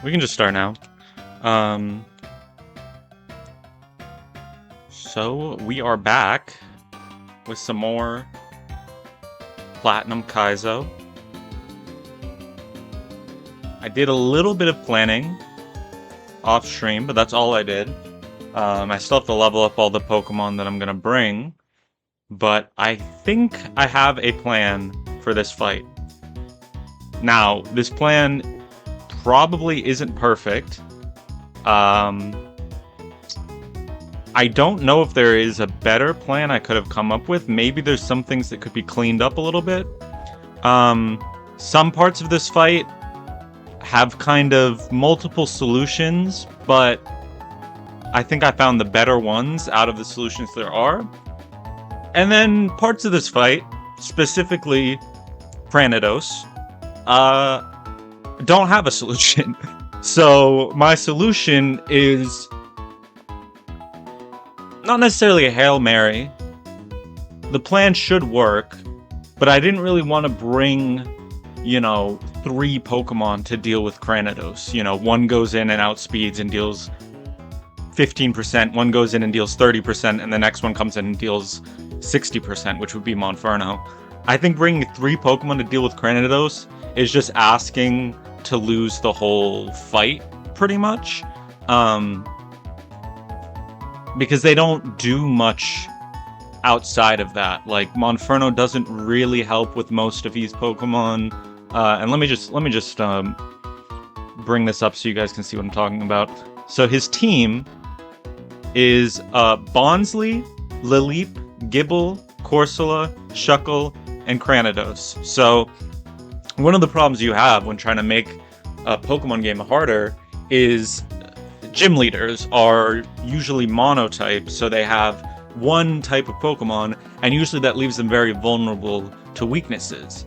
we can just start now. So we are back with some more Platinum Kaizo. I did a little bit of planning off stream, but that's all I did. I still have to level up all the Pokemon that I'm gonna bring, but I think I have a plan for this fight. Now, this plan probably isn't perfect. I don't know if there is a better plan I could have come up with. Maybe there's some things that could be cleaned up a little bit. Some parts of this fight have kind of multiple solutions, but I think I found the better ones out of the solutions there are. And then parts of this fight, specifically Cranidos, don't have a solution. So my solution is not necessarily a Hail Mary. The plan should work, but I didn't really want to bring, 3 Pokemon to deal with Cranidos. One goes in and outspeeds and deals 15%, one goes in and deals 30%, and the next one comes in and deals 60%, which would be Monferno. I think bringing 3 Pokemon to deal with Cranidos is just asking to lose the whole fight, pretty much. Because they don't do much outside of that. Like, Monferno doesn't really help with most of these Pokemon. And let me just bring this up so you guys can see what I'm talking about. So his team is Bonsly, Lileep, Gible, Corsola, Shuckle, and Cranidos. So one of the problems you have when trying to make a Pokemon game harder is gym leaders are usually monotype, so they have one type of Pokemon, and usually that leaves them very vulnerable to weaknesses.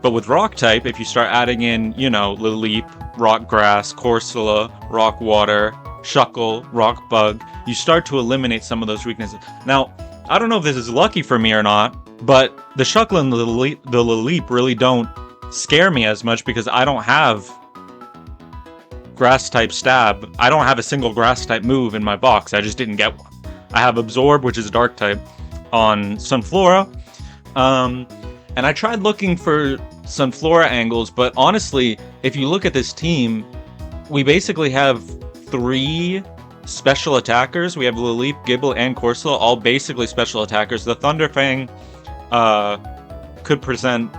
But with Rock type, if you start adding in, Lileep, Rock Grass, Corsola, Rock Water, Shuckle, Rock Bug, you start to eliminate some of those weaknesses. Now, I don't know if this is lucky for me or not, but the Shuckle and the Lileep really don't scare me as much because I don't have Grass type stab. I don't have a single Grass type move in my box. I just didn't get one. I have Absorb, which is a Dark type, on Sunflora. And I tried looking for Sunflora angles, but honestly, if you look at this team, we basically have 3 special attackers. We have Lileep, Gible, and Corsola, all basically special attackers. The Thunderfang could present,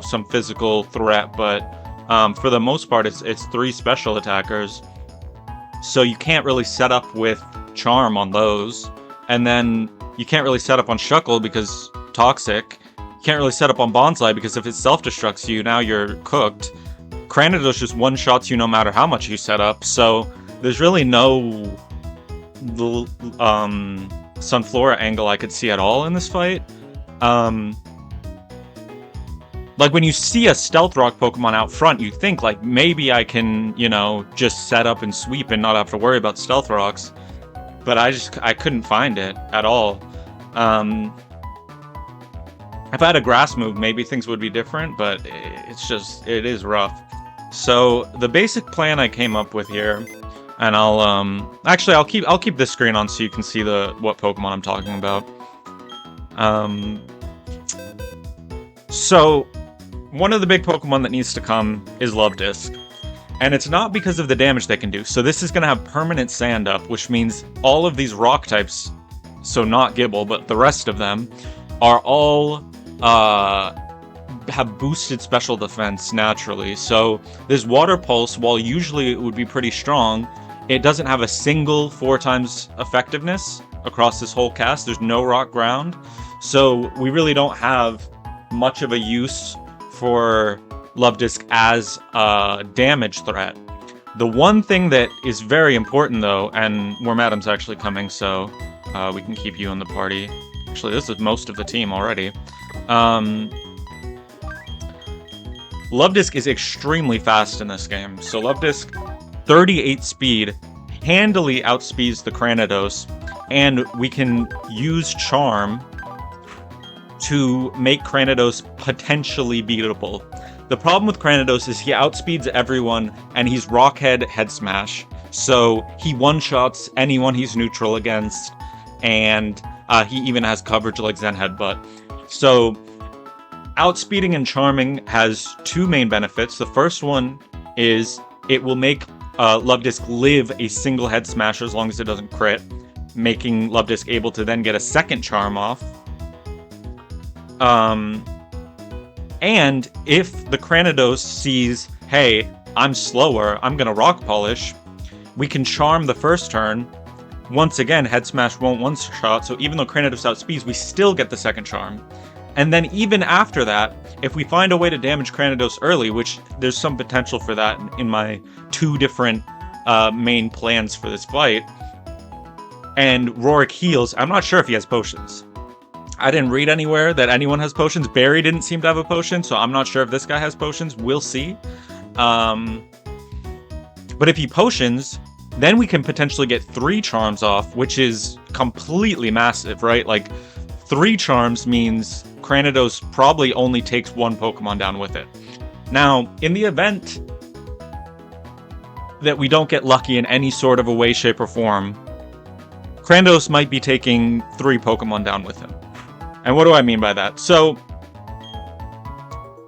some physical threat, but for the most part, it's 3 special attackers. So you can't really set up with Charm on those. And then you can't really set up on Shuckle because Toxic. You can't really set up on Bonsly because if it self-destructs you, now you're cooked. Cranidos just one-shots you no matter how much you set up. So there's really no Sunflora angle I could see at all in this fight. Like, when you see a Stealth Rock Pokemon out front, you think, like, maybe I can, just set up and sweep and not have to worry about Stealth Rocks. But I couldn't find it at all. If I had a Grass move, maybe things would be different, but it is rough. So, the basic plan I came up with here, and I'll keep this screen on so you can see what Pokemon I'm talking about. So, one of the big Pokemon that needs to come is Luvdisc. And it's not because of the damage they can do. So this is going to have permanent Sand Up, which means all of these Rock types, so not Gible, but the rest of them, are all have boosted special defense naturally. So this Water Pulse, while usually it would be pretty strong, it doesn't have a single 4 times effectiveness across this whole cast. There's no Rock Ground. So we really don't have much of a use for Luvdisc as a damage threat. The one thing that is very important, though, and Wormadam's actually coming, so we can keep you in the party. Actually, this is most of the team already. Luvdisc is extremely fast in this game. So Luvdisc, 38 speed, handily outspeeds the Cranidos, and we can use Charm to make Cranidos potentially beatable. The problem with Cranidos is he outspeeds everyone, and he's Rockhead Head Smash. So he one-shots anyone he's neutral against, and he even has coverage like Zen Headbutt. So outspeeding and charming has two main benefits. The first one is it will make Luvdisc live a single head smash as long as it doesn't crit, making Luvdisc able to then get a second charm off. And if the Cranidos sees, hey, I'm slower, I'm gonna Rock Polish, we can charm the first turn. Once again, head smash won't one-shot, so even though Cranidos outspeeds, we still get the second charm. And then even after that, if we find a way to damage Cranidos early, which there's some potential for that in my two different main plans for this fight, and Roark heals, I'm not sure if he has potions. I didn't read anywhere that anyone has potions. Barry didn't seem to have a potion, so I'm not sure if this guy has potions. We'll see. But if he potions, then we can potentially get 3 charms off, which is completely massive, right? Like, 3 charms means Cranidos probably only takes 1 Pokemon down with it. Now, in the event that we don't get lucky in any sort of a way, shape, or form, Cranidos might be taking 3 Pokemon down with him. And what do I mean by that? So,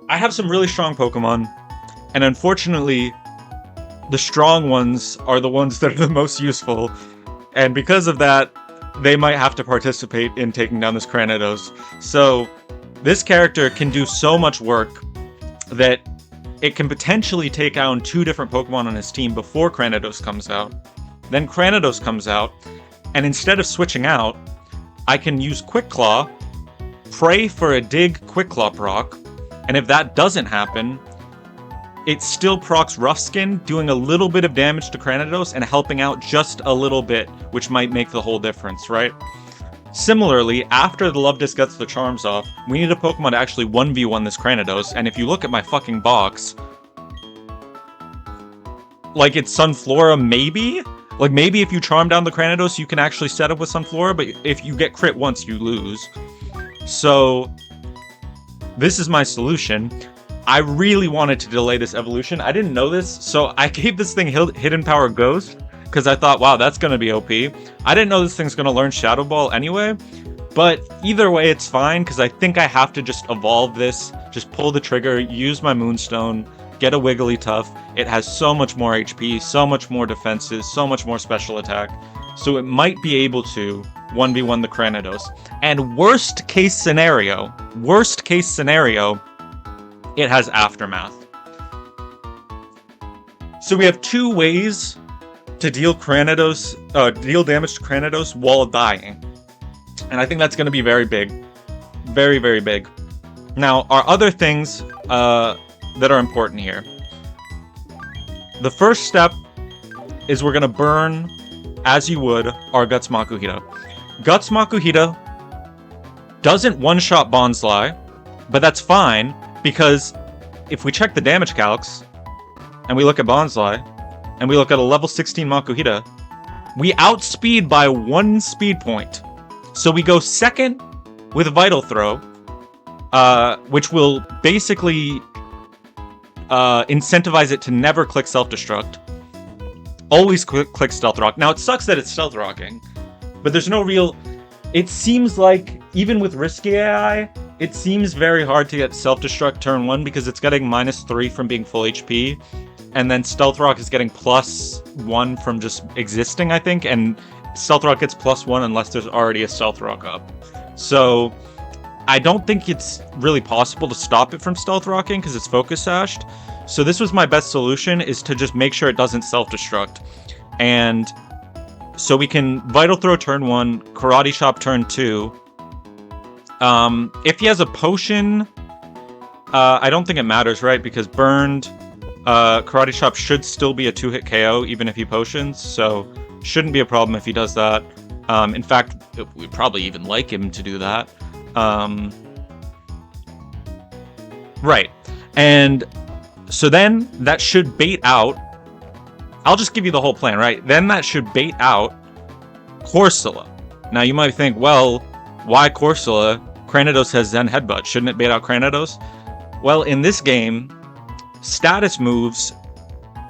I have some really strong Pokemon, and unfortunately, the strong ones are the ones that are the most useful, and because of that, they might have to participate in taking down this Cranidos. So, this character can do so much work that it can potentially take down 2 different Pokemon on his team before Cranidos comes out. Then Cranidos comes out, and instead of switching out, I can use Quick Claw, pray for a Dig Quick Claw proc, and if that doesn't happen, it still procs Rough Skin, doing a little bit of damage to Cranidos and helping out just a little bit, which might make the whole difference, right? Similarly, after the Luvdisc gets the charms off, we need a Pokemon to actually 1v1 this Cranidos, and if you look at my fucking box, like, it's Sunflora, maybe? Like, maybe if you charm down the Cranidos, you can actually set up with Sunflora, but if you get crit once, you lose. So, this is my solution. I really wanted to delay this evolution. I didn't know this, so I gave this thing Hidden Power Ghost, because I thought, wow, that's going to be OP. I didn't know this thing's going to learn Shadow Ball anyway, but either way, it's fine, because I think I have to just evolve this, just pull the trigger, use my Moonstone, get a Wigglytuff. It has so much more HP, so much more defenses, so much more special attack, so it might be able to 1v1 the Cranidos. And worst case scenario, it has Aftermath. So we have 2 ways to deal damage to Cranidos while dying. And I think that's going to be very big. Very, very big. Now, our other things that are important here. The first step is we're going to burn, as you would, our Guts Makuhita. Guts Makuhita doesn't one-shot Bonsly, but that's fine, because if we check the damage calcs, and we look at Bonsly, and we look at a level 16 Makuhita, we outspeed by 1 speed point. So we go second with Vital Throw, which will basically incentivize it to never click Self-Destruct. Always click Stealth Rock. Now, it sucks that it's Stealth Rocking, but there's no real... It seems like, even with Risky AI, it seems very hard to get Self-Destruct turn 1 because it's getting -3 from being full HP, and then Stealth Rock is getting +1 from just existing, I think, and Stealth Rock gets +1 unless there's already a Stealth Rock up. So, I don't think it's really possible to stop it from Stealth Rocking because it's Focus Sashed. So this was my best solution, is to just make sure it doesn't Self-Destruct. And so we can Vital Throw turn 1, Karate Chop turn 2. If he has a potion, I don't think it matters, right? Because Burned, Karate Chop should still be a 2-hit KO even if he potions, so shouldn't be a problem if he does that. In fact, we'd probably even like him to do that. Right. And so then that should bait out. I'll just give you the whole plan, right? Then that should bait out Corsola. Now you might think, well, why Corsola? Cranidos has Zen Headbutt. Shouldn't it bait out Cranidos? Well, in this game, status moves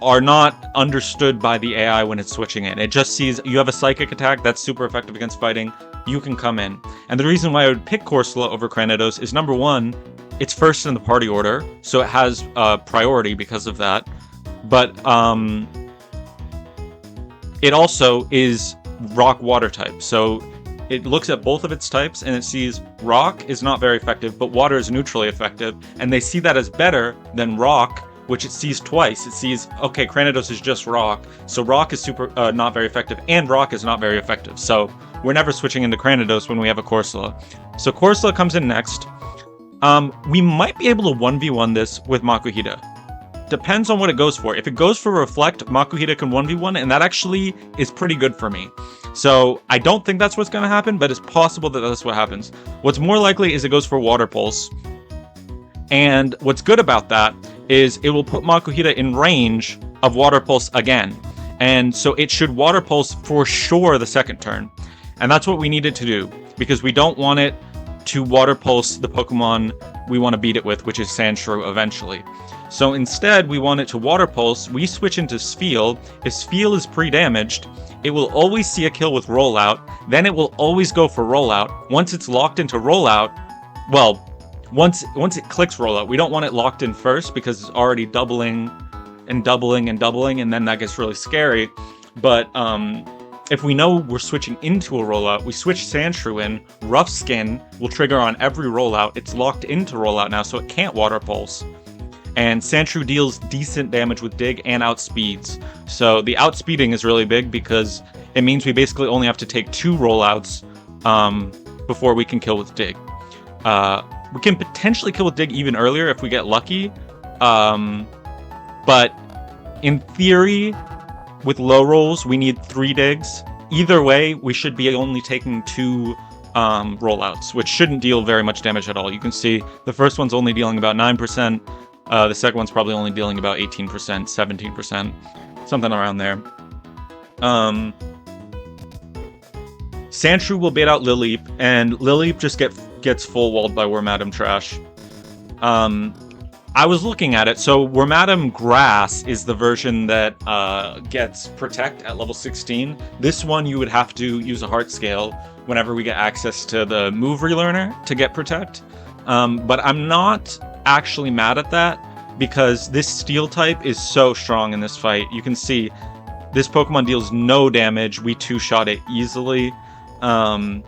are not understood by the AI when it's switching in. It just sees you have a psychic attack that's super effective against fighting. You can come in. And the reason why I would pick Corsola over Cranidos is, number one, it's first in the party order, so it has priority because of that. But it also is rock water type. So it looks at both of its types and it sees rock is not very effective, but water is neutrally effective. And they see that as better than rock, which it sees twice. It sees, okay, Cranidos is just rock, so rock is super not very effective, and rock is not very effective. So we're never switching into Cranidos when we have a Corsola. So Corsola comes in next. We might be able to 1v1 this with Makuhita. Depends on what it goes for. If it goes for Reflect, Makuhita can 1v1, and that actually is pretty good for me. So I don't think that's what's going to happen, but it's possible that that's what happens. What's more likely is it goes for Water Pulse. And what's good about that is it will put Makuhita in range of Water Pulse again. And so it should Water Pulse for sure the second turn. And that's what we needed to do, because we don't want it to Water Pulse the Pokemon we want to beat it with, which is Sandshrew eventually. So instead, we want it to Water Pulse. We switch into Spheal. If Spheal is pre-damaged, it will always see a kill with Rollout. Then it will always go for Rollout. Once it's locked into Rollout, well, once it clicks Rollout, we don't want it locked in first because it's already doubling and doubling and doubling, and then that gets really scary. But if we know we're switching into a Rollout, we switch Sandshrew in. Rough Skin will trigger on every Rollout. It's locked into Rollout now, so it can't Water Pulse. And Sandshrew deals decent damage with Dig and outspeeds. So the outspeeding is really big because it means we basically only have to take 2 Rollouts before we can kill with Dig. We can potentially kill with Dig even earlier if we get lucky. But in theory, with low rolls, we need 3 Digs. Either way, we should be only taking 2 Rollouts, which shouldn't deal very much damage at all. You can see the first one's only dealing about 9%. The second one's probably only dealing about 18%, 17%, something around there. Sandshrew will bait out Lileep, and Lileep just gets full walled by Wormadam Trash. I was looking at it, so Wormadam Grass is the version that gets Protect at level 16. This one you would have to use a Heart Scale whenever we get access to the Move Relearner to get Protect. But I'm not actually mad at that because this Steel type is so strong in this fight. You can see this Pokemon deals no damage. We 2-shot it easily. And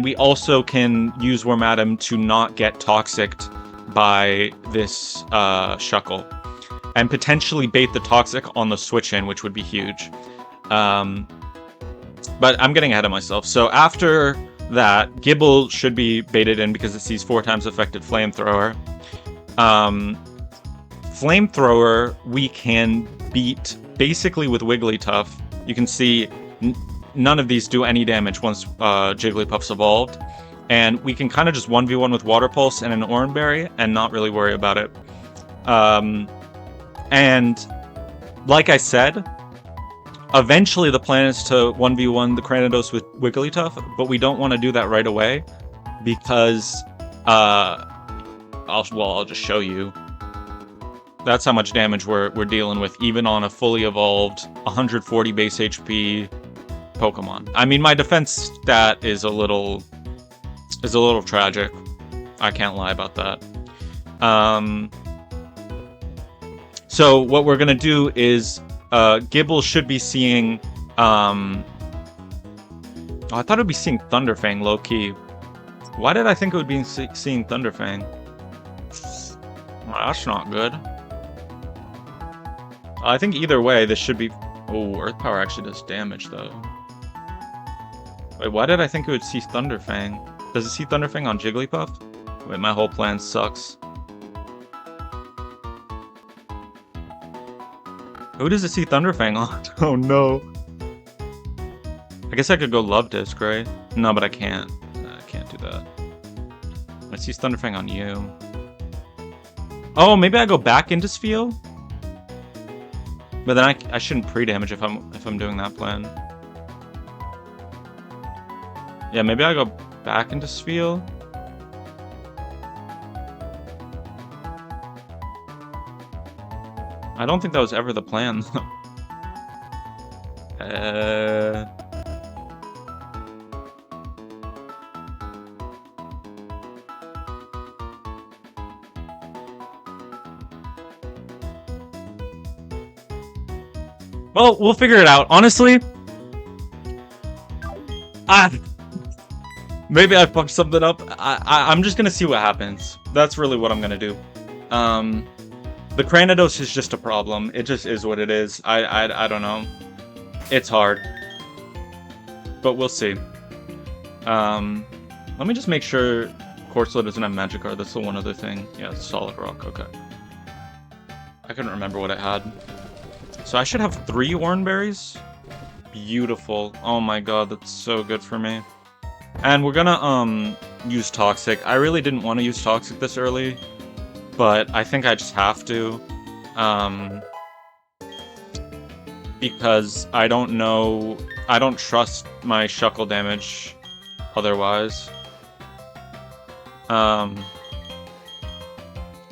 we also can use Wormadam to not get Toxicked by this Shuckle, and potentially bait the Toxic on the switch-in, which would be huge. But I'm getting ahead of myself. So after that, Gible should be baited in because it sees 4 times effective Flamethrower. Flamethrower we can beat basically with Wigglytuff. You can see none of these do any damage once Jigglypuff's evolved. And we can kind of just 1v1 with Water Pulse and an Oranberry and not really worry about it. And like I said, eventually the plan is to 1v1 the Cranidos with Wigglytuff, but we don't want to do that right away because I'll just show you. That's how much damage we're dealing with, even on a fully evolved 140 base HP Pokemon. I mean, my defense stat is a little tragic. I can't lie about that. So what we're gonna do is Gible should be seeing I thought it would be seeing Thunderfang low-key. Why did I think it would be seeing Thunderfang? Well, that's not good. I think either way this should be... Oh, Earth Power actually does damage though. Wait, why did I think it would see Thunderfang? Does it see Thunderfang on Jigglypuff? Wait, my whole plan sucks. Who does it see Thunderfang on? Oh no. I guess I could go Love Disc, right? No, but I can't. I can't do that. It sees Thunderfang on you. Oh, maybe I go back into Spheal? But then I shouldn't pre-damage if I'm doing that plan. Yeah, maybe I go back into Spheal. I don't think that was ever the plan, though. Well, we'll figure it out. Honestly, maybe I fucked something up. I'm just gonna see what happens. That's really what I'm gonna do. The Cranidos is just a problem. It just is what it is. I don't know. It's hard. But we'll see. Let me just make sure Corsola doesn't have Magikarp. That's the one other thing. Yeah, Solid Rock. Okay. I couldn't remember what it had. So I should have 3 Oranberries. Beautiful. Oh my god, that's so good for me. And we're gonna use Toxic. I really didn't want to use Toxic this early, but I think I just have to. Because I don't know, I don't trust my Shuckle damage otherwise.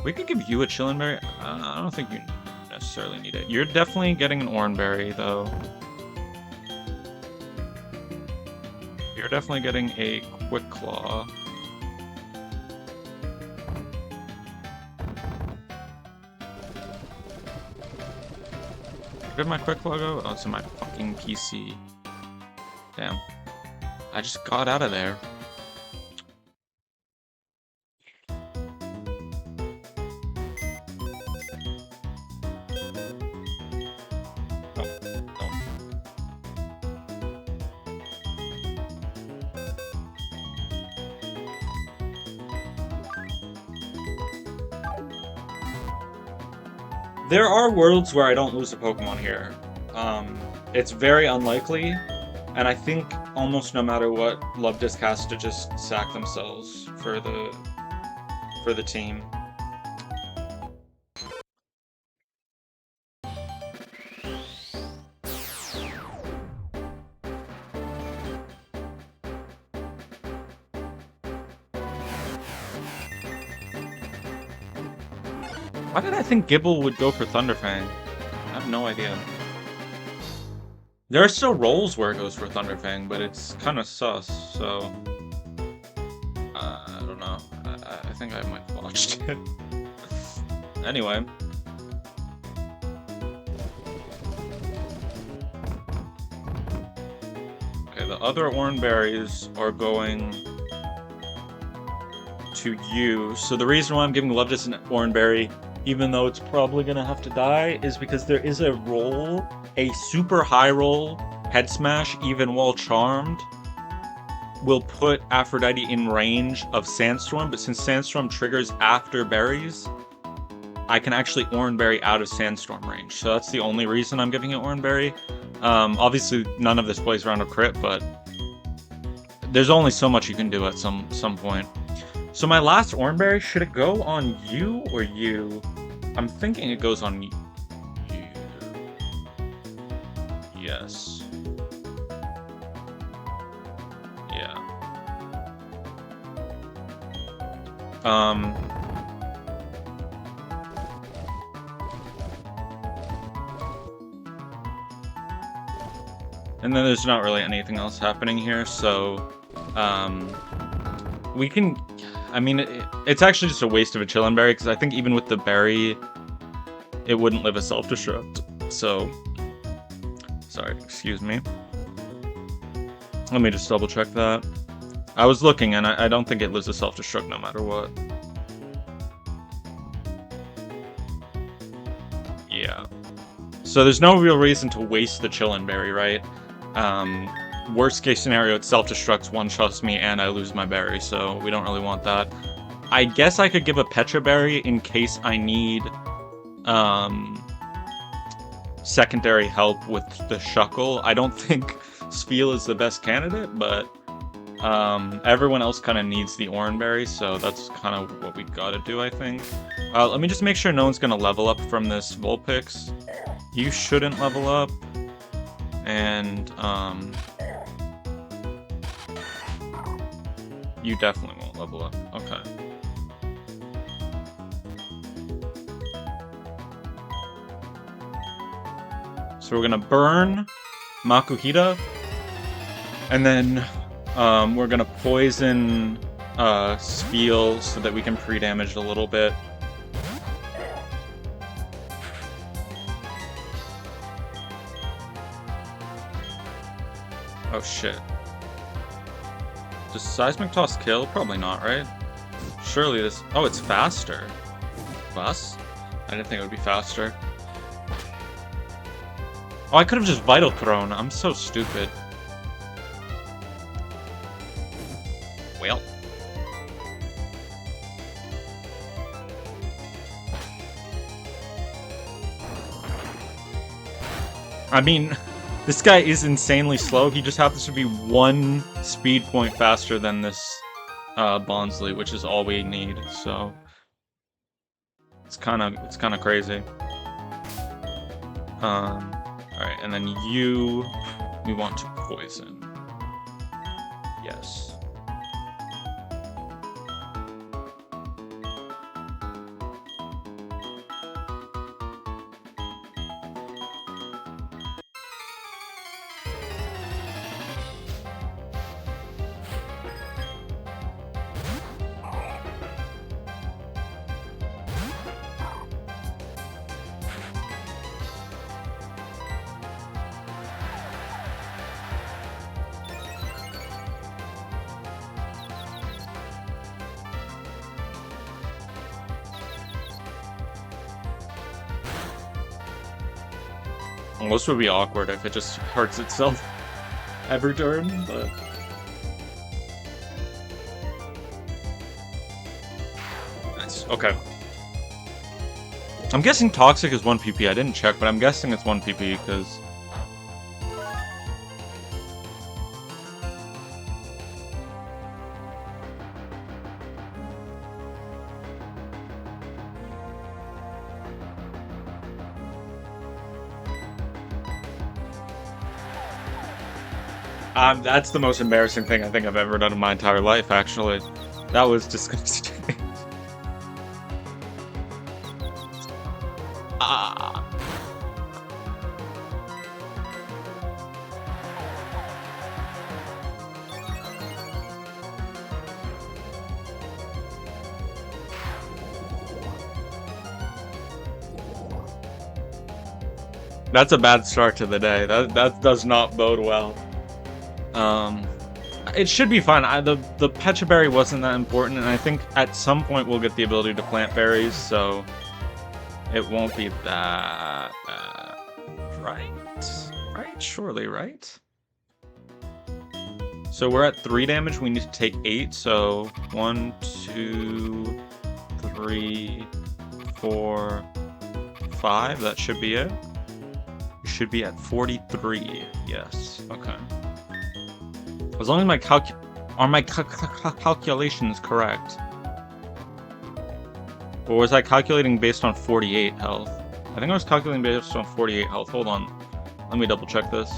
We could give you a Chillinberry. I don't think you necessarily need it. You're definitely getting an Oranberry, though. You're definitely getting a Quick Claw. Where did my Quick Claw go? Oh, it's in my fucking PC. Damn. I just got out of there. There are worlds where I don't lose a Pokemon here. It's very unlikely, and I think almost no matter what, Luvdisc has to just sack themselves for the team. Why did I think Gible would go for Thunderfang? I have no idea. There are still rolls where it goes for Thunderfang, but it's kind of sus, so... I don't know. I think I might have watched it. Anyway. Okay, the other Oranberries are going to you. So the reason why I'm giving Luvdisc an Oranberry, even though it's probably gonna have to die, is because there is a roll, a super high roll, Head Smash, even while charmed, will put Aphrodite in range of Sandstorm, but since Sandstorm triggers after berries, I can actually Oranberry out of Sandstorm range. So that's the only reason I'm giving it Oranberry. Obviously, none of this plays around a crit, but there's only so much you can do at some point. So my last Oranberry, should it go on you or you? I'm thinking it goes on you. Yes. Yeah. And then there's not really anything else happening here, so we can... I mean, it's actually just a waste of a Chillinberry, because I think even with the berry, it wouldn't live a self-destruct. So, sorry, excuse me. Let me just double-check that. I was looking, and I don't think it lives a self-destruct no matter what. Yeah. So there's no real reason to waste the Chillinberry, right? Worst case scenario, it self-destructs, one-shots me, and I lose my berry, so we don't really want that. I guess I could give a Petra Berry in case I need secondary help with the Shuckle. I don't think Spheal is the best candidate, but everyone else kind of needs the Oranberry, so that's kind of what we gotta do, I think. Let me just make sure no one's gonna level up from this Vulpix. You shouldn't level up. And, you definitely won't level up. Okay. So we're gonna burn Makuhita, and then we're gonna poison Spiel so that we can pre-damage a little bit. Oh shit. Does Seismic Toss kill? Probably not, right? Surely this... Oh, it's faster. Bus? I didn't think it would be faster. Oh, I could have just Vital Thrown. I'm so stupid. Well. I mean... This guy is insanely slow. He just happens to be 1 speed point faster than this Bonsly, which is all we need. So it's kind of crazy. All right, and then we want to poison. Yes. Well, this would be awkward if it just hurts itself every turn, but... Nice, okay. I'm guessing Toxic is 1 PP. I didn't check, but I'm guessing it's 1 PP because... That's the most embarrassing thing I think I've ever done in my entire life, actually. That was disgusting. Ah. That's a bad start to the day. That does not bode well. It should be fine. The Pecha Berry wasn't that important, and I think at some point we'll get the ability to plant berries, so it won't be that bad. Right? Right? Surely, right? So we're at 3 damage. We need to take 8, so 1, 2, 3, 4, 5. That should be it. We should be at 43. Yes. Okay. As long as my calculation is correct. Or was I calculating based on 48 health? I think I was calculating based on 48 health. Hold on. Let me double check this.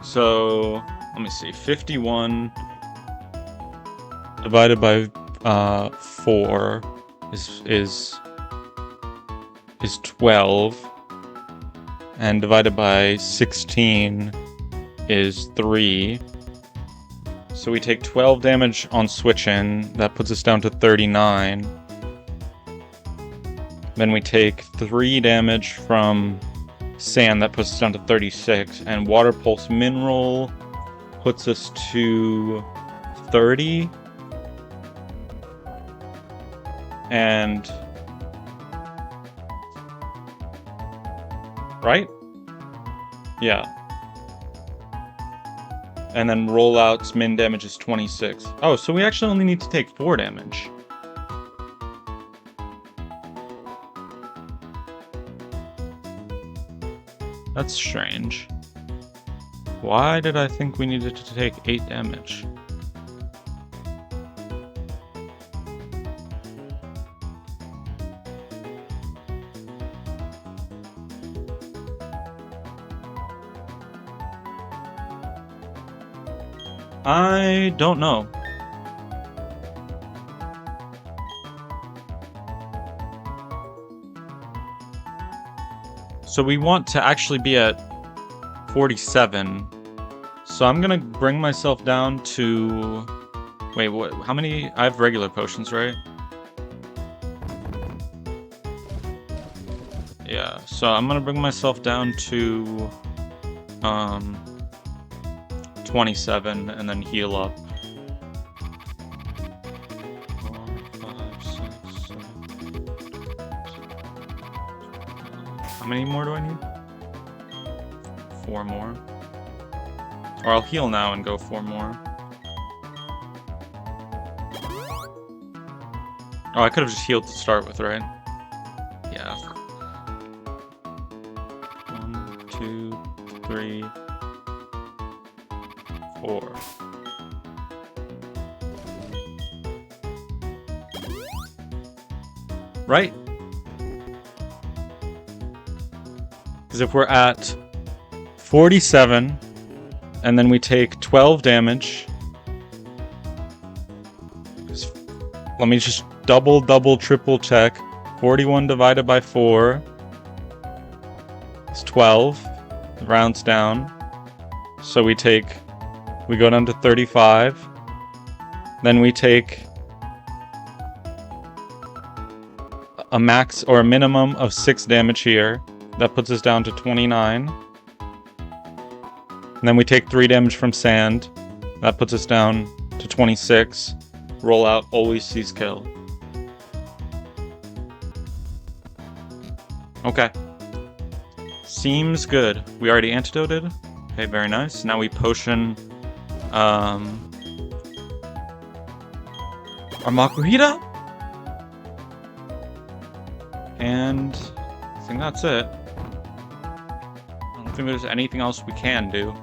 So, let me see. 51 divided by 4 is 12. And divided by 16 is 3. So we take 12 damage on switch in. That puts us down to 39. Then we take 3 damage from sand. That puts us down to 36. And water pulse mineral puts us to 30. And... right? Yeah. And then rollout's min damage is 26. Oh, so we actually only need to take 4 damage. That's strange. Why did I think we needed to take 8 damage? I don't know. So we want to actually be at 47. So I'm gonna bring myself down to... Wait, what? How many? I have regular potions, right? Yeah, so I'm gonna bring myself down to 27 and then heal up. 4, 5, 6, 7. How many more do I need? 4 more. Or I'll heal now and go 4 more. Oh, I could have just healed to start with, right? Yeah. 1, 2, 3, 4. Right? Because if we're at 47, and then we take 12 damage. Let me just double, triple check. 41 divided by 4 is 12. It rounds down. So we go down to 35. Then we take a max or a minimum of 6 damage here. That puts us down to 29. And then we take 3 damage from sand. That puts us down to 26. Roll out, always sees kill. Okay. Seems good. We already antidoted. Okay, very nice. Now we potion our Makuhita. And I think that's it. I don't think there's anything else we can do.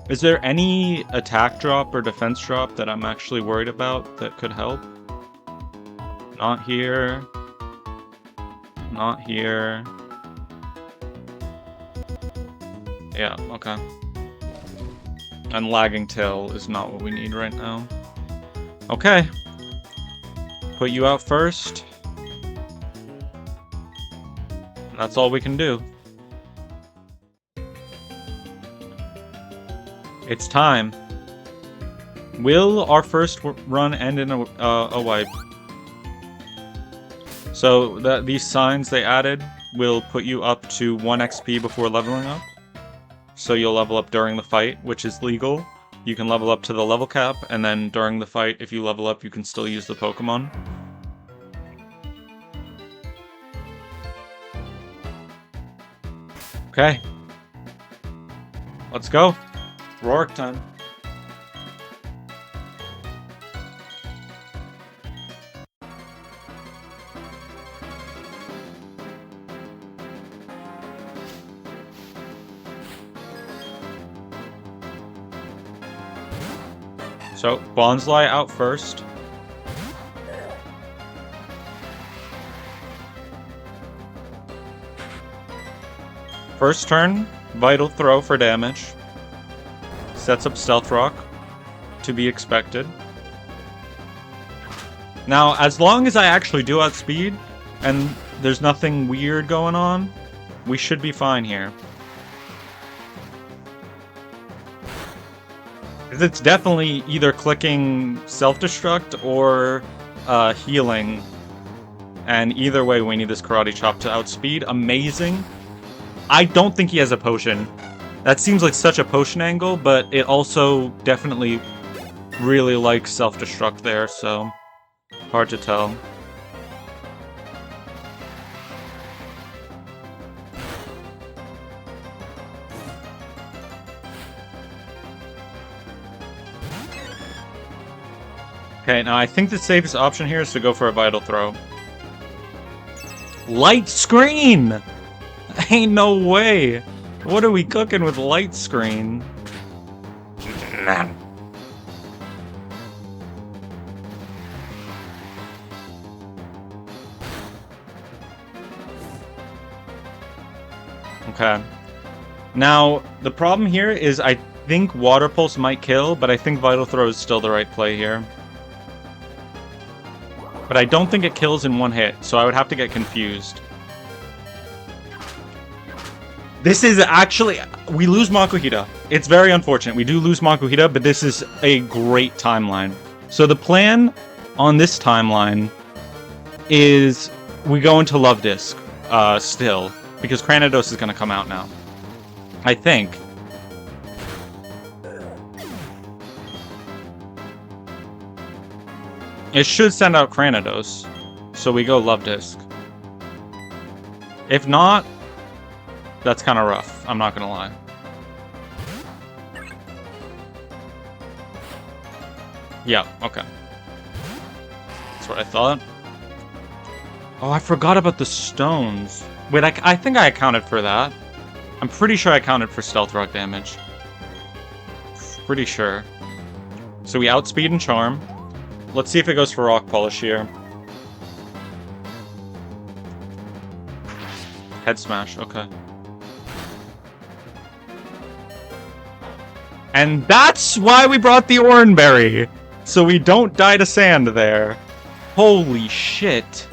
Is there any attack drop or defense drop that I'm actually worried about that could help? Not here. Not here. Yeah, okay. And lagging tail is not what we need right now. Okay. Put you out first. And that's all we can do. It's time. Will our first run end in a wipe? So these signs they added will put you up to 1 XP before leveling up. So you'll level up during the fight, which is legal. You can level up to the level cap, and then during the fight, if you level up, you can still use the Pokemon. Okay. Let's go. Roark time. So, Bonsly out first. First turn, Vital Throw for damage. Sets up Stealth Rock, to be expected. Now, as long as I actually do outspeed, and there's nothing weird going on, we should be fine here. It's definitely either clicking self-destruct or healing. And either way, we need this Karate Chop to outspeed. Amazing. I don't think he has a potion. That seems like such a potion angle, but it also definitely really likes self-destruct there, so hard to tell. Okay, now I think the safest option here is to go for a Vital Throw. Light Screen! Ain't no way! What are we cooking with Light Screen? Okay. Now, the problem here is I think Water Pulse might kill, but I think Vital Throw is still the right play here. But I don't think it kills in one hit, so I would have to get confused. This is actually... We lose Makuhita. It's very unfortunate. We do lose Makuhita, but this is a great timeline. So the plan on this timeline is we go into Love Disc still, because Cranidos is going to come out now. I think. It should send out Cranidos, so we go Love Disc. If not, that's kind of rough, I'm not gonna lie. Yeah, okay. That's what I thought. Oh, I forgot about the stones. Wait, I think I accounted for that. I'm pretty sure I accounted for Stealth Rock damage. Pretty sure. So we outspeed and charm. Let's see if it goes for Rock Polish here. Head Smash, okay. And that's why we brought the Oranberry! So we don't die to sand there. Holy shit.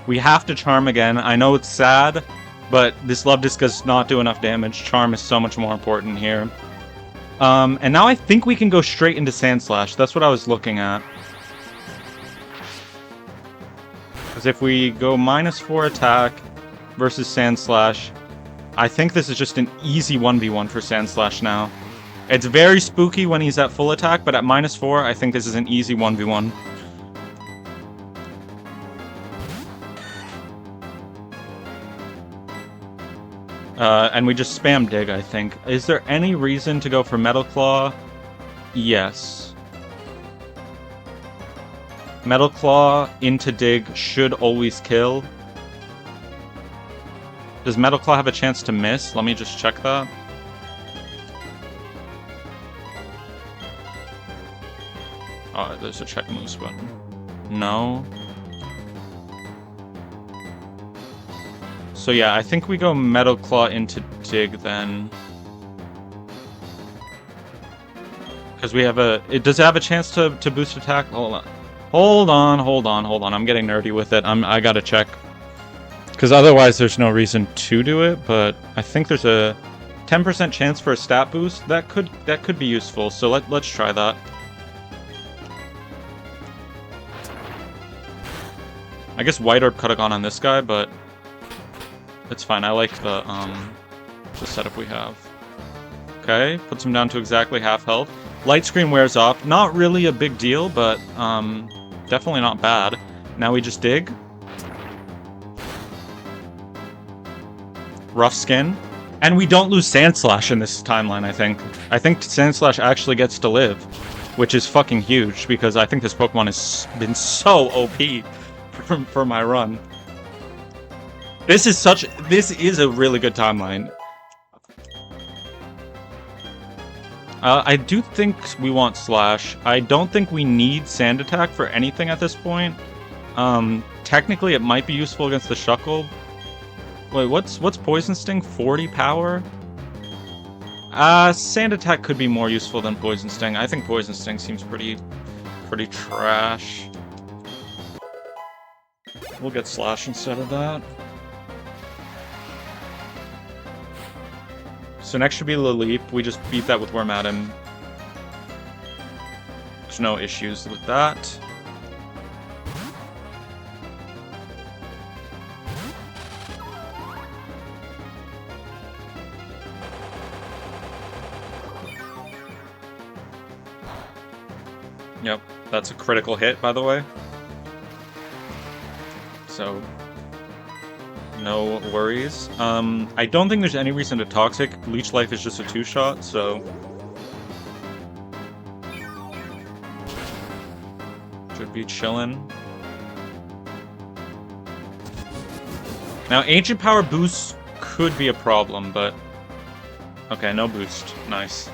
We have to Charm again. I know it's sad, but this Love Disc does not do enough damage. Charm is so much more important here. And now I think we can go straight into Sand Slash. That's what I was looking at. Because if we go -4 attack versus Sand Slash, I think this is just an easy 1v1 for Sand Slash now. It's very spooky when he's at full attack, but at -4, I think this is an easy 1v1. And we just spam Dig, I think. Is there any reason to go for Metal Claw? Yes. Metal Claw into Dig should always kill. Does Metal Claw have a chance to miss? Let me just check that. Oh, there's a check moves button. No. So yeah, I think we go Metal Claw into Dig then. Because we have a... Does it have a chance to boost attack? Hold on. I'm getting nerdy with it. I gotta check. Because otherwise there's no reason to do it, but I think there's a 10% chance for a stat boost. That could be useful, so let's try that. I guess White Orb could have gone on this guy, but it's fine. I like the setup we have. Okay, puts him down to exactly half health. Light Screen wears off. Not really a big deal, but definitely not bad. Now we just Dig. Rough Skin. And we don't lose Sand Slash in this timeline, I think. I think Sand Slash actually gets to live, which is fucking huge, because I think this Pokemon has been so OP for my run. This is a really good timeline. I do think we want Slash. I don't think we need Sand Attack for anything at this point. Technically, it might be useful against the Shuckle. Wait, what's Poison Sting? 40 power? Sand Attack could be more useful than Poison Sting. I think Poison Sting seems pretty trash. We'll get Slash instead of that. So next should be Lileep. We just beat that with Wormadam. There's no issues with that. Yep, that's a critical hit, by the way. So, no worries. I don't think there's any reason to Toxic. Leech Life is just a 2-shot, so... Should be chillin'. Now, Ancient Power boost could be a problem, but... Okay, no boost. Nice.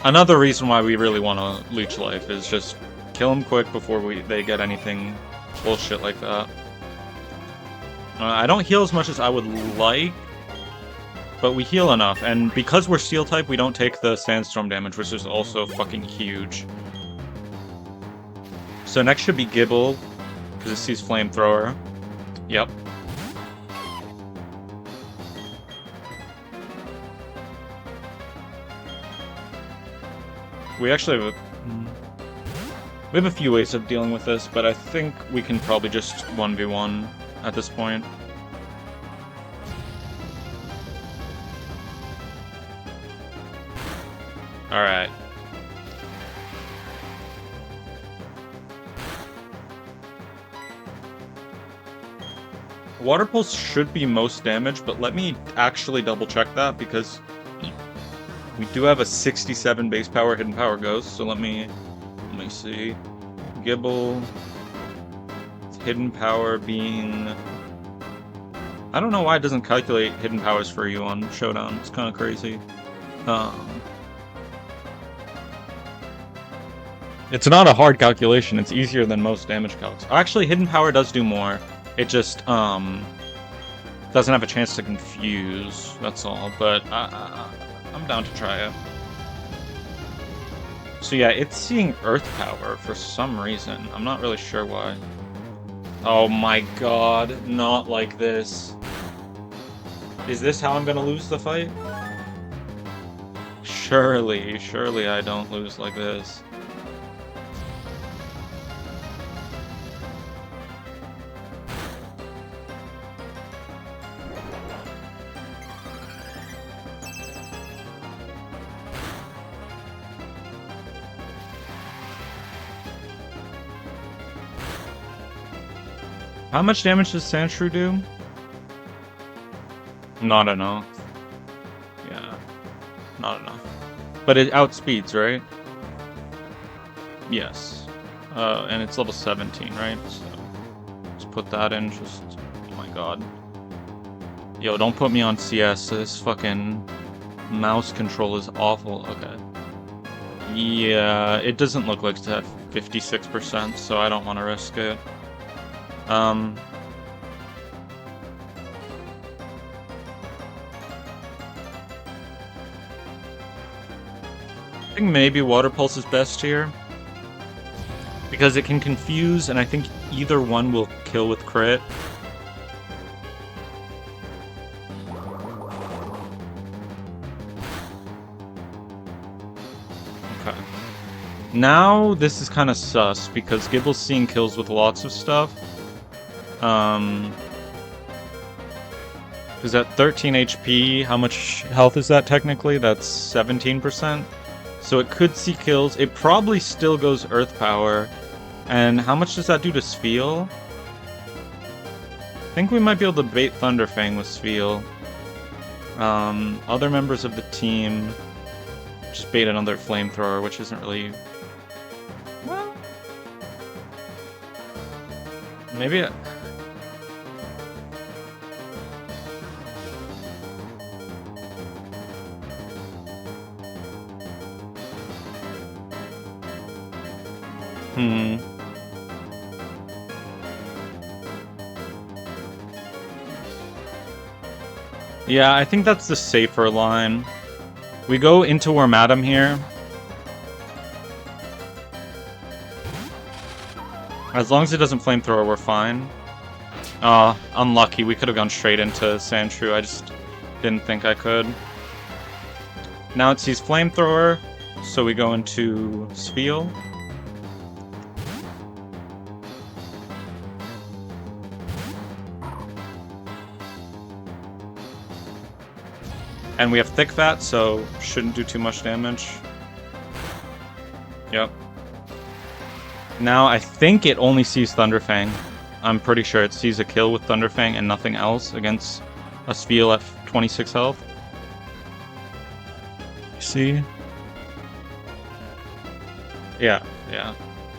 Another reason why we really want to Leech Life is just kill them quick before they get anything bullshit like that. I don't heal as much as I would like, But we heal enough, and because we're steel type, we don't take the sandstorm damage, which is also fucking huge. So next should be Gibble, because it sees flamethrower. Yep. We actually have a few ways of dealing with this, but I think we can probably just 1v1 at this point. Alright. Water Pulse should be most damage, but let me actually double check that because we do have a 67 base power hidden power ghost, so let me see. Gibble, hidden power being... I don't know why it doesn't calculate hidden powers for you on Showdown. It's kind of crazy. It's not a hard calculation. It's easier than most damage calcs. Actually, hidden power does do more. It just doesn't have a chance to confuse. That's all. But I'm down to try it. So yeah, it's seeing Earth power for some reason. I'm not really sure why. Oh my god, not like this. Is this how I'm gonna lose the fight? Surely I don't lose like this. How much damage does Sandshrew do? Not enough. Yeah, not enough. But it outspeeds, right? Yes. And it's level 17, right? So let's put that in. Just, oh my god. Yo, don't put me on CS. This fucking mouse control is awful. Okay. Yeah, it doesn't look like it's at 56%, so I don't want to risk it. I think maybe Water Pulse is best here. Because it can confuse, and I think either one will kill with crit. Okay. Now, this is kind of sus, because Gibble's seeing kills with lots of stuff. Because at 13 HP, how much health is that technically? That's 17%. So it could see kills. It probably still goes Earth Power. And how much does that do to Sfeel? I think we might be able to bait Thunderfang with Sfeel. Other members of the team just bait another Flamethrower, which isn't really... Well... Maybe... Yeah, I think that's the safer line. We go into Wormadam here. As long as it doesn't Flamethrower, we're fine. Unlucky. We could have gone straight into Sandshrew. I just didn't think I could. Now it sees Flamethrower, so we go into Sfeel. And we have Thick Fat, so shouldn't do too much damage. Yep. Now, I think it only sees Thunderfang. I'm pretty sure it sees a kill with Thunderfang and nothing else against a Sfeel at 26 health. See? Yeah.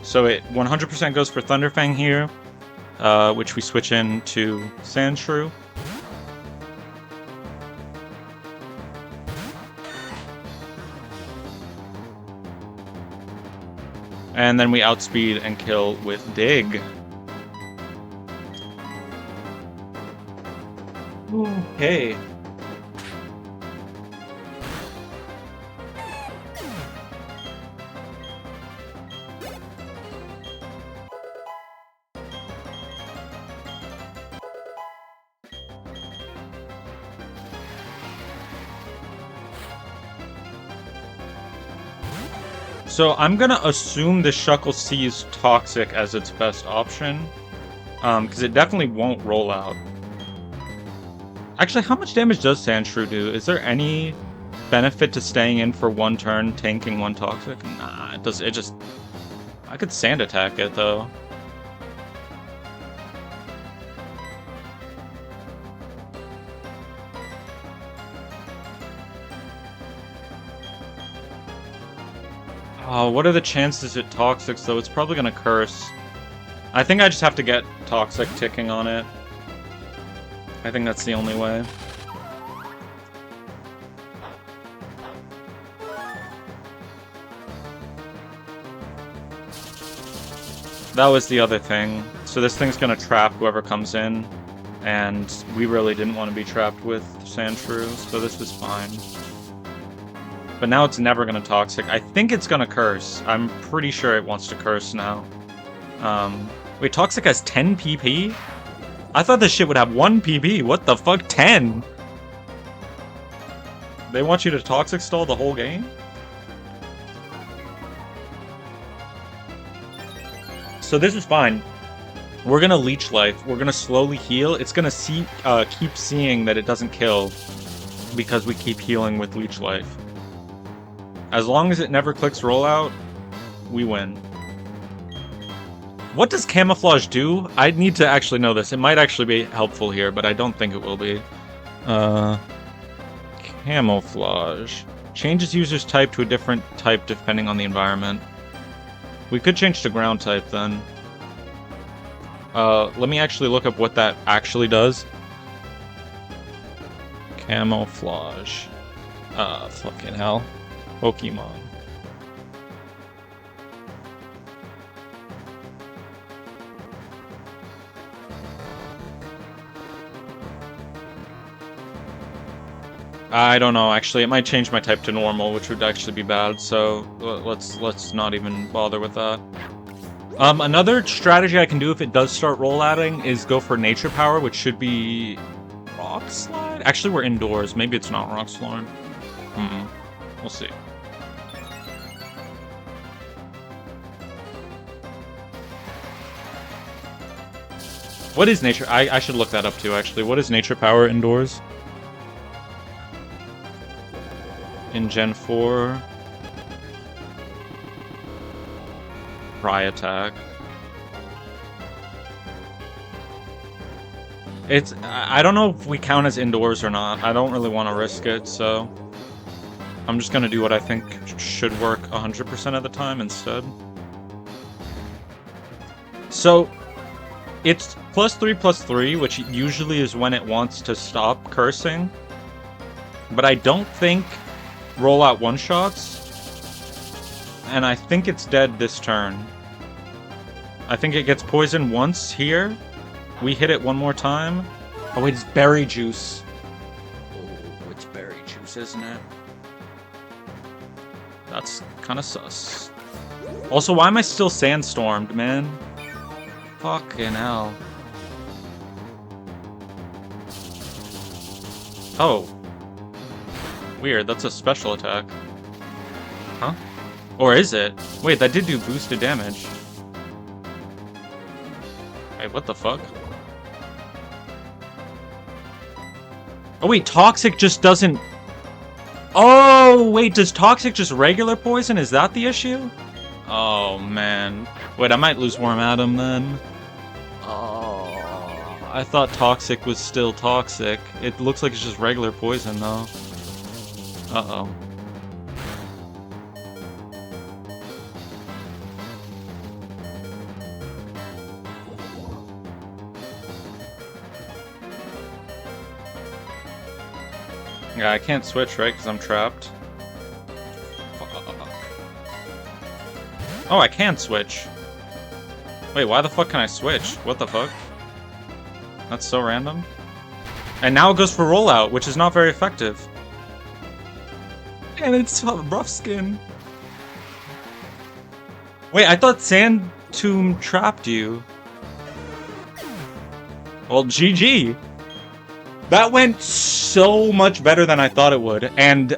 So it 100% goes for Thunderfang here, which we switch in to Sandshrew. And then we outspeed and kill with Dig. Okay. So I'm gonna assume the Shuckle sees Toxic as its best option. Because it definitely won't roll out. Actually, how much damage does Sandshrew do? Is there any benefit to staying in for one turn, tanking one Toxic? Nah, it does. It just... I could Sand Attack it, though. Oh, what are the chances it Toxics, though? It's probably gonna Curse. I think I just have to get Toxic ticking on it. I think that's the only way. That was the other thing. So this thing's gonna trap whoever comes in, and we really didn't want to be trapped with Sandshrew, so this was fine. But now it's never gonna Toxic. I think it's gonna Curse. I'm pretty sure it wants to Curse now. Wait, Toxic has 10 PP? I thought this shit would have 1 PP. What the fuck? 10? They want you to Toxic stall the whole game? So this is fine. We're gonna Leech Life. We're gonna slowly heal. It's gonna keep seeing that it doesn't kill because we keep healing with Leech Life. As long as it never clicks rollout, we win. What does Camouflage do? I need to actually know this. It might actually be helpful here, but I don't think it will be. Camouflage. Changes user's type to a different type depending on the environment. We could change to ground type then. Let me actually look up what that actually does. Camouflage. Fucking hell. Pokemon. I don't know, actually. It might change my type to normal, which would actually be bad, so let's not even bother with that. Another strategy I can do if it does start rollouting is go for Nature Power, which should be Rock Slide? Actually, we're indoors. Maybe it's not Rock Slide. We'll see. What is Nature? I should look that up too, actually. What is Nature Power indoors? In Gen 4... Pry Attack. It's... I don't know if we count as indoors or not. I don't really want to risk it, so... I'm just gonna do what I think should work 100% of the time instead. So... It's +3/+3, which usually is when it wants to stop cursing. But I don't think rollout one-shots. And I think it's dead this turn. I think it gets poisoned once here. We hit it one more time. Oh wait, it's Berry Juice. Oh, it's Berry Juice, isn't it? That's kind of sus. Also, why am I still Sandstormed, man? Fucking hell. Oh. Weird, that's a special attack. Huh? Or is it? Wait, that did do boosted damage. Wait, what the fuck? Oh wait, Toxic just doesn't... Oh, wait, does Toxic just regular poison? Is that the issue? Oh, man. Wait, I might lose Worm Atom then. Oh, I thought Toxic was still Toxic. It looks like it's just regular poison, though. Uh-oh. Yeah, I can't switch, right? Because I'm trapped. Oh, I can switch. Wait, why the fuck can I switch? What the fuck? That's so random. And now it goes for rollout, which is not very effective. And it's rough skin. Wait, I thought Sand Tomb trapped you. Well, GG. That went so much better than I thought it would. And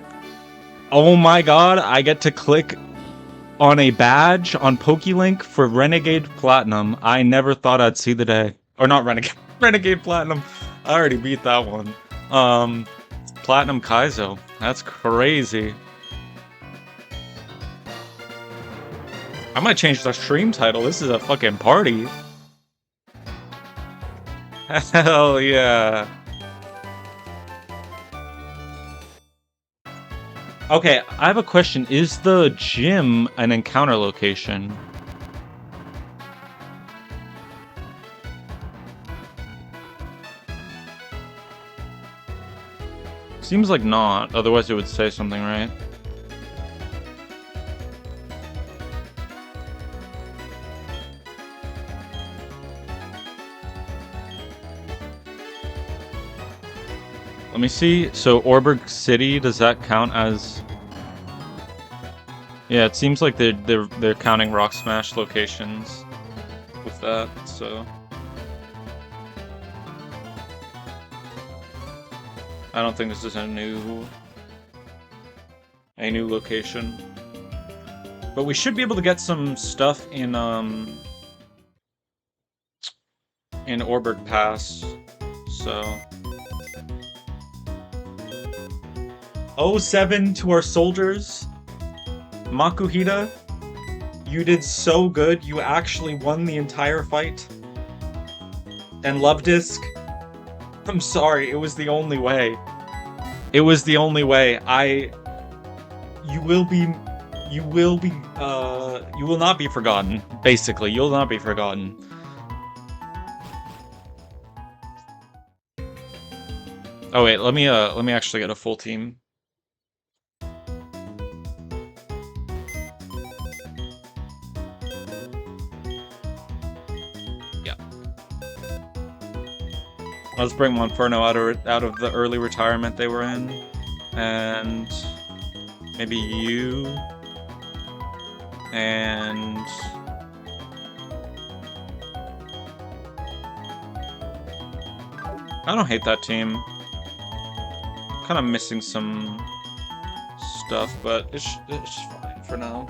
oh my god, I get to click on a badge on PokeLink for Renegade Platinum. I never thought I'd see the day. Or not Renegade, Renegade Platinum. I already beat that one. Platinum Kaizo. That's crazy. I might change the stream title. This is a fucking party. Hell yeah. Okay, I have a question. Is the gym an encounter location? Seems like not. Otherwise it would say something, right? Let me see. So Roark City, does that count as? Yeah, it seems like they're counting Rock Smash locations with that. So I don't think this is a new location. But we should be able to get some stuff in Roark Pass. So 07 to our soldiers. Makuhita, you did so good. You actually won the entire fight. And Love Disc, I'm sorry, it was the only way. It was the only way. You will not be forgotten. Basically, you'll not be forgotten. Oh wait, let me actually get a full team. Let's bring Monferno out of the early retirement they were in, and maybe you, and I don't hate that team. Kind of missing some stuff, but it's fine for now.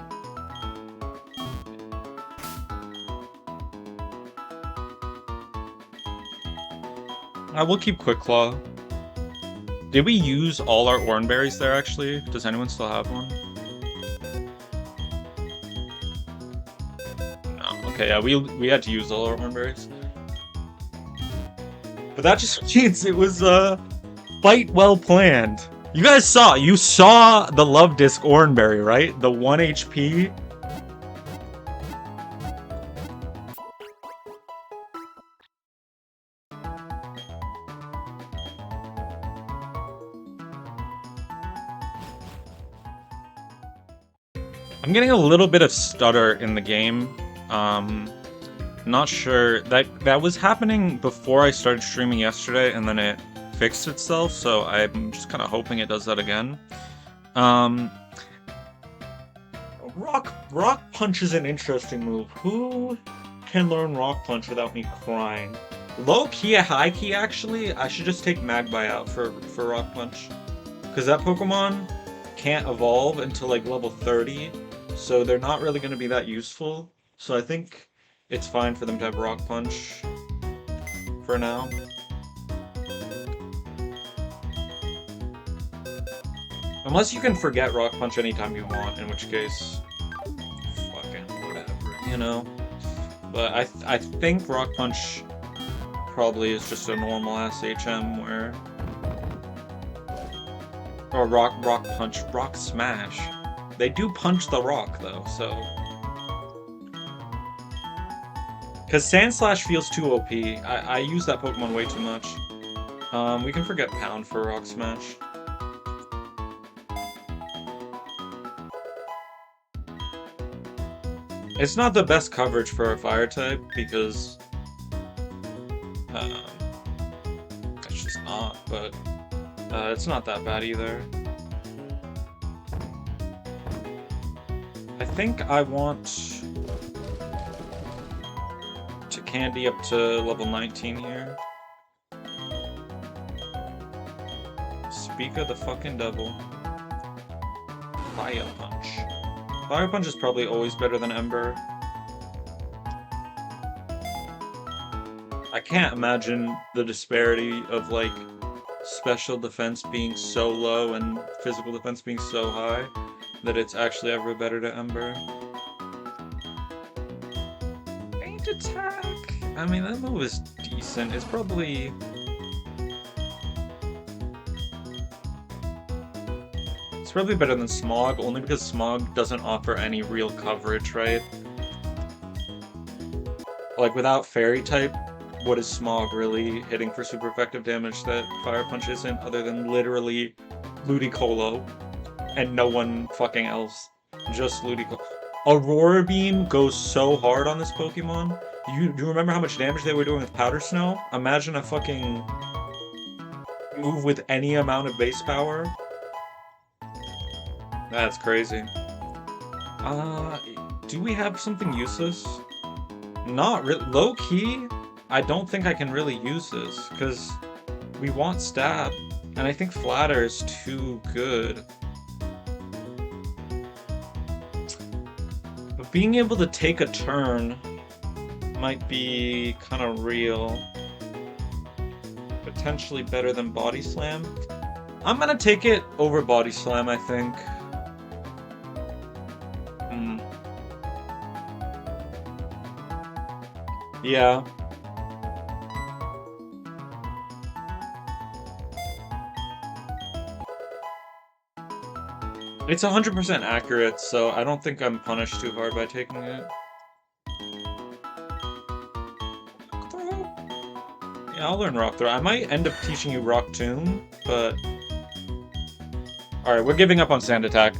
I will keep Quick Claw. Did we use all our Oranberries there, actually? Does anyone still have one? No. Okay, yeah, we had to use all our Oranberries. But that just means it was, fight well planned. You guys saw the Love Disc Oranberry, right? The 1 HP. I'm getting a little bit of stutter in the game. Not sure. That was happening before I started streaming yesterday, and then it fixed itself, so I'm just kind of hoping it does that again. Rock Punch is an interesting move. Who can learn Rock Punch without me crying? Low key, high key, actually, I should just take Magpie out for Rock Punch. Because that Pokemon can't evolve until like level 30. So they're not really going to be that useful. So I think it's fine for them to have Rock Punch for now. Unless you can forget Rock Punch anytime you want, in which case, fucking whatever, you know? But I think Rock Punch probably is just a normal ass HM where... Or Rock Smash. They do punch the rock, though, so... Because Sandslash feels too OP. I use that Pokemon way too much. We can forget Pound for Rock Smash. It's not the best coverage for a Fire type, because... it's just not, but... it's not that bad either. I think I want to candy up to level 19 here. Speak of the fucking devil. Fire Punch. Fire Punch is probably always better than Ember. I can't imagine the disparity of, like, special defense being so low and physical defense being so high that it's actually ever better to Ember. Faint Attack! I mean, that move is decent. It's probably... It's probably better than Smog, only because Smog doesn't offer any real coverage, right? Like, without Fairy type, what is Smog really hitting for super effective damage that Fire Punch isn't, other than literally Ludicolo and no one fucking else? Just Ludicolo. Aurora Beam goes so hard on this Pokemon. Do you remember how much damage they were doing with Powder Snow? Imagine a fucking move with any amount of base power. That's crazy. Do we have something useless? Not really. Low key, I don't think I can really use this, because we want Stab, and I think Flatter is too good. But being able to take a turn might be kind of real. Potentially better than Body Slam. I'm gonna take it over Body Slam, I think. Yeah. It's 100% accurate, so I don't think I'm punished too hard by taking it. Yeah, I'll learn Rock Throw. I might end up teaching you Rock Tomb, but... Alright, we're giving up on Sand Attack.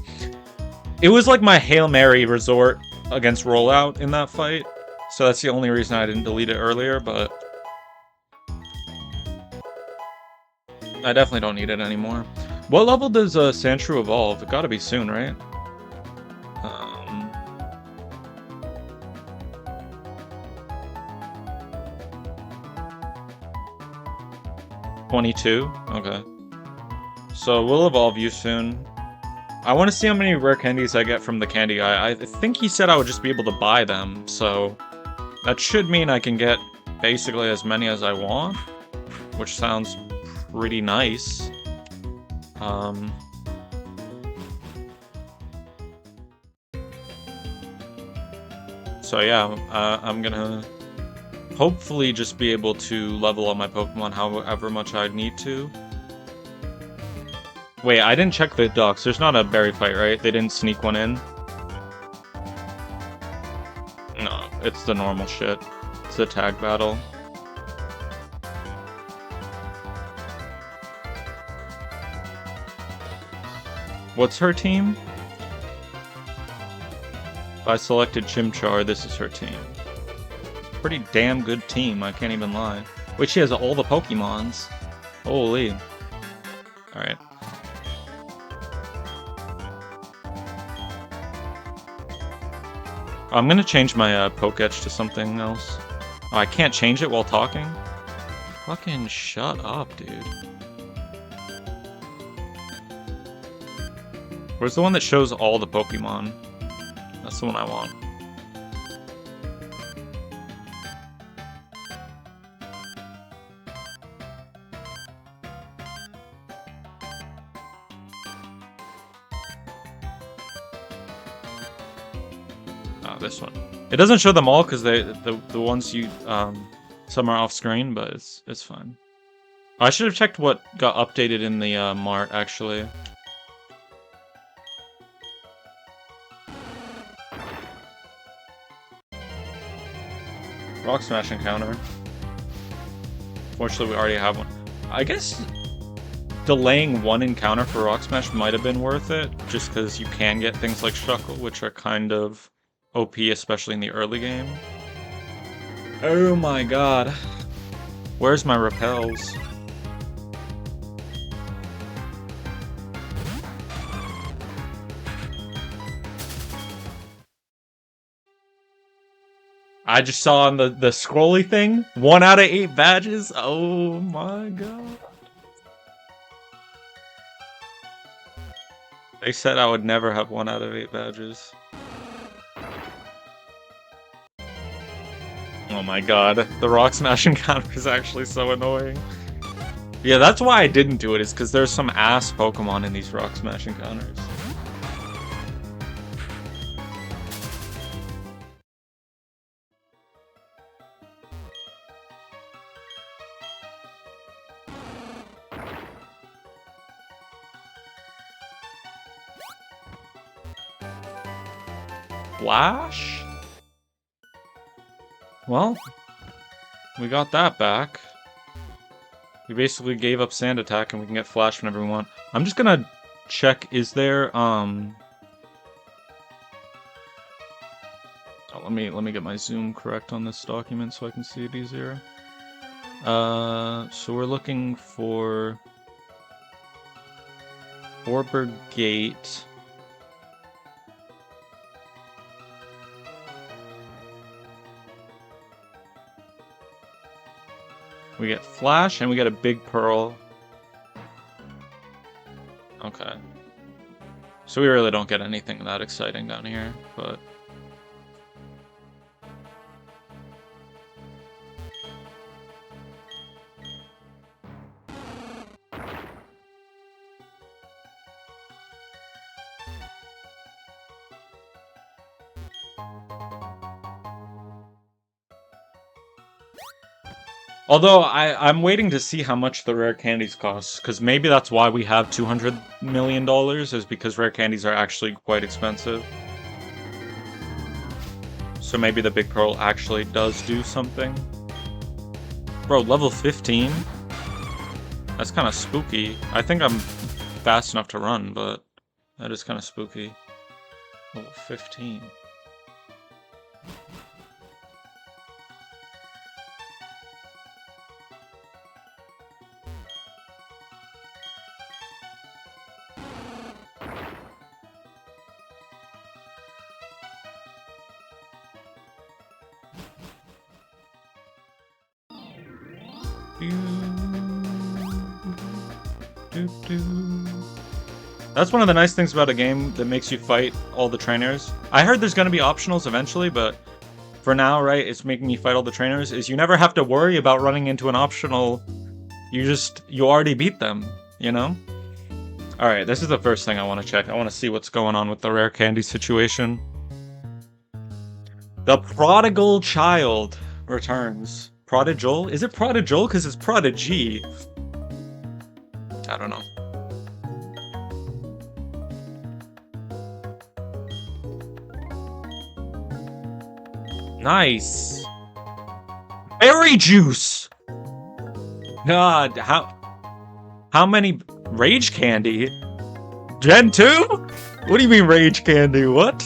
It was like my Hail Mary resort against Rollout in that fight, so that's the only reason I didn't delete it earlier, but... I definitely don't need it anymore. What level does Sandshrew evolve? It gotta be soon, right? 22? Okay. So we'll evolve you soon. I want to see how many rare candies I get from the candy guy. I think he said I would just be able to buy them, so that should mean I can get basically as many as I want, which sounds pretty nice. So yeah, I'm gonna hopefully just be able to level up my Pokemon however much I need to. Wait, I didn't check the docs. There's not a berry fight, right? They didn't sneak one in? No, it's the normal shit. It's a tag battle. What's her team? If I selected Chimchar, this is her team. Pretty damn good team, I can't even lie. Wait, she has all the Pokemons. Holy. Alright. I'm gonna change my Pokétch to something else. Oh, I can't change it while talking? Fucking shut up, dude. Where's the one that shows all the Pokemon? That's the one I want. Oh, this one. It doesn't show them all because the ones you some are off screen, but it's fine. I should have checked what got updated in the mart actually. Rock Smash encounter. Fortunately, we already have one. I guess delaying one encounter for Rock Smash might have been worth it, just because you can get things like Shuckle, which are kind of OP, especially in the early game. Oh my god. Where's my repels? I just saw on the scrolly thing, 1 out of 8 badges. Oh my god. They said I would never have 1 out of 8 badges. Oh my god, the rock smash encounter is actually so annoying. Yeah, that's why I didn't do it, is because there's some ass Pokemon in these rock smash encounters. Flash? Well, we got that back. We basically gave up Sand Attack and we can get Flash whenever we want. I'm just gonna check, is there, oh, let me get my zoom correct on this document so I can see it easier. So we're looking for Orber Gate. We get Flash, and we get a Big Pearl. Okay. So we really don't get anything that exciting down here, but... Although, I'm waiting to see how much the rare candies cost, because maybe that's why we have $200 million, is because rare candies are actually quite expensive. So maybe the Big Pearl actually does do something. Bro, level 15? That's kind of spooky. I think I'm fast enough to run, but that is kind of spooky. Level 15. That's one of the nice things about a game that makes you fight all the trainers. I heard there's going to be optionals eventually, but for now, right, it's making you fight all the trainers, is you never have to worry about running into an optional. You already beat them, you know? Alright, this is the first thing I want to check. I want to see what's going on with the rare candy situation. The Prodigal Child returns. Prodigal? Is it Prodigal? Because it's Prodigy. I don't know. Nice. Berry juice. God, how many rage candy? Gen 2? What do you mean rage candy? What?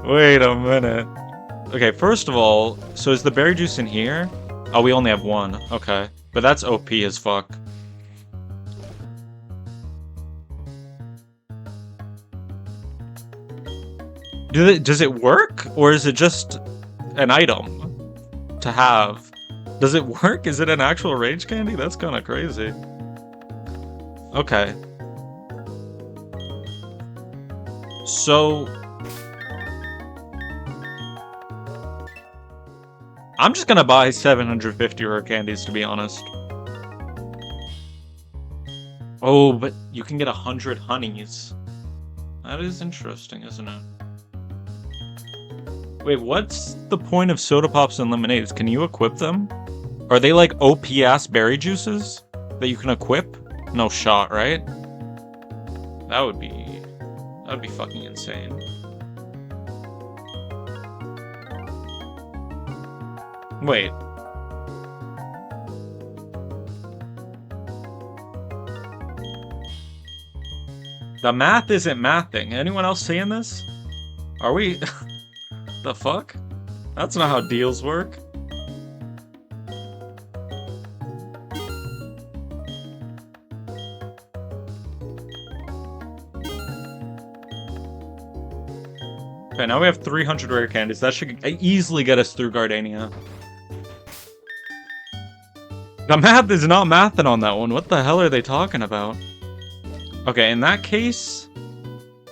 Wait a minute. Okay, first of all, so is the berry juice in here? Oh, we only have one. Okay, but that's OP as fuck. Does it work, or is it just an item to have? Does it work? Is it an actual rage candy? That's kind of crazy. Okay. So... I'm just gonna buy 750 rare candies, to be honest. Oh, but you can get 100 honeys. That is interesting, isn't it? Wait, what's the point of soda pops and lemonades? Can you equip them? Are they like OP-ass berry juices that you can equip? No shot, right? That would be fucking insane. Wait. The math isn't mathing. Anyone else seeing this? Are we... The fuck? That's not how deals work. Okay, now we have 300 rare candies. That should easily get us through Gardania. The math is not mathing on that one. What the hell are they talking about? Okay, in that case,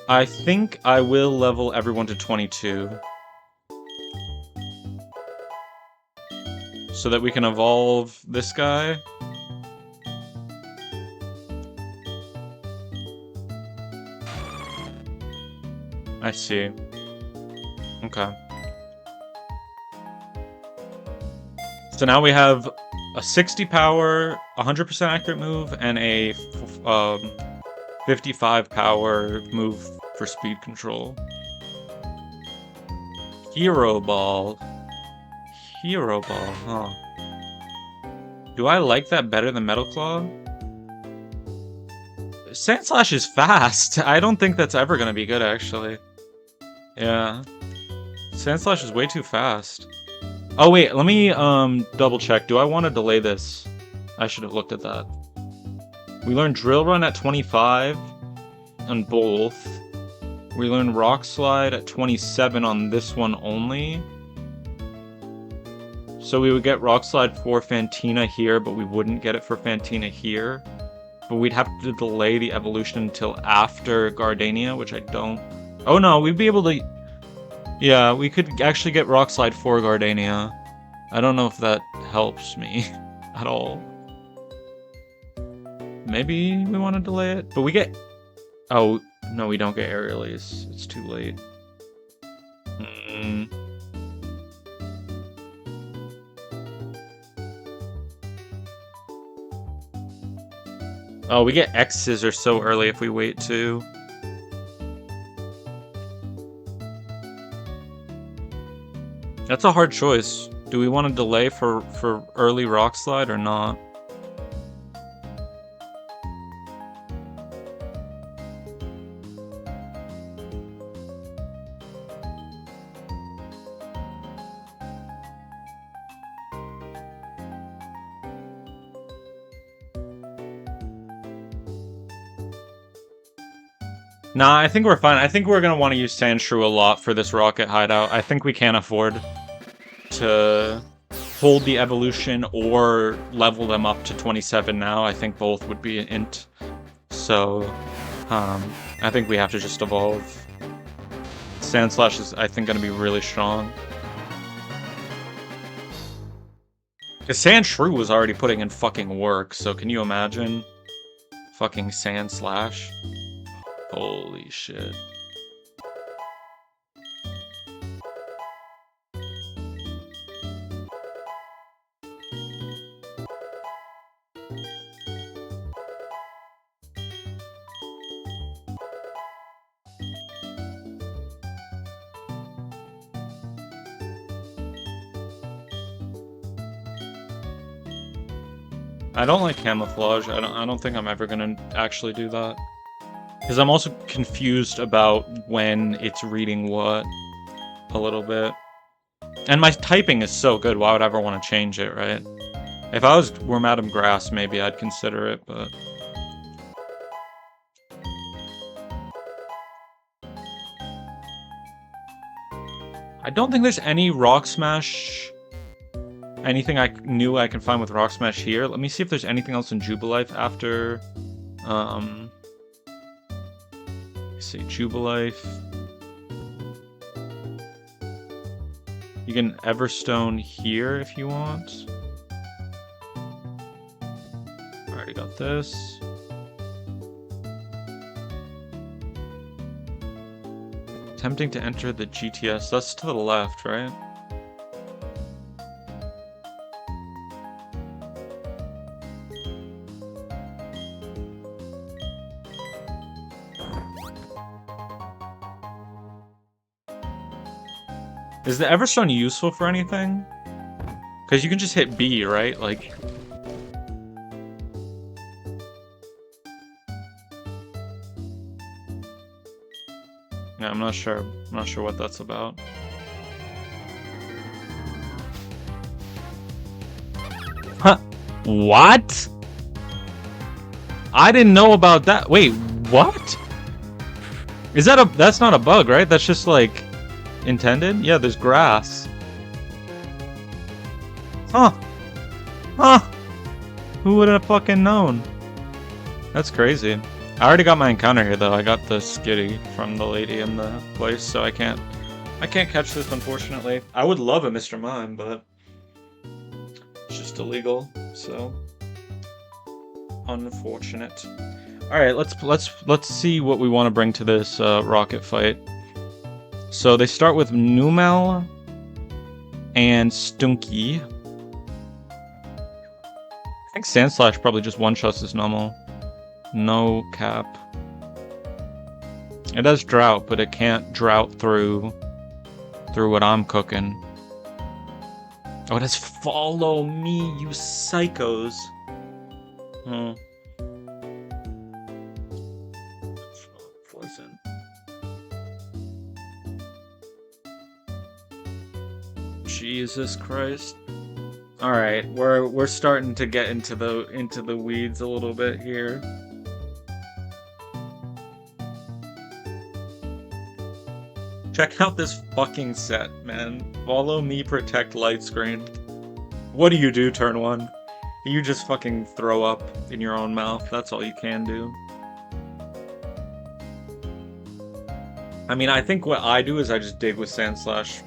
I think I will level everyone to 22. so that we can evolve this guy. I see. Okay. So now we have a 60 power, 100% accurate move, and a 55 power move for speed control. Hero Ball. Hero Ball, huh. Do I like that better than Metal Claw? Sand Slash is fast. I don't think that's ever gonna be good, actually. Yeah. Sand Slash is way too fast. Oh wait, let me double check. Do I want to delay this? I should have looked at that. We learned Drill Run at 25 on both. We learned Rock Slide at 27 on this one only. So we would get Rock Slide for Fantina here, but we wouldn't get it for Fantina here. But we'd have to delay the evolution until after Gardania, which I don't... Oh no, we'd be able to... Yeah, we could actually get Rock Slide for Gardania. I don't know if that helps me at all. Maybe we want to delay it, but we get... Oh, no, we don't get Aerialise. It's too late. Oh, we get X-Scissor so early if we wait too. That's a hard choice. Do we want to delay for early Rock Slide or not? Nah, I think we're fine. I think we're gonna want to use Sandshrew a lot for this rocket hideout. I think we can't afford to hold the evolution or level them up to 27 now. I think both would be an int. So, I think we have to just evolve. Sandslash is, I think, gonna be really strong. Because Sandshrew was already putting in fucking work, so can you imagine? Fucking Sandslash. Holy shit. I don't like camouflage. I don't think I'm ever gonna actually do that. Because I'm also confused about when it's reading what a little bit. And my typing is so good, why would I ever want to change it, right? If I were Madame Grass, maybe I'd consider it, but... I don't think there's any Rock Smash... anything new I can find with Rock Smash here. Let me see if there's anything else in Jubilife after... Say Jubilife. You can Everstone here if you want. Already got this. Attempting to enter the GTS. That's to the left, right? Is the Everstone useful for anything? Because you can just hit B, right? Like... Yeah, I'm not sure. I'm not sure what that's about. Huh? What? I didn't know about that. Wait, what? Is that a... That's not a bug, right? That's just like... intended? Yeah, there's grass. Huh. Huh. Who would have fucking known? That's crazy. I already got my encounter here, though. I got the Skitty from the lady in the place, so I can't catch this, unfortunately. I would love a Mr. Mime, but just illegal, so unfortunate. All right, let's see what we want to bring to this rocket fight. So they start with Numel and Stunky. I think Sandslash probably just one-shots this normal. No cap. It has drought, but it can't drought through what I'm cooking. Oh, it has follow me, you psychos. Hmm. Pleasant. Jesus Christ. All right, we're starting to get into the weeds a little bit here. Check out this fucking set, man. Follow me, protect light screen. What do you do turn 1? You just fucking throw up in your own mouth. That's all you can do. I mean, I think what I do is I just dig with Sandslash.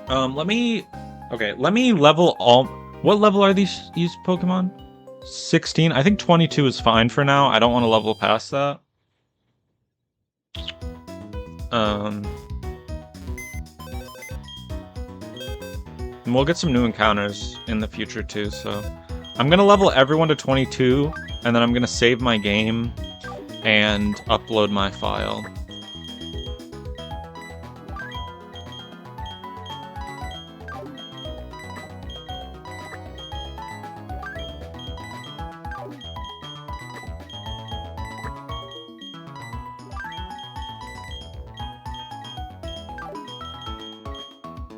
Let me level all... What level are these Pokemon? 16? I think 22 is fine for now. I don't want to level past that. And we'll get some new encounters in the future too, so... I'm gonna level everyone to 22, and then I'm gonna save my game and upload my file.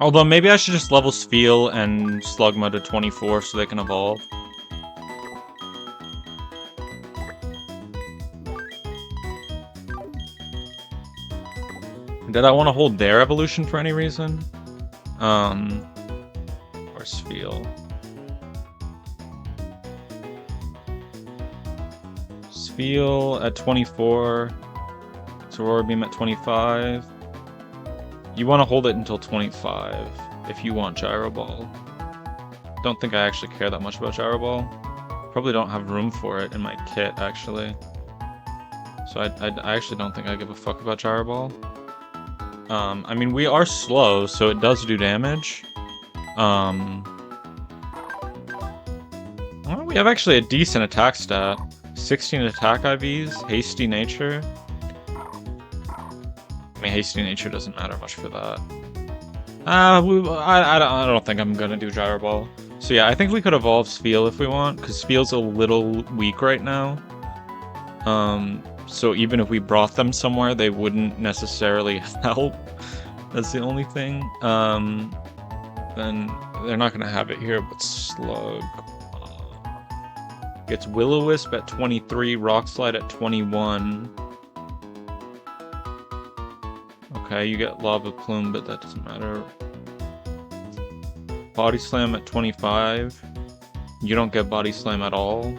Although maybe I should just level Spheal and Slugma to 24 so they can evolve. Did I want to hold their evolution for any reason? Or Spheal. Spheal at 24. Aurora Beam at 25. You want to hold it until 25 if you want Gyro Ball. Don't think I actually care that much about Gyro Ball. Probably don't have room for it in my kit, actually. So I actually don't think I give a fuck about Gyro Ball. I mean, we are slow, so it does do damage. Well, we have actually a decent attack stat. 16 attack IVs, hasty nature. I mean, hasty nature doesn't matter much for that. I don't think I'm gonna do Gyro Ball. So yeah, I think we could evolve Spheal if we want, because Spheal's a little weak right now. So even if we brought them somewhere, they wouldn't necessarily help. That's the only thing. Then they're not gonna have it here, but Slug. Gets Will-O-Wisp at 23, Rock Slide at 21. Okay, you get Lava Plume, but that doesn't matter. Body Slam at 25. You don't get Body Slam at all.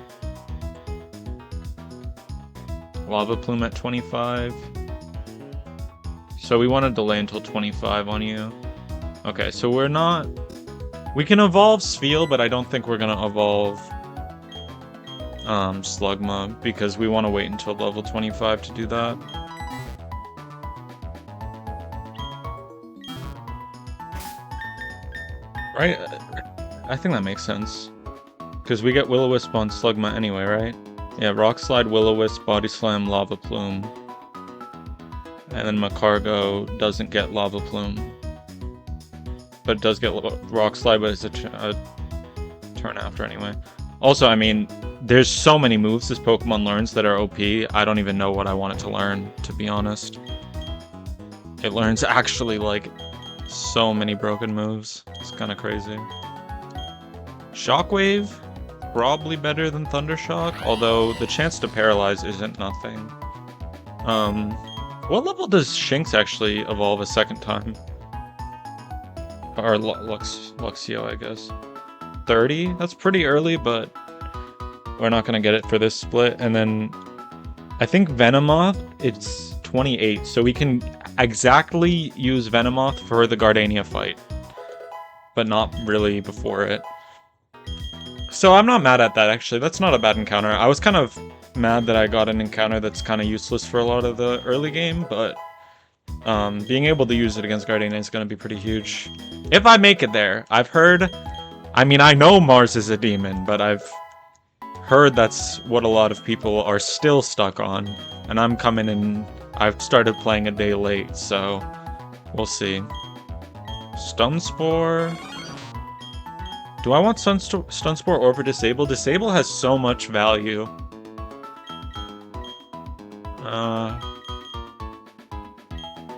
Lava Plume at 25. So we want to delay until 25 on you. Okay, so we're not... We can evolve Spheal, but I don't think we're going to evolve Slugma, because we want to wait until level 25 to do that. Right? I think that makes sense. Because we get Will-O-Wisp on Slugma anyway, right? Yeah, Rock Slide, Will-O-Wisp, Body Slam, Lava Plume. And then Macargo doesn't get Lava Plume. But it does get Rock Slide, but it's a turn after anyway. Also, I mean, there's so many moves this Pokemon learns that are OP, I don't even know what I want it to learn, to be honest. It learns actually, like, so many broken moves. It's kind of crazy. Shockwave, probably better than Thundershock, although the chance to paralyze isn't nothing. What level does Shinx actually evolve a second time? Or Luxio, I guess. 30? That's pretty early, but we're not gonna get it for this split. And then I think Venomoth, it's 28, so we can exactly use Venomoth for the Gardenia fight, but not really before it. So I'm not mad at that, actually. That's not a bad encounter. I was kind of mad that I got an encounter that's kind of useless for a lot of the early game, but being able to use it against Guardian is going to be pretty huge. If I make it there. I've heard... I mean, I know Mars is a demon, but I've heard that's what a lot of people are still stuck on. And I'm coming in... I've started playing a day late, so we'll see. Stun Spore... Do I want Stun Spore over Disable? Disable has so much value.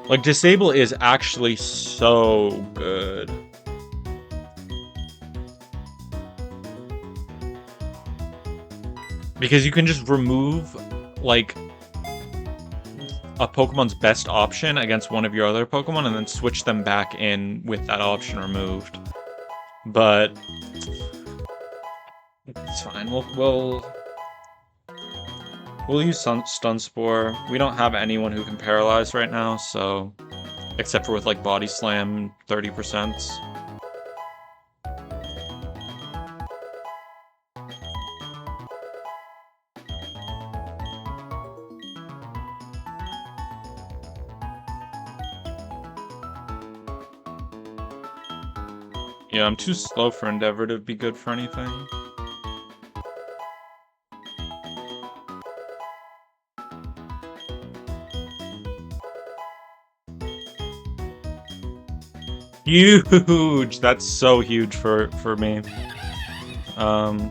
Like, Disable is actually so good. Because you can just remove, like, a Pokemon's best option against one of your other Pokemon and then switch them back in with that option removed. But it's fine. We'll use Stun Spore. We don't have anyone who can paralyze right now, so except for with like Body Slam 30%. Yeah, I'm too slow for Endeavor to be good for anything. Huge! That's so huge for me.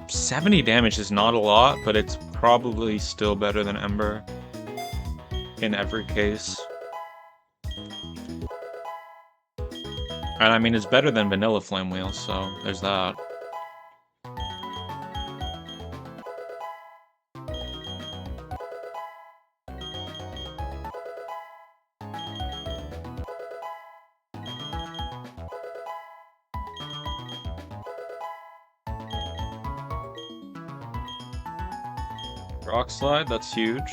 70 damage is not a lot, but it's probably still better than Ember. In every case. And I mean, it's better than Vanilla Flame Wheel, so there's that. Rock Slide, that's huge.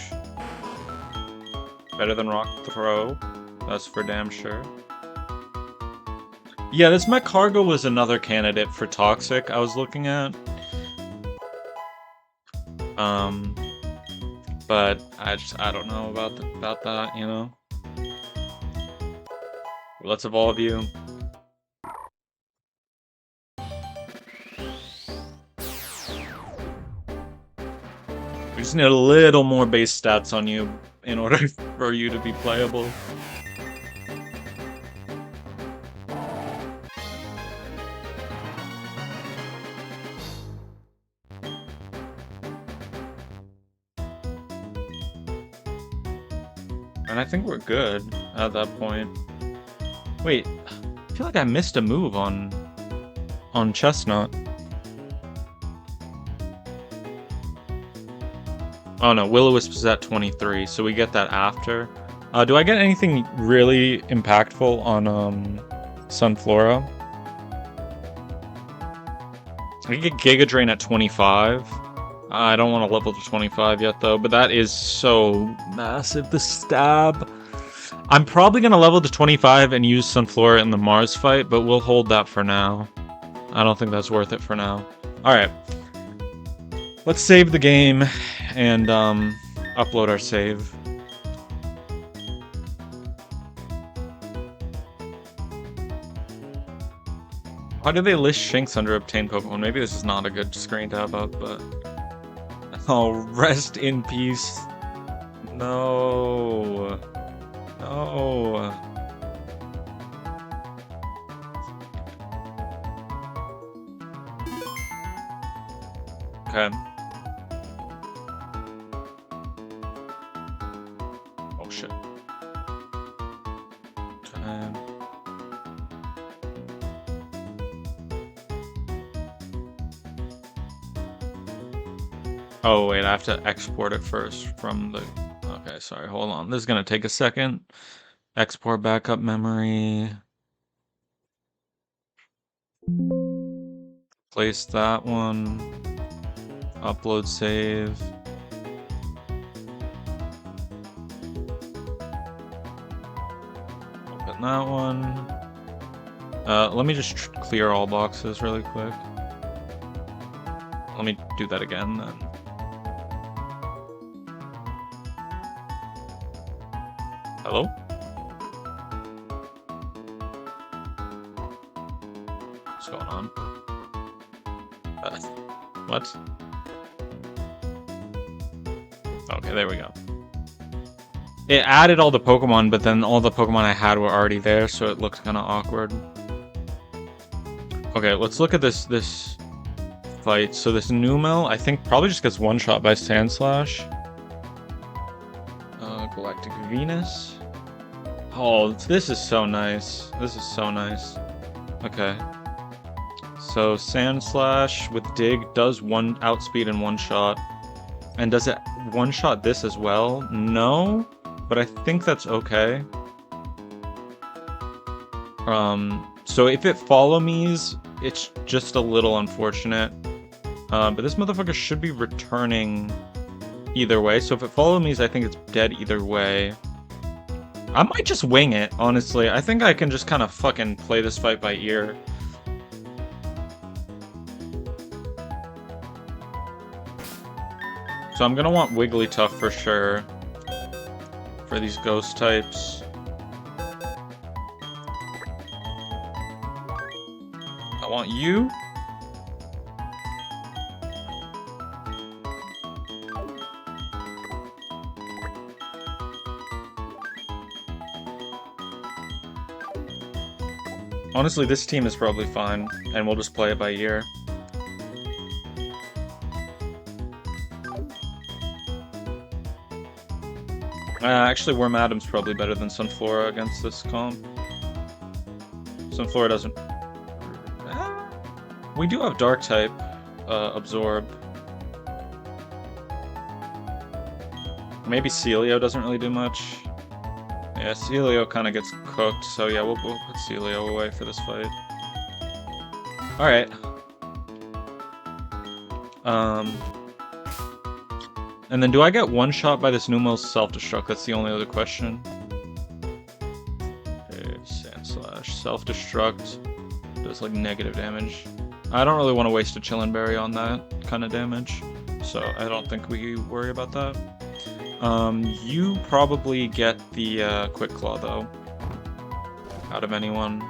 Better than Rock Throw, that's for damn sure. Yeah, this Mech-Cargo was another candidate for Toxic I was looking at. But I don't know about that, you know? Let's evolve you. We just need a little more base stats on you in order for you to be playable. And I think we're good at that point. Wait, I feel like I missed a move on Chestnut. Oh no, Will-O-Wisp is at 23, so we get that after. Do I get anything really impactful on Sunflora? I can get Giga Drain at 25. I don't want to level to 25 yet, though, but that is so massive. The stab. I'm probably going to level to 25 and use Sunflora in the Mars fight, but we'll hold that for now. I don't think that's worth it for now. Alright. Let's save the game and upload our save. Why do they list Shinx under obtained Pokemon? Maybe this is not a good screen to have up, but... Oh, rest in peace. No. No. Okay. Oh, shit. Okay. Oh, wait, I have to export it first from the... Okay, sorry, hold on. This is going to take a second. Export backup memory. Place that one. Upload save. Open that one. Let me just clear all boxes really quick. let me do that again then. Hello? What's going on? What? Okay, there we go. It added all the Pokemon, but then all the Pokemon I had were already there, so it looked kind of awkward. Okay, let's look at this fight. So this Numel, I think, probably just gets one-shot by Sandslash. Galactic Venus. Oh, this is so nice. This is so nice. Okay. So Sandslash with Dig does one outspeed and one-shot. And does it one-shot this as well? No, but I think that's okay. So if it follow me's, it's just a little unfortunate. But this motherfucker should be returning either way. So if it follow me's, I think it's dead either way. I might just wing it, honestly. I think I can just kind of fucking play this fight by ear. So I'm gonna want Wigglytuff for sure for these ghost types. I want you. Honestly, this team is probably fine, and we'll just play it by ear. Actually, Wormadam's probably better than Sunflora against this comp. Sunflora doesn't... We do have Dark-type Absorb. Maybe Celio doesn't really do much. Yeah, Celio kind of gets cooked, so yeah, we'll put Celio away for this fight. Alright. And then do I get one shot by this Numel's self-destruct? That's the only other question. Okay, Sandslash. Self-destruct does like negative damage. I don't really want to waste a Chillin' Berry on that kind of damage, so I don't think we worry about that. You probably get the Quick Claw though, out of anyone.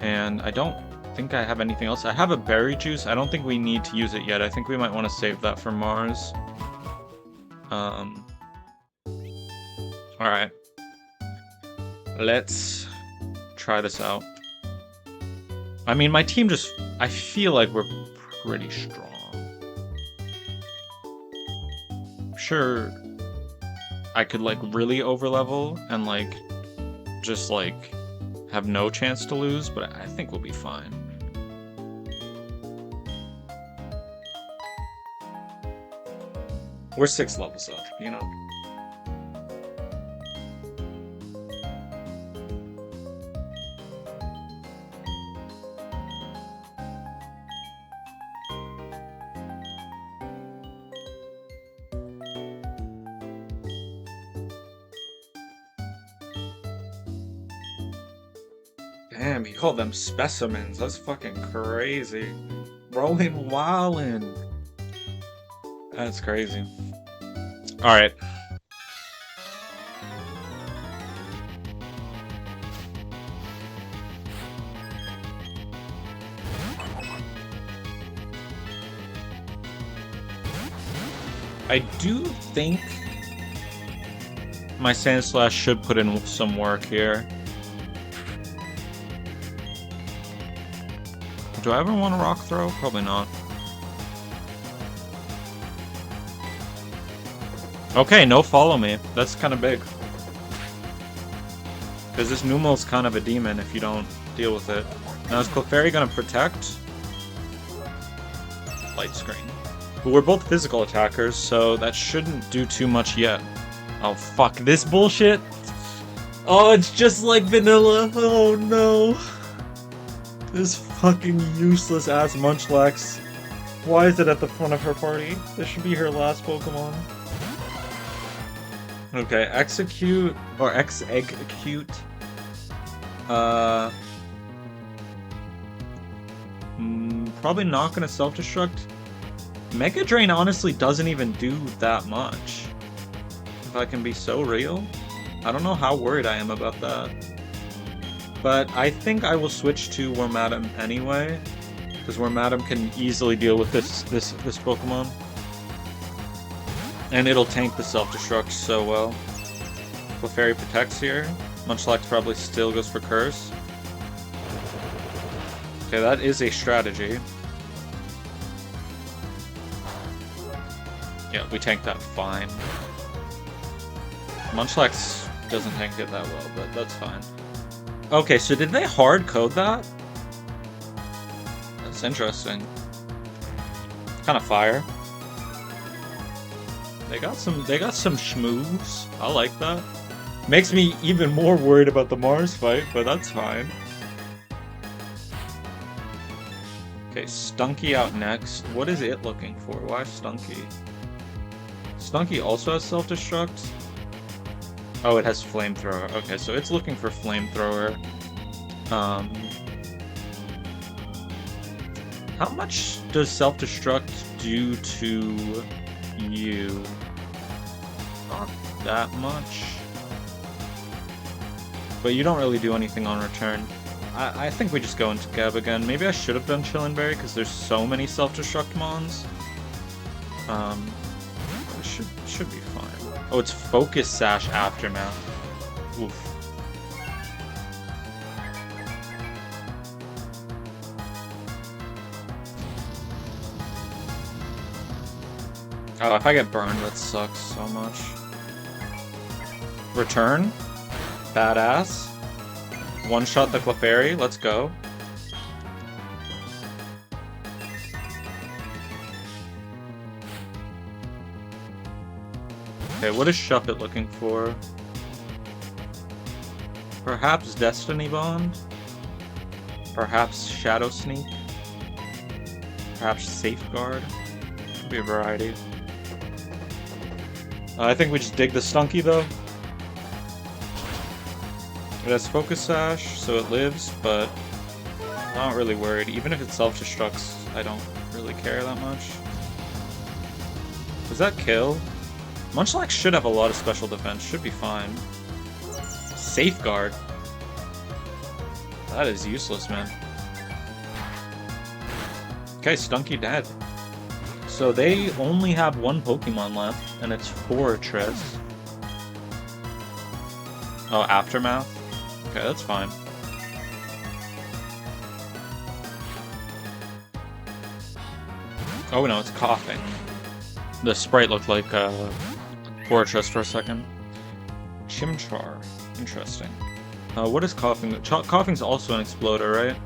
And I don't think I have anything else. I have a Berry Juice. I don't think we need to use it yet. I think we might want to save that for Mars. Alright. Let's try this out. I mean, my team just... I feel like we're pretty strong. Sure, I could, like, really overlevel and, like, just, like, have no chance to lose, but I think we'll be fine. We're 6 levels up, you know? Damn, he called them specimens. That's fucking crazy. Rolling wildin'. That's crazy. Alright. I do think my Sandslash should put in some work here. Do I ever want a Rock Throw? Probably not. Okay, no follow me. That's kind of big. Because this Numel's kind of a demon if you don't deal with it. Now is Clefairy gonna protect? Light Screen. But we're both physical attackers, so that shouldn't do too much yet. Oh fuck, this bullshit? Oh, it's just like vanilla. Oh no. This fucking useless ass Munchlax. Why is it at the front of her party? This should be her last Pokemon. Okay, Execute or Execute. probably not going to self-destruct. Mega Drain honestly doesn't even do that much. If I can be so real. I don't know how worried I am about that. But I think I will switch to Wormadam anyway. Because Wormadam can easily deal with this Pokemon. And it'll tank the self-destruct so well. Clefairy protects here. Munchlax probably still goes for Curse. Okay, that is a strategy. Yeah, we tanked that fine. Munchlax doesn't tank it that well, but that's fine. Okay, so did they hard code that? That's interesting. Kind of fire. They got some schmoves. I like that. Makes me even more worried about the Mars fight, but that's fine. Okay, Stunky out next. What is it looking for? Why Stunky? Stunky also has self-destruct? Oh, it has Flamethrower. Okay, so it's looking for Flamethrower. How much does self-destruct do to you? Not that much. But you don't really do anything on return. I think we just go into Geb again. Maybe I should have done Chillin' Berry because there's so many self-destruct mons. It should be fine. Oh, it's Focus Sash Aftermath. Oof. Oh, if I get burned, that sucks so much. Return. Badass. One-shot the Clefairy. Let's go. Okay, what is Shuppet looking for? Perhaps Destiny Bond? Perhaps Shadow Sneak? Perhaps Safeguard? Could be a variety. I think we just dig the Stunky, though. It has Focus Sash, so it lives, but I'm not really worried. Even if it self-destructs, I don't really care that much. Was that kill? Munchlax should have a lot of special defense. Should be fine. Safeguard. That is useless, man. Okay, Stunky dead. So they only have one Pokemon left, and it's Fortress. Oh, Aftermath? Okay, that's fine. Oh no, it's Coughing. The sprite looked like Fortress for a second. Chimchar. Interesting. What is Coughing? Coughing's also an Exploder, right?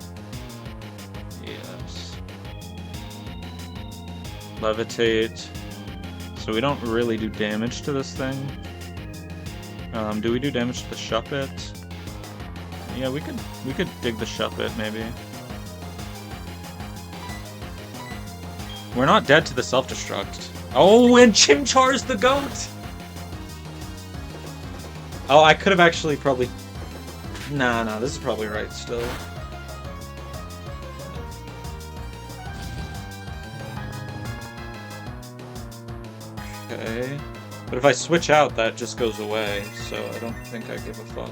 Yes. Levitate. So we don't really do damage to this thing. Do we do damage to the Shuppet? Yeah, we could dig the Shuppet, maybe. We're not dead to the self-destruct. Oh, and Chimchar's the GOAT! Oh, I could have actually probably... Nah, this is probably right still. Okay. But if I switch out, that just goes away, so I don't think I give a fuck.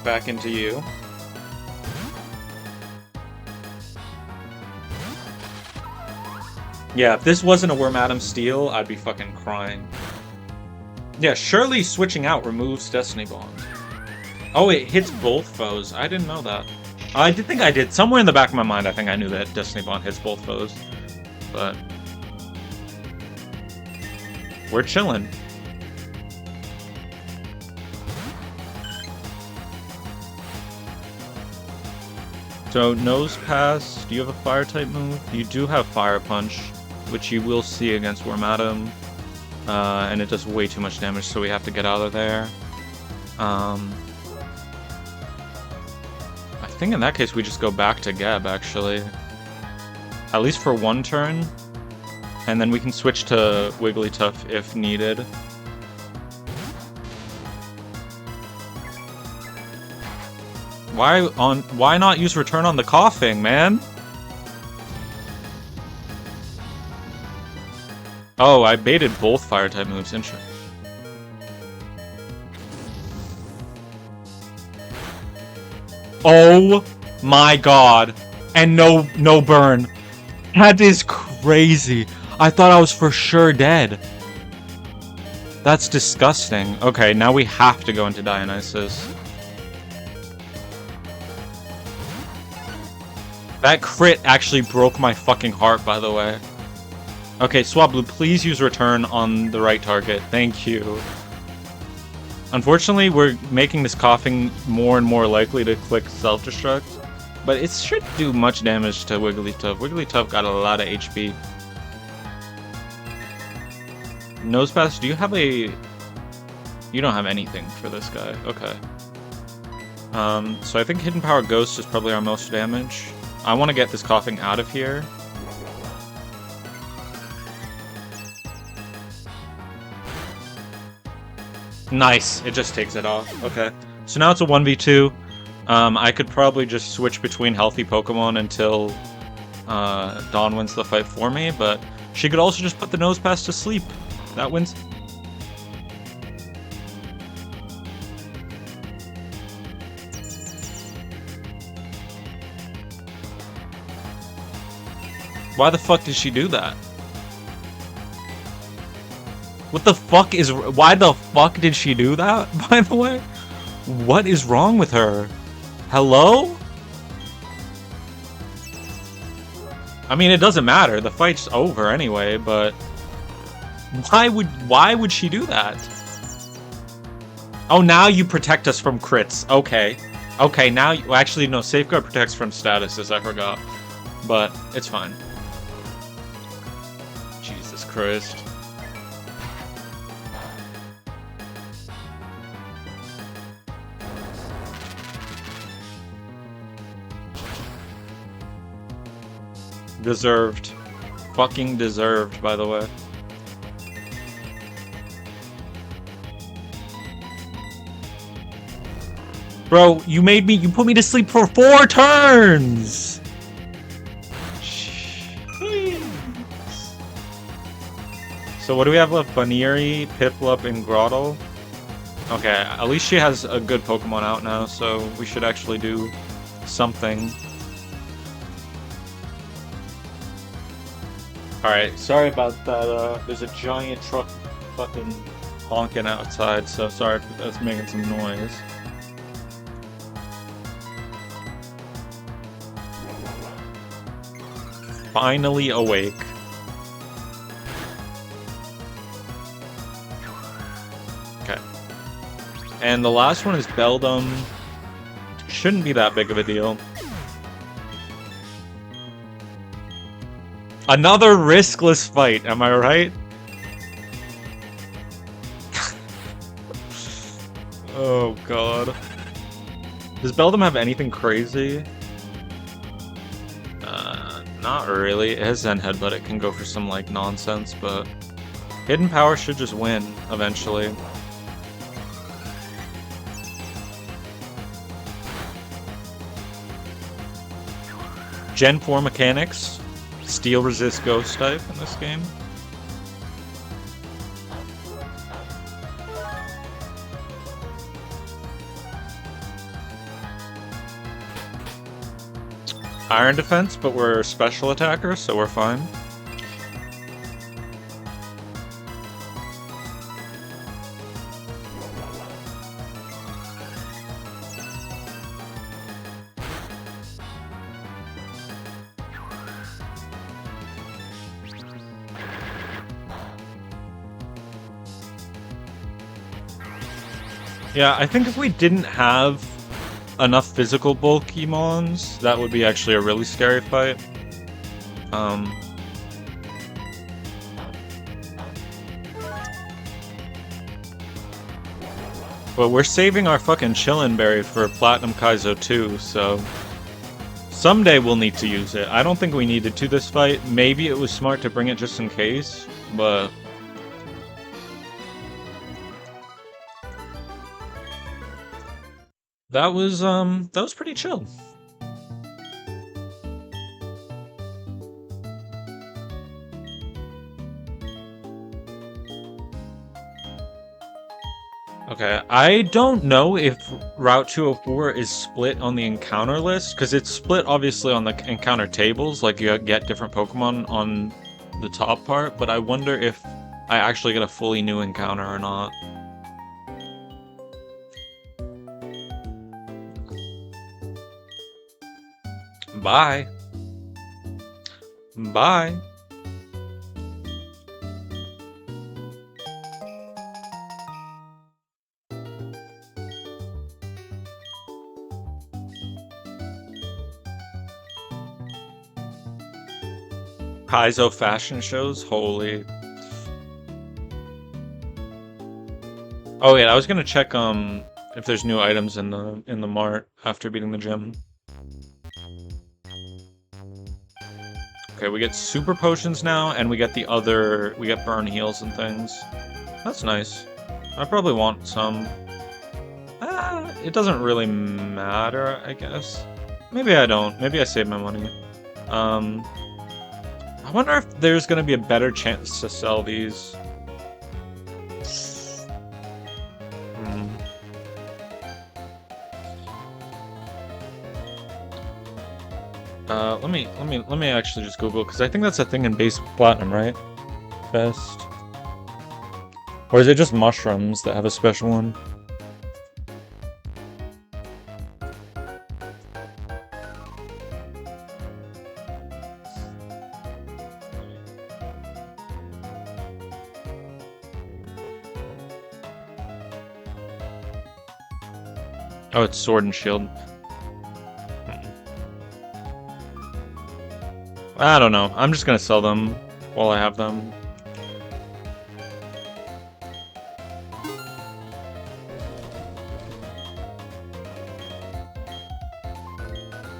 Back into you. Yeah, if this wasn't a Wormadam Steel, I'd be fucking crying. Yeah, surely switching out removes Destiny Bond. Oh, it hits both foes. I didn't know that. I did think I did. Somewhere in the back of my mind, I think I knew that Destiny Bond hits both foes. But... we're chilling. So, Nose Pass, do you have a Fire-type move? You do have Fire Punch, which you will see against Wormadam. And it does way too much damage, so we have to get out of there. I think in that case we just go back to Geb, actually. At least for one turn. And then we can switch to Wigglytuff if needed. Why not use return on the coughing, man? Oh, I baited both fire type moves. Interesting. Oh my god. And no burn. That is crazy. I thought I was for sure dead. That's disgusting. Okay, now we have to go into Dionysus. That crit actually broke my fucking heart, by the way. Okay, Swablu, please use return on the right target. Thank you. Unfortunately, we're making this coughing more and more likely to click self-destruct. But it should do much damage to Wigglytuff. Wigglytuff got a lot of HP. Nosepass, do you have a... You don't have anything for this guy. Okay. So I think Hidden Power Ghost is probably our most damage. I want to get this coughing out of here. Nice. It just takes it off. Okay. So now it's a 1v2. I could probably just switch between healthy Pokemon until Dawn wins the fight for me, but she could also just put the Nosepass to sleep. That wins. Why the fuck did she do that? What the fuck is... Why the fuck did she do that, by the way? What is wrong with her? Hello? I mean, it doesn't matter. The fight's over anyway, but... Why would she do that? Oh, now you protect us from crits. Okay. Okay, now... Actually, no. Safeguard protects from statuses. I forgot. But it's fine. Jesus Christ. Deserved. Fucking deserved, by the way. Bro, you put me to sleep for 4 turns! Jeez. So what do we have left? Baniri, Piplup, and Grottle? Okay, at least she has a good Pokemon out now, so we should actually do something. Alright, sorry about that, there's a giant truck fucking honking outside, so sorry if that's making some noise. Finally awake. Okay. And the last one is Beldum. Shouldn't be that big of a deal. Another riskless fight, am I right? Oh god. Does Beldum have anything crazy? Not really. It has Zen Headbutt, it can go for some, like, nonsense, but... Hidden Power should just win, eventually. Gen 4 mechanics. Steel resist Ghost type in this game. Iron defense, but we're special attackers, so we're fine. Yeah, I think if we didn't have enough physical Pokemons, that would be actually a really scary fight. But we're saving our fucking Chillin' Berry for Platinum Kaizo 2, so... Someday we'll need to use it. I don't think we needed to this fight. Maybe it was smart to bring it just in case, but... that was pretty chill. Okay, I don't know if Route 204 is split on the encounter list, because it's split obviously on the encounter tables, like you get different Pokemon on the top part, but I wonder if I actually get a fully new encounter or not. Bye. Bye. Kaizo fashion shows? Holy. Oh yeah, I was gonna check if there's new items in the mart after beating the gym. Okay, we get super potions now, and we get we get burn heals and things. That's nice. I probably want some. It doesn't really matter, I guess. Maybe I don't. Maybe I save my money. I wonder if there's gonna be a better chance to sell these. Let me actually just Google, because I think that's a thing in base platinum, right? Best. Or is it just mushrooms that have a special one? Oh, it's Sword and Shield. I don't know. I'm just gonna sell them while I have them.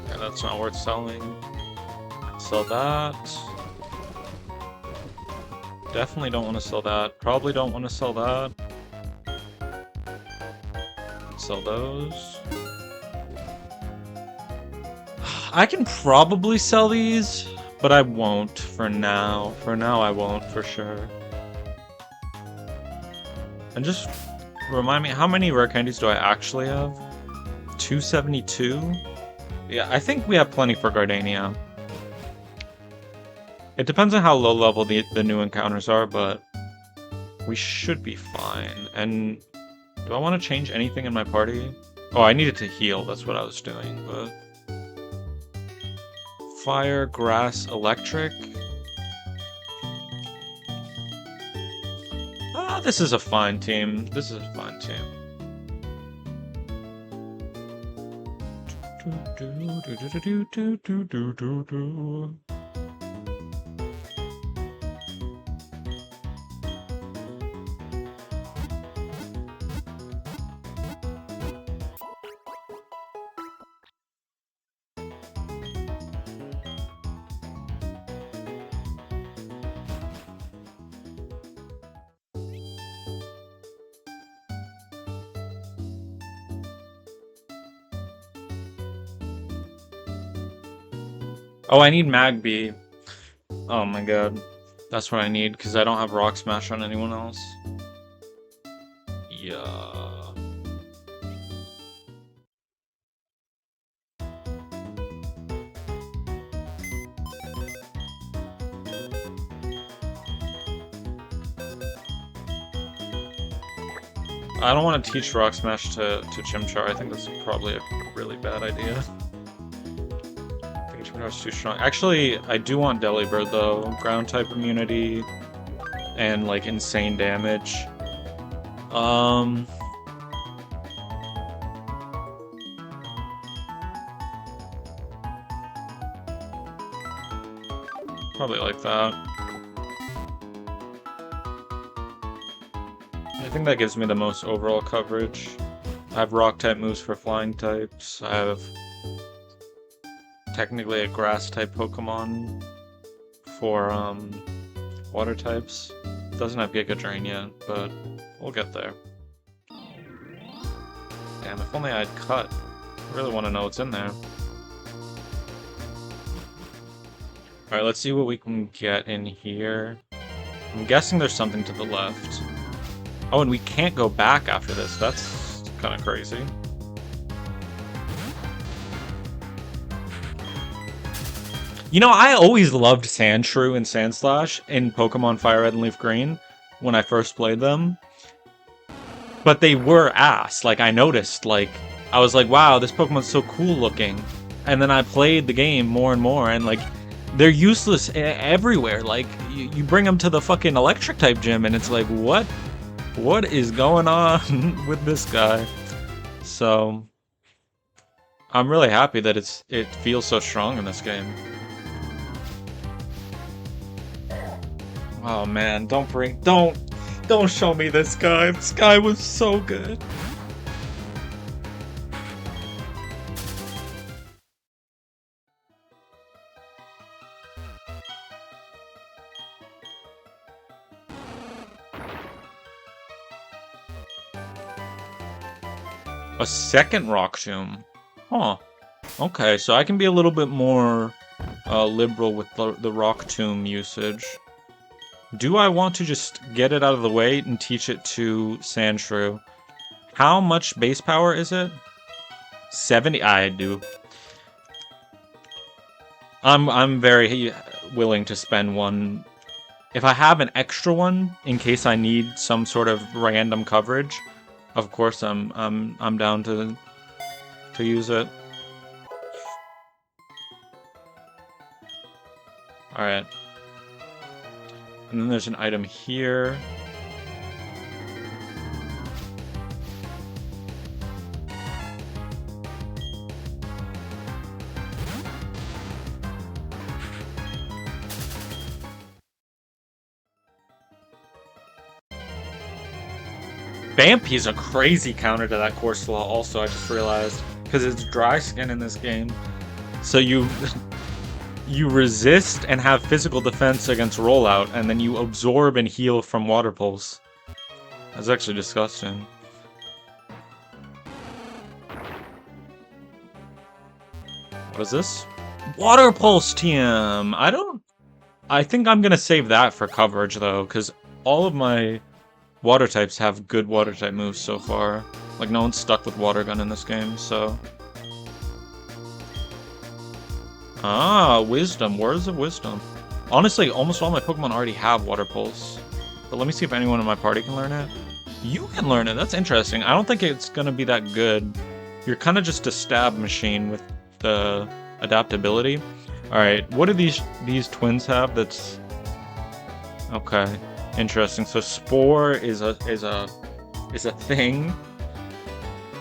Yeah, that's not worth selling. Sell that. Definitely don't want to sell that. Probably don't want to sell that. Sell those. I can probably sell these, but I won't for now. For now, I won't for sure. And just remind me, how many rare candies do I actually have? 272? Yeah, I think we have plenty for Gardenia. It depends on how low level the new encounters are, but we should be fine. And do I want to change anything in my party? Oh, I needed to heal. That's what I was doing, but... Fire, grass, electric. Ah, this is a fine team. This is a fine team. Oh, I need Magby. Oh my god. That's what I need, because I don't have Rock Smash on anyone else. Yeah. I don't want to teach Rock Smash to Chimchar. I think that's probably a really bad idea. I think Chimchar's too strong. Actually, I do want Delibird though. Ground type immunity and like insane damage. Probably like that. I think that gives me the most overall coverage. I have rock type moves for flying types. I have technically a grass type Pokemon for water types. It doesn't have Giga Drain yet, but we'll get there. Damn, if only I'd cut. I really want to know what's in there. Alright, let's see what we can get in here. I'm guessing there's something to the left. Oh, and we can't go back after this. That's kind of crazy. You know, I always loved Sandshrew and Sandslash in Pokemon Fire Red and Leaf Green when I first played them. But they were ass. Like, I noticed, like, I was like, wow, this Pokemon's so cool looking. And then I played the game more and more, and, like, they're useless everywhere. Like, you bring them to the fucking electric type gym, and it's like, what? What is going on with this guy? So, I'm really happy that it feels so strong in this game. Oh man, don't show me this guy. This guy was so good. A second Rock Tomb. Huh. Okay, so I can be a little bit more liberal with the Rock Tomb usage. Do I want to just get it out of the way and teach it to Sandshrew? How much base power is it? 70? I do. I'm very willing to spend one. If I have an extra one in case I need some sort of random coverage, of course I'm down to use it. All right. And then there's an item here. Bampi's a crazy counter to that Corsola also, I just realized. Because it's dry skin in this game. So you resist and have physical defense against rollout, and then you absorb and heal from Water Pulse. That's actually disgusting. What is this? Water Pulse TM! I think I'm gonna save that for coverage though, because all of my water types have good water type moves so far. Like, no one's stuck with Water Gun in this game, so... Ah, Wisdom. Words of Wisdom. Honestly, almost all my Pokemon already have Water Pulse. But let me see if anyone in my party can learn it. You can learn it. That's interesting. I don't think it's gonna be that good. You're kind of just a stab machine with the adaptability. Alright, what do these twins have that's... Okay, interesting. So Spore is a thing.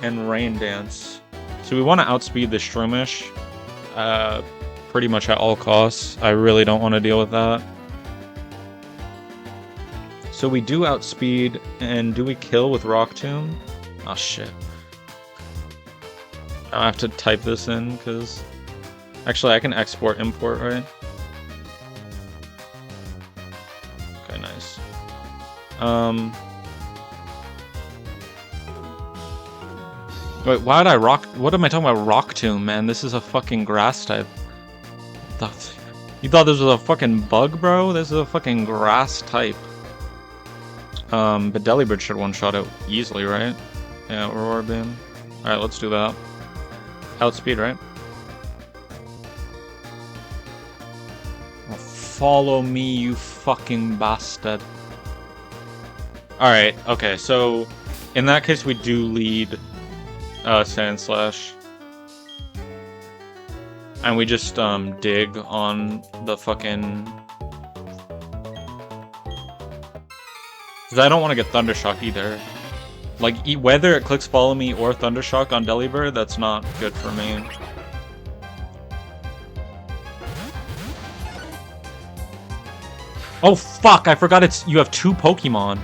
And Rain Dance. So we want to outspeed the Shroomish. Pretty much at all costs. I really don't want to deal with that. So we do outspeed, and do we kill with Rock Tomb? Oh shit. I have to type this in, because... Actually, I can export, import, right? Okay, nice. Wait, why did I rock... What am I talking about? Rock Tomb, man. This is a fucking grass type. You thought this was a fucking bug, bro? This is a fucking grass type. But Delibird should one-shot it easily, right? Yeah, Aurora Beam. Alright, let's do that. Outspeed, right? Oh, follow me, you fucking bastard. Alright, okay, so... In that case, we do lead... Sandslash. And we just, dig on the fucking... Because I don't want to get Thundershock either. Like, whether it clicks Follow Me or Thundershock on Delibird, that's not good for me. Oh fuck, I forgot you have 2 Pokemon.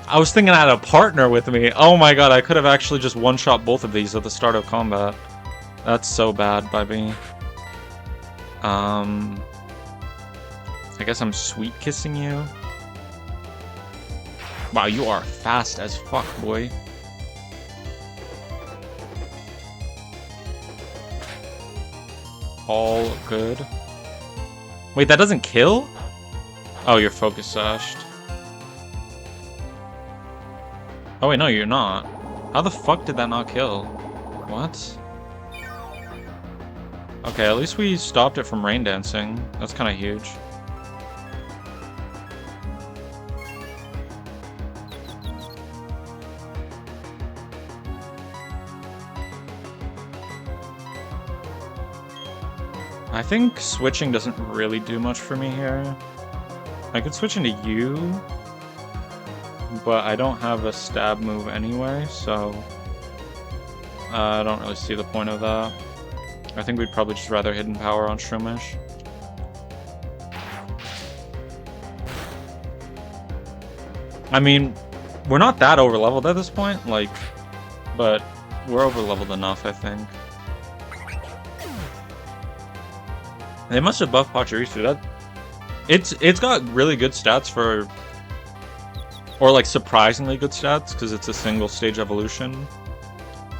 I was thinking I had a partner with me. Oh my god, I could have actually just one-shot both of these at the start of combat. That's so bad by me. I guess I'm sweet kissing you. Wow, you are fast as fuck, boy. All good. Wait, that doesn't kill? Oh, you're focus sashed. Oh wait, no, you're not. How the fuck did that not kill? What? Okay, at least we stopped it from rain dancing. That's kind of huge. I think switching doesn't really do much for me here. I could switch into you, but I don't have a stab move anyway, so I don't really see the point of that. I think we'd probably just rather hidden power on Shroomish. I mean, we're not that over leveled at this point, like, but we're over leveled enough, I think. They must have buffed Pachirisu. That it's got really good stats for, or like surprisingly good stats because it's a single stage evolution.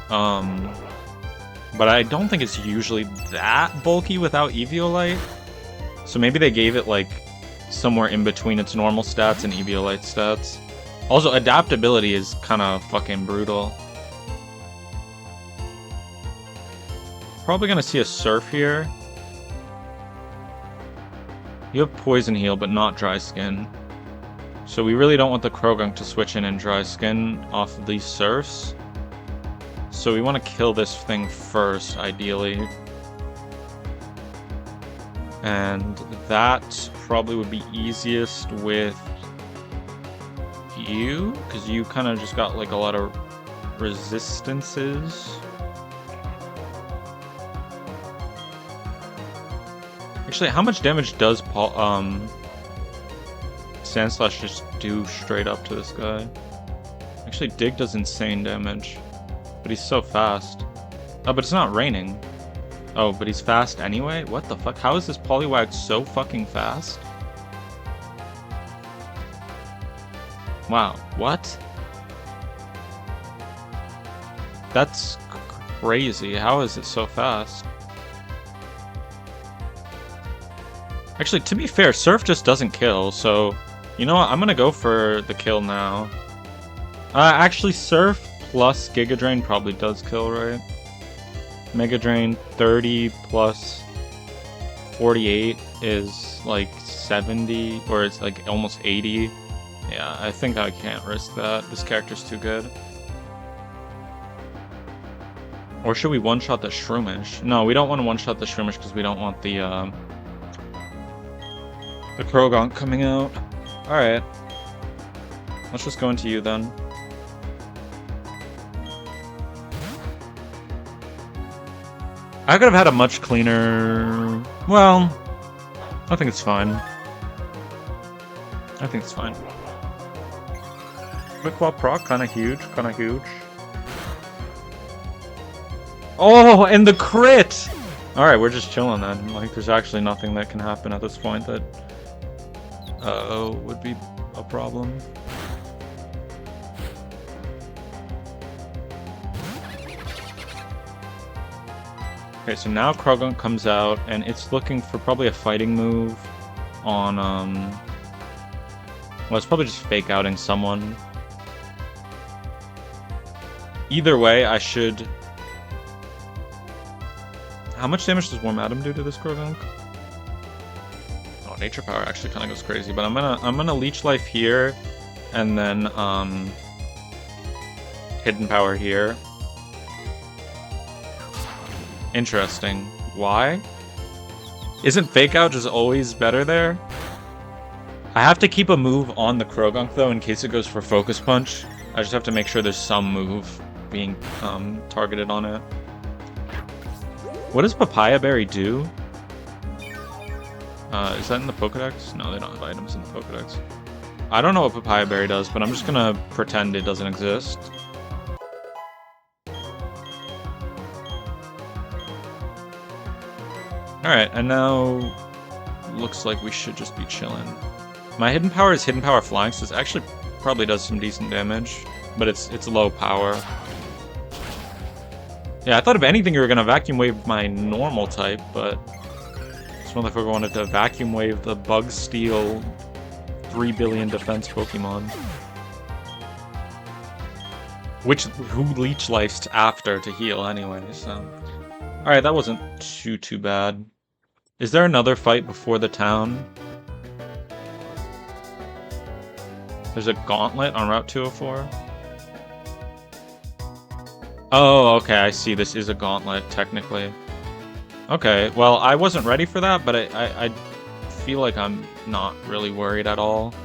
But I don't think it's usually that bulky without Eviolite. So maybe they gave it like somewhere in between its normal stats and Eviolite stats. Also, adaptability is kind of fucking brutal. Probably gonna see a Surf here. You have Poison Heal, but not Dry Skin. So we really don't want the Krogunk to switch in and Dry Skin off of these Surfs. So we want to kill this thing first, ideally. And that probably would be easiest with you, because you kind of just got like a lot of resistances. Actually, how much damage does Sandslash just do straight up to this guy? Actually, Dig does insane damage. But he's so fast. Oh, but it's not raining. Oh, but he's fast anyway? What the fuck? How is this Poliwag so fucking fast? Wow, what? That's crazy. How is it so fast? Actually, to be fair, Surf just doesn't kill, so... You know what? I'm gonna go for the kill now. Actually, Surf plus Giga Drain probably does kill, right? Mega Drain 30 plus 48 is like 70, or it's like almost 80. Yeah, I think I can't risk that. This character's too good. Or should we one-shot the Shroomish? No, we don't want to one-shot the Shroomish because we don't want the Krogunk coming out. Alright. Let's just go into you then. I could have had a much cleaner... Well, I think it's fine. I think it's fine. Quick proc, kinda huge, kinda huge. Oh, and the crit! Alright, we're just chilling then. Like, there's actually nothing that can happen at this point that... would be a problem. Okay, so now Krogunk comes out, and it's looking for probably a fighting move on, well, it's probably just fake outing someone. Either way, I should... How much damage does Warm Atom do to this Krogunk? Oh, Nature Power actually kind of goes crazy, but I'm gonna Leech Life here, and then, Hidden Power here. Interesting. Why? Isn't Fake Out just always better there? I have to keep a move on the Krogunk though in case it goes for Focus Punch. I just have to make sure there's some move being targeted on it. What does Papaya Berry do? Is that in the Pokedex? No, they don't have items in the Pokedex. I don't know what Papaya Berry does, but I'm just gonna pretend it doesn't exist. Alright, and now looks like we should just be chilling. My Hidden Power is Hidden Power Flying, so it's actually probably does some decent damage, but it's low power. Yeah, I thought if anything you were gonna vacuum wave my normal type, but this motherfucker wanted to vacuum wave the Bug Steel 3 billion defense Pokemon. Who Leech Life's after to heal anyway, so. Alright, that wasn't too bad. Is there another fight before the town? There's a gauntlet on Route 204? Oh, okay, I see. This is a gauntlet, technically. Okay, well, I wasn't ready for that, but I feel like I'm not really worried at all.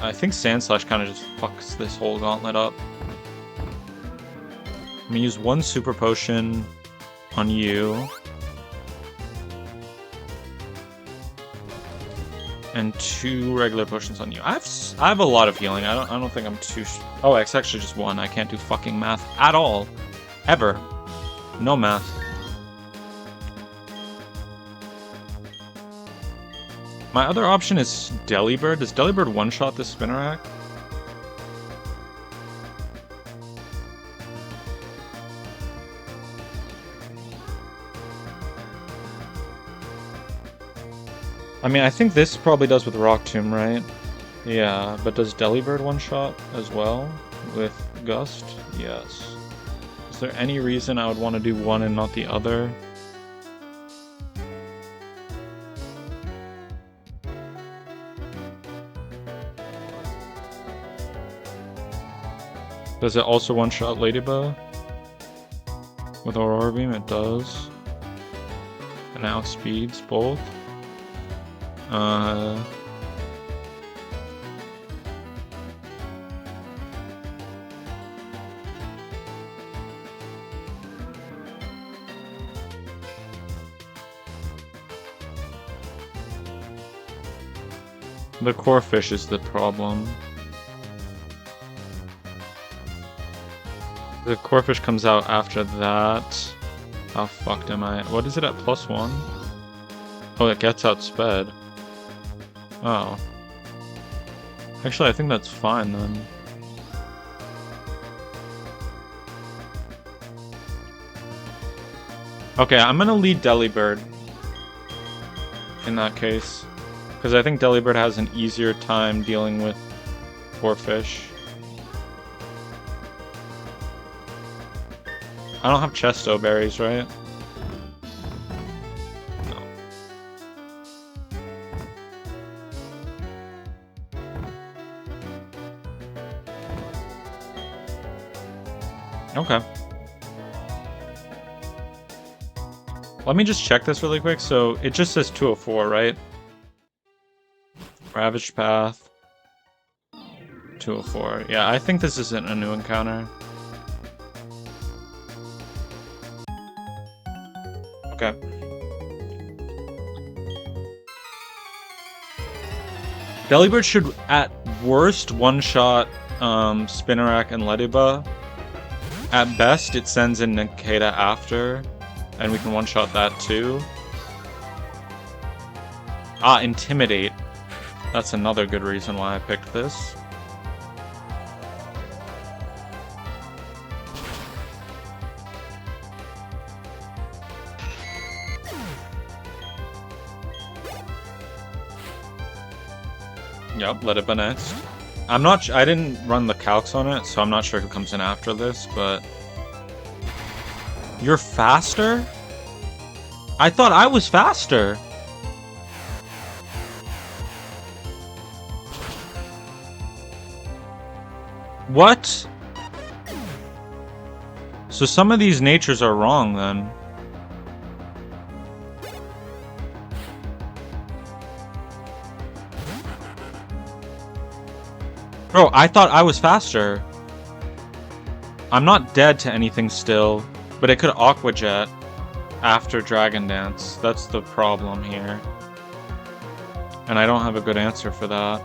I think Sandslash kind of just fucks this whole gauntlet up. I'm gonna use one Super Potion on you. And 2 regular potions on you. I have a lot of healing. I don't think I'm too. Oh, it's actually just 1. I can't do fucking math at all, ever. No math. My other option is Delibird. Does Delibird one-shot this Spinarak? I mean, I think this probably does with Rock Tomb, right? Yeah, but does Delibird one-shot as well with Gust? Yes. Is there any reason I would want to do one and not the other? Does it also one-shot Ladybug? With Aurora Beam, it does. And outspeeds both. The Corphish is the problem. The Corphish comes out after that. How fucked am I? What is it at +1? Oh, it gets outsped. Oh. Actually, I think that's fine then. Okay, I'm gonna lead Delibird in that case. Because I think Delibird has an easier time dealing with Corphish. I don't have Chesto berries, right? No. Okay. Let me just check this really quick. So it just says 204, right? Ravaged Path. 204. Yeah, I think this isn't a new encounter. Okay. Delibird should, at worst, one-shot Spinarak and Ladybug. At best, it sends in Nikita after, and we can one-shot that too. Ah, Intimidate. That's another good reason why I picked this. Yep, let it be next. I didn't run the calcs on it, so I'm not sure who comes in after this, but... You're faster? I thought I was faster! What? So some of these natures are wrong, then. Bro, I thought I was faster. I'm not dead to anything still, but it could Aqua Jet after Dragon Dance. That's the problem here. And I don't have a good answer for that.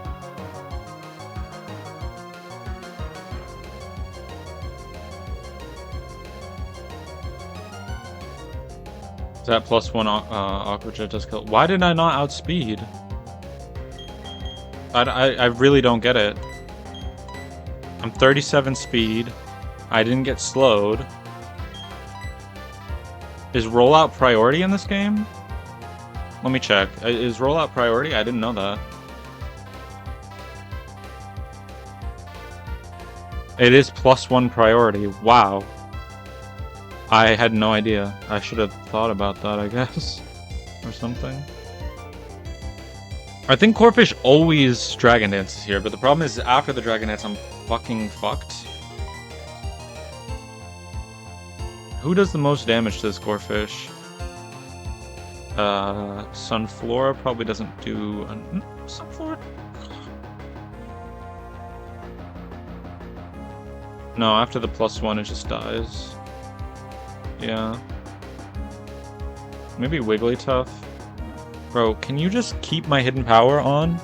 That +1 Aqua Jet does kill. Why did I not outspeed? I really don't get it. I'm 37 speed. I didn't get slowed. Is rollout priority in this game? Let me check. Is rollout priority? I didn't know that. It is +1 priority. Wow. I had no idea. I should have thought about that, I guess. Or something. I think Corphish always Dragon Dances here, but the problem is after the Dragon Dance, I'm fucking fucked. Who does the most damage to this Corphish? Sunflora probably doesn't do... Sunflora? No, after the +1 it just dies. Yeah. Maybe Wigglytuff? Bro, can you just keep my hidden power on?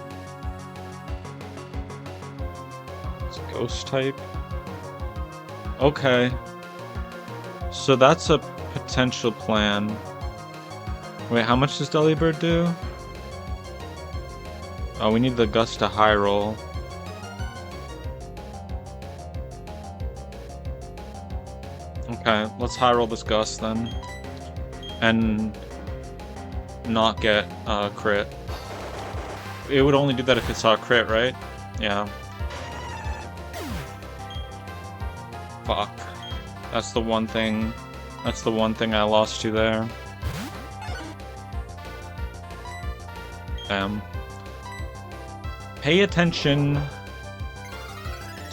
It's Ghost type. Okay. So that's a potential plan. Wait, how much does Delibird do? Oh, we need the Gust to high roll. Okay, let's high roll this Gust then. And not get a crit. It would only do that if it saw a crit, right? Yeah. Fuck. That's the one thing I lost to there. Pay attention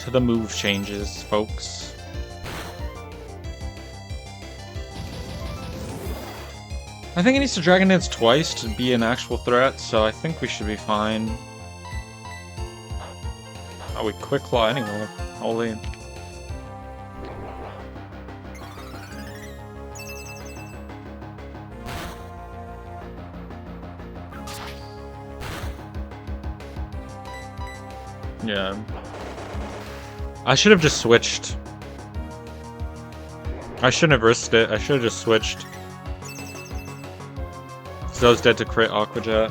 to the move changes, folks. I think it needs to Dragon Dance twice to be an actual threat, so I think we should be fine. Oh, we Quick Claw anyway. Holy. Yeah. I should have just switched. I shouldn't have risked it. I should have just switched. So I was dead to crit Aqua Jet.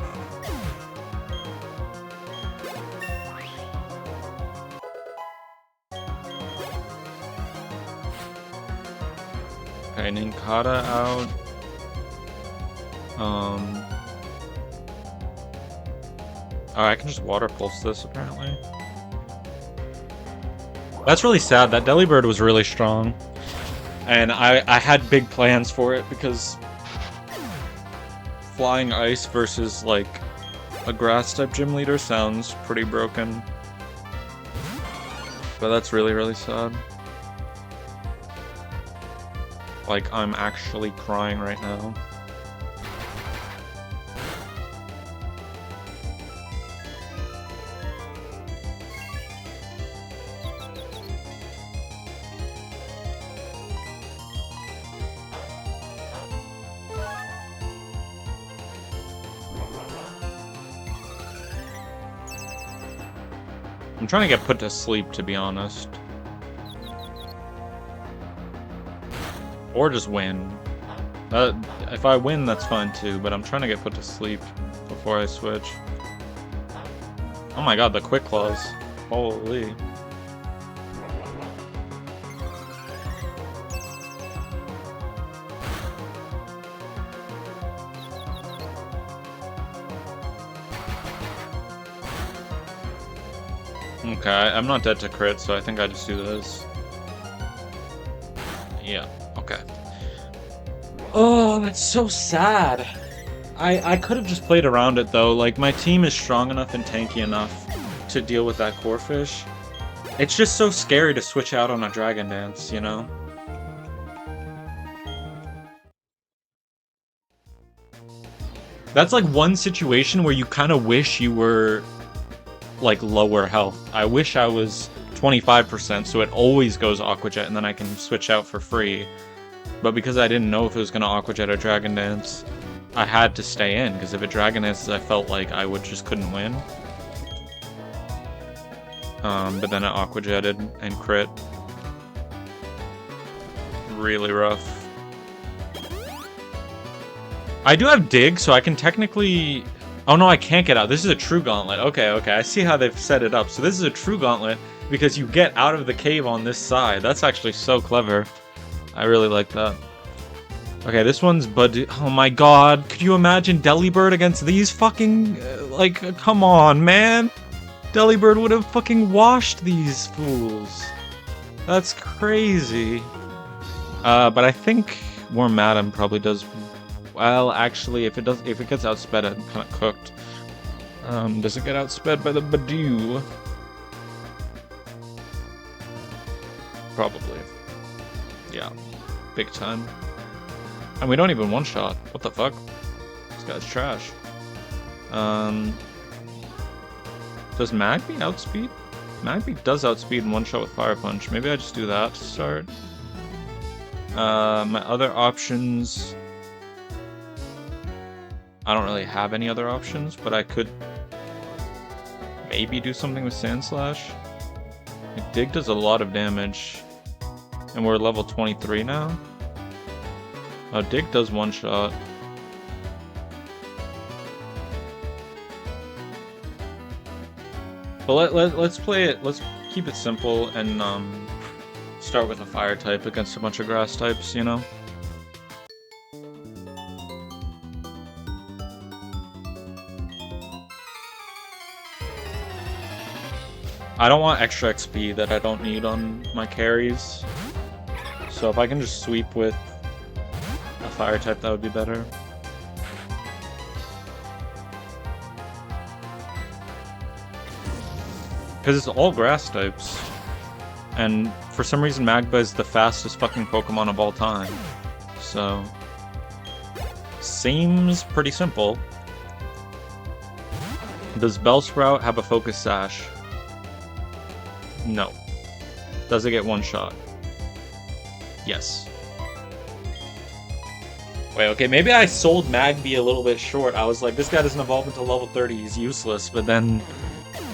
Okay, Ninkata out. Oh, I can just Water Pulse this, apparently. That's really sad. That Delibird was really strong. And I had big plans for it, because Flying Ice versus, like, a Grass-type gym leader sounds pretty broken. But that's really, really sad. Like, I'm actually crying right now. I'm trying to get put to sleep, to be honest. Or just win. If I win, that's fine too, but I'm trying to get put to sleep before I switch. Oh my god, the Quick Claws. Holy. Okay, I'm not dead to crit, so I think I just do this. Yeah, okay. Oh, that's so sad. I could have just played around it, though. Like, my team is strong enough and tanky enough to deal with that Corphish. It's just so scary to switch out on a Dragon Dance, you know? That's like one situation where you kind of wish you were like lower health. I wish I was 25%, so it always goes Aqua Jet, and then I can switch out for free. But because I didn't know if it was going to Aqua Jet or Dragon Dance, I had to stay in, because if it Dragon Dances, I felt like I just couldn't win. But then it Aqua Jetted and crit. Really rough. I do have Dig, so I can technically... Oh no, I can't get out. This is a true gauntlet. Okay, I see how they've set it up. So this is a true gauntlet. because you get out of the cave on this side. That's actually so clever. I really like that. Okay, this one's oh my god, could you imagine Delibird against these fucking, like, come on, man. Delibird would have fucking washed these fools. That's crazy. But I think Warm Madam probably does, well, actually, if it gets outsped, I'm kind of cooked. Does it get outsped by the Badoo? Probably. Yeah, big time. And we don't even one-shot. What the fuck? This guy's trash. Does Magby outspeed? Magby does outspeed in one-shot with Fire Punch. Maybe I just do that to start. My other options... I don't really have any other options, but I could maybe do something with Sand Slash. Dig does a lot of damage. And we're level 23 now. Oh, Dig does one shot. But let's play it, let's keep it simple and start with a fire type against a bunch of grass types, you know? I don't want extra XP that I don't need on my carries. So if I can just sweep with a fire type, that would be better. Because it's all grass types. And for some reason Magba is the fastest fucking Pokemon of all time. So... seems pretty simple. Does Bellsprout have a Focus Sash? No. Does it get one shot? Yes. Wait, okay, maybe I sold Magby a little bit short. I was like, this guy doesn't evolve until level 30, he's useless. But then,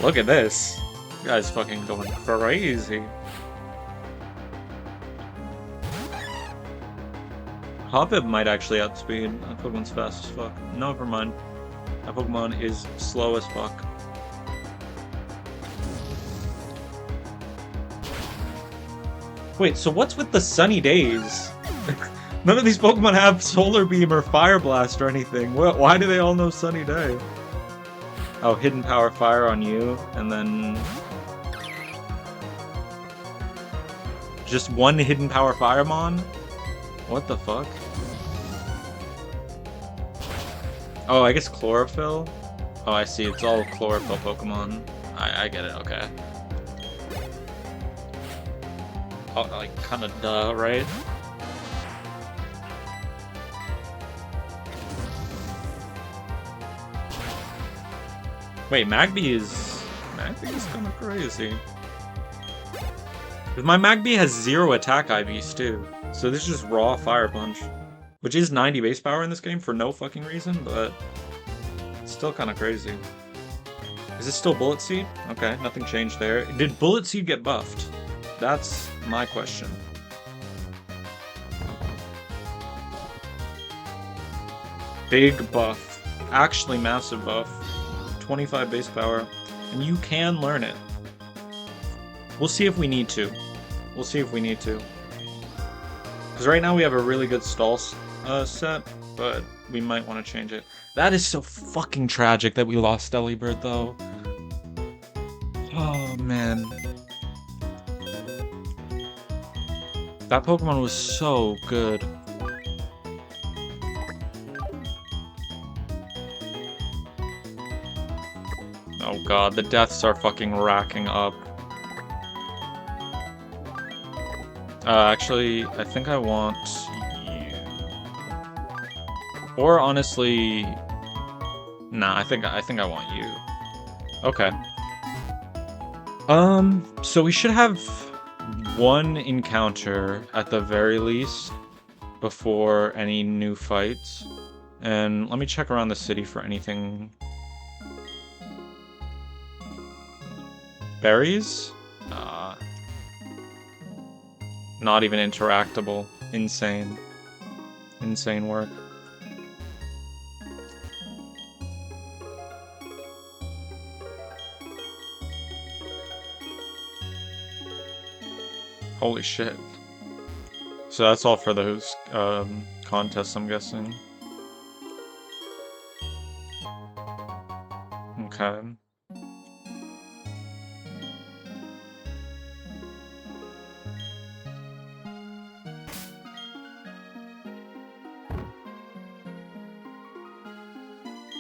look at this. This guy's fucking going crazy. Hoppip might actually outspeed. That Pokemon's fast as fuck. No, never mind. That Pokemon is slow as fuck. Wait, so what's with the sunny days? None of these Pokemon have Solar Beam or Fire Blast or anything. Why do they all know Sunny Day? Oh, Hidden Power Fire on you, and then... just one Hidden Power Firemon? What the fuck? Oh, I guess Chlorophyll? Oh, I see, it's all Chlorophyll Pokemon. I get it, okay. Oh, like, kinda duh, right? Wait, Magby is kinda crazy. Because my Magby has 0 attack IVs too. So this is just raw Fire Punch. Which is 90 base power in this game for no fucking reason, but it's still kinda crazy. Is it still Bullet Seed? Okay, nothing changed there. Did Bullet Seed get buffed? That's my question. Big buff. Actually massive buff. 25 base power. And you can learn it. We'll see if we need to. We'll see if we need to. Because right now we have a really good stall set, but we might want to change it. That is so fucking tragic that we lost Delibird, though. Oh, man. That Pokemon was so good. Oh god, the deaths are fucking racking up. Actually, I think I want you. Or honestly... nah, I think I want you. Okay. So we should have one encounter at the very least before any new fights. And let me check around the city for anything. Berries? Not even interactable. Insane. Insane work. Holy shit. So that's all for those contests, I'm guessing. Okay.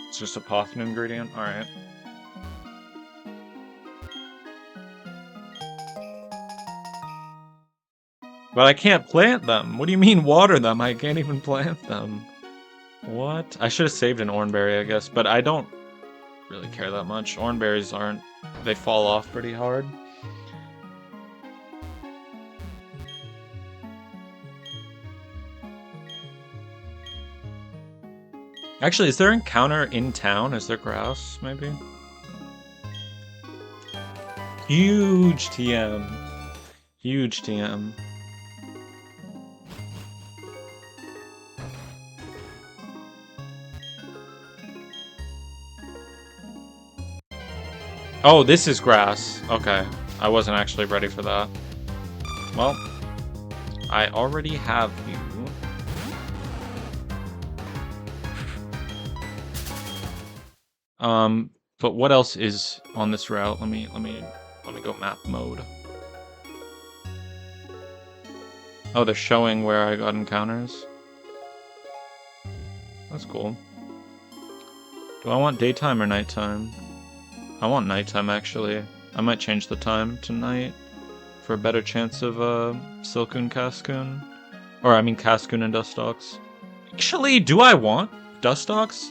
It's just a Pothin ingredient? Alright. But I can't plant them! What do you mean water them? I can't even plant them. What? I should have saved an oranberry, I guess, but I don't really care that much. Oranberries aren't... They fall off pretty hard. Actually, is there an encounter in town? Is there grass, maybe? Huge TM. Huge TM. Oh, this is grass. Okay. I wasn't actually ready for that. Well, I already have you. But what else is on this route? Let me go map mode. Oh, they're showing where I got encounters. That's cool. Do I want daytime or nighttime? I want nighttime, actually. I might change the time to night for a better chance of Silcoon Cascoon. Or, I mean, Cascoon and Dustox. Actually, do I want Dustox?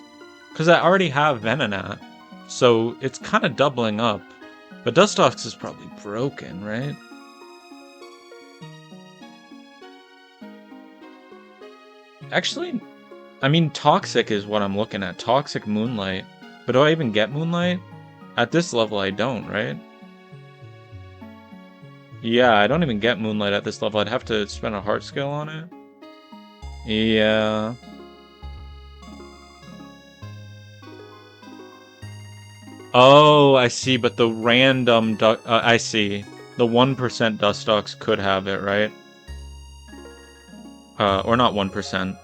Because I already have Venonat. So it's kind of doubling up. But Dustox is probably broken, right? Actually, I mean, Toxic is what I'm looking at. Toxic Moonlight. But do I even get Moonlight? At this level, I don't, right? Yeah, I don't even get Moonlight at this level. I'd have to spend a heart skill on it. Yeah. Oh, I see, but the random... I see. The 1% Dustox could have it, right? Or not 1%.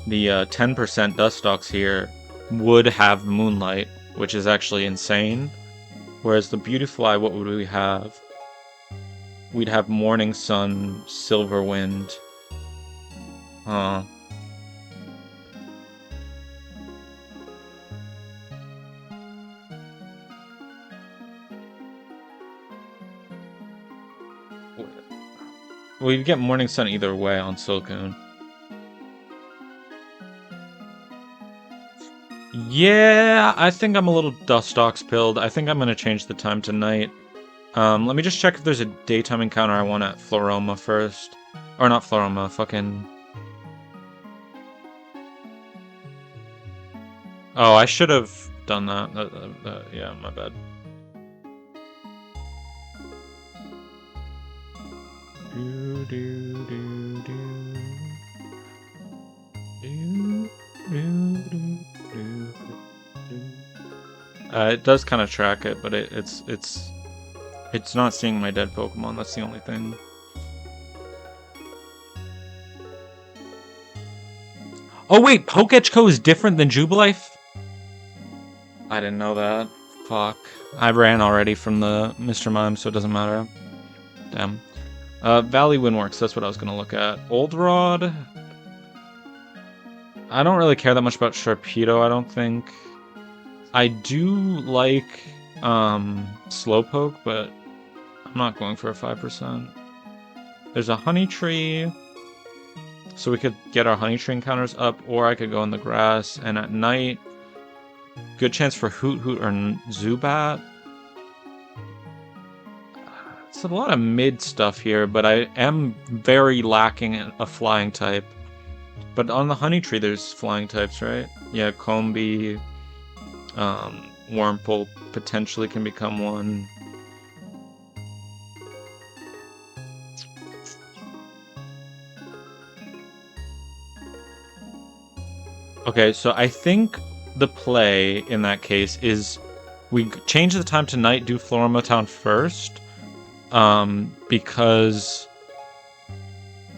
The 10% Dustox here would have Moonlight, which is actually insane. Whereas the Beautifly, what would we have? We'd have Morning Sun, Silverwind. Huh. We'd get Morning Sun either way on Silcoon. Yeah, I think I'm a little Dustox pilled. I think I'm gonna change the time to night. Let me just check if there's a daytime encounter I want at Floaroma first. Or not Floaroma, fucking... Oh, I should have done that. Yeah, my bad. It does kind of track it, but it's not seeing my dead Pokemon. That's the only thing. Oh wait, Poketchko is different than Jubilife? I didn't know that. Fuck. I ran already from the Mr. Mime, so it doesn't matter. Damn. Valley Windworks, that's what I was gonna look at. Old Rod. I don't really care that much about Sharpedo, I don't think. I do like Slowpoke, but I'm not going for a 5%. There's a Honey Tree, so we could get our Honey Tree encounters up, or I could go in the grass, and at night, good chance for Hoot Hoot or Zubat. It's a lot of mid stuff here, but I am very lacking a flying type. But on the Honey Tree, there's flying types, right? Yeah, Combee, Wurmple potentially can become one. Okay, so I think the play in that case is we change the time to night, do Floaroma Town first, because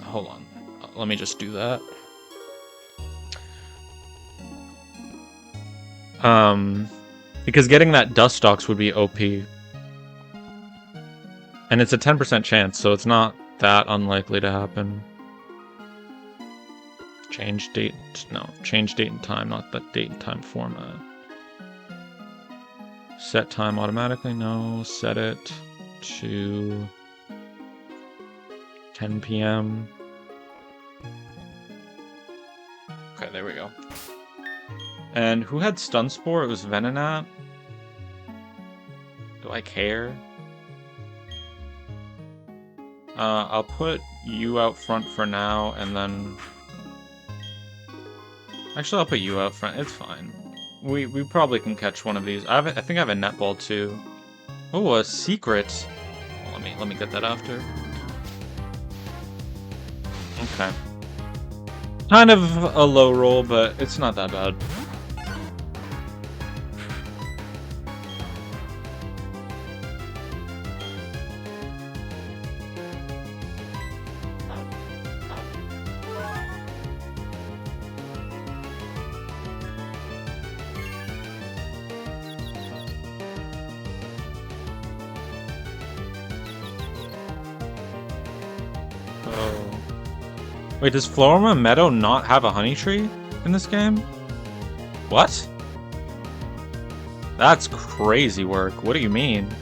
hold on. Let me just do that. Because getting that Dustox would be OP. And it's a 10% chance, so it's not that unlikely to happen. Change date, no, change date and time, not the date and time format. Set time automatically, no, set it to 10 p.m. Okay, there we go. And who had Stun Spore? It was Venonat. Do I care? I'll put you out front for now, and then... Actually, I'll put you out front. It's fine. We probably can catch one of these. I think I have a netball too. Oh, a secret. Let me get that after. Okay. Kind of a low roll, but it's not that bad. Wait, does Floaroma Meadow not have a honey tree in this game? What? That's crazy work. What do you mean?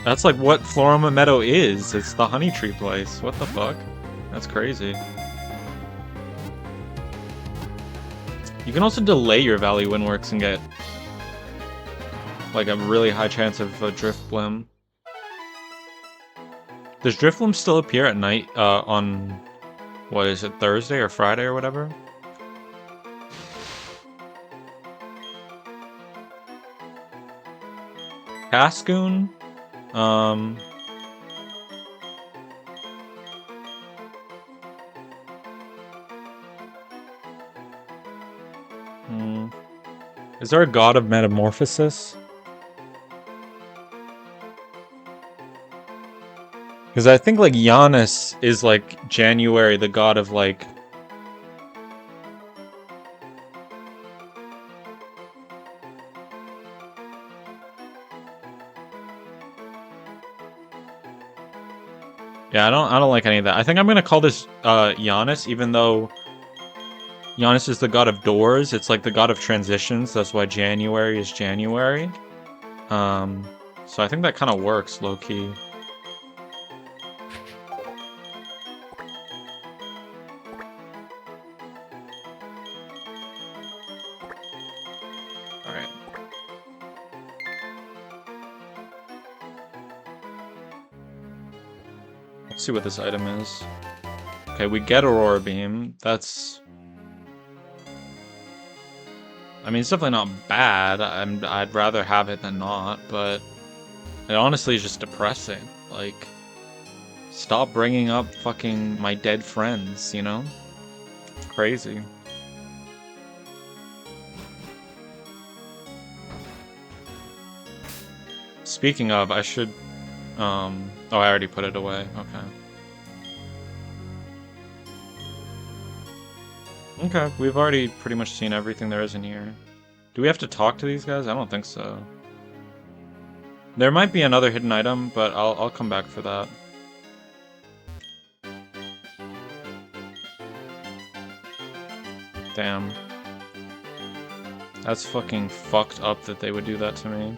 That's like what Floaroma Meadow is. It's the honey tree place. What the fuck? That's crazy. You can also delay your Valley Windworks and get like a really high chance of a Drift Blim. Does Drifloom still appear at night on, what is it, Thursday or Friday or whatever? Cascoon? Is there a god of metamorphosis? Because I think, like, Giannis is, like, January, the god of, like... Yeah, I don't like any of that. I think I'm gonna call this, Giannis, even though... Giannis is the god of doors. It's, like, the god of transitions. That's why January is January. So I think that kind of works, low-key. Let's see what this item is. Okay, we get Aurora Beam. That's... I mean, it's definitely not bad. I'd rather have it than not, but... It honestly is just depressing. Like... Stop bringing up fucking my dead friends, you know? Crazy. Speaking of, I should... Oh, I already put it away. Okay. Okay, we've already pretty much seen everything there is in here. Do we have to talk to these guys? I don't think so. There might be another hidden item, but I'll come back for that. Damn. That's fucking fucked up that they would do that to me.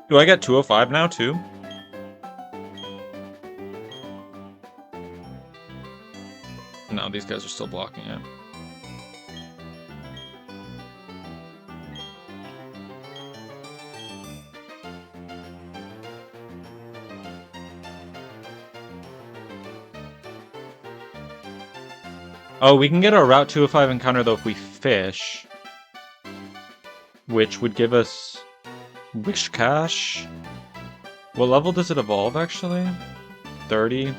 Do I get 205 now, too? No, these guys are still blocking it. Oh, we can get our Route 205 encounter, though, if we fish. Which would give us... Wish Cash? What level does it evolve, actually? 30?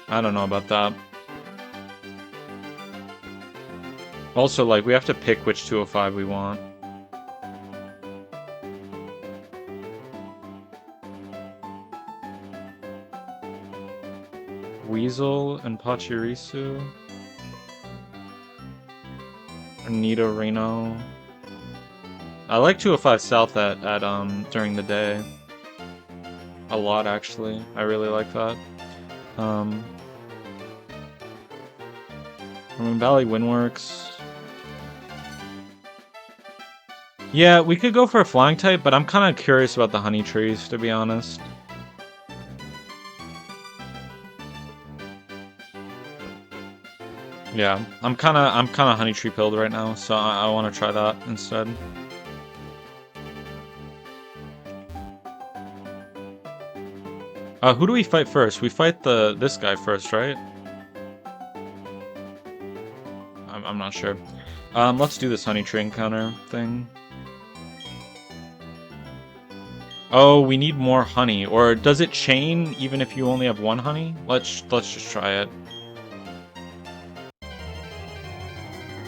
I don't know about that. Also, like, we have to pick which 205 we want. Weasel and Pachirisu. Anita Reno. I like 205 South at during the day. A lot, actually. I really like that. I mean, Valley Windworks. Yeah, we could go for a flying type, but I'm kind of curious about the honey trees, to be honest. Yeah, I'm kind of honey tree pilled right now, so I want to try that instead. Who do we fight first? We fight this guy first, right? I'm not sure. Let's do this honey tree encounter thing. Oh, we need more honey. Or does it chain even if you only have one honey? Let's just try it.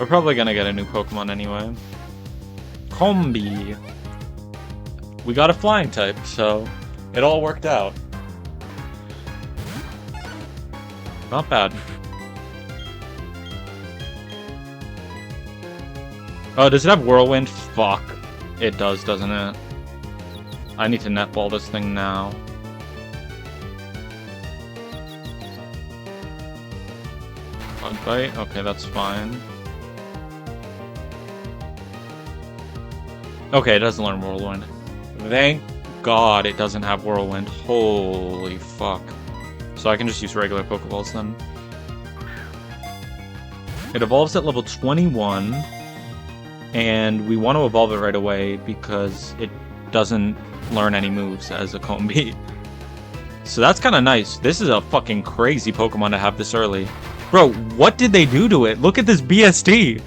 We're probably gonna get a new Pokemon anyway. Combi. We got a flying type, so it all worked out. Not bad. Oh, does it have Whirlwind? Fuck. It does, doesn't it? I need to netball this thing now. Bug bite? Okay, that's fine. Okay, it doesn't learn Whirlwind. Thank God it doesn't have Whirlwind. Holy fuck. So I can just use regular Pokeballs then. It evolves at level 21. And we want to evolve it right away because it doesn't learn any moves as a Combi. So that's kind of nice. This is a fucking crazy Pokemon to have this early. Bro, what did they do to it? Look at this BSD.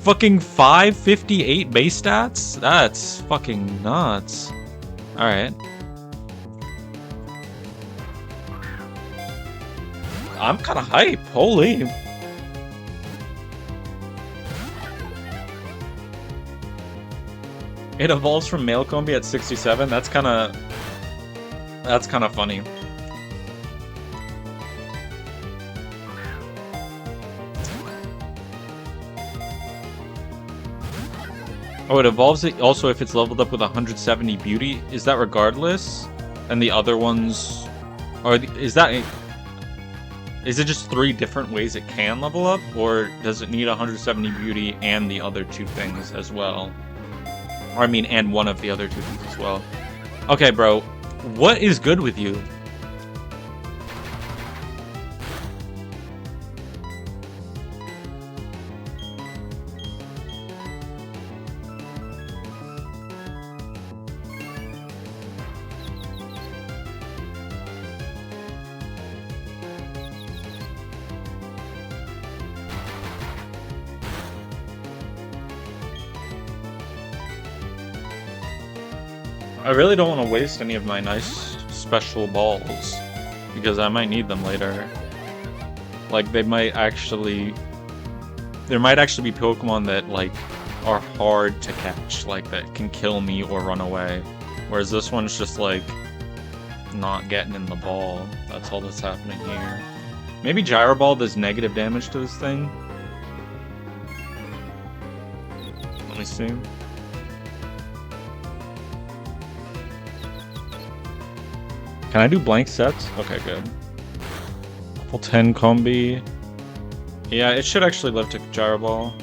Fucking 558 base stats? That's fucking nuts. Alright. I'm kind of hype. Holy. It evolves from male Combi at 67. That's kind of funny. Oh, it evolves it also if it's leveled up with 170 beauty. Is that regardless? And the other ones are is it just 3 different ways it can level up, or does it need 170 beauty and the other 2 things as well? Or I mean, and one of the other 2 things as well. Okay, bro. What is good with you? I really don't want to waste any of my nice special balls, because I might need them later. Like, there might actually be Pokemon that, like, are hard to catch, like, that can kill me or run away. Whereas this one's just, like, not getting in the ball. That's all that's happening here. Maybe Gyro Ball does negative damage to this thing? Let me see. Can I do blank sets? Okay, good. Level 10 Combi. Yeah, it should actually live to Gyro Ball.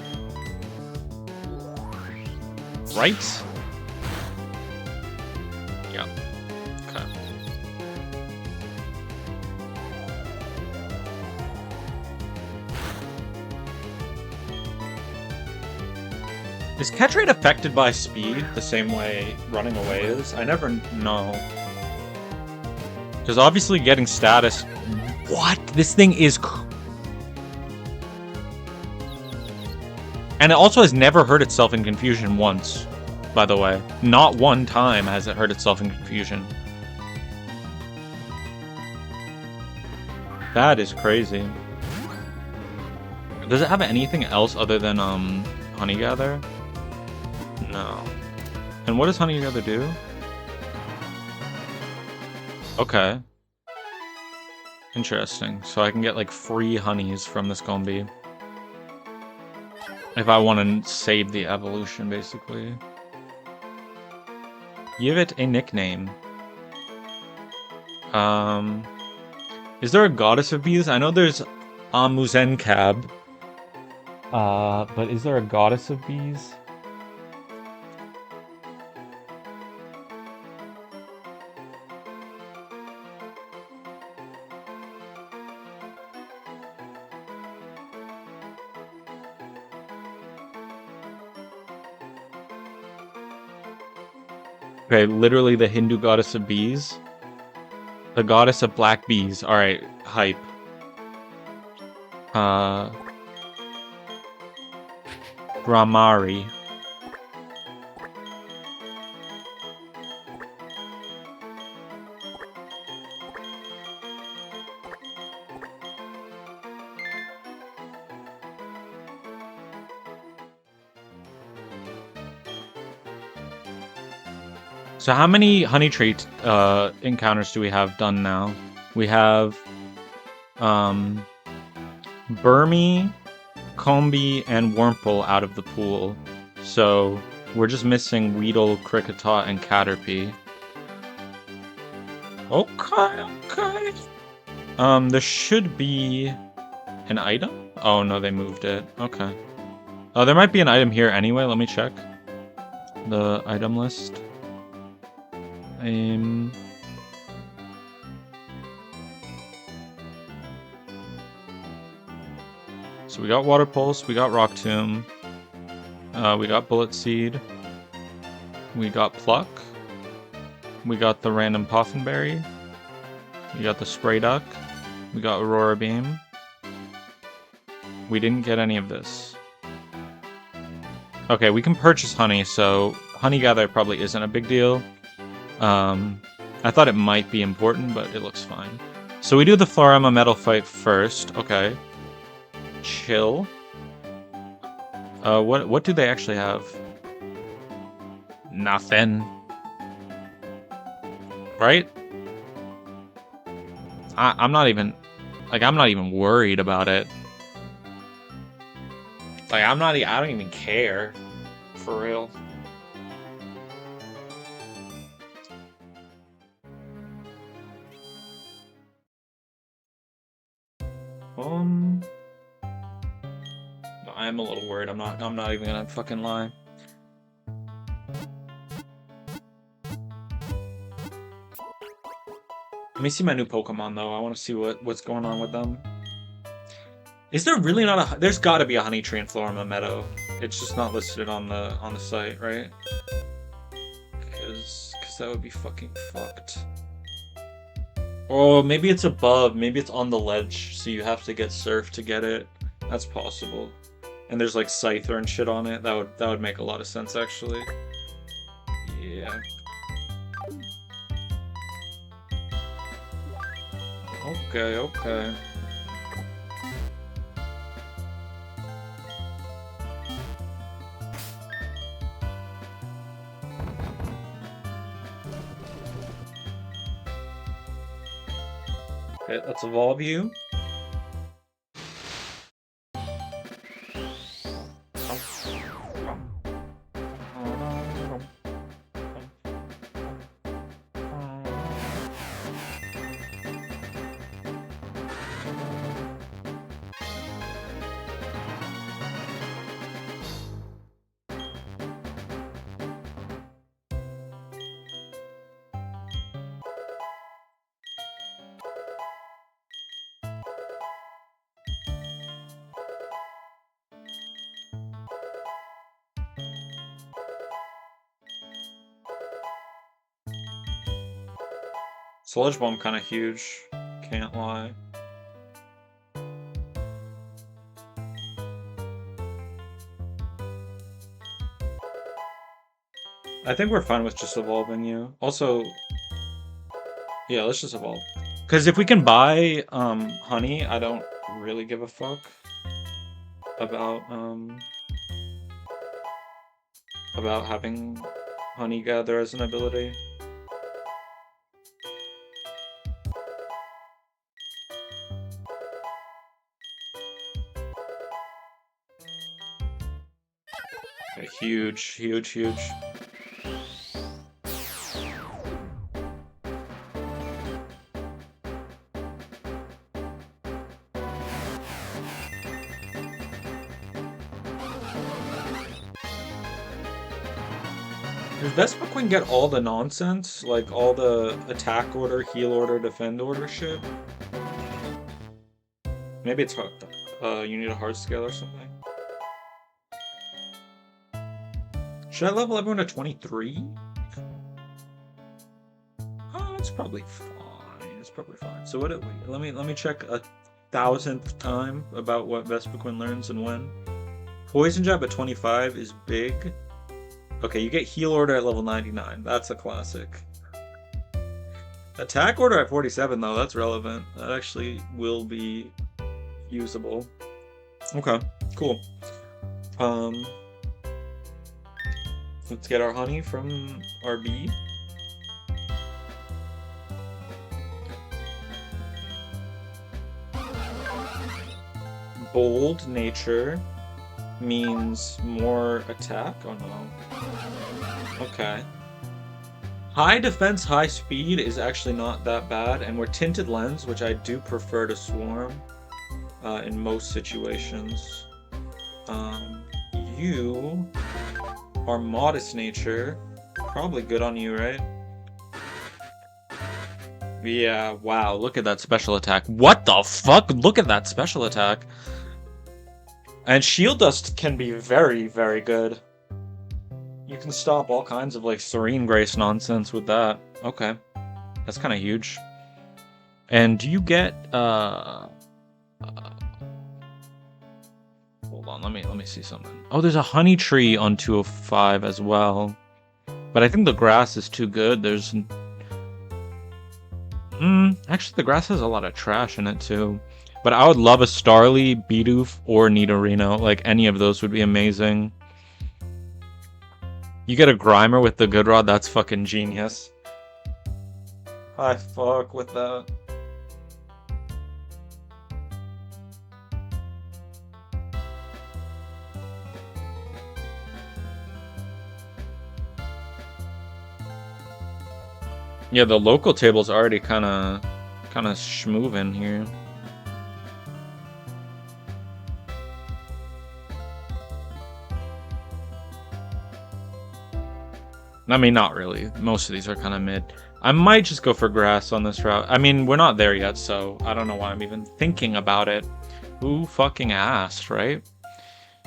Right? Yeah. Okay. Is catch rate affected by speed the same way running away is? I never know. Because obviously getting status... What? This thing is... And it also has never hurt itself in Confusion once, by the way. Not one time has it hurt itself in Confusion. That is crazy. Does it have anything else other than, Honey Gather? No. And what does Honey Gather do? Okay. Interesting. So I can get like free honeys from this combi. If I want to save the evolution, basically. Give it a nickname. Is there a goddess of bees? I know there's Amuzenkab. But is there a goddess of bees? Okay, literally the Hindu goddess of bees. The goddess of black bees. Alright, hype. Brahmari. So how many honey trait encounters do we have done now? We have Burmy, Combi, and Wurmple out of the pool. So we're just missing Weedle, Cricketot, and Caterpie. Okay. There should be an item? Oh no, they moved it. Okay. Oh, there might be an item here anyway. Let me check the item list. So we got Water Pulse, we got Rock Tomb, we got Bullet Seed, we got Pluck, we got the random Puffinberry, we got the Spray Duck, we got Aurora Beam. We didn't get any of this. Okay, we can purchase honey, so Honey Gather probably isn't a big deal. I thought it might be important, but it looks fine. So we do the Floaroma Meadow fight first. Okay. Chill. What do they actually have? Nothing. Right? I'm not even worried about it. Like, I don't even care. For real. I'm a little worried. I'm not even gonna fucking lie. Let me see my new Pokemon though. I want to see what's going on with them. Is there really not a? There's got to be a honey tree in Floaroma Meadow. It's just not listed on the site, right? Because that would be fucking fucked. Oh, maybe it's above. Maybe it's on the ledge, so you have to get surf to get it. That's possible. And there's like Scyther and shit on it. That would make a lot of sense actually. Yeah. Okay. Okay, let's evolve you. Sludge Bomb kind of huge, can't lie. I think we're fine with just evolving you. Also, yeah, let's just evolve. Because if we can buy honey, I don't really give a fuck about having Honey Gather as an ability. huge, huge, huge. Does Vespa get all the nonsense? Like all the attack order, heal order, defend order shit? Maybe it's you need a hard scale or something. Should I level everyone to 23? Oh, it's probably fine. It's probably fine. So what? Let me check a 1000th time about what Vespiquen learns and when. Poison Jab at 25 is big. Okay, you get heal order at level 99. That's a classic. Attack order at 47 though. That's relevant. That actually will be usable. Okay, cool. Let's get our honey from our bee. Bold nature means more attack? Oh no. Okay. High defense, high speed is actually not that bad, and we're tinted lens, which I do prefer to swarm in most situations. You are modest nature. Probably good on you, right? Yeah, wow, look at that special attack. What the fuck? Look at that special attack. And Shield Dust can be very, very good. You can stop all kinds of, like, Serene Grace nonsense with that. Okay. That's kind of huge. And do you get, hold on, let me see something. Oh, there's a honey tree on 205 as well. But I think the grass is too good. There's... actually, the grass has a lot of trash in it, too. But I would love a Starly, Bidoof, or Nidorino. Like, any of those would be amazing. You get a Grimer with the Good Rod, that's fucking genius. I fuck with that. Yeah, the local table's already kind of schmoovin' here. I mean, not really. Most of these are kind of mid. I might just go for grass on this route. I mean, we're not there yet, so I don't know why I'm even thinking about it. Who fucking asked, right?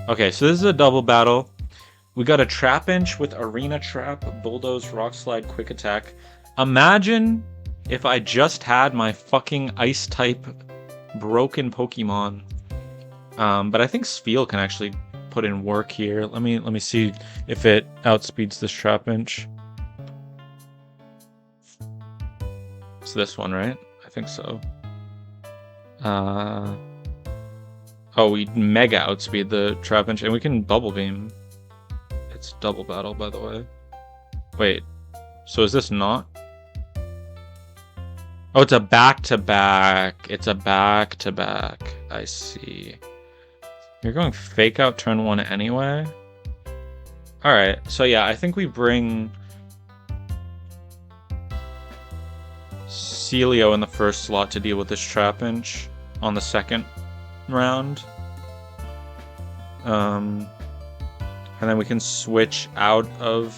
Okay, so this is a double battle. We got a Trapinch with Arena Trap, Bulldoze, Rock Slide, Quick Attack. Imagine if I just had my fucking Ice-type broken Pokemon. But I think Spheal can actually put in work here. Let me see if it outspeeds this Trapinch. It's this one, right? I think so. Oh, we mega outspeed the Trapinch, and we can Bubble Beam. It's double battle, by the way. Wait, so is this not? Oh, it's a back-to-back. It's a back-to-back. I see. You're going Fake Out turn 1 anyway? Alright, so yeah, I think we bring Celio in the first slot to deal with this Trapinch on the second round. And then we can switch out of...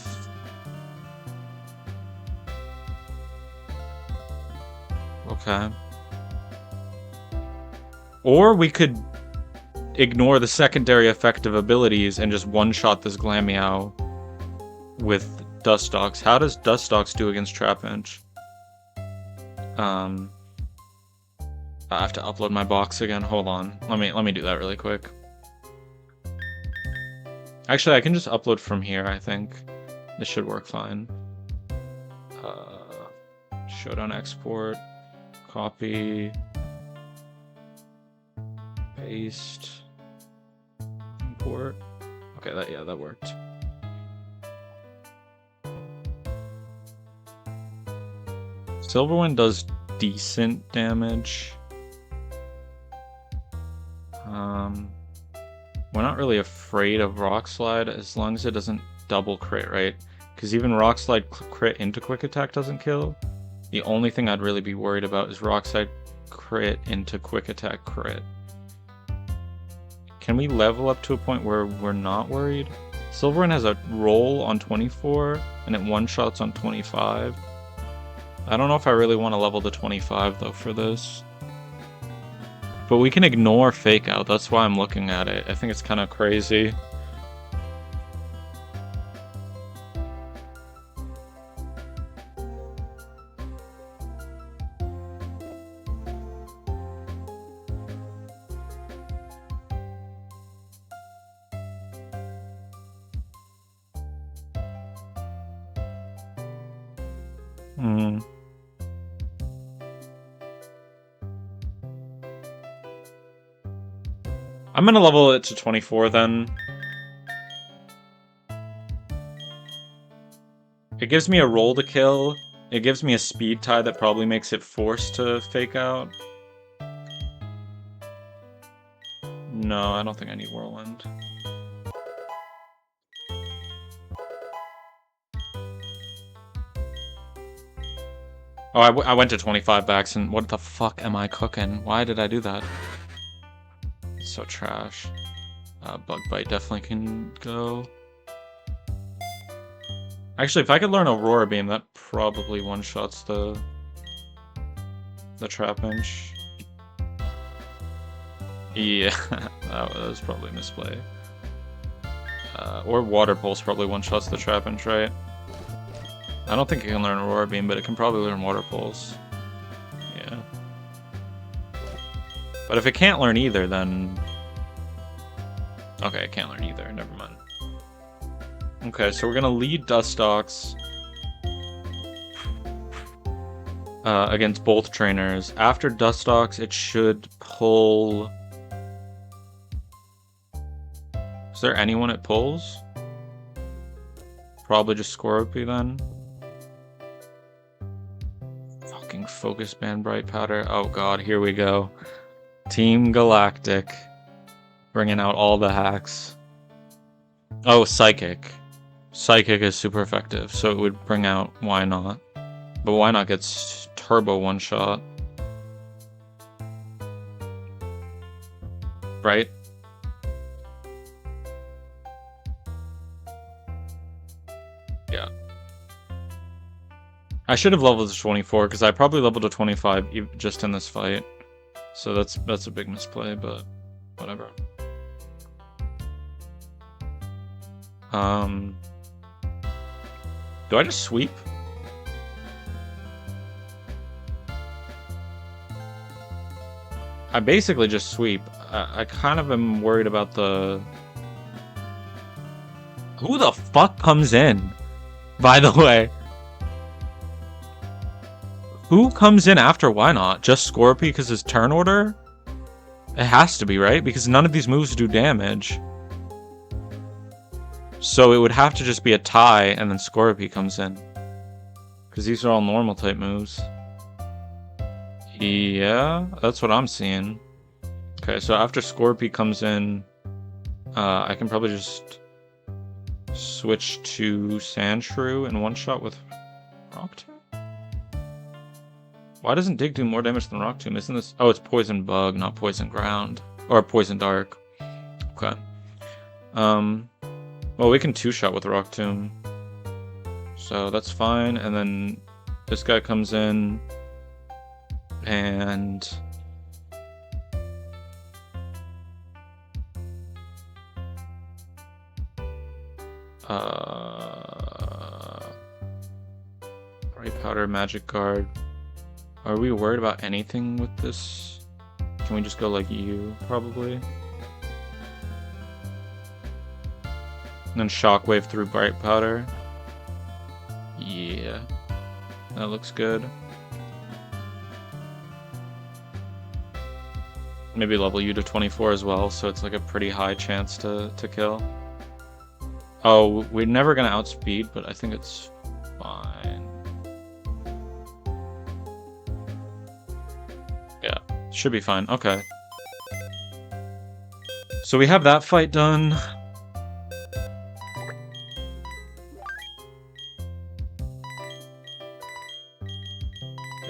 Okay. Or we could ignore the secondary effective abilities and just one-shot this Glameow with Dustox. How does Dustox do against Trapinch? I have to upload my box again. Hold on. Let me do that really quick. Actually, I can just upload from here, I think. This should work fine. Showdown export. Copy. Paste. Import. Okay, that worked. Silverwind does decent damage. We're not really afraid of Rock Slide as long as it doesn't double crit, right? Because even Rock Slide crit into Quick Attack doesn't kill. The only thing I'd really be worried about is Rock Slide crit into Quick Attack crit. Can we level up to a point where we're not worried? Silverwind has a roll on 24, and it one-shots on 25. I don't know if I really want to level to 25, though, for this. But we can ignore Fake Out, that's why I'm looking at it. I think it's kind of crazy. I'm gonna level it to 24 then. It gives me a roll to kill. It gives me a speed tie that probably makes it forced to Fake Out. No, I don't think I need Whirlwind. Oh, I went to 25 backs, and what the fuck am I cooking? Why did I do that? It's so trash. Bug Bite definitely can go. Actually, if I could learn Aurora Beam, that probably one-shots the Trapinch. Yeah, that was probably a misplay. Or Water Pulse probably one-shots the Trapinch, right? I don't think it can learn Aurora Beam, but it can probably learn Water Pulse. Yeah. But if it can't learn either, then... Okay, it can't learn either, never mind. Okay, so we're gonna lead Dustox against both trainers. After Dustox, it should pull... Is there anyone it pulls? Probably just Scorpy then. Fucking Focus Band Bright Powder. Oh god, here we go. Team Galactic. Bringing out all the hacks. Oh, Psychic. Psychic is super effective, so it would bring out Why Not. But Why Not gets turbo one-shot. Right? Yeah. I should have leveled to 24, because I probably leveled to 25 just in this fight. So that's a big misplay, but whatever. Do I just sweep? I basically just sweep. I kind of am worried about the... Who the fuck comes in? By the way. Who comes in after Why Not? Just Scorpy because his turn order? It has to be, right? Because none of these moves do damage. So it would have to just be a tie, and then Scorpy comes in. Because these are all normal type moves. Yeah, that's what I'm seeing. Okay, so after Scorpy comes in, I can probably just switch to Sandshrew and one-shot with Rock Tomb? Why doesn't Dig do more damage than Rock Tomb? Isn't this... Oh, it's Poison Bug, not Poison Ground. Or Poison Dark. Okay. Well, we can two-shot with Rock Tomb. So that's fine. And then this guy comes in. And... Bright Powder, Magic Guard. Are we worried about anything with this? Can we just go like you, probably? And then Shockwave through Bright Powder. Yeah. That looks good. Maybe level you to 24 as well, so it's like a pretty high chance to kill. Oh, we're never gonna outspeed, but I think it's fine. Yeah, should be fine. Okay. So we have that fight done.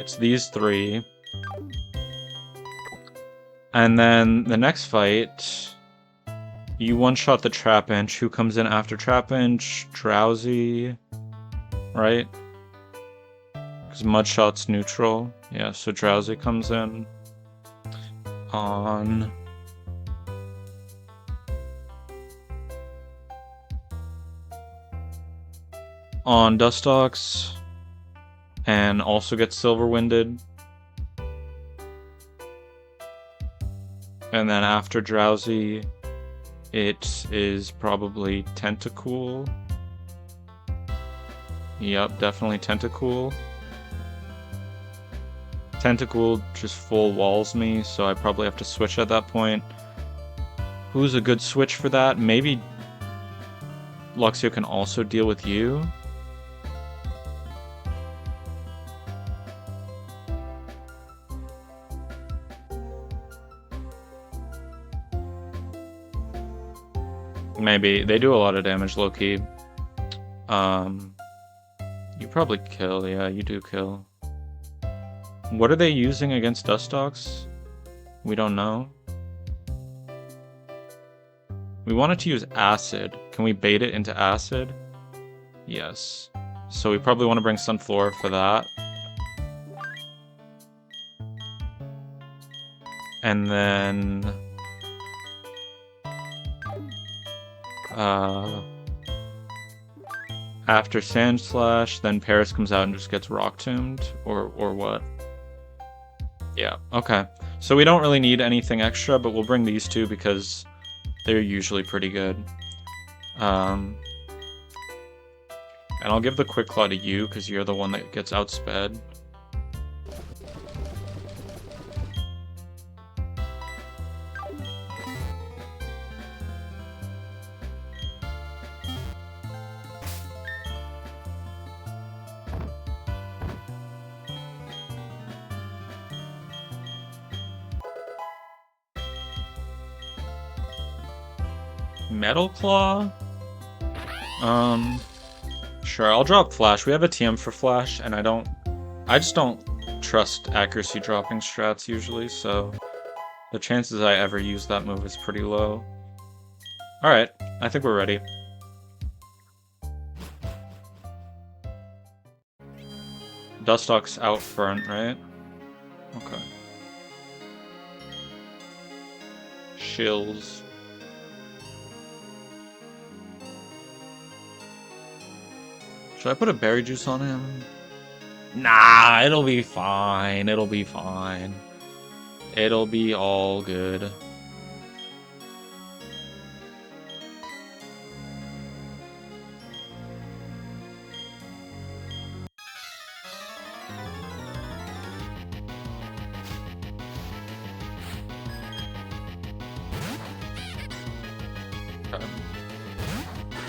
It's these three. And then the next fight, you one-shot the Trapinch. Who comes in after Trapinch? Drowsy, right? Because Mudshot's neutral. Yeah, so Drowsy comes in on Dustox and also gets Silver Winded. And then after Drowsy, it is probably Tentacool. Yep, definitely Tentacool. Tentacool just full walls me, so I probably have to switch at that point. Who's a good switch for that? Maybe Luxio can also deal with you. Maybe. They do a lot of damage, low-key. You probably kill. Yeah, you do kill. What are they using against Dustox? We don't know. We wanted to use Acid. Can we bait it into Acid? Yes. So we probably want to bring Sunflora for that. And then... after Sand Slash, then Paris comes out and just gets Rock Tombed, or what? Yeah, okay. So we don't really need anything extra, but we'll bring these two because they're usually pretty good. And I'll give the Quick Claw to you because you're the one that gets outsped. Metal Claw? Sure, I'll drop Flash. We have a TM for Flash, and I just don't trust accuracy dropping strats usually, so the chances I ever use that move is pretty low. Alright, I think we're ready. Dustox out front, right? Okay. Shills. Should I put a berry juice on him? Nah, it'll be fine. It'll be fine. It'll be all good.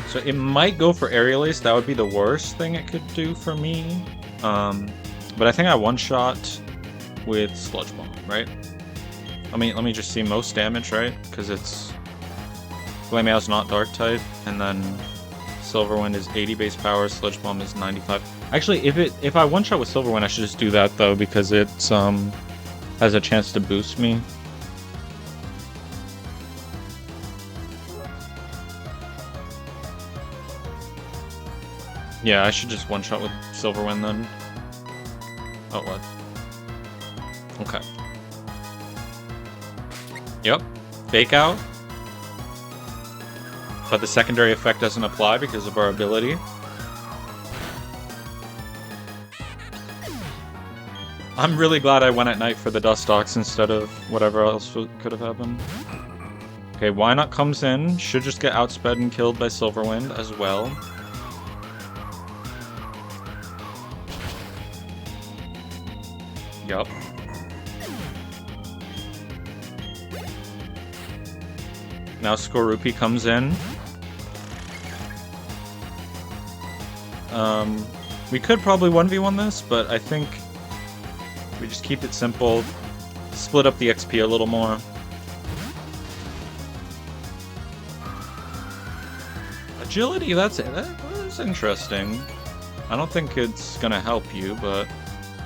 So it might go for Aerial Ace. That would be the worst thing it could do for me. But I think I one-shot with Sludge Bomb, right? Let me just see most damage, right? Because it's Glameow's not Dark type, and then Silverwind is 80 base power, Sludge Bomb is 95. Actually, if I one-shot with Silverwind, I should just do that though, because it's has a chance to boost me. Yeah, I should just one-shot with Silverwind then. Oh, what? Okay. Yep. Fake Out. But the secondary effect doesn't apply because of our ability. I'm really glad I went at night for the Dustox instead of whatever else could have happened. Okay, Why Not comes in. Should just get outsped and killed by Silverwind as well. Yup. Now Skorupi comes in. We could probably 1v1 this, but I think we just keep it simple. Split up the XP a little more. Agility, that's interesting. I don't think it's gonna help you, but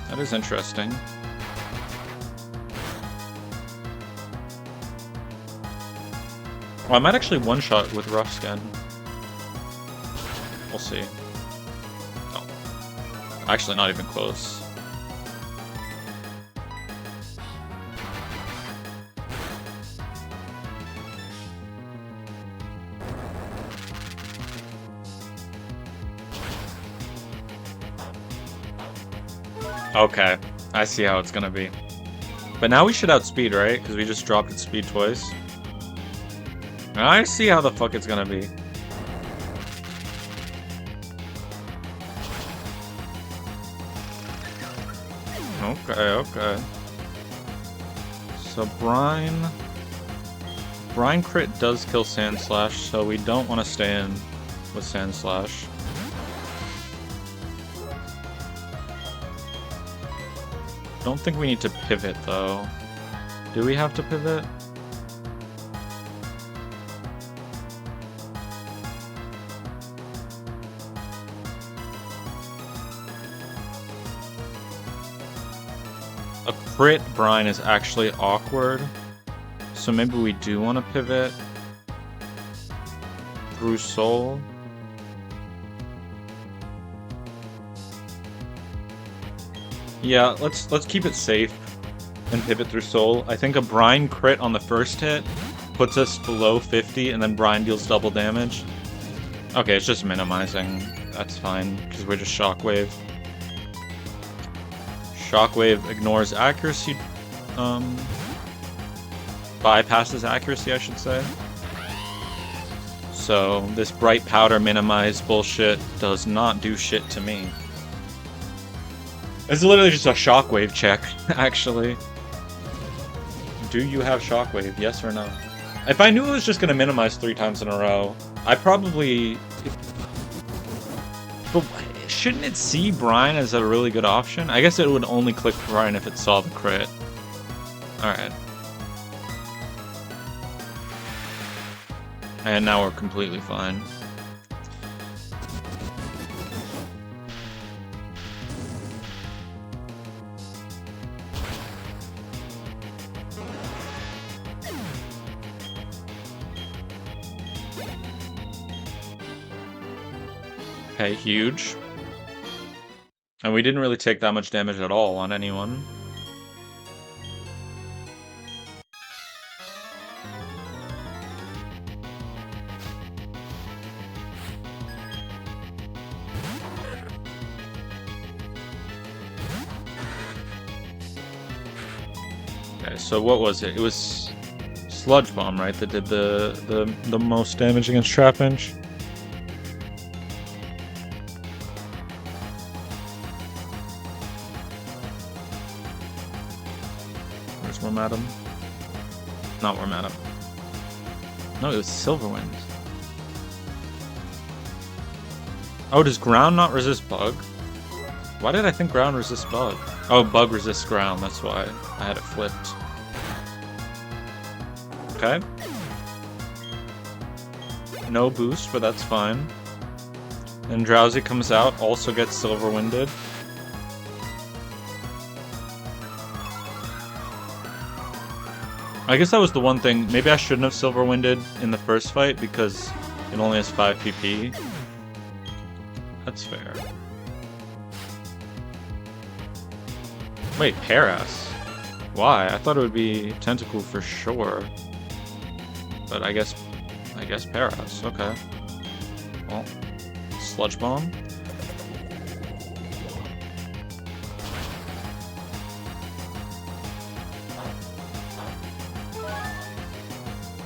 That is interesting. Well, I might actually one-shot with Rough Skin. We'll see. Oh. Actually, not even close. Okay, I see how it's gonna be. But now we should outspeed, right? Because we just dropped its speed twice. I see how the fuck it's gonna be. Okay, okay. So Brine crit does kill Sand Slash, so we don't want to stay in with Sand Slash. Don't think we need to pivot though. Do we have to pivot? A crit Brine is actually awkward, so maybe we do want to pivot through Soul. Yeah, let's keep it safe and pivot through Soul. I think a Brine crit on the first hit puts us below 50, and then Brine deals double damage. Okay, it's just minimizing. That's fine, because we're just Shockwave. Shockwave ignores accuracy, bypasses accuracy, I should say. So this Bright Powder minimize bullshit does not do shit to me. It's literally just a Shockwave check, actually. Do you have Shockwave, yes or no? If I knew it was just gonna minimize 3 times in a row, I probably... But shouldn't it see Brine as a really good option? I guess it would only click Brine if it saw the crit. Alright. And now we're completely fine. Okay, huge. And we didn't really take that much damage at all on anyone. Okay, so what was it? It was Sludge Bomb, right? That did the most damage against Trapinch. Wormadam? Not Wormadam. No, it was Silverwind. Oh, does ground not resist bug? Why did I think ground resists bug? Oh, bug resists ground, that's why I had it flipped. Okay. No boost, but that's fine. And Drowsy comes out, also gets Silverwinded. I guess that was the one thing. Maybe I shouldn't have Silverwinded in the first fight because it only has 5 PP. That's fair. Wait, Paras? Why? I thought it would be Tentacle for sure. But I guess Paras. Okay. Well, Sludge Bomb.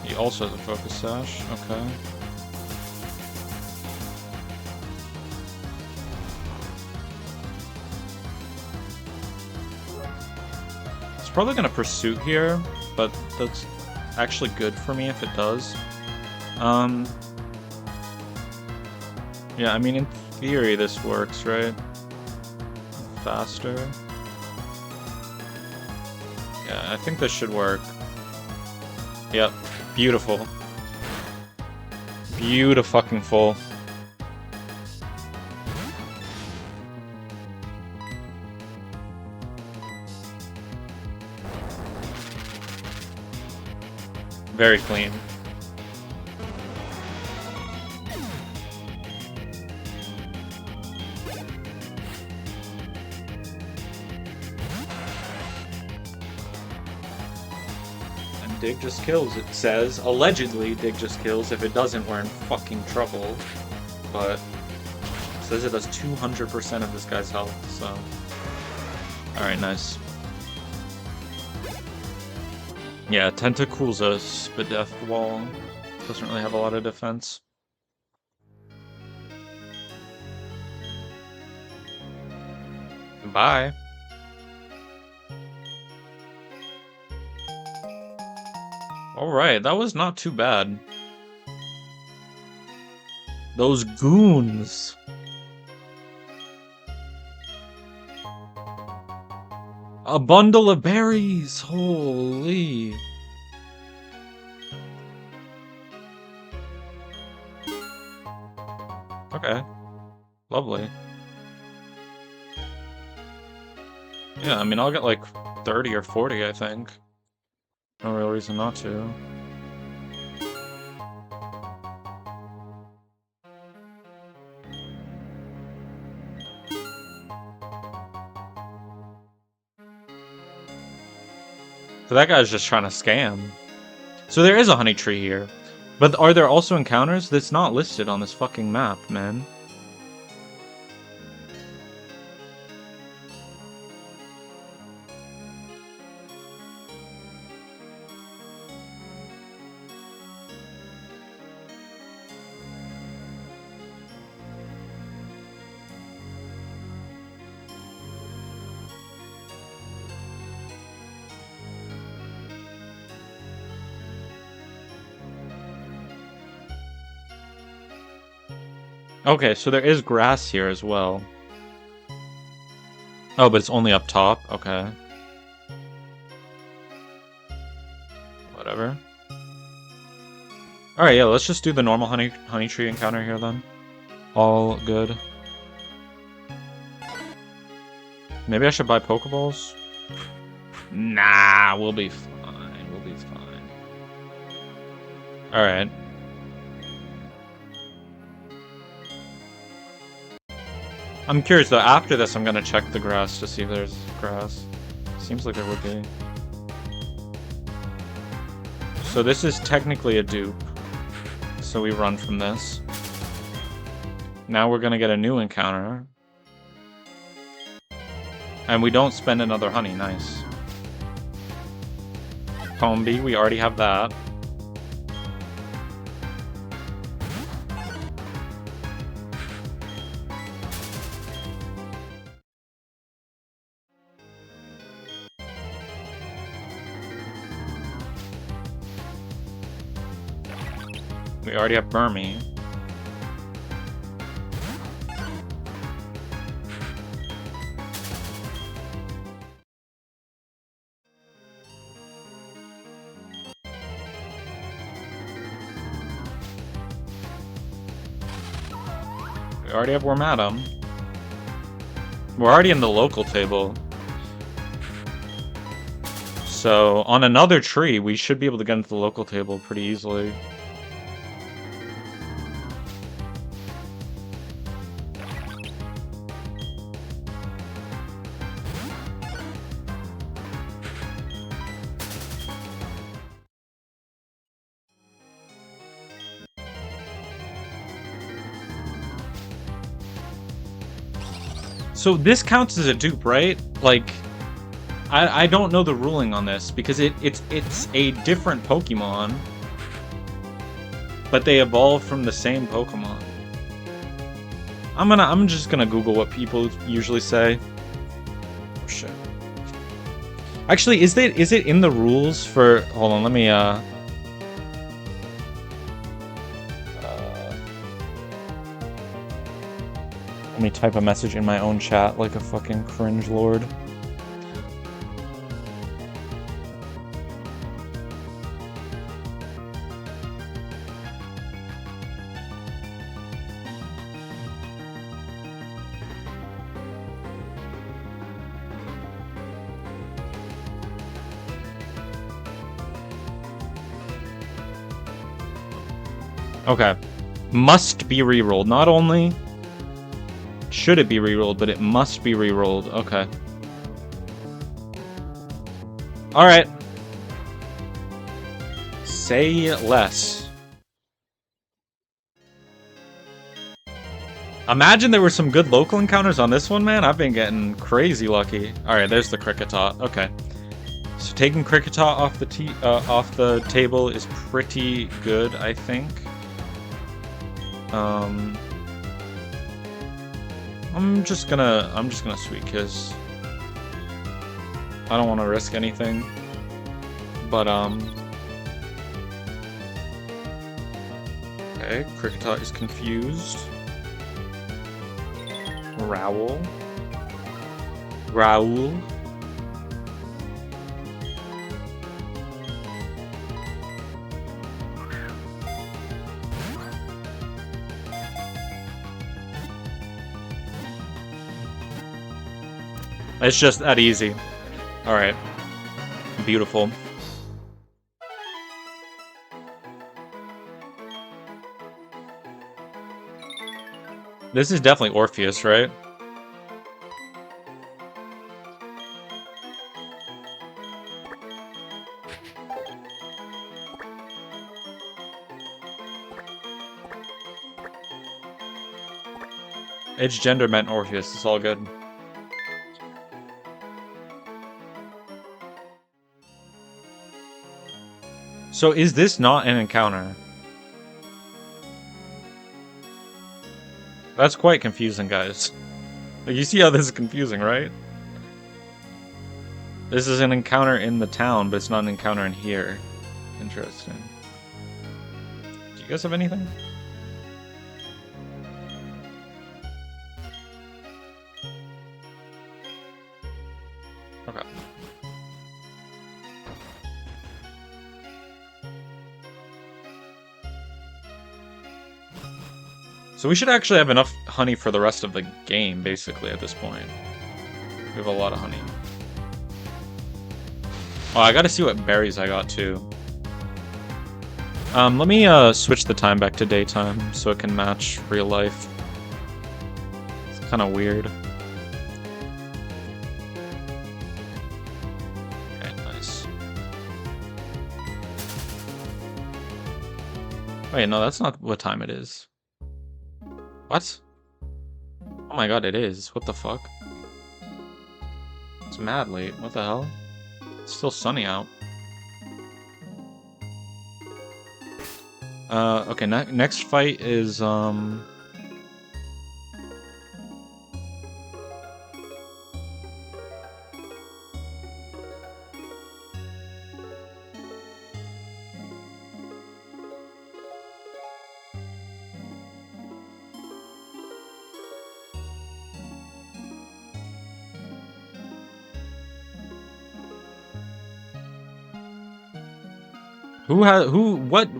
He also has a Focus Sash, okay. It's probably gonna Pursuit here, but that's actually good for me if it does. Yeah, I mean, in theory this works, right? Faster. Yeah, I think this should work. Yep. Beautiful. Beautiful. Very clean. And Dig just kills, it says. Allegedly, Dig just kills. If it doesn't, we're in fucking trouble. But it says it does 200% of this guy's health, so... Alright, nice. Yeah, Tentacles a Spadef wall. Doesn't really have a lot of defense. Bye. Alright, that was not too bad. Those goons. A bundle of berries! Holy... Okay. Lovely. Yeah, I mean, I'll get like 30 or 40, I think. No real reason not to. So that guy's just trying to scam. So there is a honey tree here. But are there also encounters? That's not listed on this fucking map, man. Okay, so there is grass here as well. Oh, but it's only up top? Okay. Whatever. Alright, yeah, let's just do the normal honey tree encounter here then. All good. Maybe I should buy Pokeballs? Nah, we'll be fine. We'll be fine. Alright. I'm curious though, after this I'm gonna check the grass to see if there's grass. Seems like there would be. So this is technically a dupe. So we run from this. Now we're gonna get a new encounter. And we don't spend another honey, nice. Combi, we already have that. We already have Burmy. We already have Wormadam. We're already in the local table. So, on another tree, we should be able to get into the local table pretty easily. So this counts as a dupe, right? Like, I don't know the ruling on this because it's a different Pokemon, but they evolve from the same Pokemon. I'm just gonna Google what people usually say. Oh shit. Actually, is it in the rules for? Hold on, let me let me type a message in my own chat like a fucking cringe lord. Okay. Must be rerolled. Not only should it be rerolled, but it must be rerolled. Okay. Alright. Say less. Imagine there were some good local encounters on this one, man. I've been getting crazy lucky. Alright, there's the Cricketot. Okay. So taking Cricketot off the table is pretty good, I think. I'm just gonna Sweet Kiss. I don't want to risk anything. But okay, Cricketot is confused. Growl. It's just that easy. Alright. Beautiful. This is definitely Orpheus, right? Its gender meant Orpheus. It's all good. So is this not an encounter? That's quite confusing, guys. Like, you see how this is confusing, right? This is an encounter in the town, but it's not an encounter in here. Interesting. Do you guys have anything? Okay. So we should actually have enough honey for the rest of the game, basically, at this point. We have a lot of honey. Oh, I gotta see what berries I got, too. Let me switch the time back to daytime so it can match real life. It's kind of weird. Okay, nice. Wait, no, that's not what time it is. What? Oh my god, it is. What the fuck? It's mad late. What the hell? It's still sunny out. Okay, next fight is,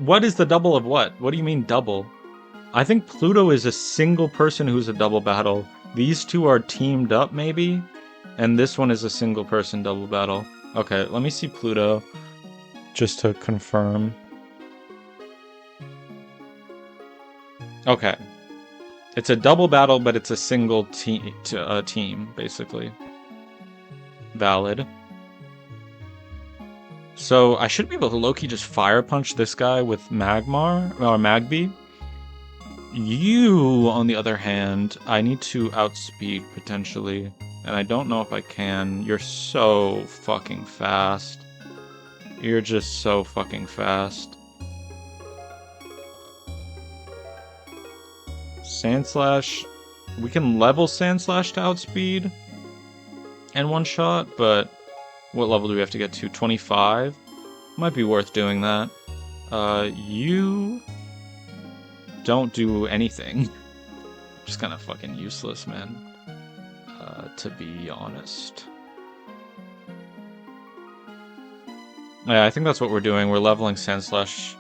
what is the double of what? What do you mean double? I think Pluto is a single person who's a double battle. These two are teamed up, maybe? And this one is a single person double battle. Okay, let me see Pluto, just to confirm. Okay. It's a double battle, but it's a single team, basically. Valid. So I should be able to low-key just fire punch this guy with Magmar, or Magby. You, on the other hand, I need to outspeed, potentially. And I don't know if I can. You're so fucking fast. You're just so fucking fast. Sandslash. We can level Sandslash to outspeed and one shot, but what level do we have to get to? 25? Might be worth doing that. You don't do anything. Just kind of fucking useless, man. To be honest. Yeah, I think that's what we're doing. We're leveling Sandslash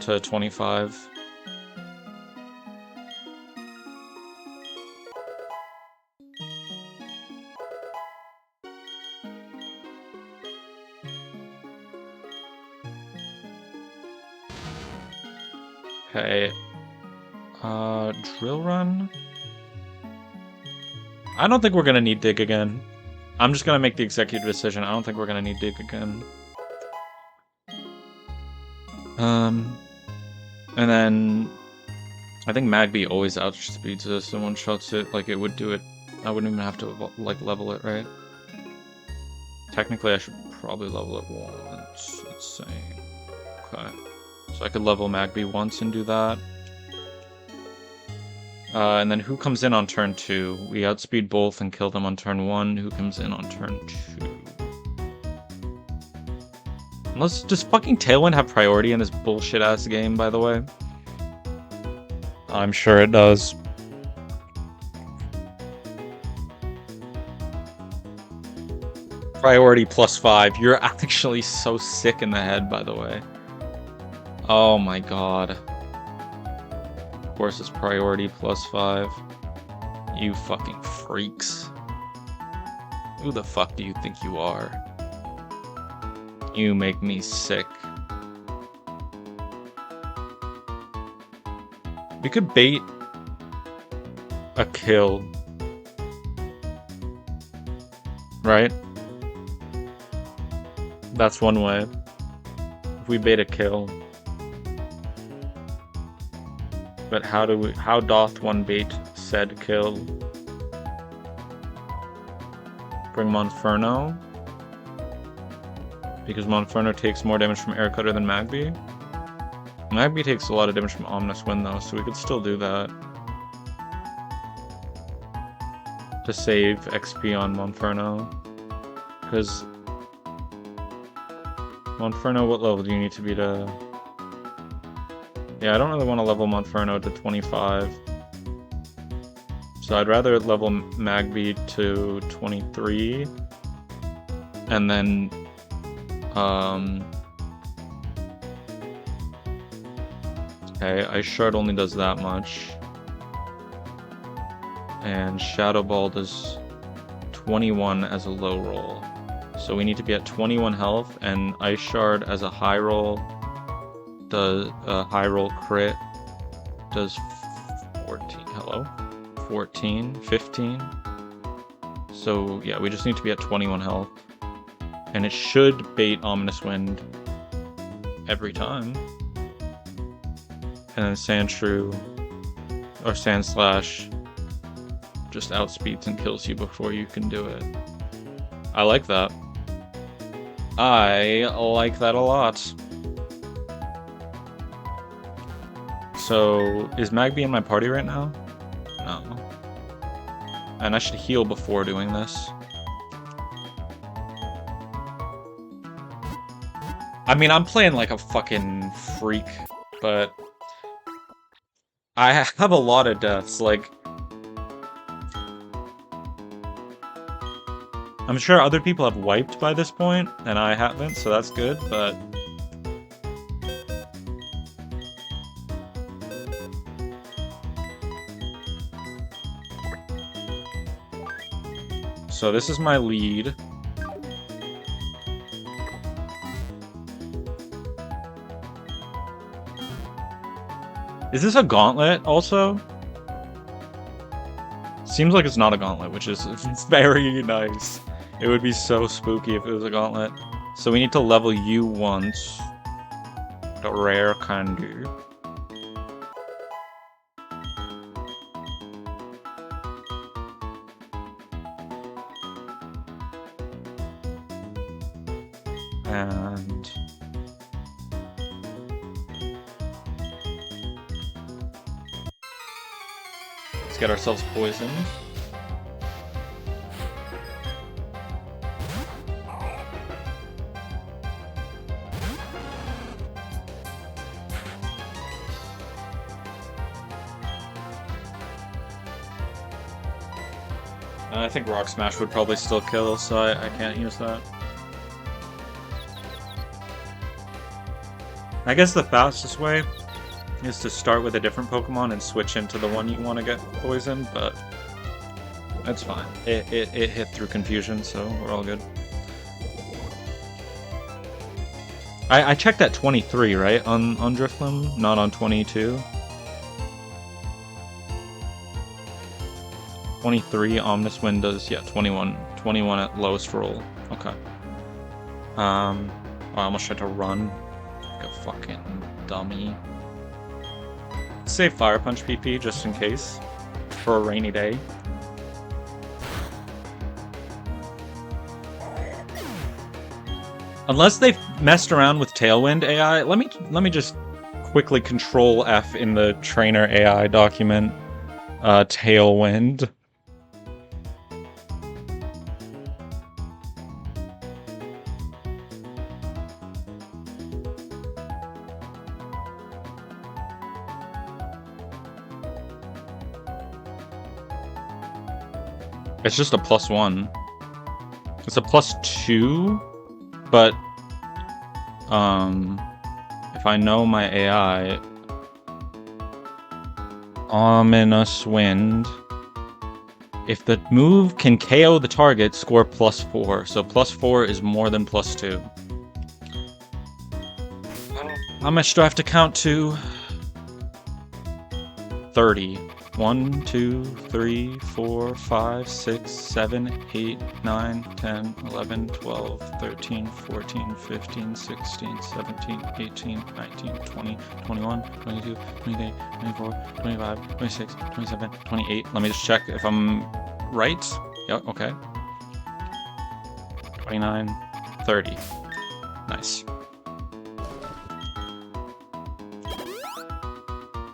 to 25. Okay. Drill run? I don't think we're gonna need dig again. I'm just gonna make the executive decision. I don't think we're gonna need dig again. And then I think Magby always outspeeds this and one-shots it like it would do it. I wouldn't even have to like level it, right? Technically, I should probably level it once. It's saying. Okay. So I could level Magby once and do that. And then who comes in on turn 2? We outspeed both and kill them on turn 1. Who comes in on turn 2? Unless, does fucking Tailwind have priority in this bullshit-ass game, by the way? I'm sure it does. Priority +5. You're actually so sick in the head, by the way. Oh my god. Of course it's priority +5. You fucking freaks. Who the fuck do you think you are? You make me sick. We could bait a kill. Right? That's one way. If we bait a kill. But how doth one bait said kill? Bring Monferno? Because Monferno takes more damage from Air Cutter than Magby? Magby takes a lot of damage from Ominous Wind though, so we could still do that. To save XP on Monferno. Because Monferno, what level do you need to be to... Yeah, I don't really want to level Monferno to 25. So I'd rather level Magby to 23. And then... Okay, Ice Shard only does that much. And Shadow Ball does 21 as a low roll. So we need to be at 21 health, and Ice Shard as a high roll does a high roll crit does 14. Hello? 14, 15. So yeah, we just need to be at 21 health. And it should bait Ominous Wind every time. And then Sandshrew or Sandslash just outspeeds and kills you before you can do it. I like that. I like that a lot. So, is Magby in my party right now? No. And I should heal before doing this. I mean, I'm playing like a fucking freak, but I have a lot of deaths, like... I'm sure other people have wiped by this point, and I haven't, so that's good, but... So this is my lead. Is this a gauntlet, also? Seems like it's not a gauntlet, which is very nice. It would be so spooky if it was a gauntlet. So we need to level you once. The rare can do. And... let's get ourselves poisoned. I think Rock Smash would probably still kill, so I can't use that. I guess the fastest way is to start with a different Pokemon and switch into the one you want to get poisoned, but that's fine. It hit through confusion, so we're all good. I checked at 23, right? On Drifloom, not on 22. 23 Omnis Wind does, yeah, 21. 21 at lowest roll. Okay. I almost tried to run. Like a fucking dummy. Save Fire Punch PP just in case. For a rainy day. Unless they've messed around with Tailwind AI, let me just quickly Control F in the trainer AI document. Tailwind. It's just a +1. It's a +2, but if I know my AI, Ominous Wind. If the move can KO the target, score +4. So +4 is more than +2. How much do I have to count to? 30. 1, 2, 3, 4, 5, 6, 7, 8, 9, 10, 11, 12, 13, 14, 15, 16, 17, 18, 19, 20, 21, 22, 23, 24, 25, 26, 27, 28. Let me just check if I'm right. Yep, okay. 29, 30. Nice.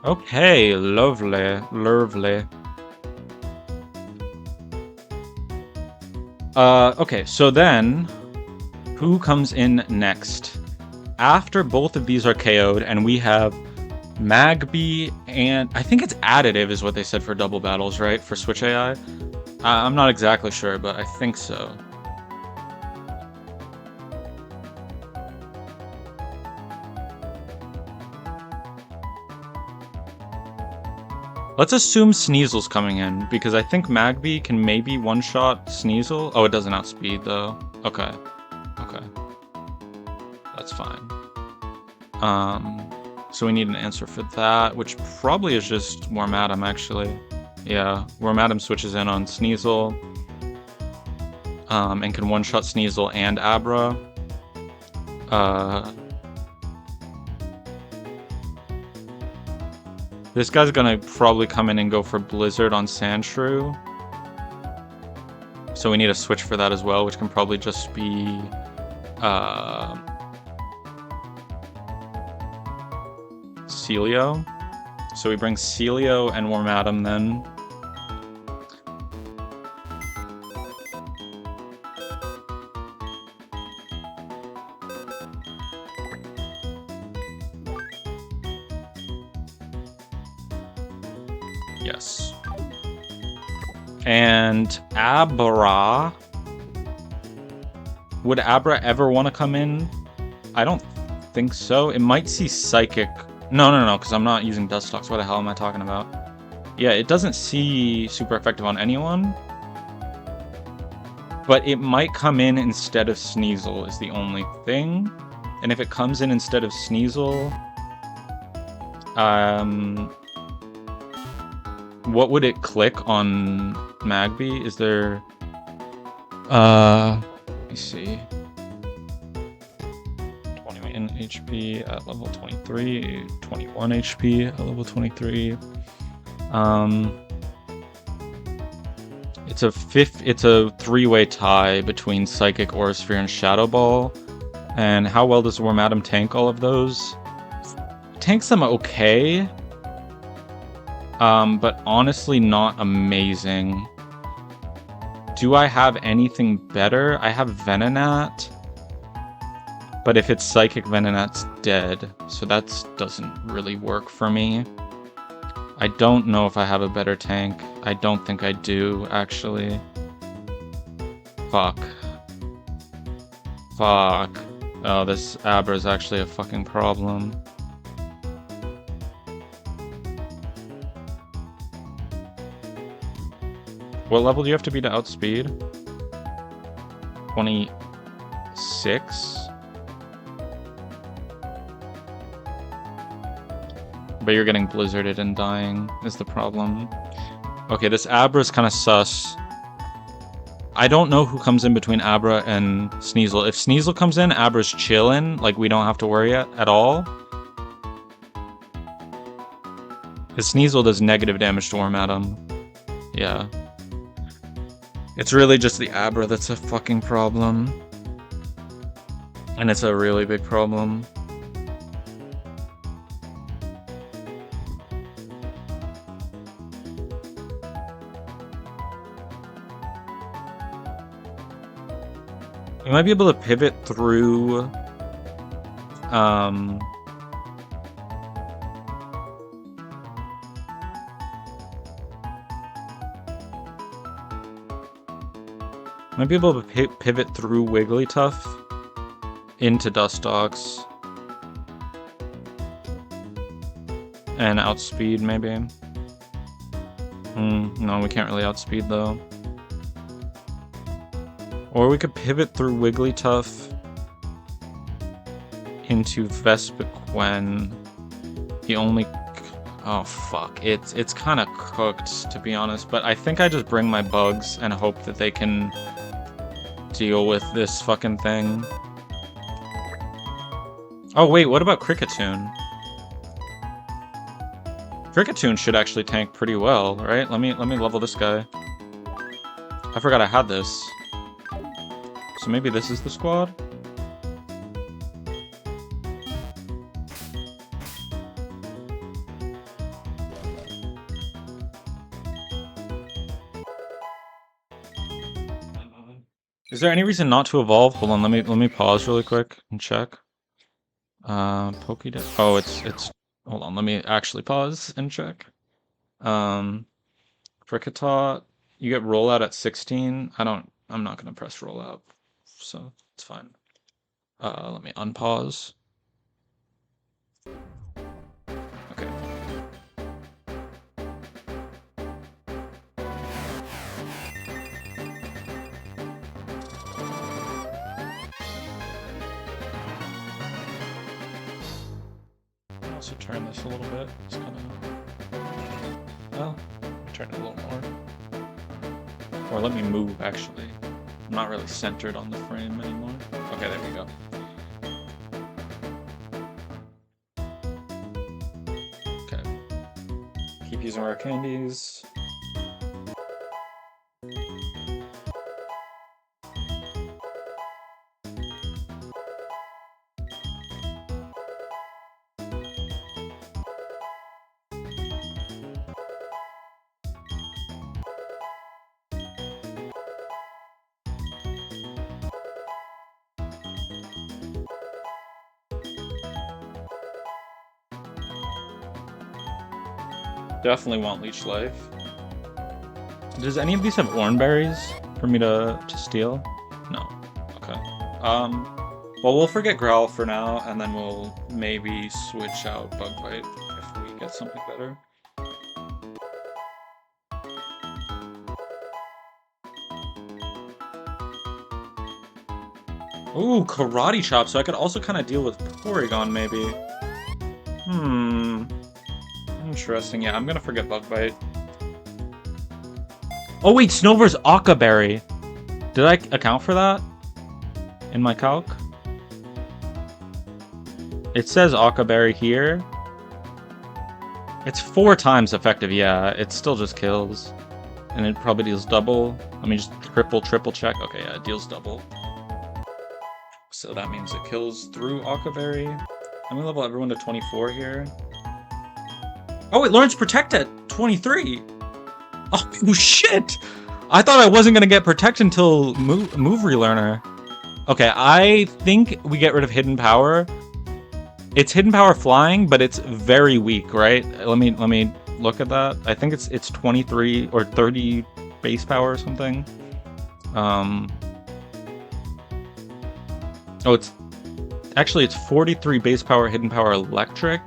Okay, lovely, lovely. Okay, so then, who comes in next? After both of these are KO'd, and we have Magby and... I think it's additive is what they said for double battles, right? For Switch AI? I'm not exactly sure, but I think so. Let's assume Sneasel's coming in, because I think Magby can maybe one-shot Sneasel. Oh, it doesn't outspeed, though. Okay. Okay. That's fine. So we need an answer for that, which probably is just Wormadam, actually. Yeah, Wormadam switches in on Sneasel. And can one-shot Sneasel and Abra. This guy's gonna probably come in and go for Blizzard on Sandshrew. So we need a switch for that as well, which can probably just be... Celio. So we bring Celio and Wormadam then. Yes. And Abra. Would Abra ever want to come in? I don't think so. It might see Psychic. No, because I'm not using Dustox. What the hell am I talking about? Yeah, it doesn't see super effective on anyone. But it might come in instead of Sneasel is the only thing. And if it comes in instead of Sneasel... what would it click on Magby? Is there... let me see. 21 HP at level 23, 21 HP at level 23. It's a three-way tie between Psychic, Aura Sphere, and Shadow Ball. And how well does Wormadam tank all of those? Tanks them okay. But honestly not amazing. Do I have anything better? I have Venonat. But if it's Psychic, Venonat's dead. So that doesn't really work for me. I don't know if I have a better tank. I don't think I do, actually. Fuck. Fuck. Oh, this Abra is actually a fucking problem. What level do you have to be to outspeed? 26? But you're getting blizzarded and dying is the problem. Okay, this Abra is kind of sus. I don't know who comes in between Abra and Sneasel. If Sneasel comes in, Abra's chillin'. Like, we don't have to worry at all. Because Sneasel does negative damage to Wormadam. Yeah. It's really just the Abra that's a fucking problem. And it's a really big problem. We might be able to pivot through... Might be able to pivot through Wigglytuff into Dustox. And outspeed, maybe. No, we can't really outspeed, though. Or we could pivot through Wigglytuff into Vespiquen. The only... Oh, fuck. It's kind of cooked, to be honest. But I think I just bring my bugs and hope that they can deal with this fucking thing. Oh, wait, what about Kricketune? Kricketune should actually tank pretty well, right? Let me level this guy. I forgot I had this. So maybe this is the squad? Is there any reason not to evolve? Hold on, let me pause really quick and check. Pokédex. Oh, it's. Hold on, let me actually pause and check. Kricketot, you get rollout at 16. I'm not gonna press rollout, so it's fine. Let me unpause. Okay. Also turn this a little bit. It's kind of... Well, turn it a little more. Or let me move, actually. I'm not really centered on the frame anymore. Okay, there we go. Okay. Keep using our candies. Definitely want Leech Life. Does any of these have Oranberries for me to steal? No. Okay. Well, we'll forget Growl for now, and then we'll maybe switch out Bug Bite if we get something better. Ooh, Karate Chop, so I could also kind of deal with Porygon, maybe. Interesting. Yeah, I'm gonna forget Bug Bite. Oh wait, Snover's Aqua Berry. Did I account for that in my calc? It says Aqua Berry here. It's 4 times effective. Yeah, it still just kills, and it probably deals double. Let me just triple check. Okay, yeah, it deals double. So that means it kills through Aqua Berry. I'm gonna level everyone to 24 here. Oh, it learns Protect at 23! Oh, shit! I thought I wasn't gonna get Protect until move Relearner. Okay, I think we get rid of Hidden Power. It's Hidden Power flying, but it's very weak, right? Let me look at that. I think it's 23 or 30 base power or something. Oh, it's 43 base power, Hidden Power, Electric.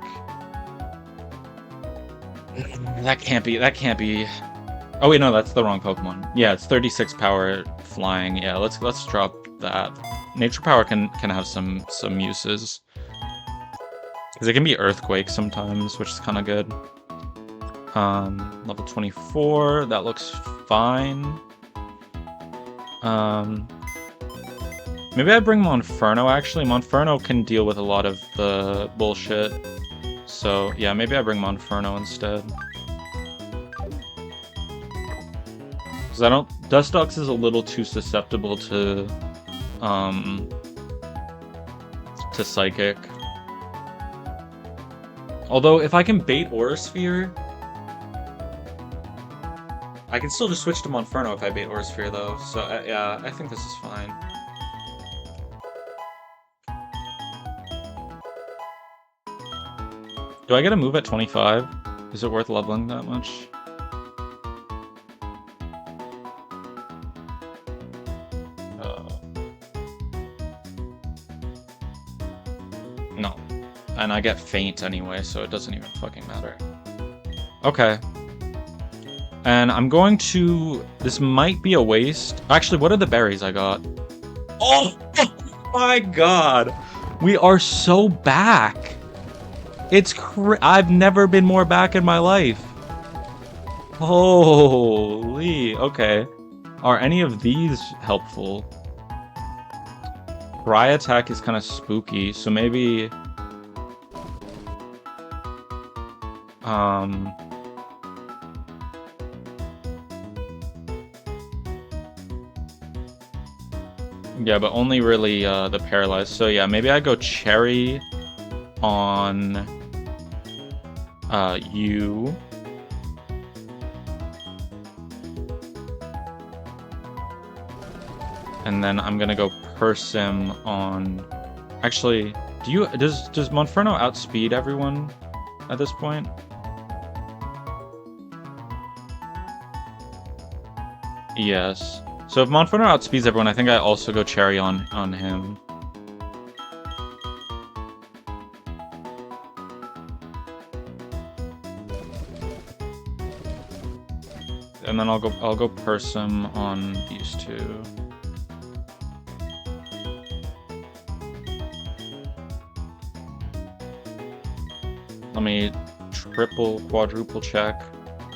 That can't be. Oh wait, no, that's the wrong Pokemon. Yeah, it's 36 power flying. Yeah, let's drop that. Nature Power can have some uses. Because it can be Earthquake sometimes, which is kind of good. Level 24, that looks fine. Maybe I bring Monferno, actually. Monferno can deal with a lot of the bullshit. So, yeah, maybe I bring Monferno instead. Because I don't... Dustox is a little too susceptible to Psychic. Although, if I can bait Aura Sphere... I can still just switch to Monferno if I bait Aura Sphere, though. So, yeah, I think this is fine. Do I get a move at 25? Is it worth leveling that much? No. And I get Faint anyway, so it doesn't even fucking matter. Okay. And I'm going to... This might be a waste. Actually, what are the berries I got? Oh my god! We are so back! It's I've never been more back in my life. Holy... Okay. Are any of these helpful? Cry Attack is kind of spooky, so maybe... Yeah, but only really the Paralyzed. So yeah, maybe I go Cherry on you. And then I'm gonna go Persim on... Actually, does Monferno outspeed everyone at this point? Yes. So if Monferno outspeeds everyone, I think I also go Cherry on him. And then I'll go Persim on these two. Let me quadruple check.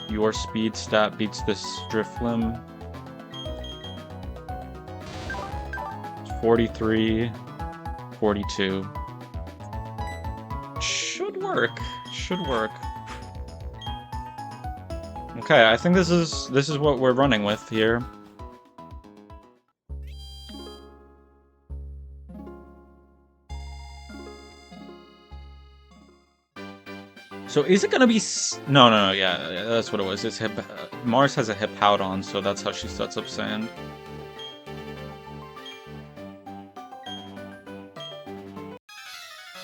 Your speed stat beats this Driflim. 43, 42. Should work. Should work. Okay, I think this is what we're running with here. So is it gonna be no, yeah, that's what it was. It's Mars has a Hippowdon, so that's how she sets up sand.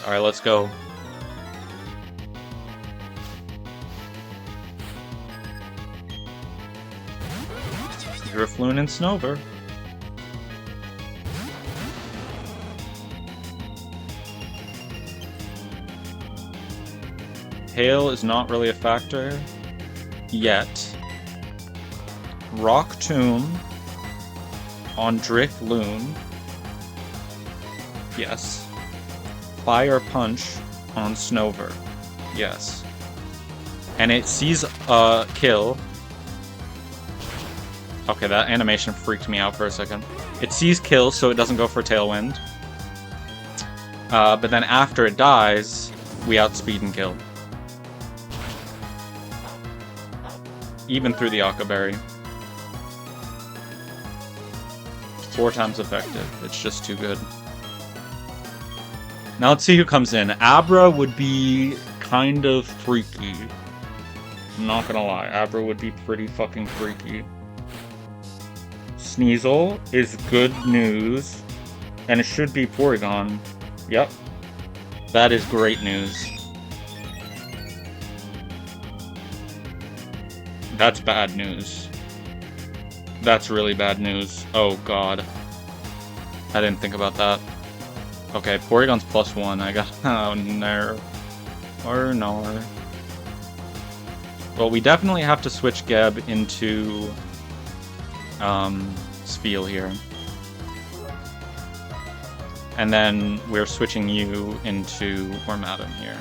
Alright, let's go. Drifloon and Snover. Hail is not really a factor yet. Rock Tomb on Drifloon. Yes. Fire Punch on Snover. Yes. And it sees a kill. Okay, that animation freaked me out for a second. It sees kill, so it doesn't go for Tailwind. But then after it dies, we outspeed and kill. Even through the Akaberry. 4 times effective. It's just too good. Now let's see who comes in. Abra would be kind of freaky. I'm not gonna lie. Abra would be pretty fucking freaky. Sneasel is good news. And it should be Porygon. Yep. That is great news. That's bad news. That's really bad news. Oh god. I didn't think about that. Okay, Porygon's +1. I got... Oh, no. Or no. Well, we definitely have to switch Geb into... Spiel here. And then we're switching you into Wormadam here.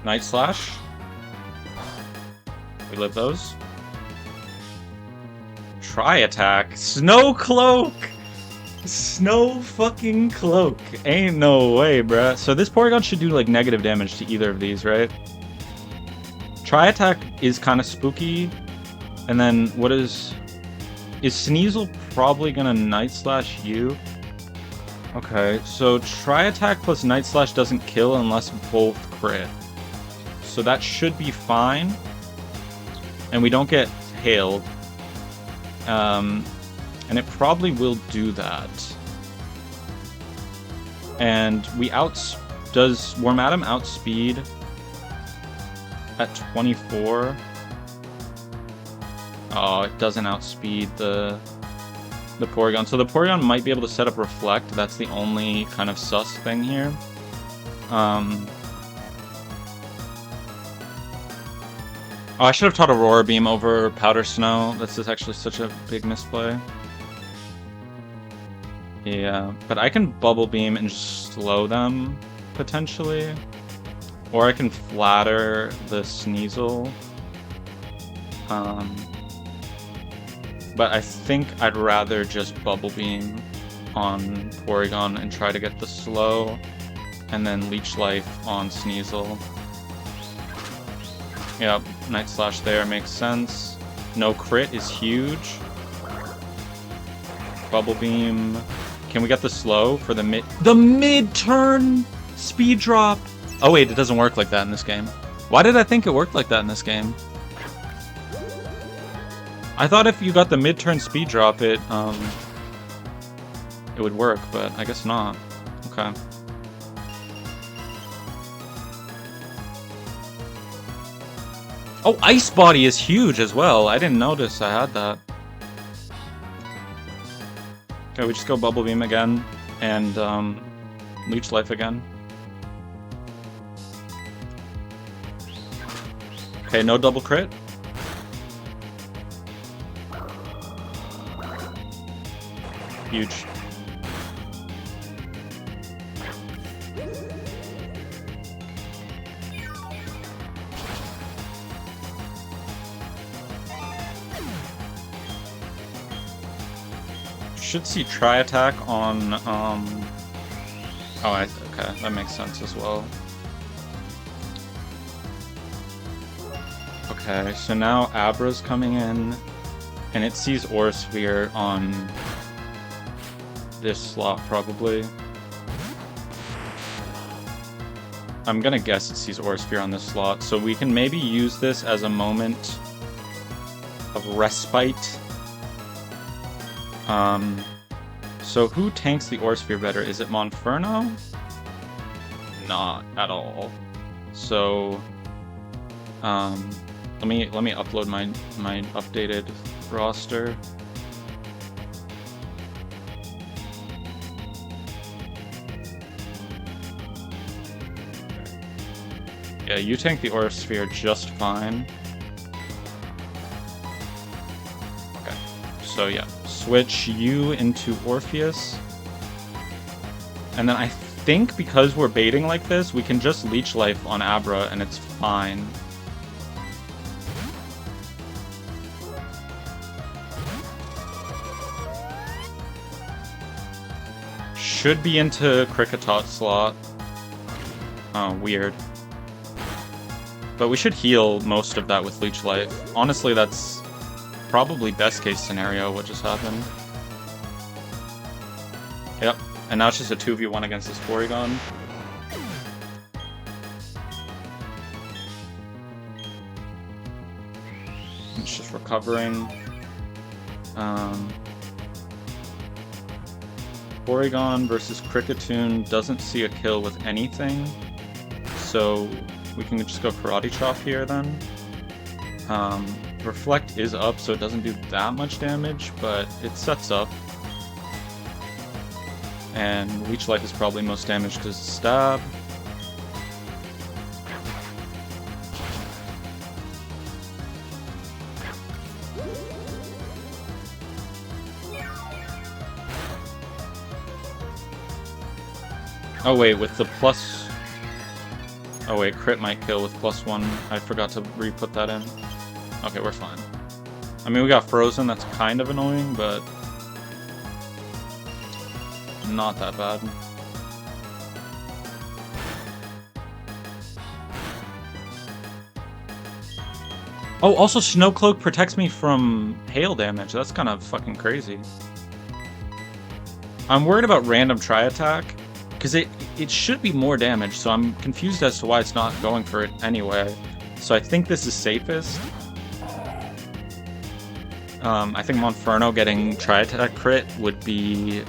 Night Slash. We live those. Try attack. Snow Cloak! Snow fucking Cloak. Ain't no way, bruh. So this Porygon should do like negative damage to either of these, right? Try attack is kind of spooky. And then what is Sneasel probably gonna Night Slash you? Okay, so Try attack plus Night Slash doesn't kill unless both crit. So that should be fine. And we don't get hailed. And it probably will do that. And we does Wormadam outspeed at 24? Oh, it doesn't outspeed the Porygon. So the Porygon might be able to set up Reflect. That's the only kind of sus thing here. Oh, I should have taught Aurora Beam over Powder Snow. This is actually such a big misplay. Yeah, but I can Bubble Beam and just slow them, potentially. Or I can flatter the Sneasel. But I think I'd rather just Bubble Beam on Porygon and try to get the slow, and then Leech Life on Sneasel. Yep, Night Slash there makes sense. No crit is huge. Bubble Beam. Can we get the slow for the mid-turn speed drop? Oh wait, it doesn't work like that in this game. Why did I think it worked like that in this game? I thought if you got the mid-turn speed drop, it would work, but I guess not. Okay. Oh, Ice Body is huge as well. I didn't notice I had that. Okay, we just go Bubble Beam again, and Leech Life again. Okay, no double crit. Huge. Should see Try Attack on, okay, that makes sense as well. Okay, so now Abra's coming in, and it sees Aura Sphere on this slot, probably. I'm gonna guess it sees Aura Sphere on this slot, so we can maybe use this as a moment of respite. So who tanks the Aura Sphere better? Is it Monferno? Not at all. So, let me upload my updated roster. Yeah, you tank the Aura Sphere just fine. Okay, so yeah. Switch you into Orpheus. And then I think because we're baiting like this, we can just Leech Life on Abra and it's fine. Should be into Kricketot slot. Oh, weird. But we should heal most of that with Leech Life. Honestly, that's probably best case scenario what just happened. Yep, and now it's just a 2v1 against this Porygon. It's just recovering. Porygon versus Kricketune doesn't see a kill with anything, so we can just go Karate Chop here then. Reflect is up, so it doesn't do that much damage, but it sets up. And Leech Life is probably most damaged because of stab. Oh wait, with the plus... Oh wait, crit might kill with +1. I forgot to re-put that in. Okay, we're fine. I mean, we got frozen, that's kind of annoying, but... not that bad. Oh, also Snow Cloak protects me from hail damage. That's kind of fucking crazy. I'm worried about random tri-attack, because it should be more damage, so I'm confused as to why it's not going for it anyway. So I think this is safest. I think Monferno getting tri-attack crit would be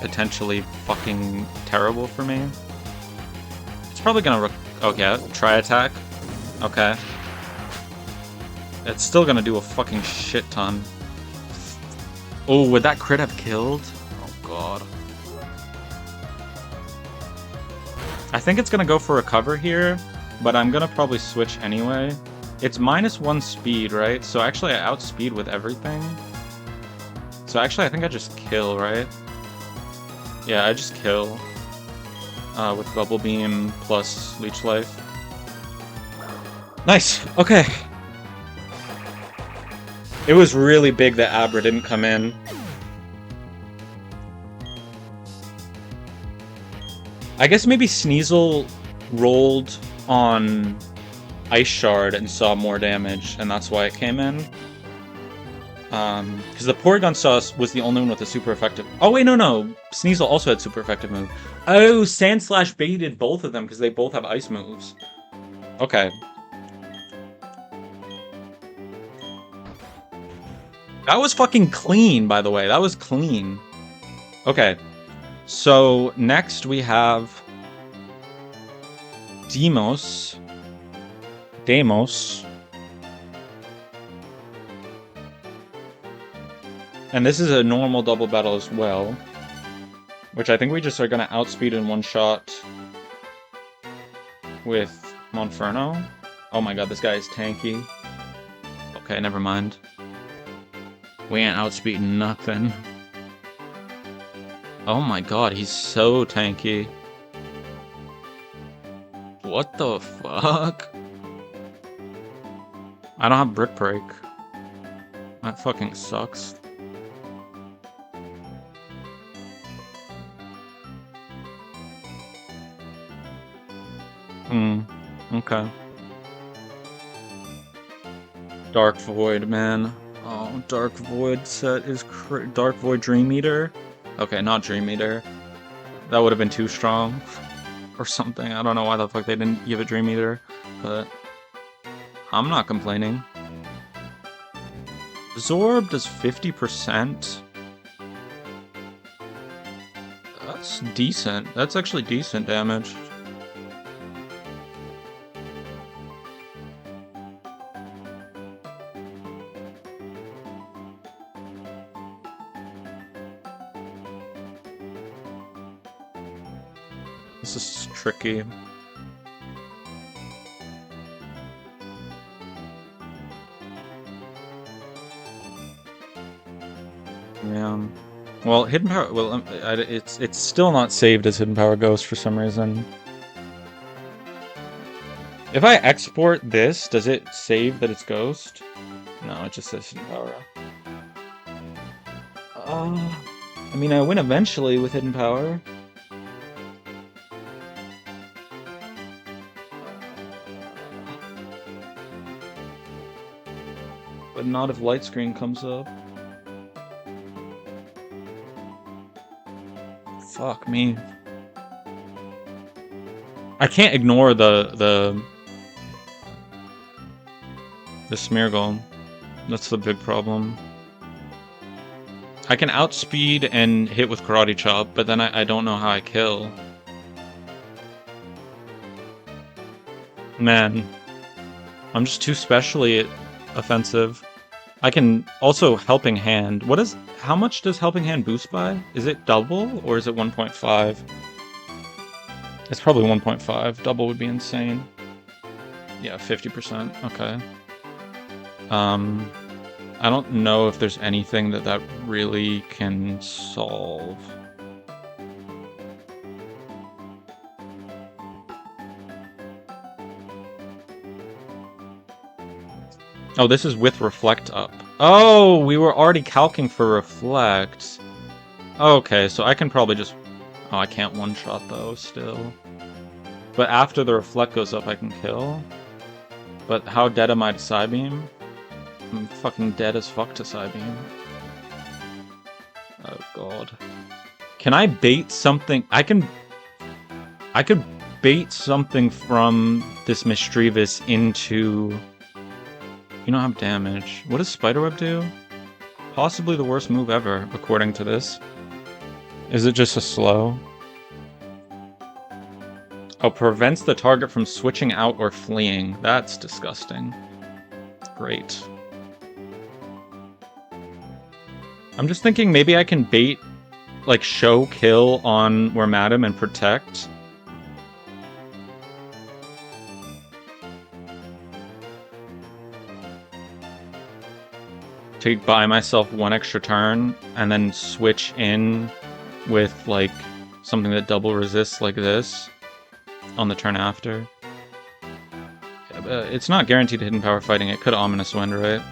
potentially fucking terrible for me. It's probably gonna... okay, tri-attack. Okay. It's still gonna do a fucking shit ton. Oh, would that crit have killed? Oh god. I think it's gonna go for recover here, but I'm gonna probably switch anyway. It's -1 speed, right? So actually I outspeed with everything. So actually I think I just kill, right? Yeah, I just kill. With Bubble Beam plus Leech Life. Nice! Okay. It was really big that Abra didn't come in. I guess maybe Sneasel rolled on Ice Shard and saw more damage, and that's why it came in. Because the Porygon Sauce was the only one with a super effective... Oh wait, no. Sneasel also had super effective move. Oh, Sandslash baited both of them because they both have ice moves. Okay. That was fucking clean, by the way. That was clean. Okay. So, next we have... Deimos. And this is a normal double battle as well. Which I think we just are going to outspeed in one shot with Monferno. Oh my god, this guy is tanky. Okay, never mind. We ain't outspeeding nothing. Oh my god, he's so tanky. What the fuck? I don't have Brick Break. That fucking sucks. Okay. Dark Void, man. Oh, Dark Void set is Dark Void Dream Eater? Okay, not Dream Eater. That would have been too strong. Or something. I don't know why the fuck they didn't give it Dream Eater. But I'm not complaining. Absorb does 50%. That's decent. That's actually decent damage. This is tricky. Yeah. Well, Hidden Power... Well, it's still not saved as Hidden Power Ghost for some reason. If I export this, does it save that it's Ghost? No, it just says Hidden Power. I mean, I win eventually with Hidden Power. But not if Light Screen comes up. Fuck me. I can't ignore the Smeargle. That's the big problem. I can outspeed and hit with Karate Chop, but then I don't know how I kill. Man. I'm just too specially offensive. I can also Helping Hand. How much does Helping Hand boost by? Is it double or is it 1.5? It's probably 1.5. Double would be insane. Yeah, 50%. Okay. I don't know if there's anything that really can solve. Oh, this is with Reflect up. Oh, we were already calcing for Reflect. Okay, so I can probably just... Oh, I can't one-shot though, still. But after the Reflect goes up, I can kill. But how dead am I to Psybeam? I'm fucking dead as fuck to Psybeam. Oh god. Can I bait something? I could bait something from this Mischievous into... You don't have damage. What does Spiderweb do? Possibly the worst move ever, according to this. Is it just a slow? Oh, prevents the target from switching out or fleeing. That's disgusting. Great. I'm just thinking maybe I can bait, like, show kill on Wormadam and protect. To buy myself one extra turn and then switch in with, like, something that double resists like this on the turn after. It's not guaranteed hidden power fighting. It could Ominous Wind, right?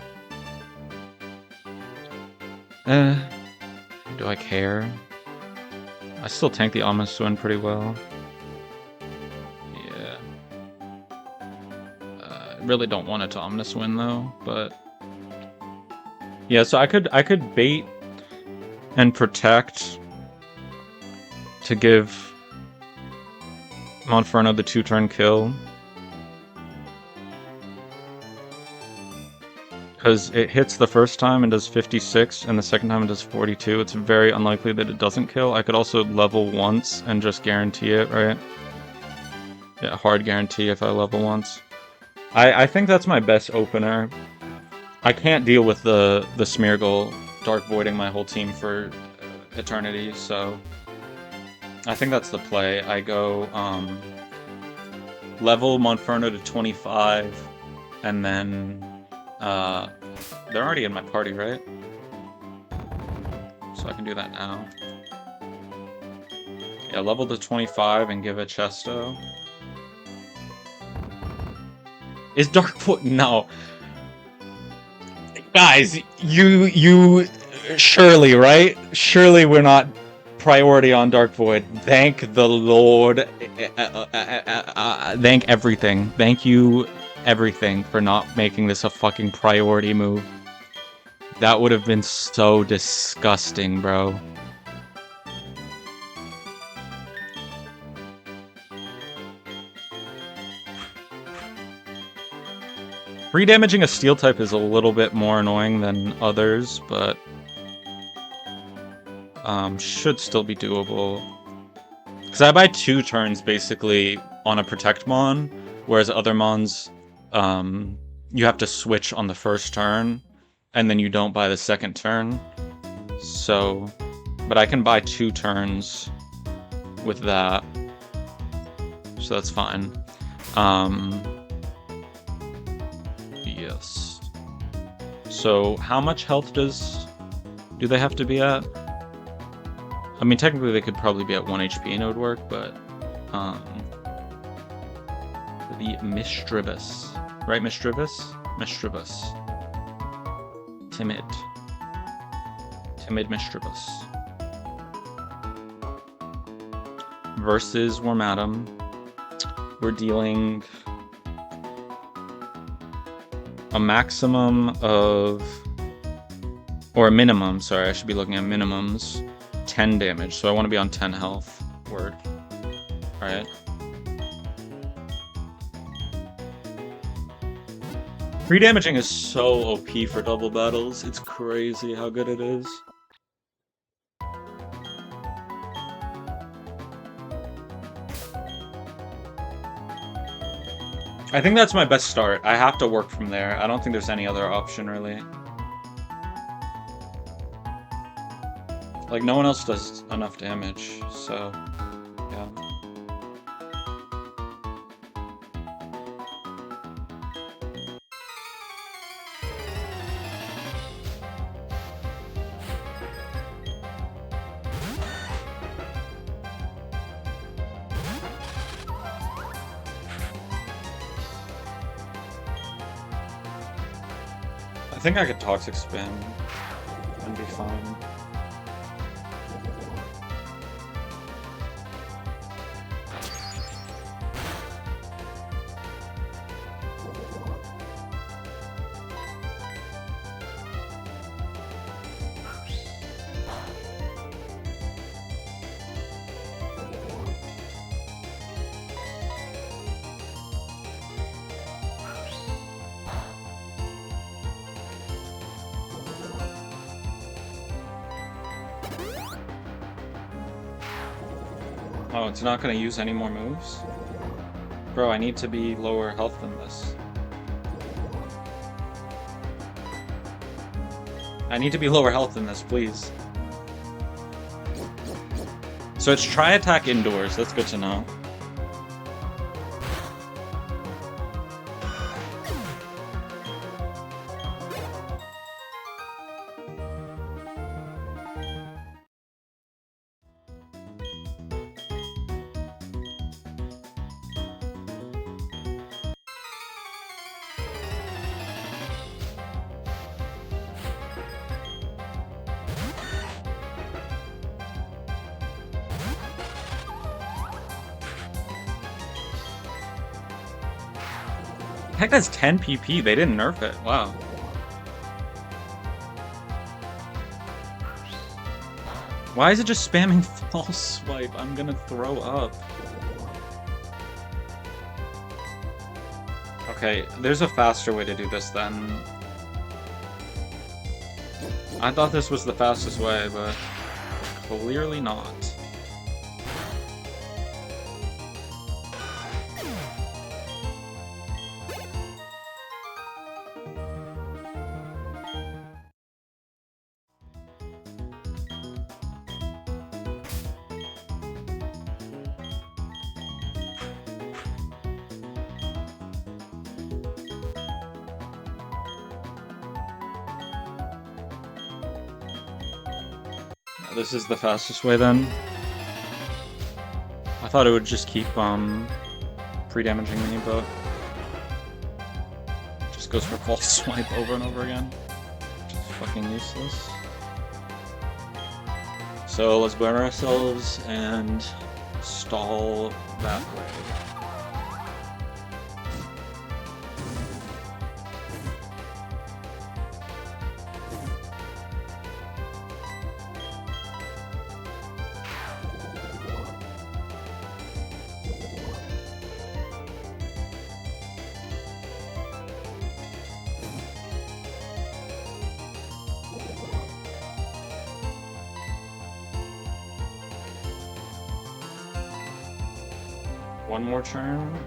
Do I care? I still tank the Ominous Wind pretty well. Yeah. I really don't want it to Ominous Wind though, but... Yeah, so I could bait and protect to give Monferno the 2-turn kill. Because it hits the first time and does 56, and the second time it does 42. It's very unlikely that it doesn't kill. I could also level once and just guarantee it, right? Yeah, hard guarantee if I level once. I think that's my best opener. I can't deal with the Smeargle Dark Voiding my whole team for eternity, so... I think that's the play. I go, level Monferno to 25, and then... they're already in my party, right? So I can do that now. Yeah, level to 25 and give a Chesto. Is Dark Void... No. Guys, you... Surely, right? Surely we're not priority on Dark Void. Thank the Lord. Thank everything. Thank you... everything for not making this a fucking priority move. That would have been so disgusting, bro. Redamaging a steel type is a little bit more annoying than others, but should still be doable. Because I buy 2 turns basically on a Protect Mon, whereas other Mons you have to switch on the first turn, and then you don't buy the second turn. So, but I can buy 2 turns with that, so that's fine. Yes. So, how much health do they have to be at? I mean, technically they could probably be at 1 HP and it would work, but the Mischievous. Right, Mischievous? Mischievous. Timid. Timid Mischievous. Versus Wormadam. We're dealing a maximum of... Or a minimum, sorry, I should be looking at minimums. 10 damage, so I want to be on 10 health. Word. Alright. Redamaging is so OP for double battles. It's crazy how good it is. I think that's my best start. I have to work from there. I don't think there's any other option, really. Like, no one else does enough damage, so, yeah. I think I could Toxic Spam and be fine. Oh, it's not gonna use any more moves? Bro, I need to be lower health than this. I need to be lower health than this, please. So it's try attack indoors, that's good to know. Heck, that's 10 PP. They didn't nerf it. Wow. Why is it just spamming false swipe? I'm gonna throw up. Okay, there's a faster way to do this then. I thought this was the fastest way, but clearly not. This is the fastest way then. I thought it would just keep pre-damaging me, but just goes for false swipe over and over again. Which is fucking useless. So let's blame ourselves and stall that way. One more turn.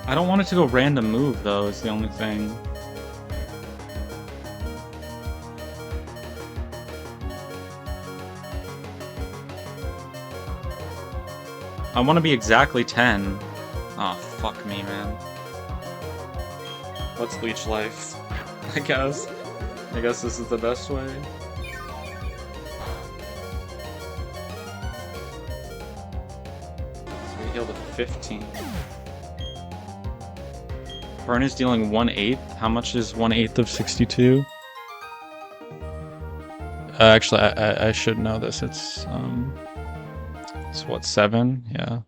I don't want it to go random move though, is the only thing. I want to be exactly 10. Oh, fuck me, man. Let's leech life. I guess this is the best way. So we healed a 15. Burn is dealing 1/8. How much is 1/8 of 62? Actually, I should know this. It's what, 7? Yeah.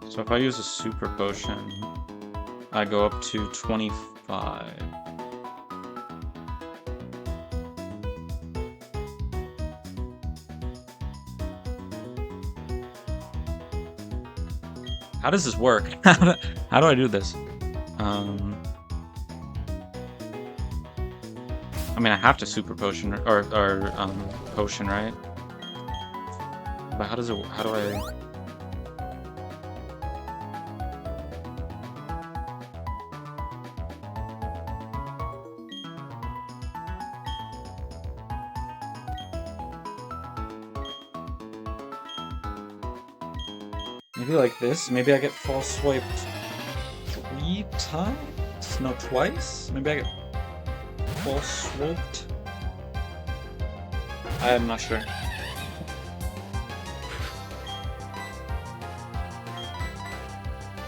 So if I use a super potion, I go up to 25. How does this work? How do I do this? I mean, I have to super potion or potion, right? But how does it? How do I? Maybe like this. Maybe I get false swiped 3 times? No, twice? Maybe I get false swiped. I am not sure.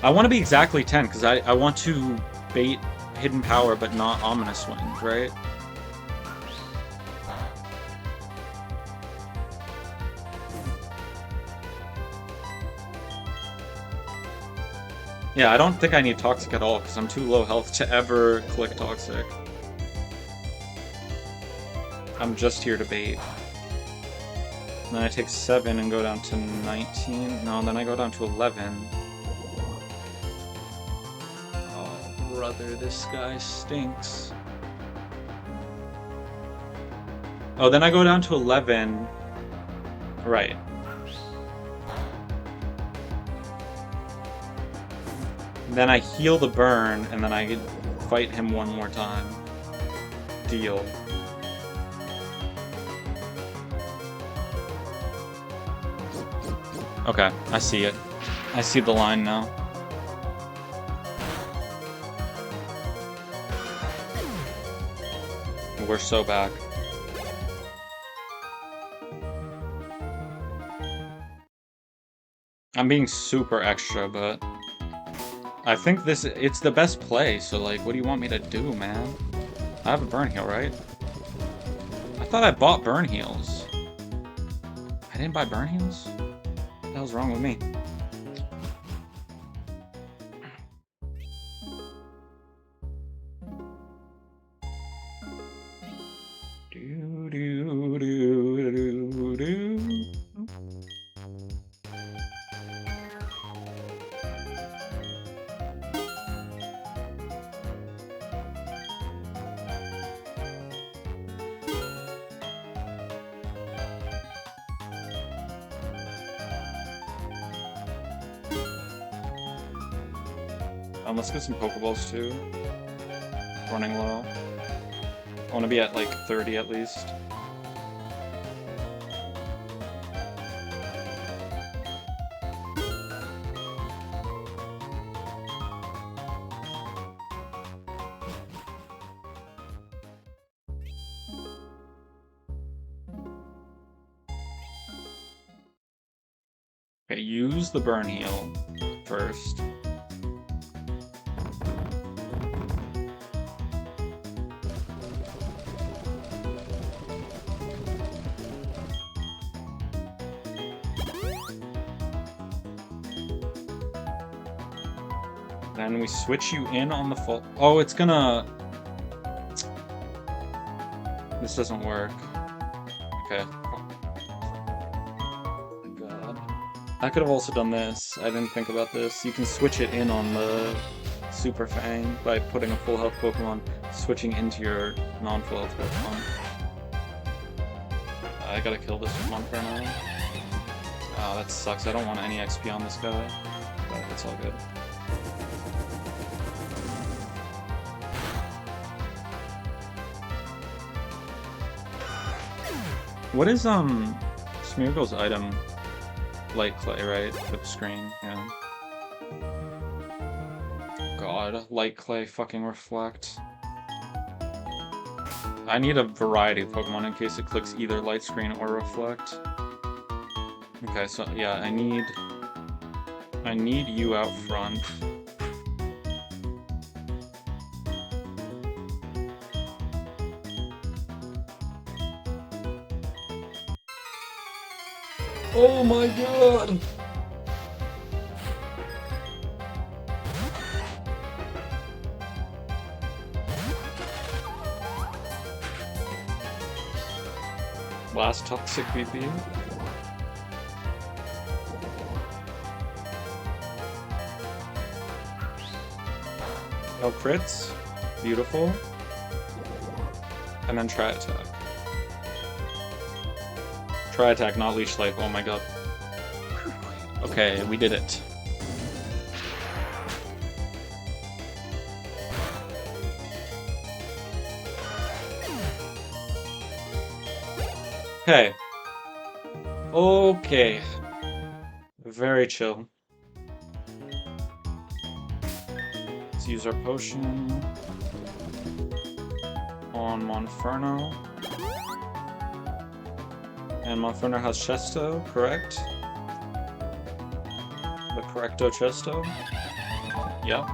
I want to be exactly 10 because I want to bait hidden power but not ominous wind, right? Yeah, I don't think I need Toxic at all, because I'm too low health to ever click Toxic. I'm just here to bait. And then I take 7 and go down to 19. No, then I go down to 11. Oh, brother, this guy stinks. Oh, then I go down to 11. Right. Then I heal the burn, and then I fight him one more time. Deal. Okay, I see it. I see the line now. We're so back. I'm being super extra, but I think it's the best play, so like, what do you want me to do, man? I have a burn heal, right? I thought I bought burn heals. I didn't buy burn heals? What the hell's wrong with me? Let's get some Pokeballs too. Running low. I want to be at like 30 at least. Okay, use the burn heal first. Then we switch you in on the full. Oh, it's gonna. This doesn't work. Okay. Oh my god. I could have also done this. I didn't think about this. You can switch it in on the Super Fang by putting a full health Pokemon, switching into your non-full health Pokemon. I gotta kill this one for now. Oh, that sucks. I don't want any XP on this guy, but it's all good. What is Smeargle's item? Light clay, right? Flip screen, yeah. God, light clay fucking reflect. I need a variety of Pokemon in case it clicks either light screen or reflect. Okay, so yeah, I need you out front. Oh my god! Last toxic BP. Oh, crits. Beautiful. and then Tri-Attack. Tri-Attack, not Leash Life, oh my god. Okay, we did it. Okay. Okay. Very chill. Let's use our potion on Monferno. And Monferno has Chesto, correct? The correcto Chesto? Yep.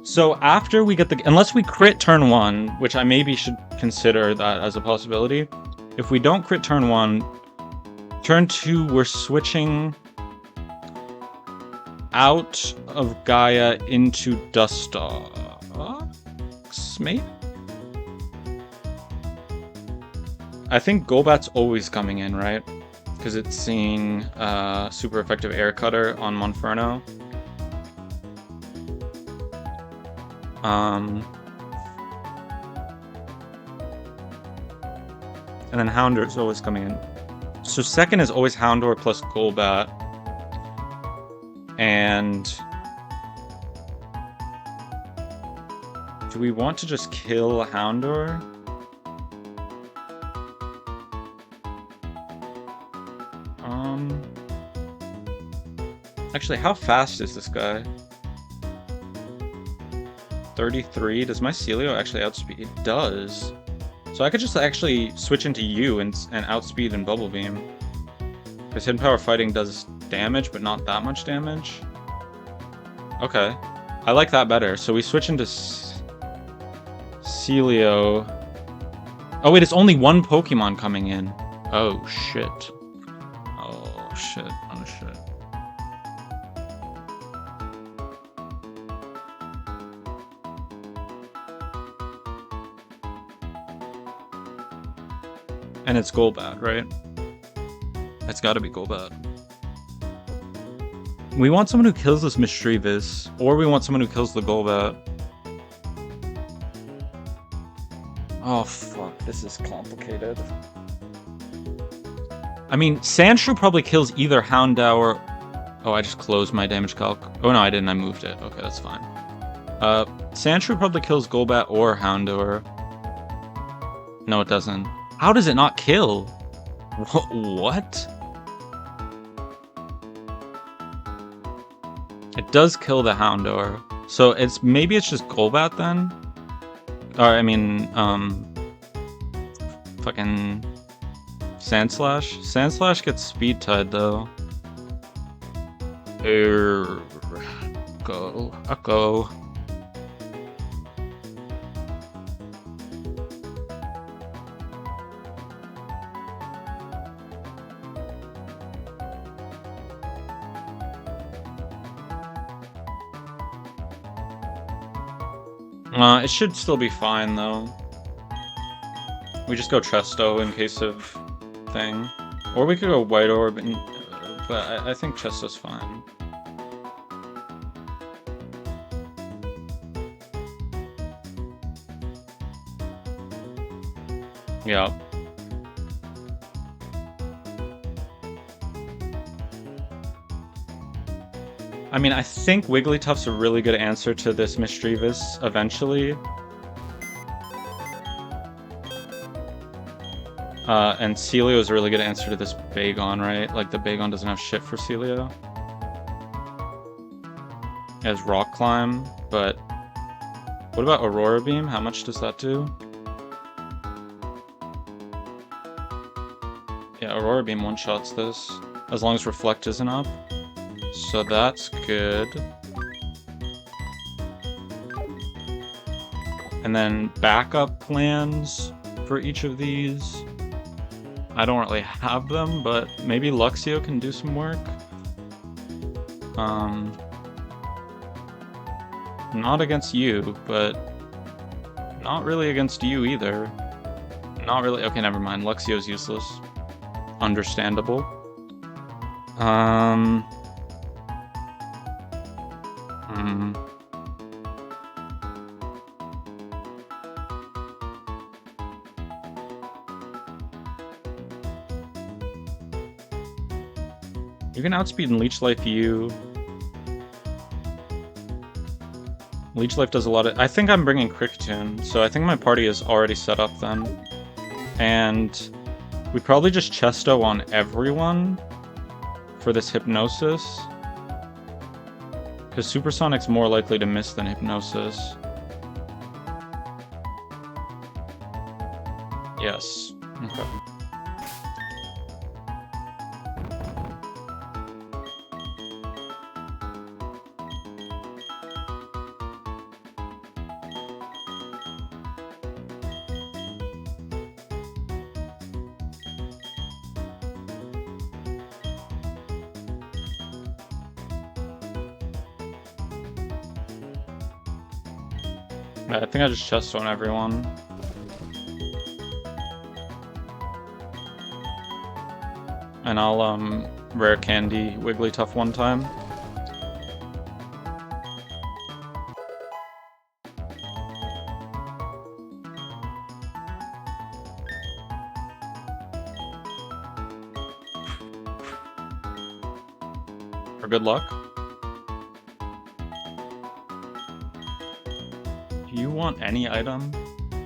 So after we get the... Unless we crit turn 1, which I maybe should consider that as a possibility. If we don't crit turn 1, turn 2 we're switching out of Gaia into Dustox, maybe? I think Golbat's always coming in, right? Because it's seeing super effective air cutter on Monferno. And then Houndour is always coming in. So second is always Houndour plus Golbat. And do we want to just kill Houndour? Actually, how fast is this guy? 33? Does my Celio actually outspeed? It does. So I could just actually switch into you and outspeed and Bubble Beam. Because Hidden Power Fighting does damage, but not that much damage. Okay. I like that better. So we switch into Celio. Oh wait, it's only one Pokemon coming in. Oh shit. Oh shit. Oh shit. And it's Golbat, right? It's gotta be Golbat. We want someone who kills this Mischievous, or we want someone who kills the Golbat. Oh fuck, this is complicated. I mean, Sandshrew probably kills either Houndour... Oh, I just closed my damage calc. Oh no, I didn't, I moved it. Okay, that's fine. Sandshrew probably kills Golbat or Houndour. No, it doesn't. How does it not kill? What? It does kill the Houndour. So maybe it's just Golbat then? Or I mean, fucking Sandslash? Sandslash gets speed tied though. Go. It should still be fine, though. We just go Chesto in case of thing. Or we could go White Orb, but I think Chesto's fine. Yeah. I mean, I think Wigglytuff's a really good answer to this Mischievous eventually. And Celio is a really good answer to this Bagon, right? Like, the Bagon doesn't have shit for Celio. It has Rock Climb, but... What about Aurora Beam? How much does that do? Yeah, Aurora Beam one-shots this, as long as Reflect isn't up. So that's good. And then backup plans for each of these. I don't really have them, but maybe Luxio can do some work. Not against you, but not really against you either. Not really. Okay, never mind. Luxio's useless. Understandable. You can outspeed and Leech Life you. Leech Life does a lot of... I think I'm bringing Quick Tune, so I think my party is already set up then. And we probably just Chesto on everyone for this Hypnosis. Because Supersonic's more likely to miss than Hypnosis. Yes. Okay. I think I just Chesto on everyone. And I'll Rare Candy Wigglytuff one time. For good luck. Do you want any item?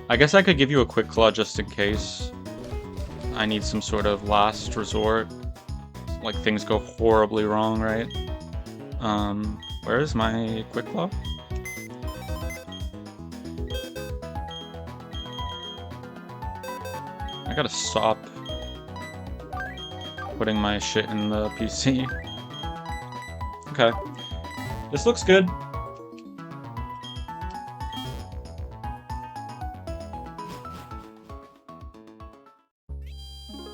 I guess I could give you a Quick Claw just in case I need some sort of last resort. Like things go horribly wrong, right? Where is my Quick Claw? I gotta stop putting my shit in the PC. Okay. This looks good.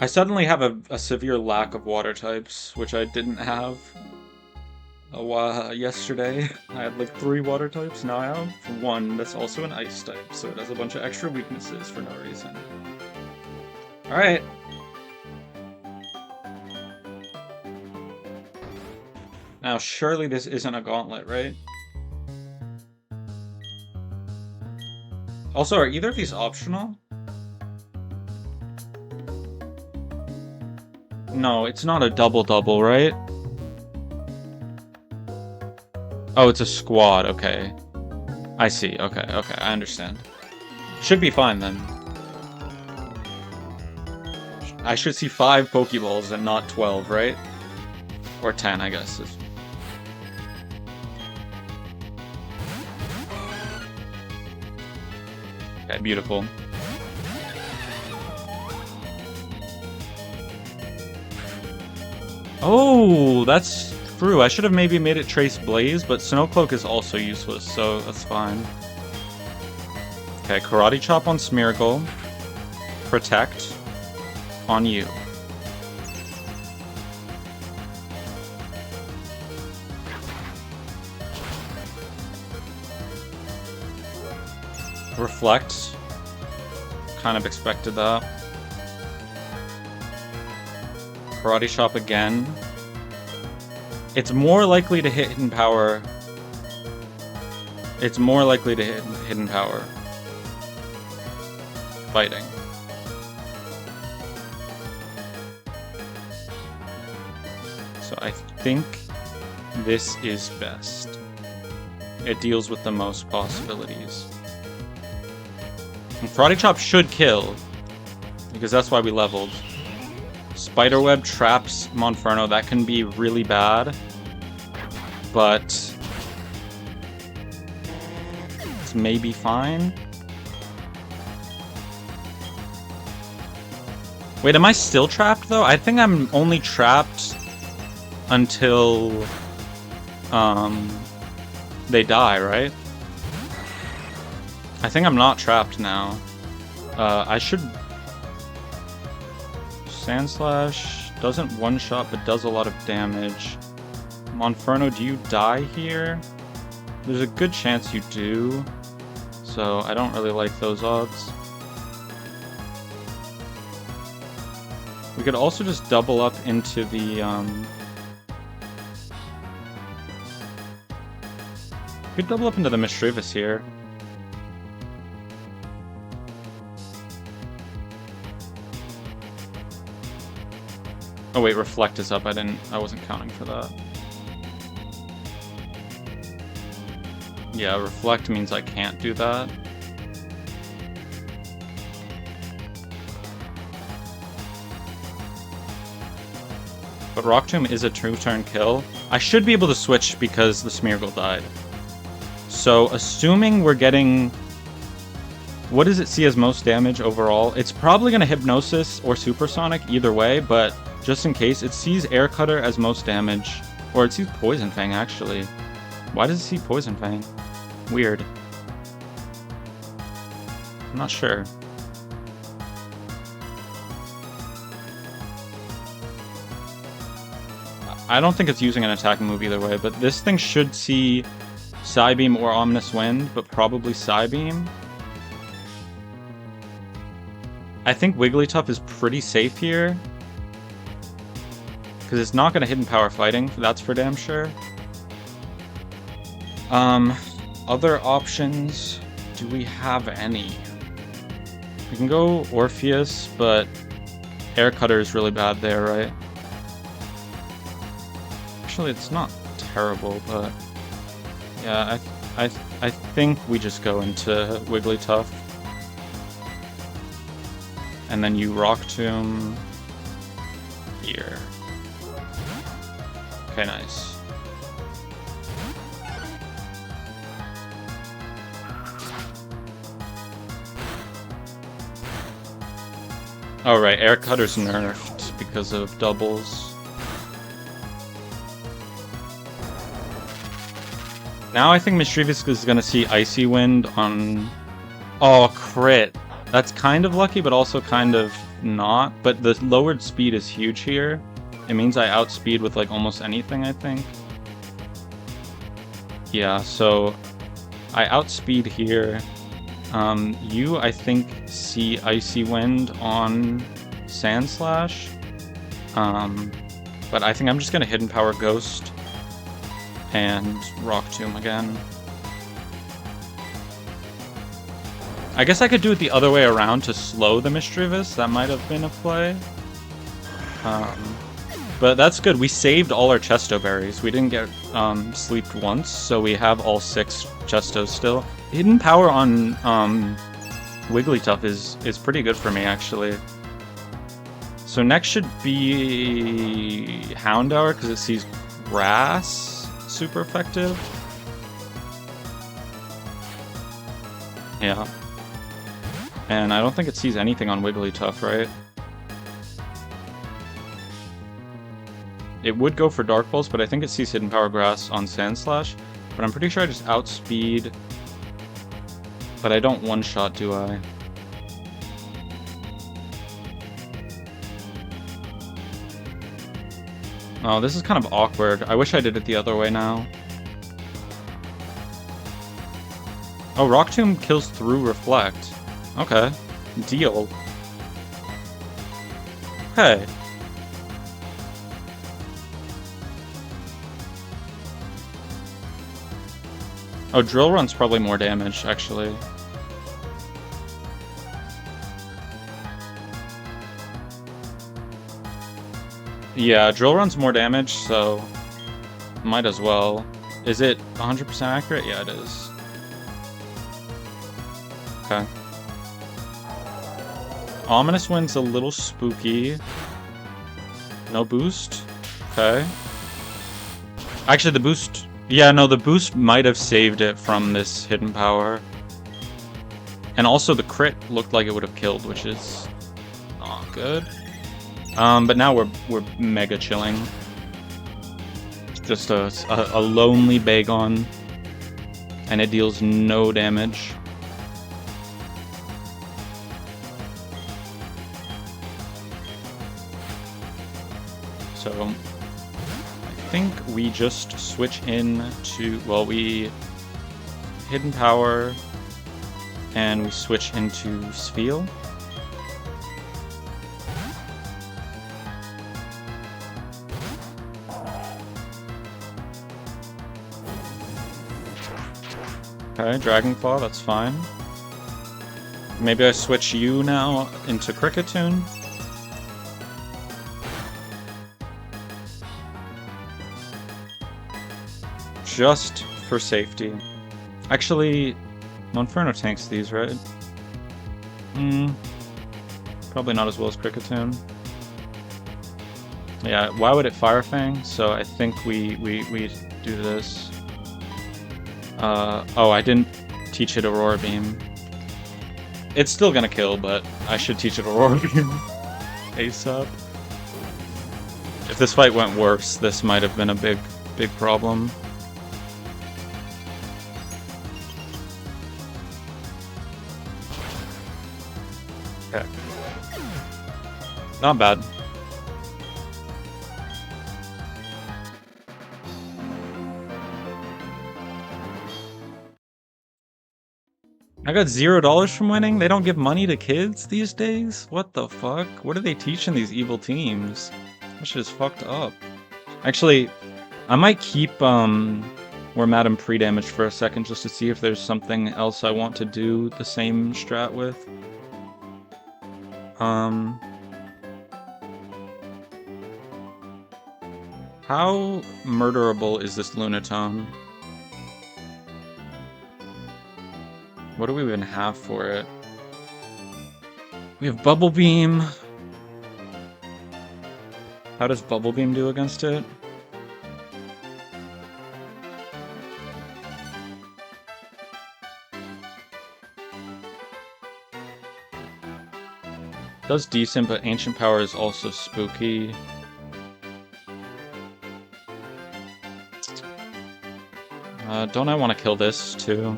I suddenly have a severe lack of water types, which I didn't have yesterday. I had like 3 water types, now I have 1 that's also an ice type, so it has a bunch of extra weaknesses for no reason. Alright. Now surely this isn't a gauntlet, right? Also, are either of these optional? No, it's not a double-double, right? Oh, it's a squad, okay. I see, okay, I understand. Should be fine, then. I should see 5 Pokeballs and not 12, right? Or 10, I guess. Okay, beautiful. Oh, that's true. I should have maybe made it Trace Blaze, but Snow Cloak is also useless, so that's fine. Okay, Karate Chop on Smeargle. Protect on you. Reflect. Kind of expected that. Karate Chop again. It's more likely to hit Hidden Power. It's more likely to hit Hidden Power. Fighting. So I think this is best. It deals with the most possibilities. And Karate Chop should kill, because that's why we leveled. Spiderweb traps Monferno. That can be really bad, but it's maybe fine. Wait, am I still trapped though? I think I'm only trapped until they die, right? I think I'm not trapped now. I should... Sand Slash doesn't one-shot, but does a lot of damage. Monferno, do you die here? There's a good chance you do, so I don't really like those odds. We could also just double up into the, we could double up into the Mischievous here. Oh wait, reflect is up. I wasn't counting for that. Yeah, reflect means I can't do that. But Rock Tomb is a 2-turn kill. I should be able to switch because the Smeargle died. So, assuming we're getting... What does it see as most damage overall? It's probably going to Hypnosis or Supersonic either way, but just in case, it sees Air Cutter as most damage. Or it sees Poison Fang, actually. Why does it see Poison Fang? Weird. I'm not sure. I don't think it's using an attacking move either way, but this thing should see Psybeam or Ominous Wind, but probably Psybeam. I think Wigglytuff is pretty safe here. Because it's not going to Hidden Power Fighting, that's for damn sure. Other options, do we have any? We can go Orpheus, but Air Cutter is really bad there, right? Actually, it's not terrible, but yeah, I think we just go into Wigglytuff. And then you Rock Tomb here. Okay, nice. Oh right, Air Cutter's nerfed because of doubles. Now I think Mischievous is gonna see Icy Wind on... Oh, crit! That's kind of lucky, but also kind of not. But the lowered speed is huge here. It means I outspeed with like almost anything, I think. Yeah, so I outspeed here. You, I think, see Icy Wind on Sandslash. But I think I'm just gonna Hidden Power Ghost and Rock Tomb again. I guess I could do it the other way around to slow the Mischievous. That might have been a play. But that's good. We saved all our Chesto Berries. We didn't get sleeped once, so we have all 6 Chestos still. Hidden Power on Wigglytuff is pretty good for me, actually. So next should be Houndour, because it sees Grass. Super effective. Yeah. And I don't think it sees anything on Wigglytuff, right? It would go for Dark Pulse, but I think it sees Hidden Power Grass on Sandslash. But I'm pretty sure I just outspeed. But I don't one-shot, do I? Oh, this is kind of awkward. I wish I did it the other way now. Oh, Rock Tomb kills through Reflect. Okay. Deal. Okay. Oh, Drill Run's probably more damage, actually. Yeah, Drill Run's more damage, so might as well. Is it 100% accurate? Yeah, it is. Okay. Ominous Wind's a little spooky. No boost? Okay. Actually, the boost... Yeah, no, the boost might have saved it from this Hidden Power. And also the crit looked like it would have killed, which is not good. But now we're mega chilling. Just a lonely Bagon. And it deals no damage. So I think we just switch in to, well, we Hidden Power and we switch into Spheal. Okay, Dragon Claw, that's fine. Maybe I switch you now into Cricketune. just for safety. Actually, Monferno tanks these, right? Probably not as well as Kricketune. Yeah, why would it Fire Fang? So I think we do this. Oh, I didn't teach it Aurora Beam. It's still gonna kill, but I should teach it Aurora Beam ASAP. If this fight went worse, this might have been a big problem. Okay. Not bad. I got $0 from winning? They don't give money to kids these days? What the fuck? What are they teaching these evil teams? That shit is fucked up. Actually, I might keep where Madam pre-damaged for a second just to see if there's something else I want to do the same strat with. How murderable is this Lunatone? What do we even have for it? We have Bubble Beam. How does Bubble Beam do against it? Does decent, but Ancient Power is also spooky. Don't I want to kill this too?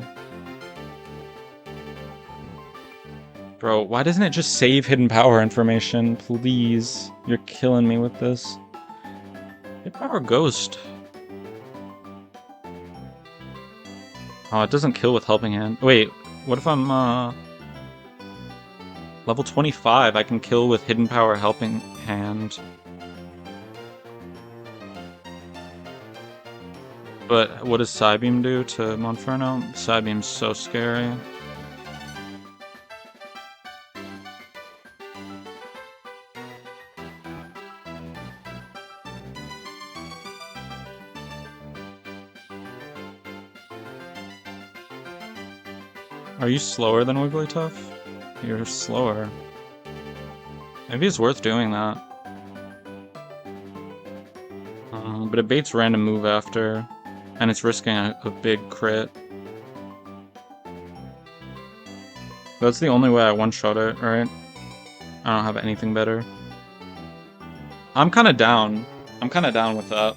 Bro, why doesn't it just save hidden power information? Please. You're killing me with this. Hidden power ghost. Oh, it doesn't kill with helping hand. Wait, what if I'm level 25? I can kill with hidden power helping hand. But what does Psybeam do to Monferno? Psybeam's so scary. Are you slower than Wigglytuff? You're slower. Maybe it's worth doing that. But it baits random move after, and it's risking a big crit. That's the only way I one-shot it, right? I don't have anything better. I'm kinda down. I'm kinda down with that.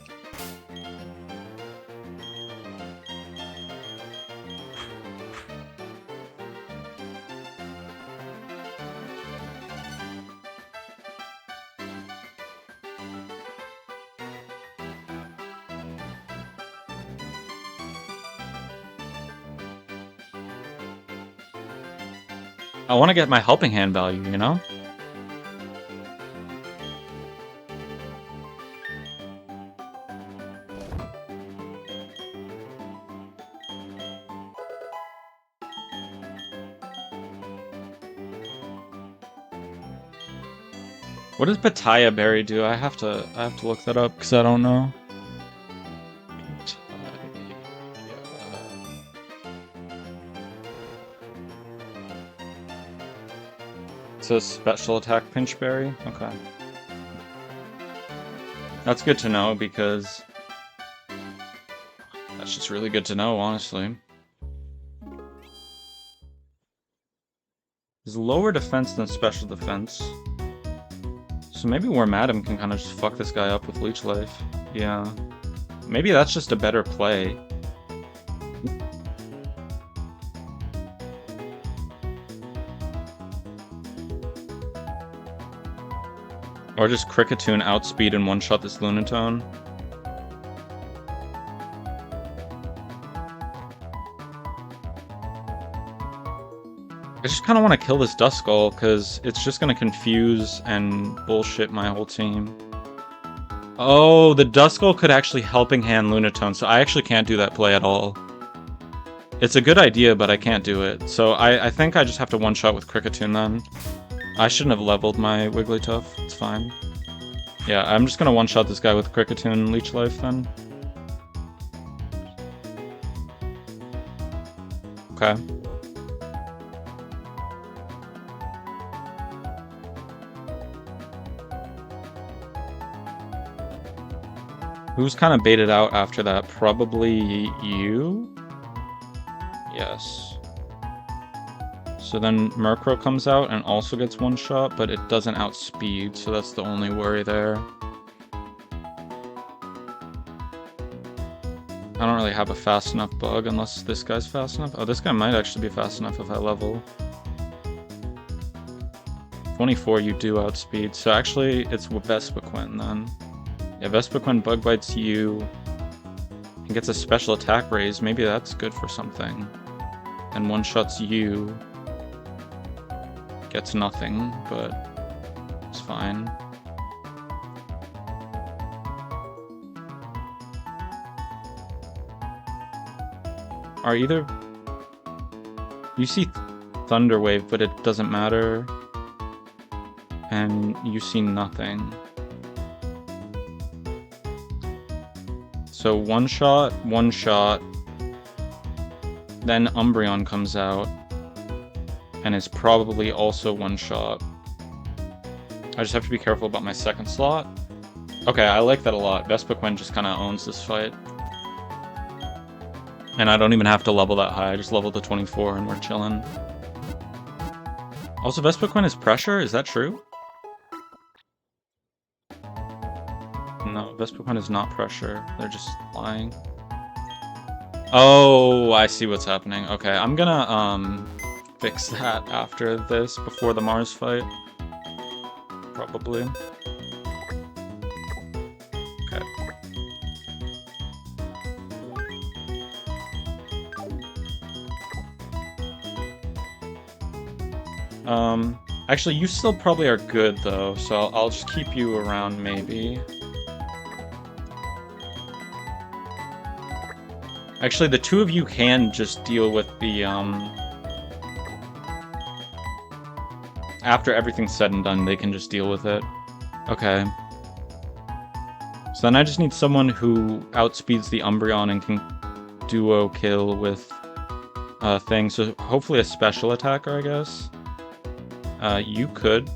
I want to get my helping hand value, you know? What does Pitaya Berry do? I have to look that up because I don't know. It's a special attack Pinch Berry? Okay. That's good to know because that's just really good to know, honestly. There's lower defense than special defense. So maybe War Madam can kind of just fuck this guy up with Leech Life. Yeah. Maybe that's just a better play. Or just Kricketune outspeed and one-shot this Lunatone. I just kind of want to kill this Duskull, because it's just going to confuse and bullshit my whole team. Oh, the Duskull could actually helping hand Lunatone, so I actually can't do that play at all. It's a good idea, but I can't do it. So I think I just have to one-shot with Kricketune then. I shouldn't have leveled my Wigglytuff. It's fine. Yeah, I'm just gonna one-shot this guy with Kricketune and Leech Life then. Okay. Who's kind of baited out after that? Probably you? Yes. So then Mercury comes out and also gets one shot, but it doesn't outspeed, so that's the only worry there. I don't really have a fast enough bug unless this guy's fast enough. Oh, this guy might actually be fast enough if I level. 24 you do outspeed, so actually it's Vespiquen then. Yeah, Vespiquen bug bites you and gets a special attack raise. Maybe that's good for something. And one-shots you. Gets nothing, but it's fine. Are either... You see Thunder Wave, but it doesn't matter. And you see nothing. So one shot, then Umbreon comes out, and is probably also one shot. I just have to be careful about my second slot. Okay, I like that a lot. Vespiquen just kind of owns this fight. And I don't even have to level that high, I just leveled to 24 and we're chilling. Also, Vespiquen is pressure, is that true? No, Vespiquen is not pressure. They're just lying. Oh, I see what's happening. Okay, I'm gonna fix that after this, before the Mars fight. Probably. Okay. Actually, you still probably are good though, so I'll just keep you around maybe. Actually, the two of you can just deal with the, after everything's said and done, they can just deal with it. Okay. So then I just need someone who outspeeds the Umbreon and can duo kill with things. So hopefully a special attacker, I guess. You could.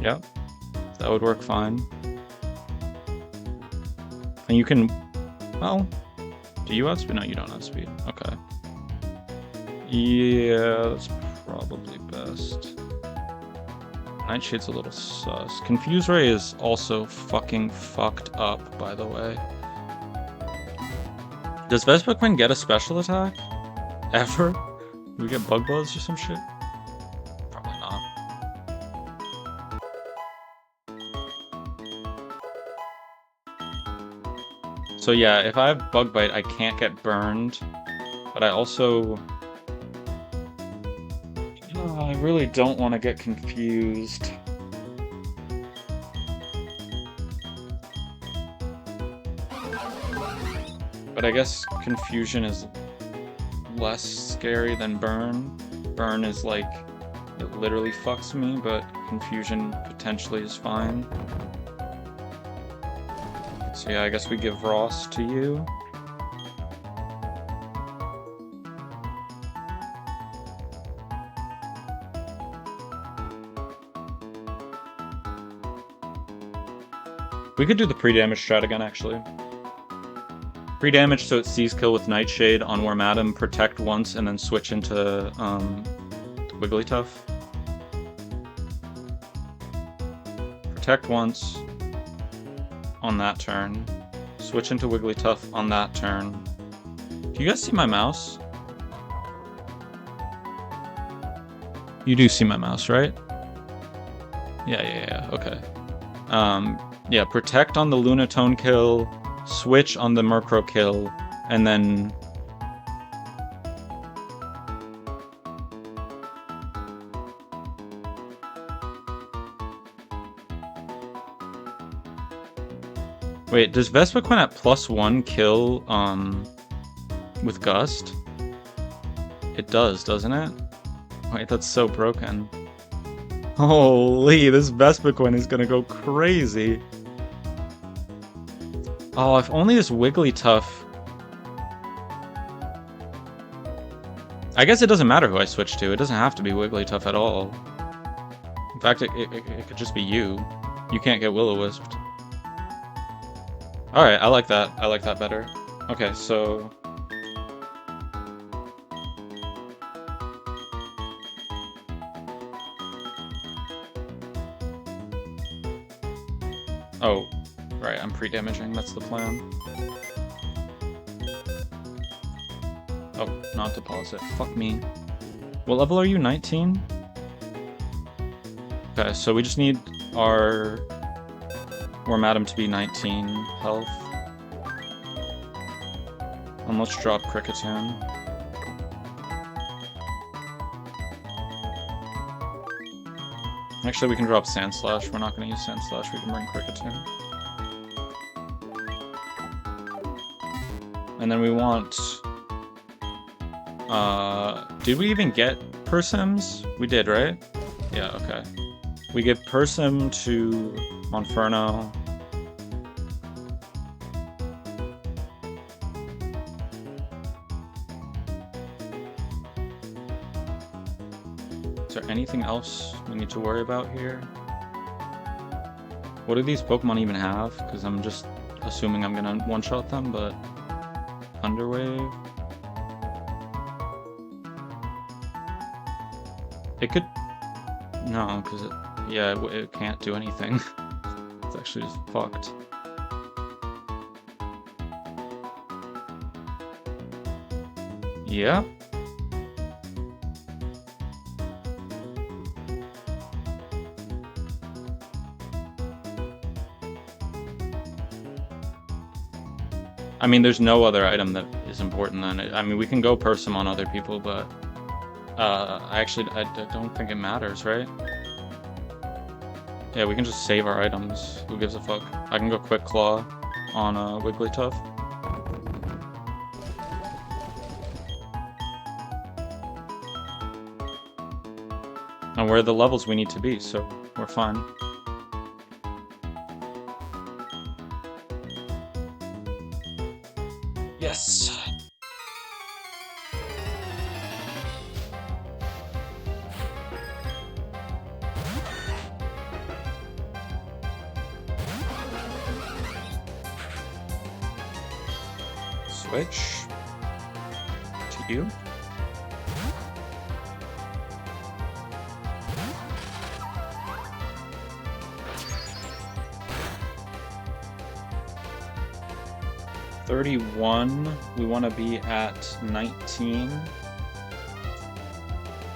Yep. That would work fine. And you can... Well, do you outspeed? No, you don't outspeed. Okay. Yeah, that's probably best. Nightshade's a little sus. Confuse Ray is also fucking fucked up, by the way. Does Vespiquen get a special attack? Ever? Do we get Bug Buzz or some shit? Probably not. So yeah, if I have Bug Bite, I can't get burned. But I also... I really don't want to get confused. But I guess Confusion is less scary than Burn. Burn is like, it literally fucks me, but Confusion potentially is fine. So yeah, I guess we give Ross to you. We could do the pre-damage strat again, actually. Pre-damage, so it sees kill with Nightshade on Wormadam, protect once, and then switch into Wigglytuff. Protect once on that turn. Switch into Wigglytuff on that turn. Do you guys see my mouse? You do see my mouse, right? Yeah, okay. Yeah, protect on the Lunatone kill, switch on the Murkrow kill, and then... Wait, does Vespiquen at +1 kill, with Gust? It does, doesn't it? Wait, that's so broken. Holy, this Vespiquen is gonna go crazy. Oh, if only this Wigglytuff... I guess it doesn't matter who I switch to. It doesn't have to be Wigglytuff at all. In fact, it could just be you. You can't get Will-O-Wisped. Alright, I like that. I like that better. Okay, so... Oh, right, I'm pre-damaging. That's the plan. Oh, not deposit. Fuck me. What level are you? 19? Okay, so we just need our Madam to be 19 health. And let's drop Kricketune. Actually, we can drop Sandslash. We're not going to use Sandslash. We can bring Kricketune. And then we want... did we even get Persims? We did, right? Yeah, okay. We give Persim to Monferno. Is there anything else we need to worry about here? What do these Pokemon even have? Because I'm just assuming I'm gonna one-shot them, but... Thunderwave? It could... No, because it... Yeah, it can't do anything. It's actually just fucked. Yeah. I mean, there's no other item that is important then. I mean, we can go Persim on other people, but... I don't think it matters, right? Yeah, we can just save our items. Who gives a fuck? I can go Quick Claw on Wigglytuff. And we're the levels we need to be, so we're fine. Yes! Switch to you. $31. We want to be at 19.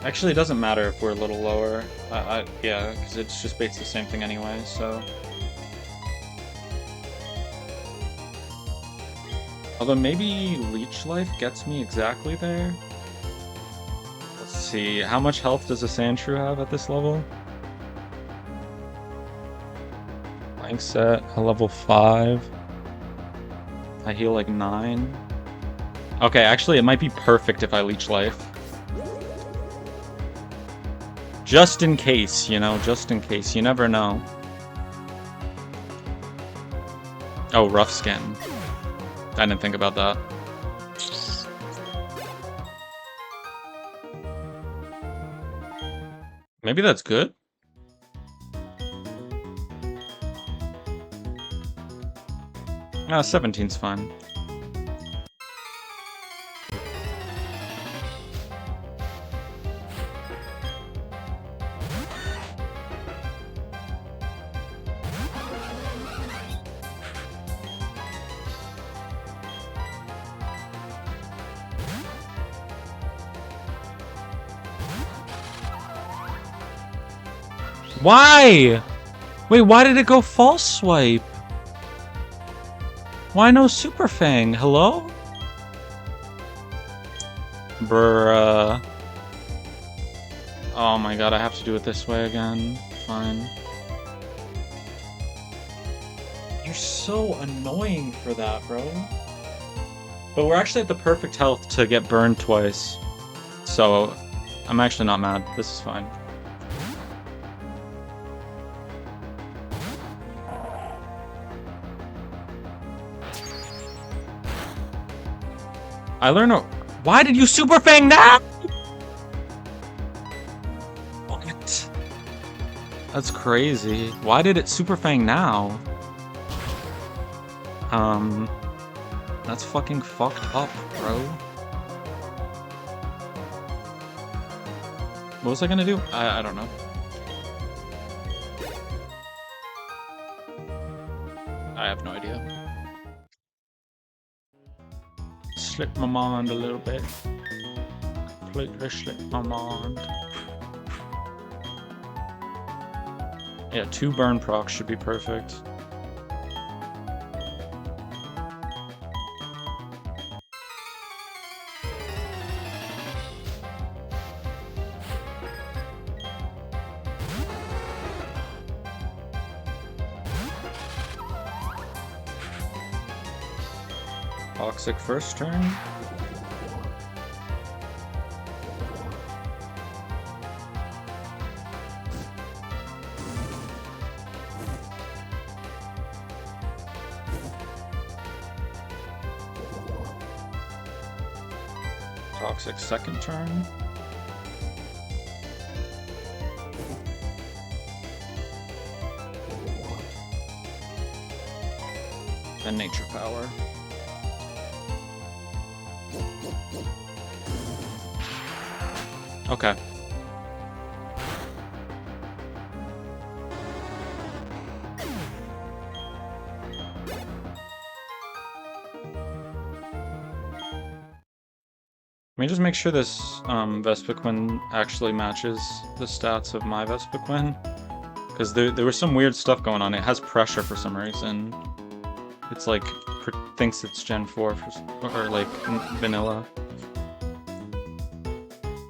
Actually, it doesn't matter if we're a little lower. Yeah, because it's just basically the same thing anyway, so... Although maybe Leech Life gets me exactly there. Let's see, how much health does a Sandshrew have at this level? Blank set, a level 5. I heal like 9. Okay, actually it might be perfect if I Leech Life. Just in case, you know, just in case. You never know. Oh, Rough Skin. I didn't think about that. Maybe that's good? Ah, 17's fine. Why? Wait, why did it go False Swipe? Why no Super Fang? Hello? Bruh. Oh my god, I have to do it this way again. Fine. You're so annoying for that, bro. But we're actually at the perfect health to get burned twice. So, I'm actually not mad. This is fine. I learned. Why did you Super Fang that? What? That's crazy. Why did it Super Fang now? That's fucking fucked up, bro. What was I gonna do? I don't know. I have no idea. Slipped my mind a little bit. Completely slipped my mind. Yeah, 2 burn procs should be perfect. Toxic first turn. Toxic second turn. And nature power. Okay. Let me just make sure this Vespiquen actually matches the stats of my Vespiquen. Because there was some weird stuff going on. It has pressure for some reason. It's like, thinks it's Gen 4 or like vanilla.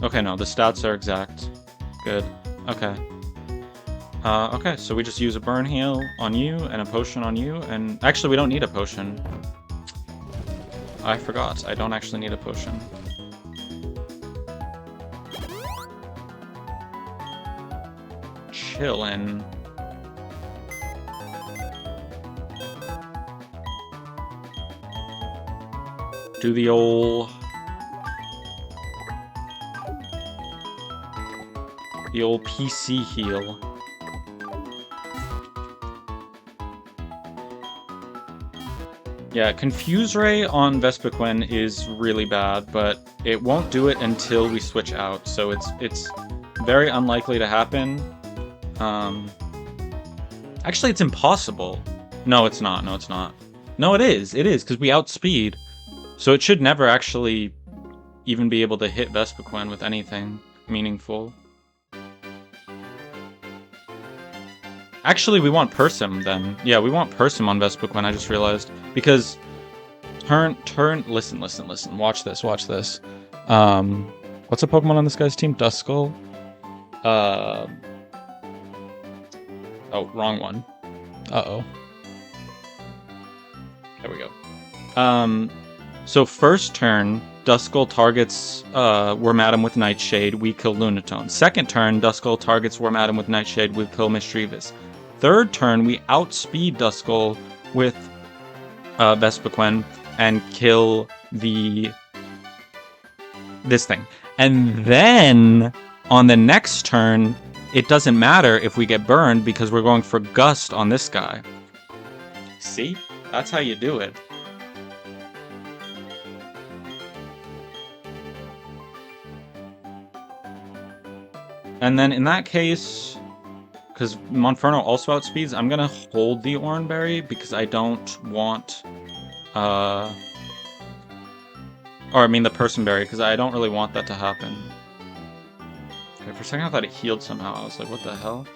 Okay, no, the stats are exact. Good. Okay. Okay, so we just use a burn heal on you and a potion on you, and actually we don't need a potion. I forgot, I don't actually need a potion. Chillin'. Do the old PC heal. Yeah, Confuse Ray on Vespiquen is really bad, but it won't do it until we switch out, so it's very unlikely to happen. Actually, it's impossible. No, it's not. No, it's not. No, it is. It is, because we outspeed. So it should never actually even be able to hit Vespiquen with anything meaningful. Actually, we want Persim then. Yeah, we want Persim on Vespiquen, I just realized. Because listen, watch this. What's a Pokemon on this guy's team? Duskull? Oh, wrong one. Uh-oh. There we go. So first turn, Duskull targets Wormadam with Nightshade, we kill Lunatone. Second turn, Duskull targets Wormadam with Nightshade, we kill Mischievous. Third turn, we outspeed Duskull with Vespiquen and kill this thing. And then, on the next turn, it doesn't matter if we get burned because we're going for Gust on this guy. See? That's how you do it. And then in that case, because Monferno also outspeeds, I'm gonna hold the Oranberry because I don't want, or I mean the Personberry, because I don't really want that to happen. Okay, for a second I thought it healed somehow. I was like, what the hell?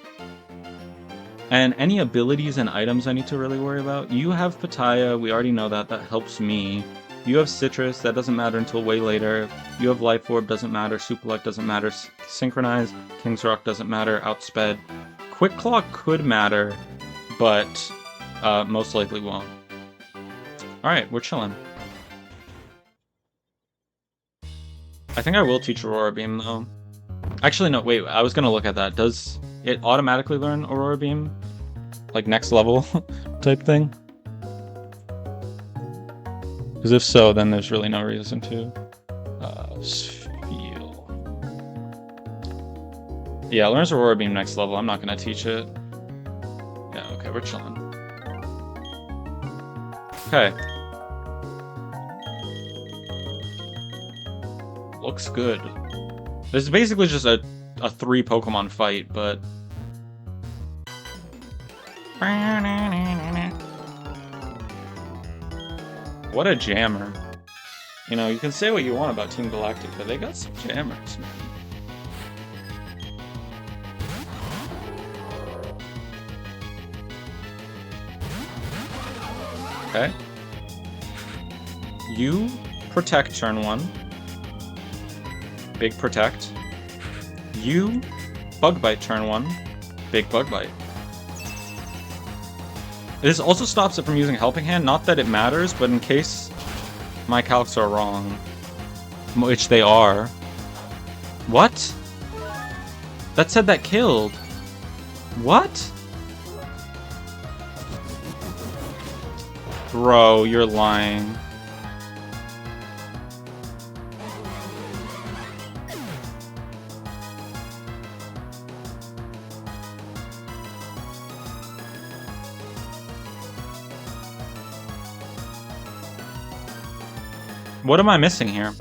And any abilities and items I need to really worry about? You have Pitaya, we already know that. That helps me. You have Citrus, that doesn't matter until way later. You have Life Orb, doesn't matter. Superlight doesn't matter. Synchronize, King's Rock doesn't matter. Outsped. Quick Claw could matter, but most likely won't. Alright, we're chilling. I think I will teach Aurora Beam, though. Actually, no, wait, I was gonna look at that. Does it automatically learn Aurora Beam? Like, next level type thing? Because if so, then there's really no reason to. Feel. Yeah, learns Aurora Beam next level. I'm not gonna teach it. Yeah, okay, we're chilling. Okay. Looks good. This is basically just a 3 Pokemon fight, but... What a jammer. You know, you can say what you want about Team Galactic, but they got some jammers, man. Okay. You protect turn 1. Big protect. You bug bite turn 1. Big bug bite. This also stops it from using Helping Hand. Not that it matters, but in case my calcs are wrong, which they are. What? That said that killed. What? Bro, you're lying. What am I missing here?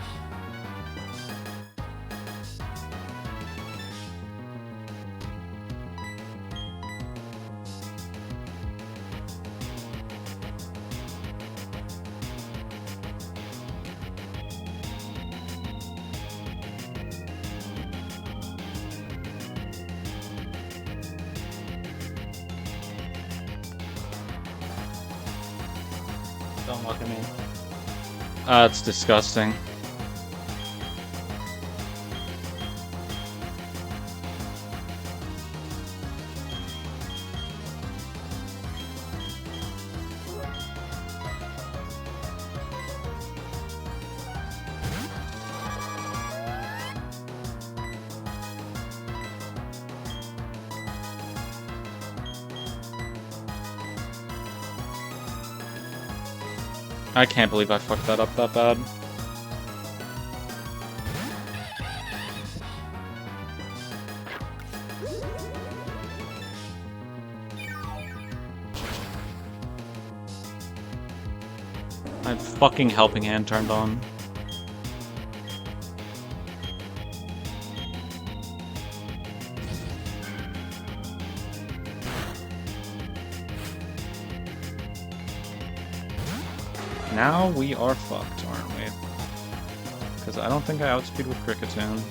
Don't look at me. It's disgusting. I can't believe I fucked that up that bad. I had fucking Helping Hand turned on. Now we are fucked, aren't we? Because I don't think I outspeed with Kricketune.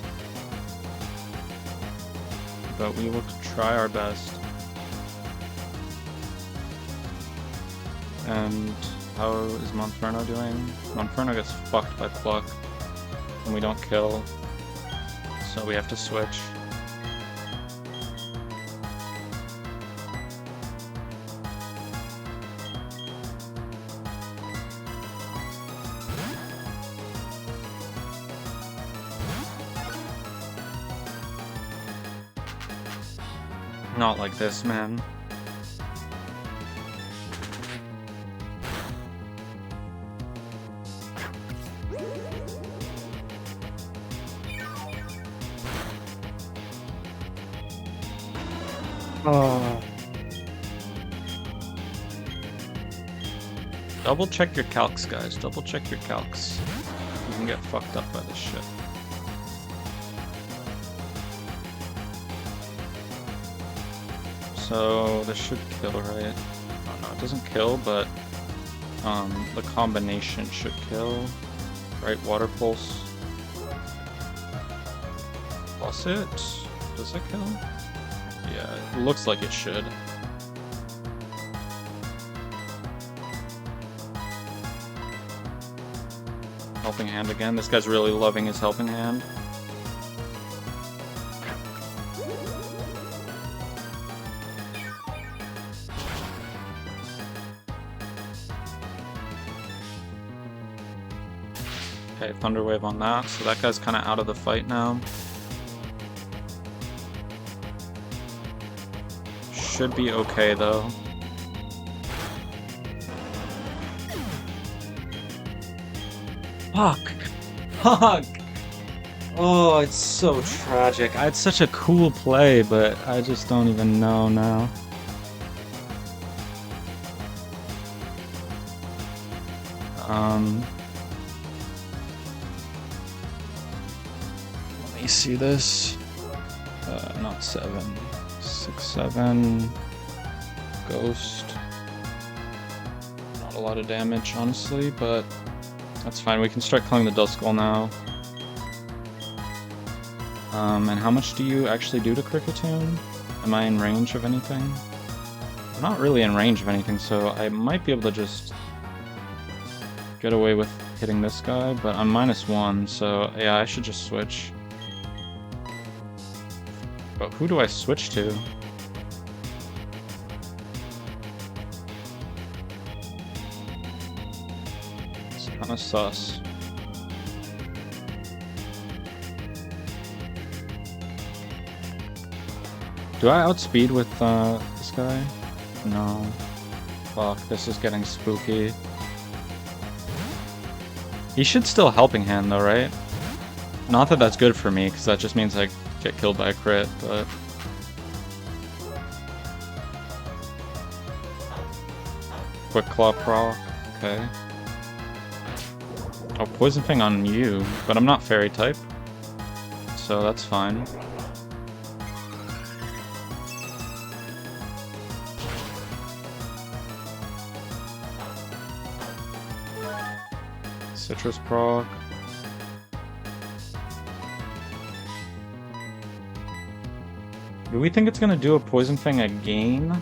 But we will try our best. And how is Monferno doing? Monferno gets fucked by Pluck. And we don't kill. So we have to switch. Not like this, man. Oh. Double check your calcs, guys. Double check your calcs. You can get fucked up by this shit. So this should kill, right? Oh no, it doesn't kill, but the combination should kill. Right, Water Pulse. Plus it? Does it kill? Yeah, it looks like it should. Helping Hand again. This guy's really loving his Helping Hand. Okay, Thunder Wave on that, so that guy's kind of out of the fight now. Should be okay though. Fuck! Fuck! Oh, it's so tragic. It's such a cool play, but I just don't even know now. Let me see this. Not 7. 6, 7. Ghost. Not a lot of damage, honestly, but that's fine. We can start killing the Duskull now. And how much do you actually do to Cricketune? Am I in range of anything? I'm not really in range of anything, so I might be able to just get away with hitting this guy, but I'm -1, so yeah, I should just switch. But who do I switch to? It's kind of sus. Do I outspeed with this guy? No. Fuck, this is getting spooky. He should still Helping Hand though, right? Not that that's good for me, because that just means I get killed by a crit, but... Quick Claw proc, okay. Oh, Poison Fang on you, but I'm not Fairy type, so that's fine. Citrus proc. Do we think it's gonna do a Poison Fang again?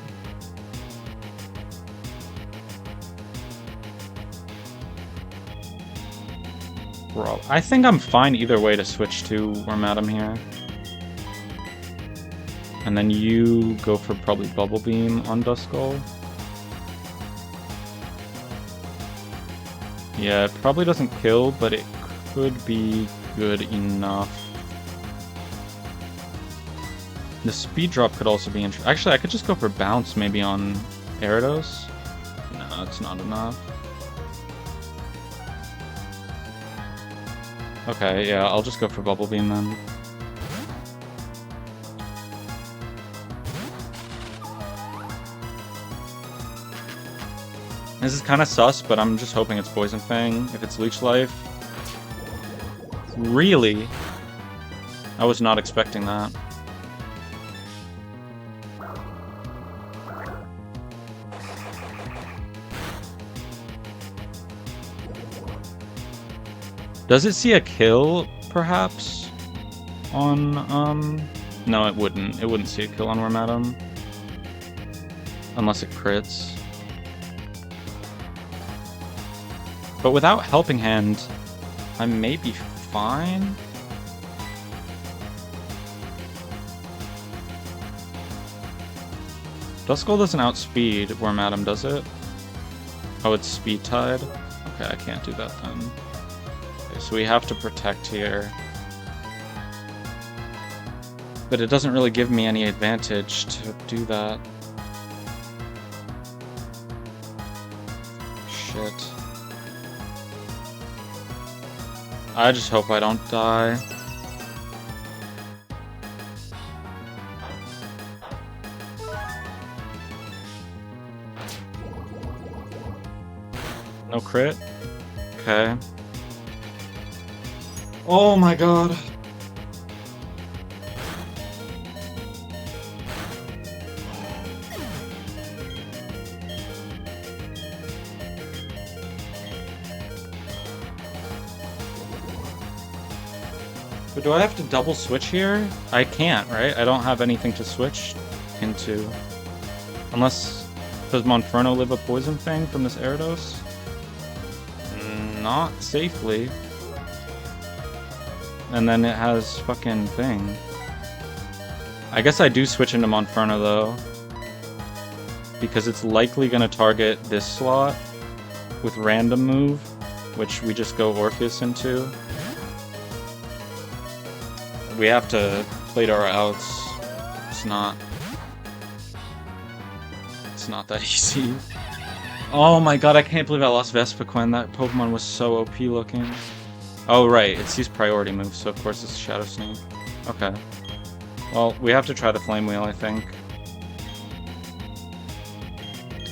Bro, I think I'm fine either way to switch to Wormadam here. And then you go for probably Bubble Beam on Duskull. Yeah, it probably doesn't kill, but it could be good enough. The speed drop could also be interesting. Actually, I could just go for Bounce maybe on Gyarados. No, it's not enough. Okay, yeah, I'll just go for Bubble Beam then. This is kind of sus, but I'm just hoping it's Poison Fang. If it's Leech Life... Really? I was not expecting that. Does it see a kill, perhaps? On, No, it wouldn't. It wouldn't see a kill on Wormadam. Unless it crits. But without Helping Hand, I may be fine. Duskull doesn't outspeed Wormadam, does it? Oh, it's Speed Tide? Okay, I can't do that then. Okay, so we have to Protect here. But it doesn't really give me any advantage to do that. Shit. I just hope I don't die. No crit? Okay. Oh my god. But do I have to double switch here? I can't, right? I don't have anything to switch into. Unless... Does Monferno live a Poison Fang from this Gyarados? Not safely. And then it has fucking thing. I guess I do switch into Monferno though. Because it's likely gonna target this slot with random move, which we just go Orpheus into. We have to play to our outs. It's not that easy. Oh my god, I can't believe I lost Vespiquen. That Pokemon was so OP looking. Oh, right. It's these priority moves, so of course it's Shadow Sneak. Okay. Well, we have to try the Flame Wheel, I think.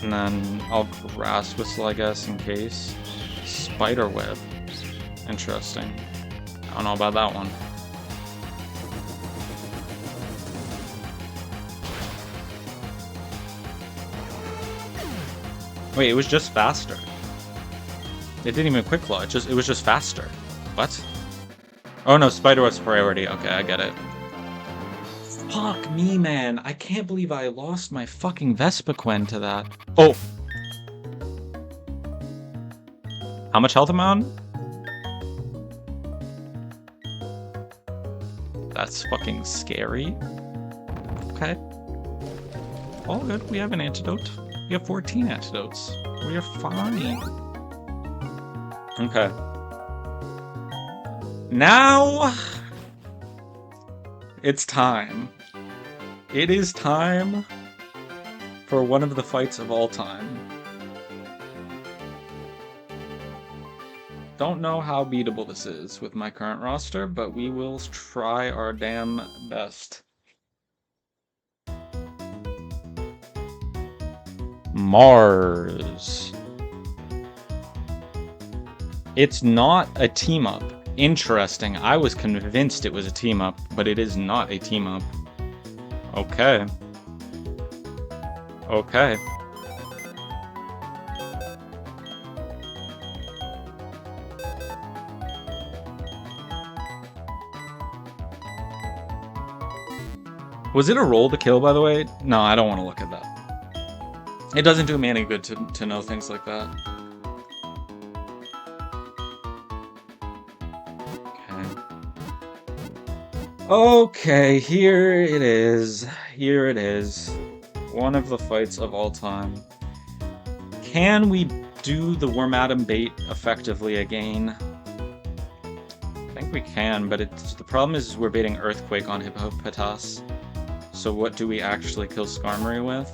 And then I'll Grass Whistle, I guess, in case. Spider Web. Interesting. I don't know about that one. Wait, it was just faster. It didn't even Quick Claw, it was just faster. What? Oh no, Spider Web's priority. Okay, I get it. Fuck me, man. I can't believe I lost my fucking Vespiquen to that. Oh! How much health am I on? That's fucking scary. Okay. All good. We have an antidote. We have 14 antidotes. We are fine. Okay. Now... it's time. It is time for one of the fights of all time. Don't know how beatable this is with my current roster, but we will try our damn best. Mars. It's not a team-up. Interesting. I was convinced it was a team-up, but it is not a team-up. Okay. Okay. Was it a roll to kill, by the way? No, I don't want to look at that. It doesn't do me any good to know things like that. Okay, here it is. Here it is. One of the fights of all time. Can we do the Wormadam bait effectively again? I think we can, but the problem is we're baiting Earthquake on Hippopotas. So what do we actually kill Skarmory with?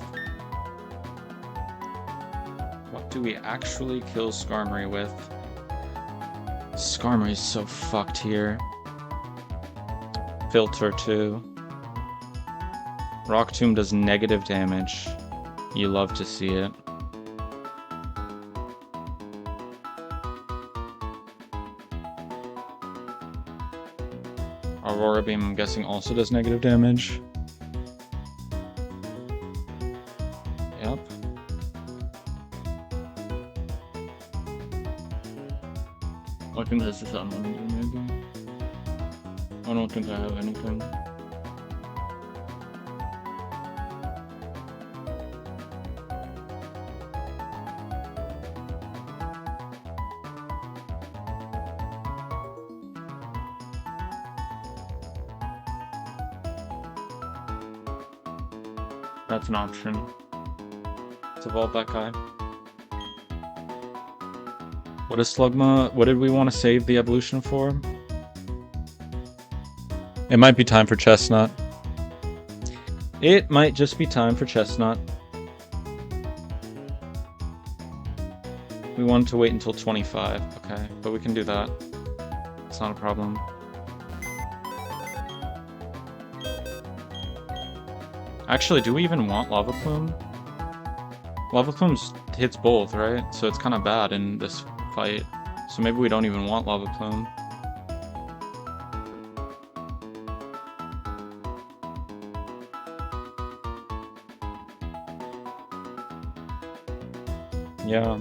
What do we actually kill Skarmory with? Skarmory's so fucked here. Filter 2. Rock Tomb does negative damage. You love to see it. Aurora Beam, I'm guessing, also does negative damage. Yep. I think this is unlimited, maybe. I don't think I have anything. That's an option. Let's evolve that guy. What is Slugma? What did we want to save the evolution for? It might be time for Chestnut. It might just be time for Chestnut. We wanted to wait until 25. Okay, but we can do that. It's not a problem. Actually, do we even want Lava Plume? Lava Plume hits both, right? So it's kind of bad in this fight. So maybe we don't even want Lava Plume. Yeah.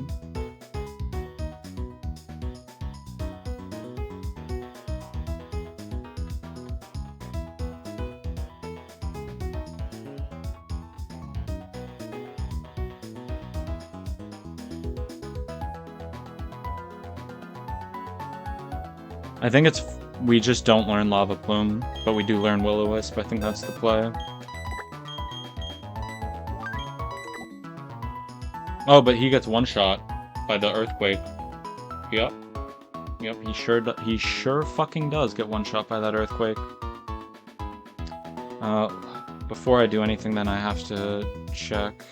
I think it's we just don't learn Lava Plume, but we do learn Will-O-Wisp. I think that's the play. Oh, but he gets one shot by the Earthquake. Yep. Yep, he sure fucking does get one shot by that Earthquake. Before I do anything, then I have to check.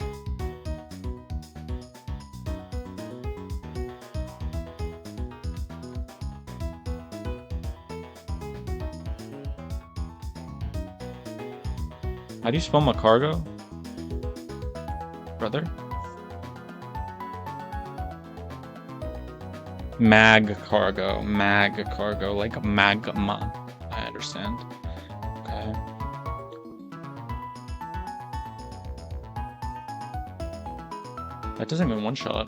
How do you spell my cargo? Brother? Mag cargo, like magma. I understand. Okay. That doesn't even one-shot.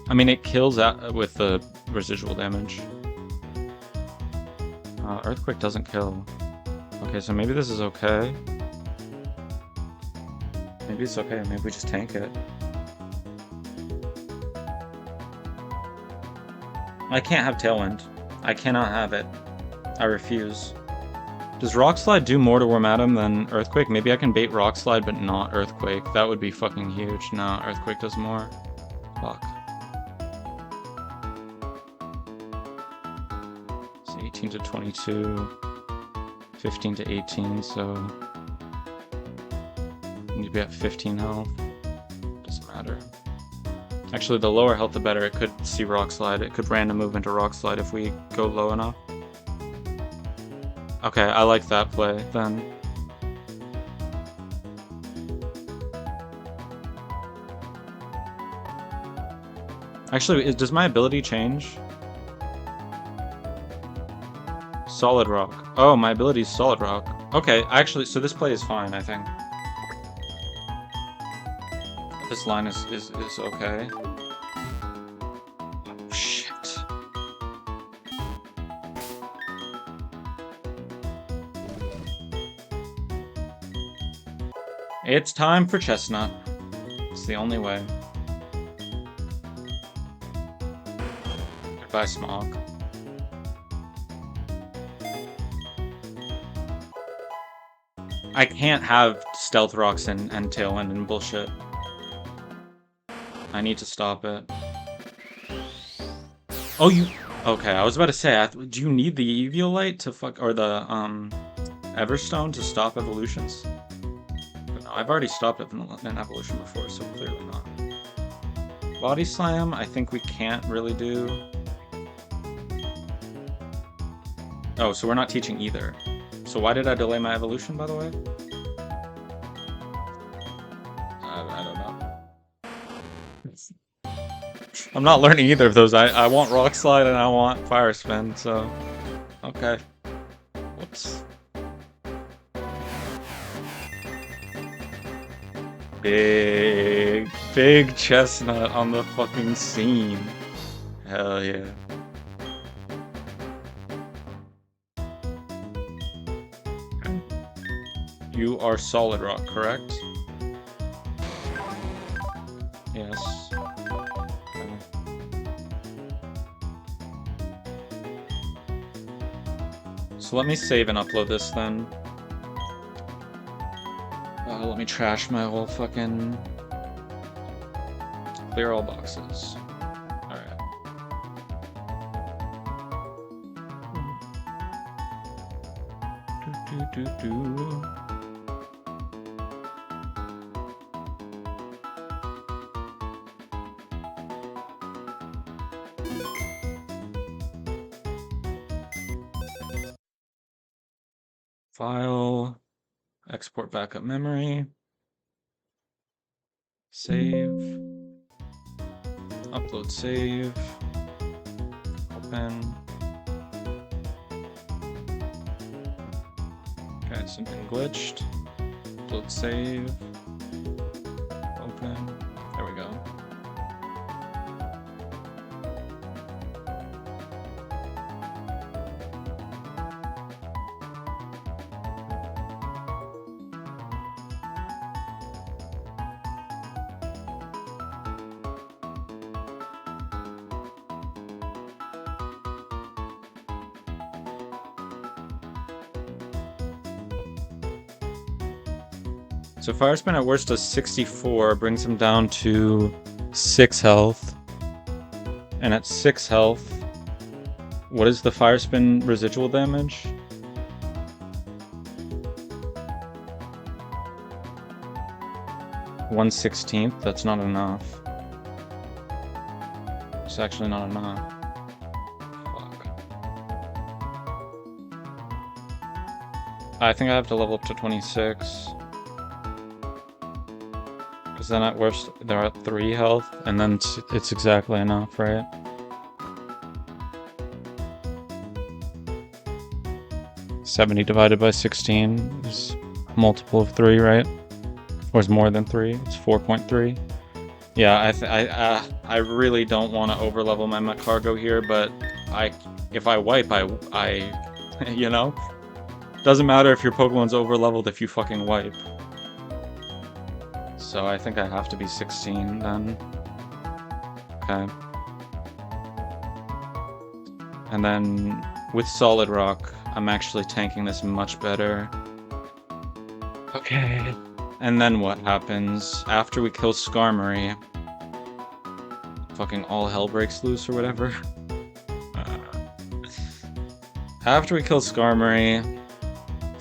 I mean, it kills out with the residual damage. Earthquake doesn't kill. Okay, so maybe this is okay. Maybe it's okay, maybe we just tank it. I can't have Tailwind. I cannot have it. I refuse. Does Rock Slide do more to Wormadam than Earthquake? Maybe I can bait Rock Slide, but not Earthquake. That would be fucking huge. No, Earthquake does more. Fuck. It's 18 to 22. 15 to 18, so... I need to be at 15 health. Doesn't matter. Actually, the lower health the better. It could see Rock Slide. It could random move into Rock Slide if we go low enough. Okay, I like that play, then. Actually, does my ability change? Solid Rock. Oh, my ability is Solid Rock. Okay, actually, so this play is fine, I think. This line is okay. Oh, shit. It's time for Chestnut. It's the only way. Goodbye, Smog. I can't have Stealth Rocks and Tailwind and bullshit. I need to stop it. Oh, you... Okay, I was about to say, do you need the Eviolite to fuck... Or the, Everstone to stop evolutions? But no, I've already stopped an evolution before, so clearly not. Body Slam, I think we can't really do. Oh, so we're not teaching either. So why did I delay my evolution, by the way? I don't know. I'm not learning either of those. I want Rock Slide and I want Fire Spin, so... Okay. Whoops. Big Chestnut on the fucking scene. Hell yeah. You are Solid Rock, correct? Yes. Okay. So let me save and upload this then. Let me trash my whole fucking... Clear all boxes. Alright. Do. File, export backup memory, save, upload save, open. Okay, something glitched. Upload save, open. There we go. So Fire Spin at worst does 64, brings him down to 6 health. And at 6 health, what is the Fire Spin residual damage? One 1/16, that's not enough. It's actually not enough. Fuck. I think I have to level up to 26. Because then at worst, they're at 3 health, and then it's exactly enough, right? $70 divided by 16 is a multiple of 3, right? Or is more than 3? It's 4.3. Yeah, I really don't want to overlevel my mech cargo here, but if I wipe, you know? Doesn't matter if your Pokemon's overleveled if you fucking wipe. So I think I have to be 16 then. Okay. And then with Solid Rock, I'm actually tanking this much better. Okay. And then what happens? After we kill Skarmory, fucking all hell breaks loose or whatever. After we kill Skarmory,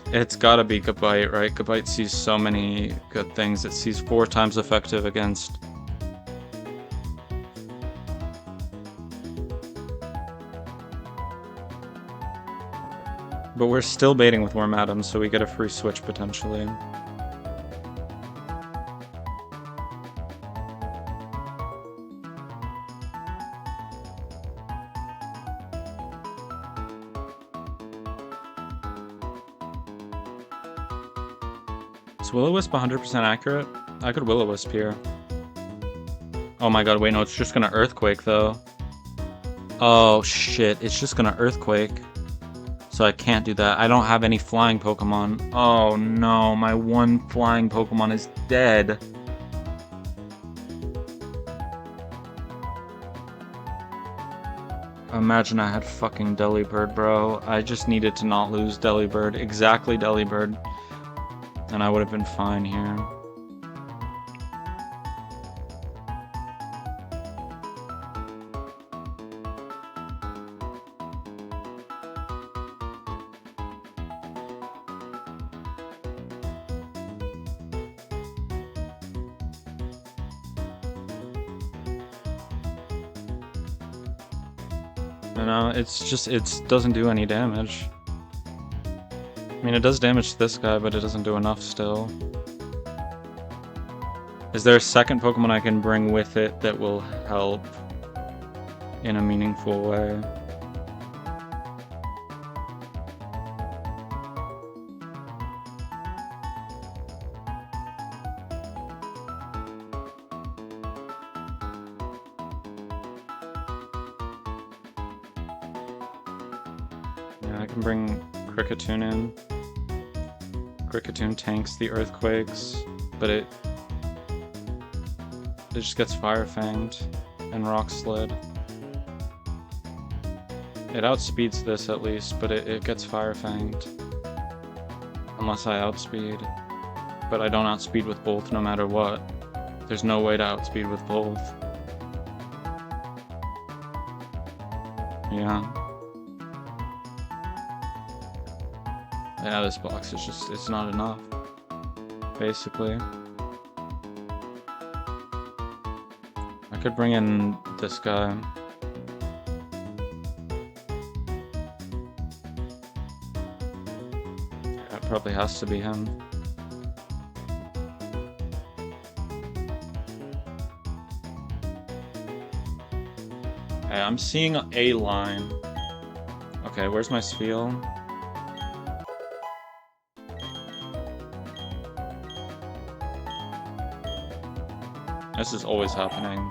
it's gotta be Gabite, right? Gabite sees so many good things. It sees 4 times effective against... But we're still baiting with Wormadam, so we get a free switch potentially. Is Will-O-Wisp 100% accurate? I could Will-O-Wisp here. Oh my god, wait, no, it's just gonna Earthquake, though. Oh, shit, it's just gonna Earthquake. So I can't do that. I don't have any flying Pokemon. Oh no, my one flying Pokemon is dead. Imagine I had fucking Delibird, bro. I just needed to not lose Delibird. Exactly Delibird. And I would have been fine here. It's just, it doesn't do any damage. I mean, it does damage to this guy, but it doesn't do enough still. Is there a second Pokemon I can bring with it that will help in a meaningful way? I can bring Kricketune in. Kricketune tanks the Earthquakes, but it just gets Fire Fanged and Rock Slid. It outspeeds this at least, but it gets Fire Fanged. Unless I outspeed. But I don't outspeed with both no matter what. There's no way to outspeed with both. Yeah. Yeah, this box is just, it's not enough. Basically. I could bring in this guy. Yeah, it probably has to be him. Okay, I'm seeing a line. Okay, where's my Spheal? This is always happening.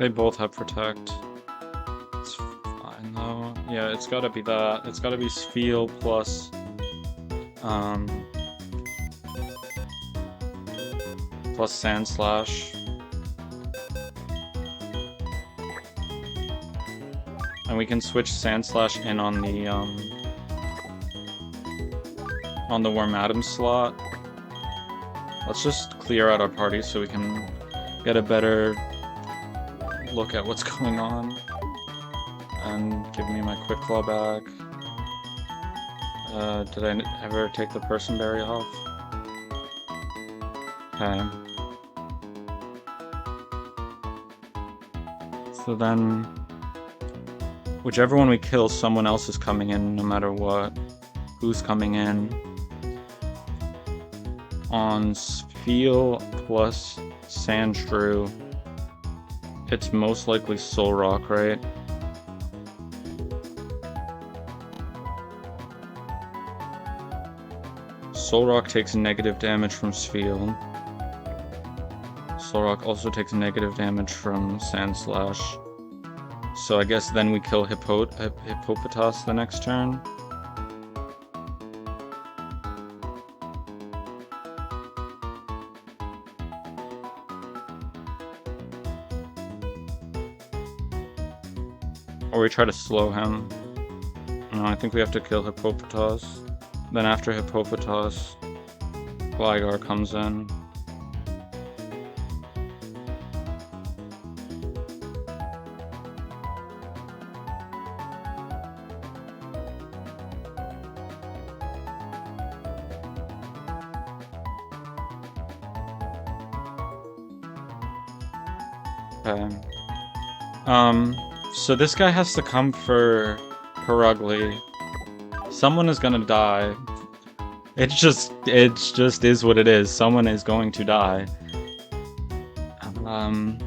They both have protect. It's fine though. Yeah, it's gotta be that. It's gotta be Spheal plus plus Sand Slash. And we can switch Sand Slash in on the Worm Atom slot. Let's just clear out our party so we can get a better look at what's going on. And give me my Quick Claw back. Did I ever take the Person Berry off? Okay. So then, whichever one we kill, someone else is coming in no matter what. Who's coming in? On Spheal plus Sandshrew, it's most likely Solrock, right? Solrock takes negative damage from Spheal. Solrock also takes negative damage from Sand Slash. So I guess then we kill Hippopotas the next turn. Or we try to slow him. No, I think we have to kill Hippopotas. Then after Hippopotas, Gligar comes in. Okay. So this guy has to come for Perugly. Someone is gonna die. It just is what it is. Someone is going to die. And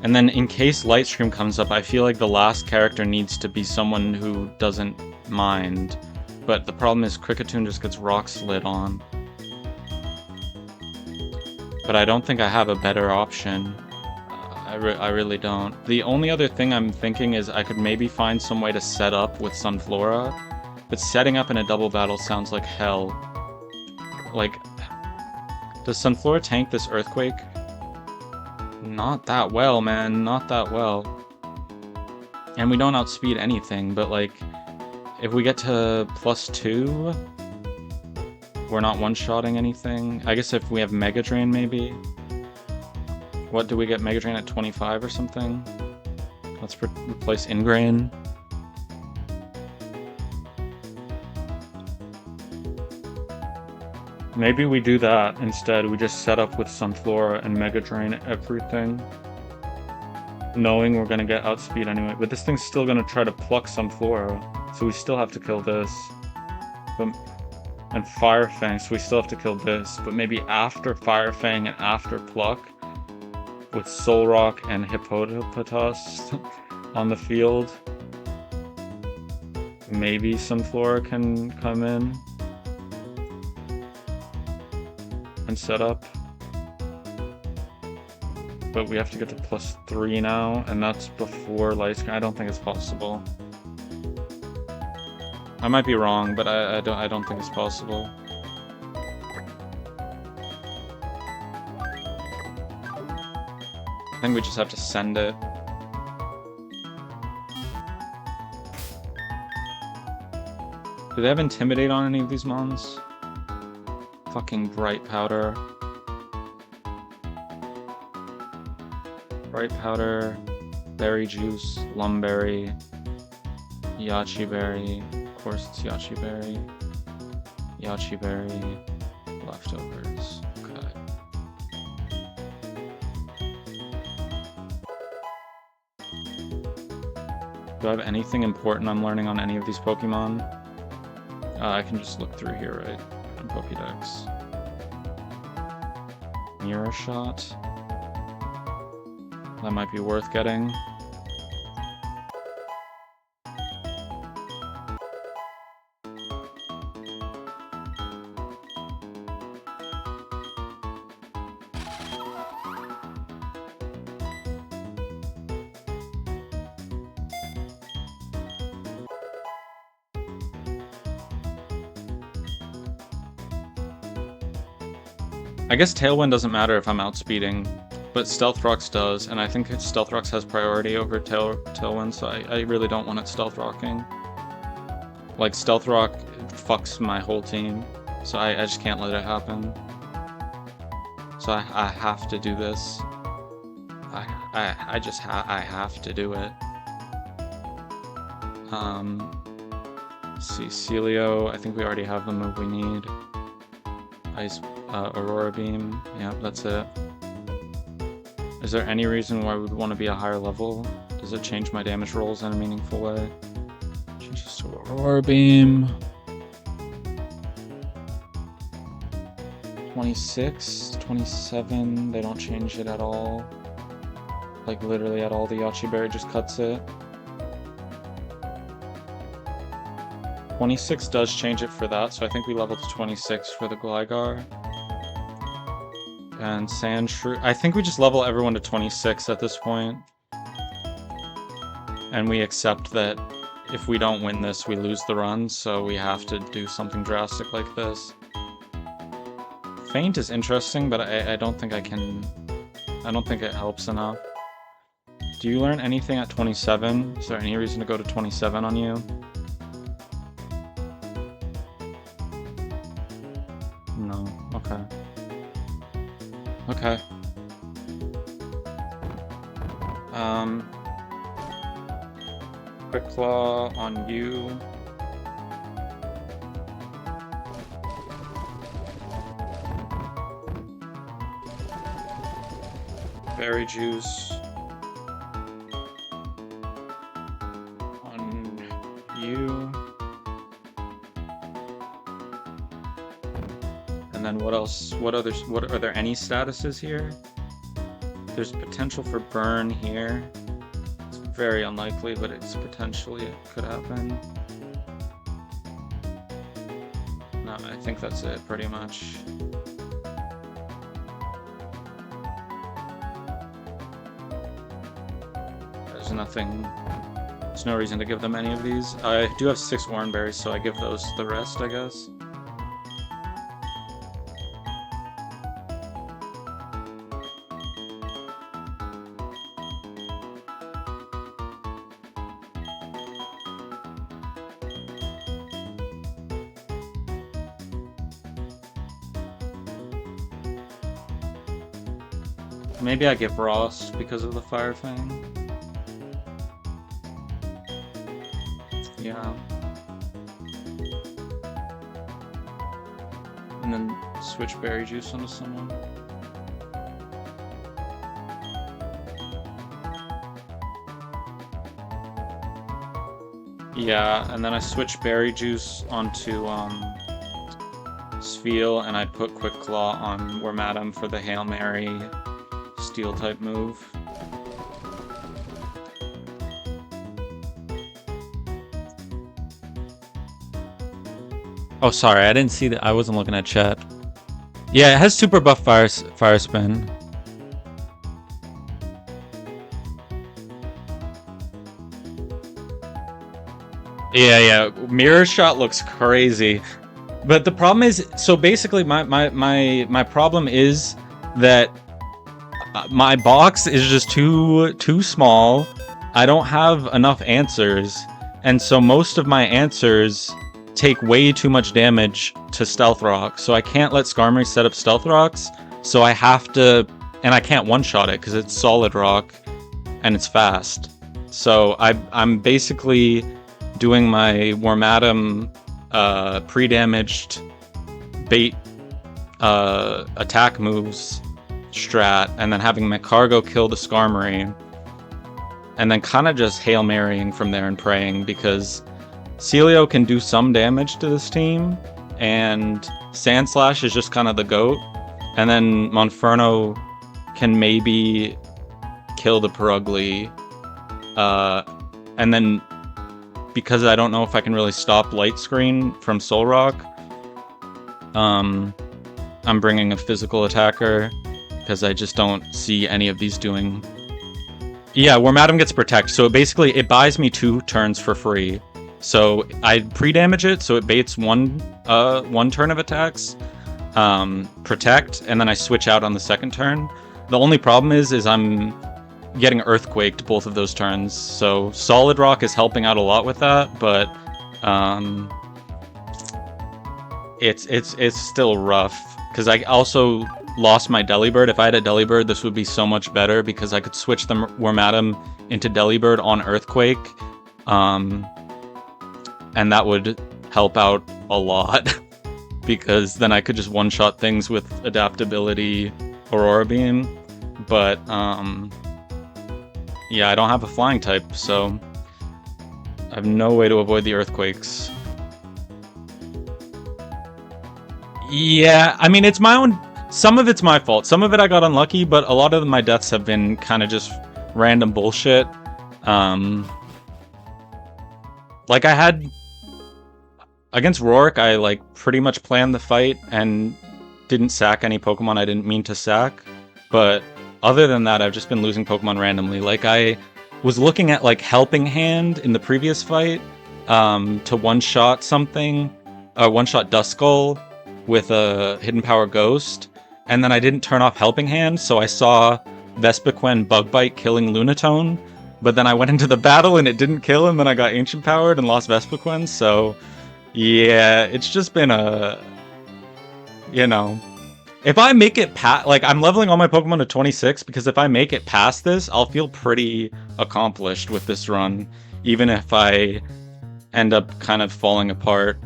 then in case Lightstream comes up, I feel like the last character needs to be someone who doesn't mind. But the problem is Kricketune just gets Rock Slid on. But I don't think I have a better option. I really don't. The only other thing I'm thinking is I could maybe find some way to set up with Sunflora, but setting up in a double battle sounds like hell. Like, does Sunflora tank this Earthquake? Not that well, man. Not that well. And we don't outspeed anything, but like, if we get to +2, we're not one-shotting anything. I guess if we have Mega Drain, maybe. What do we get? Mega Drain at 25 or something? Let's replace Ingrain. Maybe we do that instead. We just set up with Sunflora and Mega Drain everything, knowing we're gonna get outspeed anyway. But this thing's still gonna try to pluck Sunflora, so we still have to kill this. And Fire Fang, so we still have to kill this. But maybe after Fire Fang and after Pluck, with Solrock and Hippopotas on the field, maybe Sunflora can come in and set up. But we have to get to +3 now, and that's before Light Screen. I don't think it's possible. I might be wrong, but I don't think it's possible. I think we just have to send it. Do they have Intimidate on any of these mons? Fucking Bright Powder. Bright Powder, Berry Juice, Lumberry, Yachi Berry. Of course it's Yachi Berry. Yachi Berry, Leftovers. Okay. Do I have anything important I'm learning on any of these Pokemon? I can just look through here, right? On Pokédex. Mirror Shot. That might be worth getting. I guess Tailwind doesn't matter if I'm outspeeding, but Stealth Rocks does, and I think Stealth Rocks has priority over Tailwind, so I really don't want it Stealth Rocking. Like, Stealth Rock fucks my whole team, so I just can't let it happen. So I have to do this. I have to do it. See, Celio, I think we already have the move we need. Ice, Aurora Beam, yeah, that's it. Is there any reason why we would want to be a higher level? Does it change my damage rolls in a meaningful way? Changes to Aurora Beam. 26, 27, they don't change it at all. Like literally at all, the Yachi Berry just cuts it. 26 does change it for that, so I think we level to 26 for the Gligar. And Sandshrew, I think we just level everyone to 26 at this point. And we accept that if we don't win this, we lose the run, so we have to do something drastic like this. Feint is interesting, but I don't think I can... I don't think it helps enough. Do you learn anything at 27? Is there any reason to go to 27 on you? No. Okay. Okay. Quick Claw on you. Berry Juice on you. And then what else? What are there any statuses here? There's potential for burn here. It's very unlikely, but it's potentially it could happen. No, I think that's it pretty much. There's nothing, there's no reason to give them any of these. I do have 6 orange berries, so I give those the rest, I guess. Maybe I give Ross because of the fire thing. Yeah. And then switch berry juice onto someone. Yeah, and then I switch berry juice onto Spheal, and I put Quick Claw on Wormadam for the Hail Mary Steel type move. Oh, sorry, I didn't see that. I wasn't looking at chat. Yeah, it has super buff fire spin. Yeah, mirror shot looks crazy. But the problem is, so basically my problem is that my box is just too small. I don't have enough answers, and so most of my answers take way too much damage to Stealth Rock, so I can't let Skarmory set up Stealth Rocks, so I have to, and I can't one-shot it because it's Solid Rock and it's fast. So I'm basically doing my Wormadam pre-damaged bait attack moves strat, and then having my Cargo kill the Skarmory, and then kind of just Hail Marying from there and praying, because Celio can do some damage to this team, and Sandslash is just kind of the GOAT, and then Monferno can maybe kill the Purugly, and then because I don't know if I can really stop Light Screen from Solrock, I'm bringing a physical attacker, because I just don't see any of these doing... Yeah, Wormadam gets Protect, so basically it buys me 2 turns for free. So I pre-damage it, so it baits one turn of attacks, protect, and then I switch out on the second turn. The only problem is I'm getting earthquaked both of those turns, so Solid Rock is helping out a lot with that, but it's still rough, because I also lost my Delibird. If I had a Delibird, this would be so much better, because I could switch the Wormadam into Delibird on Earthquake, and that would help out a lot, because then I could just one-shot things with Adaptability, Aurora Beam, but yeah, I don't have a flying type, so I have no way to avoid the Earthquakes. Yeah, I mean, it's my own... Some of it's my fault. Some of it I got unlucky, but a lot of my deaths have been kind of just random bullshit. Like, I had... Against Roark, I, like, pretty much planned the fight and didn't sack any Pokemon I didn't mean to sack. But other than that, I've just been losing Pokemon randomly. Like, I was looking at, like, Helping Hand in the previous fight to one-shot something. One-shot Duskull with a Hidden Power Ghost. And then I didn't turn off Helping Hand, so I saw Vespiquen Bug Bite killing Lunatone. But then I went into the battle and it didn't kill him, and I got Ancient Powered and lost Vespiquen, so... Yeah, it's just been a... You know... If I make it past... Like, I'm leveling all my Pokemon to 26, because if I make it past this, I'll feel pretty accomplished with this run. Even if I end up kind of falling apart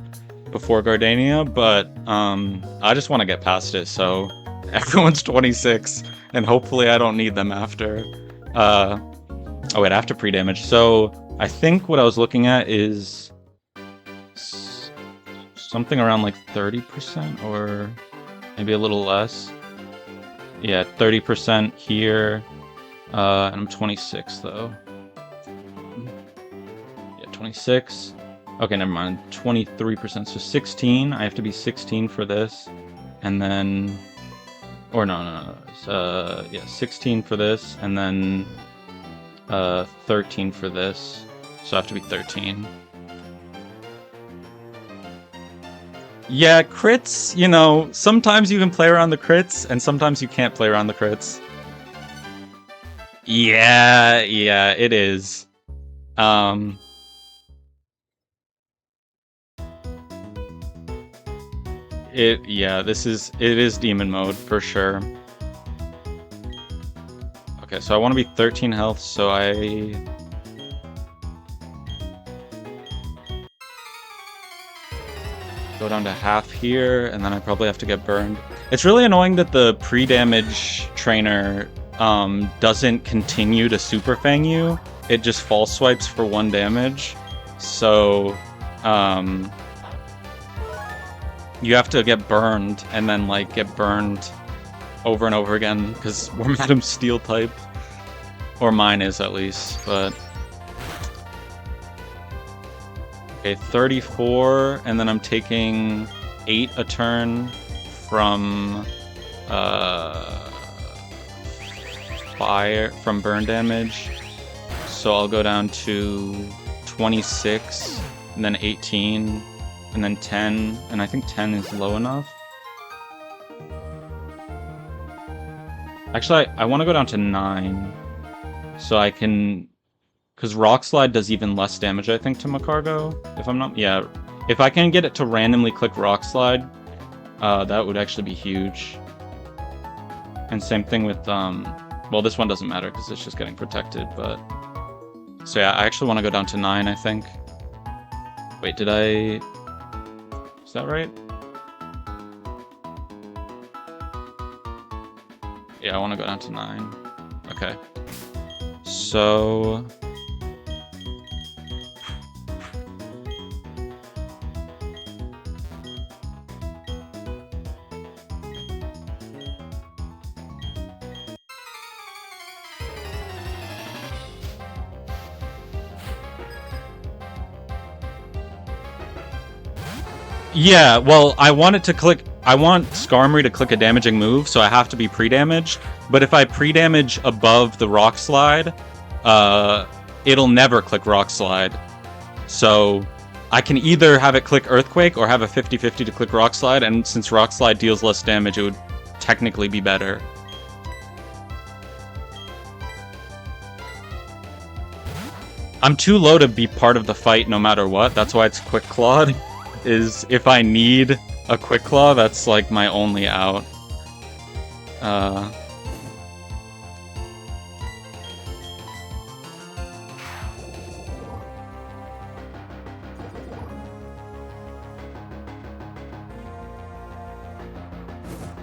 before Gardenia, but I just want to get past it, so... Everyone's 26, and hopefully I don't need them after. Oh wait, after pre-damage. So, I think what I was looking at is... something around like 30%, or maybe a little less. Yeah, 30% here, and I'm 26 though. Yeah, 26. Okay, never mind, 23%, so 16. I have to be 16 for this, and then... Or no. Yeah, 16 for this, and then 13 for this. So I have to be 13. Yeah, crits, you know, sometimes you can play around the crits, and sometimes you can't play around the crits. Yeah, it is. It is demon mode for sure. Okay, so I want to be 13 health, so I go down to half here, and then I probably have to get burned. It's really annoying that the pre-damage trainer doesn't continue to Super Fang you. It just false swipes for 1 damage. So you have to get burned, and then, like, get burned over and over again, because we're Madam Steel type. Or mine is, at least, but... Okay, 34, and then I'm taking 8 a turn from... fire, from burn damage. So I'll go down to 26, and then 18... and then 10, and I think 10 is low enough. Actually, I want to go down to 9, so I can... Because Rock Slide does even less damage, I think, to Macargo, if I'm not... Yeah, if I can get it to randomly click Rock Slide, that would actually be huge. And same thing with, well, this one doesn't matter, because it's just getting protected, but... So yeah, I actually want to go down to 9, I think. Wait, did I... Is that right? Yeah, I want to go down to 9. Okay. So... Yeah, well, I want Skarmory to click a damaging move, so I have to be pre-damaged. But if I pre-damage above the Rock Slide, it'll never click Rock Slide. So I can either have it click Earthquake or have a 50-50 to click Rock Slide, and since Rock Slide deals less damage, it would technically be better. I'm too low to be part of the fight no matter what. That's why it's Quick Clawed. Is if I need a Quick Claw, that's like my only out.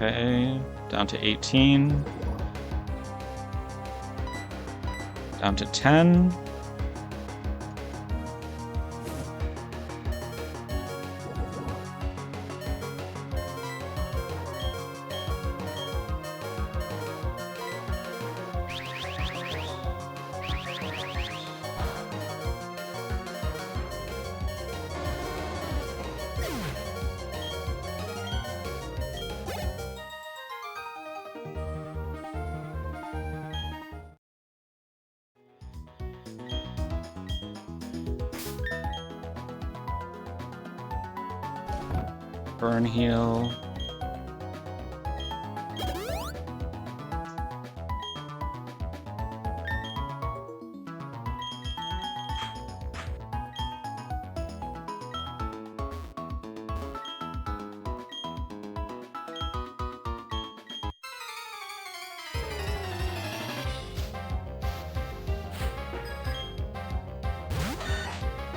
Okay, down to 18. Down to 10. Burn heal.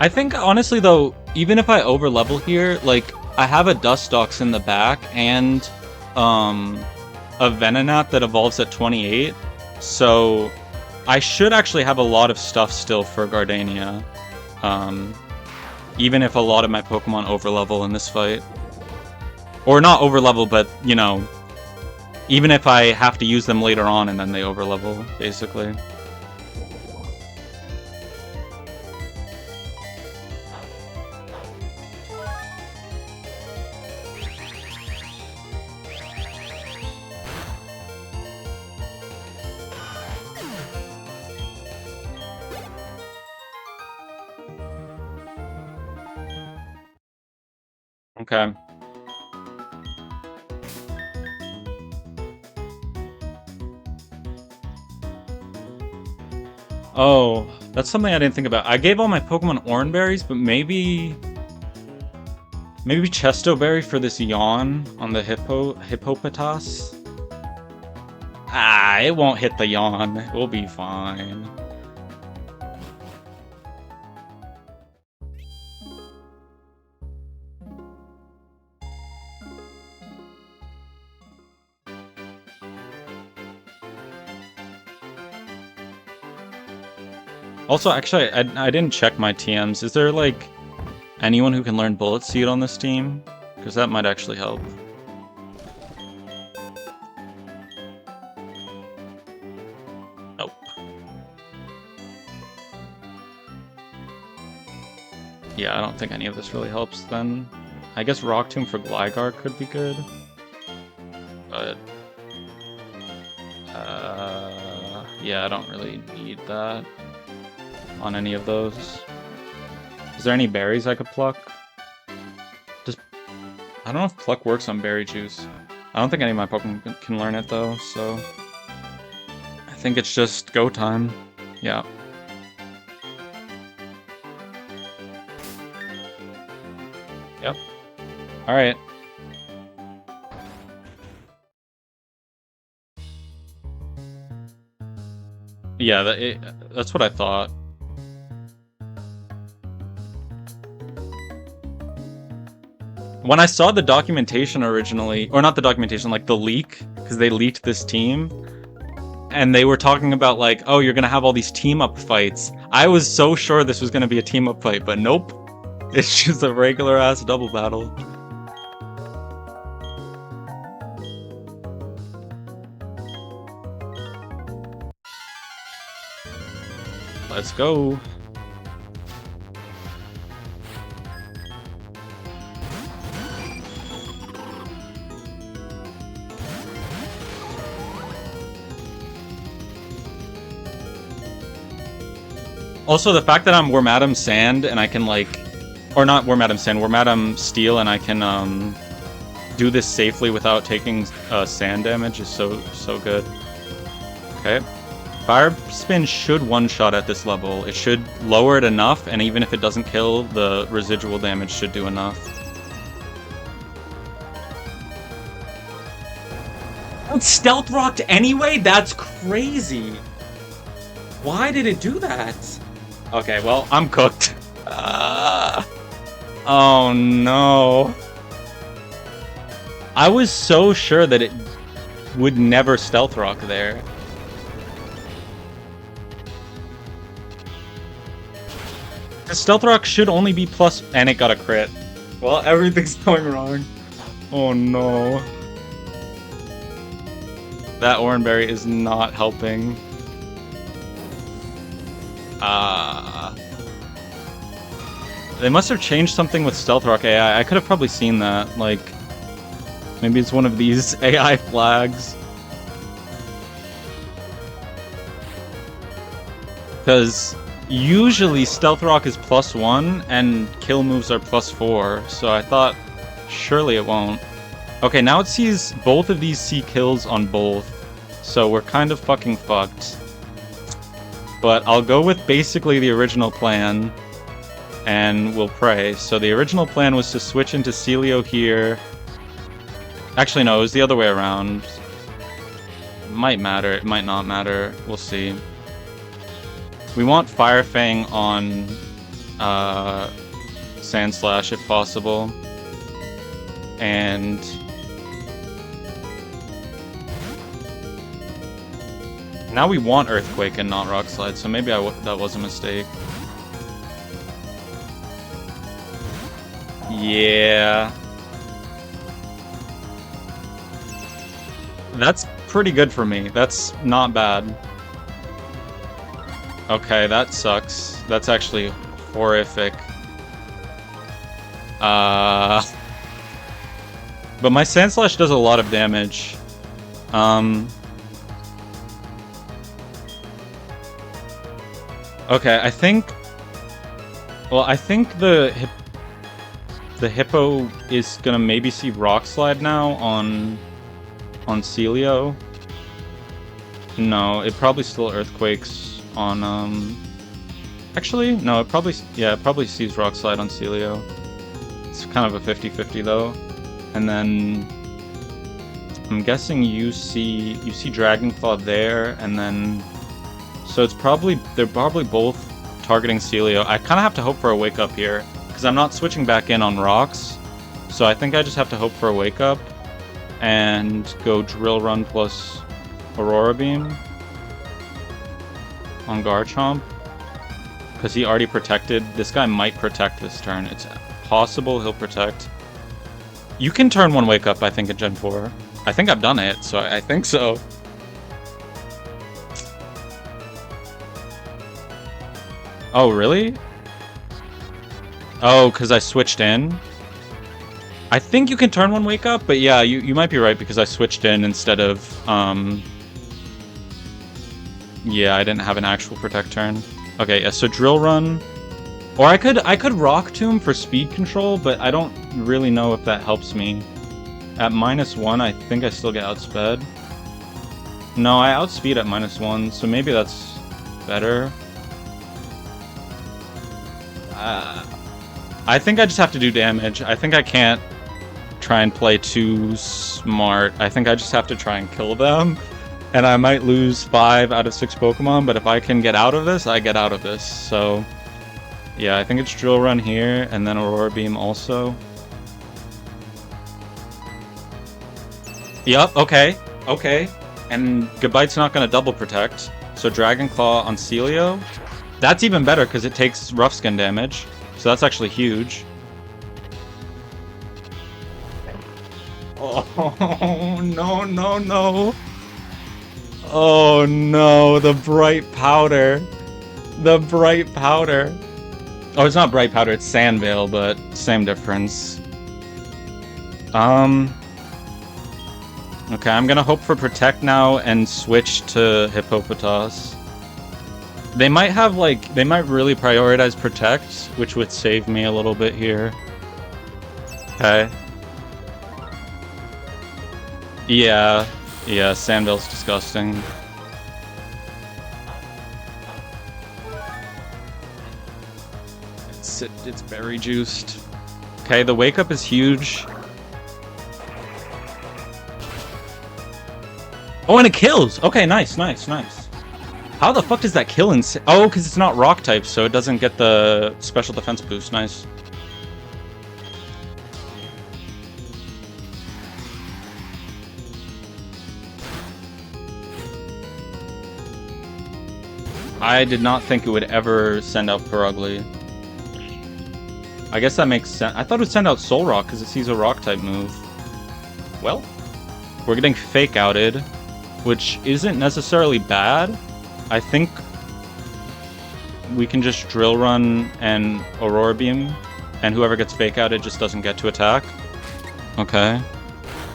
I think honestly though, even if I over level here, like I have a Dustox in the back and a Venonat that evolves at 28, so I should actually have a lot of stuff still for Gardenia, even if a lot of my Pokemon over level in this fight. Or not over level, but you know, even if I have to use them later on and then they over level, basically. Okay. Oh, that's something I didn't think about. I gave all my Pokemon Oranberries, but maybe Chesto Berry for this Yawn on the Hippopotas. Ah, it won't hit the Yawn. We'll be fine. Also, actually, I didn't check my TMs. Is there, like, anyone who can learn Bullet Seed on this team? Because that might actually help. Nope. Yeah, I don't think any of this really helps then. I guess Rock Tomb for Gligar could be good. But... yeah, I don't really need that on any of those. Is there any berries I could pluck? Just, I don't know if pluck works on berry juice. I don't think any of my Pokemon can learn it though, so I think it's just go time. Yeah. Yep. Alright. Yeah, that's what I thought. When I saw the documentation originally, or not the documentation, like the leak, because they leaked this team, and they were talking about like, oh, you're gonna have all these team-up fights. I was so sure this was gonna be a team-up fight, but nope. It's just a regular-ass double battle. Let's go. Also, the fact that I'm Wormadam Sand and I can, like, Or not War Madam Sand, War Madam Steel, and I can do this safely without taking sand damage is so good. Okay. Fire Spin should one-shot at this level. It should lower it enough, and even if it doesn't kill, the residual damage should do enough. It's stealth rocked anyway? That's crazy. Why did it do that? Okay, well, I'm cooked. Oh no. I was so sure that it would never stealth rock there. The stealth rock should only be plus, and it got a crit. Well, everything's going wrong. Oh no. That Oranberry is not helping. They must have changed something with Stealth Rock AI. I could have probably seen that. Like, maybe it's one of these AI flags. Because usually Stealth Rock is +1 and kill moves are +4. So I thought, surely it won't. Okay, now it sees both of these see kills on both. So we're kind of fucking fucked. But I'll go with basically the original plan. And we'll pray. So the original plan was to switch into Celio here. Actually, no, it was the other way around. It might matter, it might not matter. We'll see. We want Fire Fang on Sand Slash if possible. And now we want Earthquake and not Rock Slide, so maybe that was a mistake. Yeah. That's pretty good for me. That's not bad. Okay, that sucks. That's actually horrific. But my Sand Slash does a lot of damage. Okay, I think... Well, I think the Hippo is gonna maybe see Rock Slide now on Celio. No, it probably still Earthquakes on actually, no, it probably sees Rock Slide on Celio. It's kind of a 50-50 though. And then I'm guessing you see Dragon Claw there, and then so they're probably both targeting Celio. I kind of have to hope for a wake up here. Because I'm not switching back in on rocks, so I think I just have to hope for a wake up and go Drill Run plus Aurora Beam on Garchomp. Because he already protected. This guy might protect this turn. It's possible he'll protect. You can turn one wake up, I think, in Gen 4. I think I've done it, so I think so. Oh, really? Oh, because I switched in? I think you can turn one wake up, but yeah, you might be right because I switched in instead of, yeah, I didn't have an actual protect turn. Okay, yeah, so Drill Run. Or I could Rock Tomb for speed control, but I don't really know if that helps me. At -1, I think I still get outsped. No, I outspeed at -1, so maybe that's better. I think I just have to do damage. I think I can't try and play too smart. I think I just have to try and kill them. And I might lose 5 out of 6 Pokemon, but if I can get out of this, I get out of this. So, yeah, I think it's Drill Run here, and then Aurora Beam also. Yup, okay, okay. And Goodbite's not going to double protect. So Dragon Claw on Celio. That's even better because it takes Rough Skin damage. So that's actually huge. Oh, no, no, no. Oh, no. The Bright Powder. The Bright Powder. Oh, it's not Bright Powder. It's Sand Veil, but same difference. Okay, I'm gonna hope for Protect now and switch to Hippopotas. They might have, like, they might really prioritize Protect, which would save me a little bit here. Okay. Yeah. Yeah, Sandville's disgusting. It's berry juiced. Okay, the wake up is huge. Oh, and it kills! Okay, nice, nice, nice. How the fuck does that kill in... Oh, because it's not rock type, so it doesn't get the special defense boost. Nice. I did not think it would ever send out Perugly. I guess that makes sense. I thought it would send out Soul Rock because it sees a rock type move. Well, we're getting fake outed, which isn't necessarily bad. I think we can just drill run and Aurora Beam, and whoever gets fake outed just doesn't get to attack. Okay.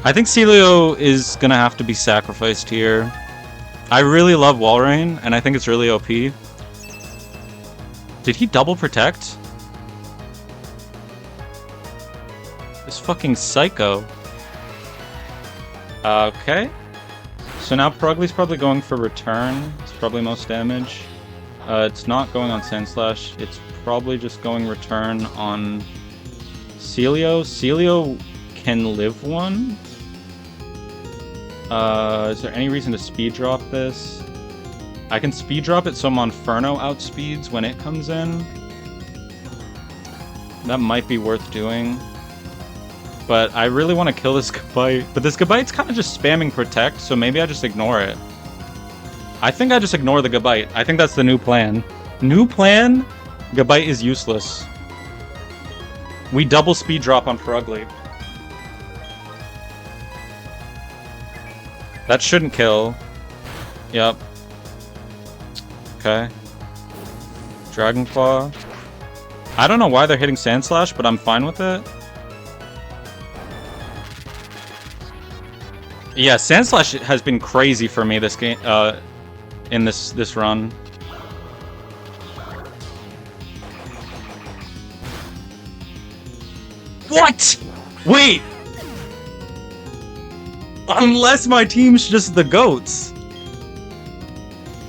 I think Celio is gonna have to be sacrificed here. I really love Walrein, and I think it's really OP. Did he double protect? This fucking psycho. Okay. So now Perugly's probably going for return. It's probably most damage. It's not going on Sandslash. It's probably just going return on Celio. Celio can live one. Is there any reason to speed drop this? I can speed drop it so Monferno outspeeds when it comes in. That might be worth doing. But I really want to kill this Gabite. But this Gabite's kind of just spamming Protect, so maybe I just ignore it. I think I just ignore the Gabite. I think that's the new plan. New plan? Gabite is useless. We double speed drop on Perugly. That shouldn't kill. Yep. Okay. Dragonclaw. I don't know why they're hitting Sandslash, but I'm fine with it. Yeah, Sandslash has been crazy for me this game, in this run. What? Wait! Unless my team's just the goats.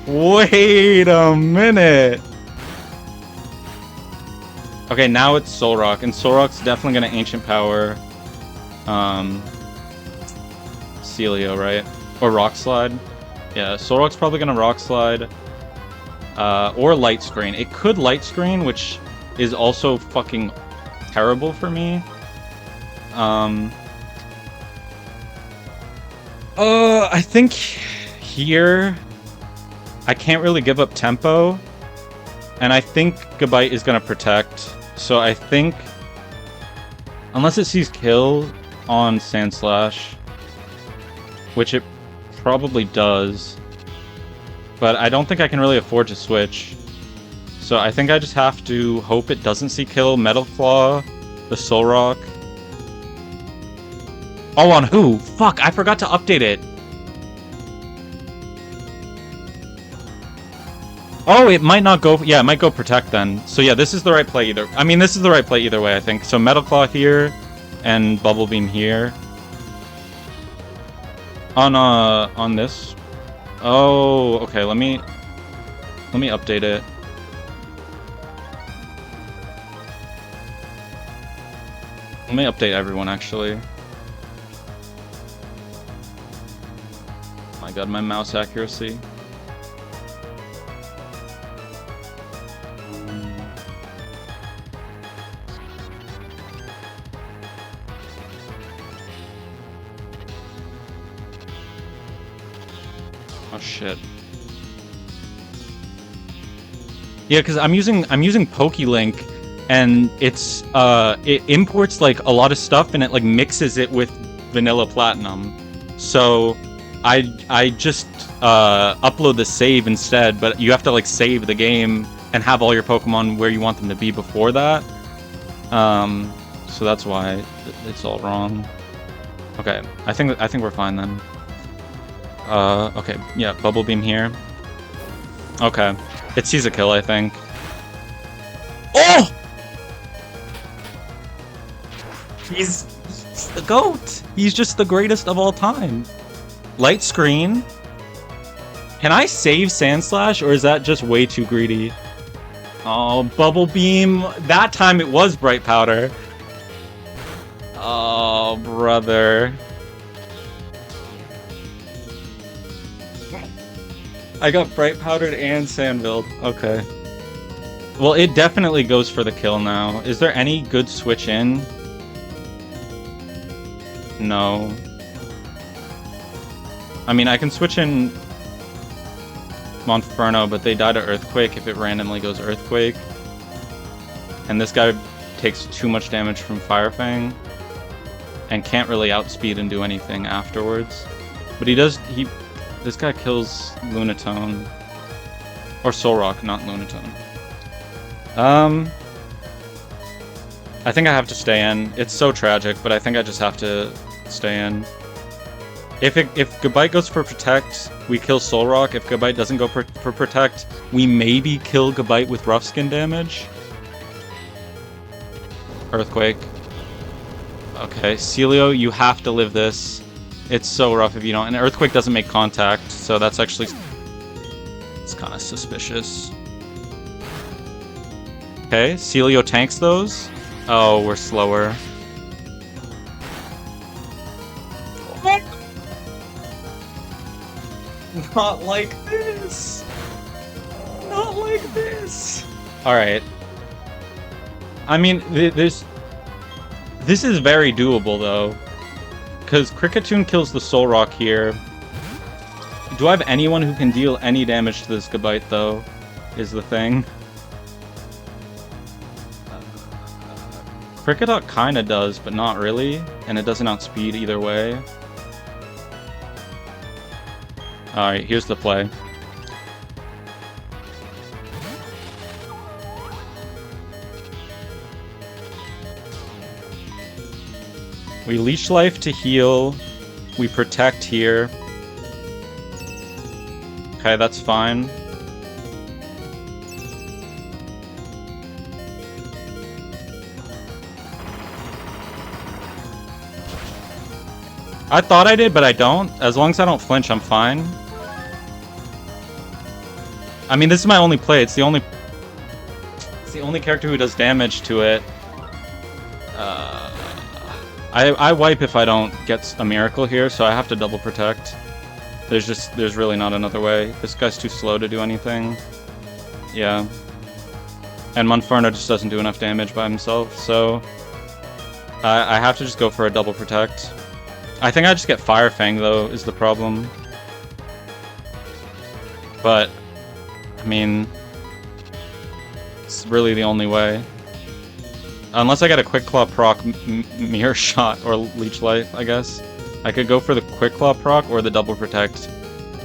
Wait a minute. Okay, now it's Solrock, and Solrock's definitely gonna Ancient Power. Celio, right? Or Rock Slide. Yeah, Solrock's probably gonna Rock Slide. Or Light Screen. It could Light Screen, which is also fucking terrible for me. I think here I can't really give up tempo, and I think Gabite is gonna Protect. So I think, unless it sees kill on Sandslash, which it probably does, but I don't think I can really afford to switch. So I think I just have to hope it doesn't see kill Metal Claw, the Soul Rock. Oh, on who? Fuck, I forgot to update it. Oh, it might not go... Yeah, it might go Protect then. So yeah, this is the right play either... I mean, this is the right play either way, I think. So Metal Claw here, and Bubble Beam here. On this. Oh, okay, let me update it. Let me update everyone, actually. My god, my mouse accuracy. Oh shit. Yeah, because I'm using PokeLink, and it's it imports like a lot of stuff, and it like mixes it with Vanilla Platinum. So I just upload the save instead, but you have to like save the game and have all your Pokemon where you want them to be before that. So that's why it's all wrong. Okay, I think we're fine then. Okay, yeah, Bubble Beam here. Okay. It sees a kill, I think. Oh! He's the GOAT! He's just the greatest of all time. Light screen. Can I save Sand Slash, or is that just way too greedy? Oh, Bubble Beam. That time it was Bright Powder. Oh, brother. I got Bright Powdered and Sandvilled. Okay. Well, it definitely goes for the kill now. Is there any good switch in? No. I mean, I can switch in Monferno, but they die to Earthquake if it randomly goes Earthquake. And this guy takes too much damage from Fire Fang and can't really outspeed and do anything afterwards. But this guy kills Lunatone. Or Solrock, not Lunatone. I think I have to stay in. It's so tragic, but I think I just have to stay in. If Gabite goes for Protect, we kill Solrock. If Gabite doesn't go for Protect, we maybe kill Gabite with Rough Skin damage. Earthquake. Okay, Celio, you have to live this. It's so rough if you don't. And Earthquake doesn't make contact, so that's actually... It's kind of suspicious. Okay, Celio tanks those. Oh, we're slower. Not like this! Not like this! Alright. I mean, this is very doable, though. Because Kricketune kills the Solrock here. Do I have anyone who can deal any damage to this Gabite, though? Is the thing. Kricketot kinda does, but not really. And it doesn't outspeed either way. Alright, here's the play. We Leech Life to heal. We Protect here. Okay, that's fine. I thought I did, but I don't. As long as I don't flinch, I'm fine. I mean, this is my only play. It's the only character who does damage to it. I wipe if I don't get a miracle here, so I have to double protect. There's really not another way. This guy's too slow to do anything. Yeah. And Monferno just doesn't do enough damage by himself, so I have to just go for a double protect. I think I just get Fire Fang, though, is the problem. But, I mean, it's really the only way. Unless I get a Quick Claw proc Mirror Shot or Leech Life, I guess. I could go for the Quick Claw proc or the Double Protect.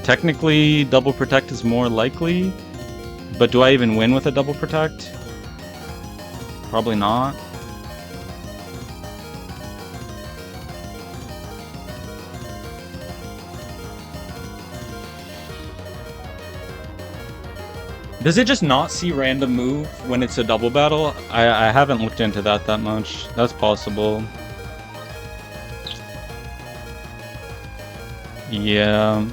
Technically, Double Protect is more likely, but do I even win with a Double Protect? Probably not. Does it just not see random move when it's a double battle? I haven't looked into that much. That's possible. Yeah.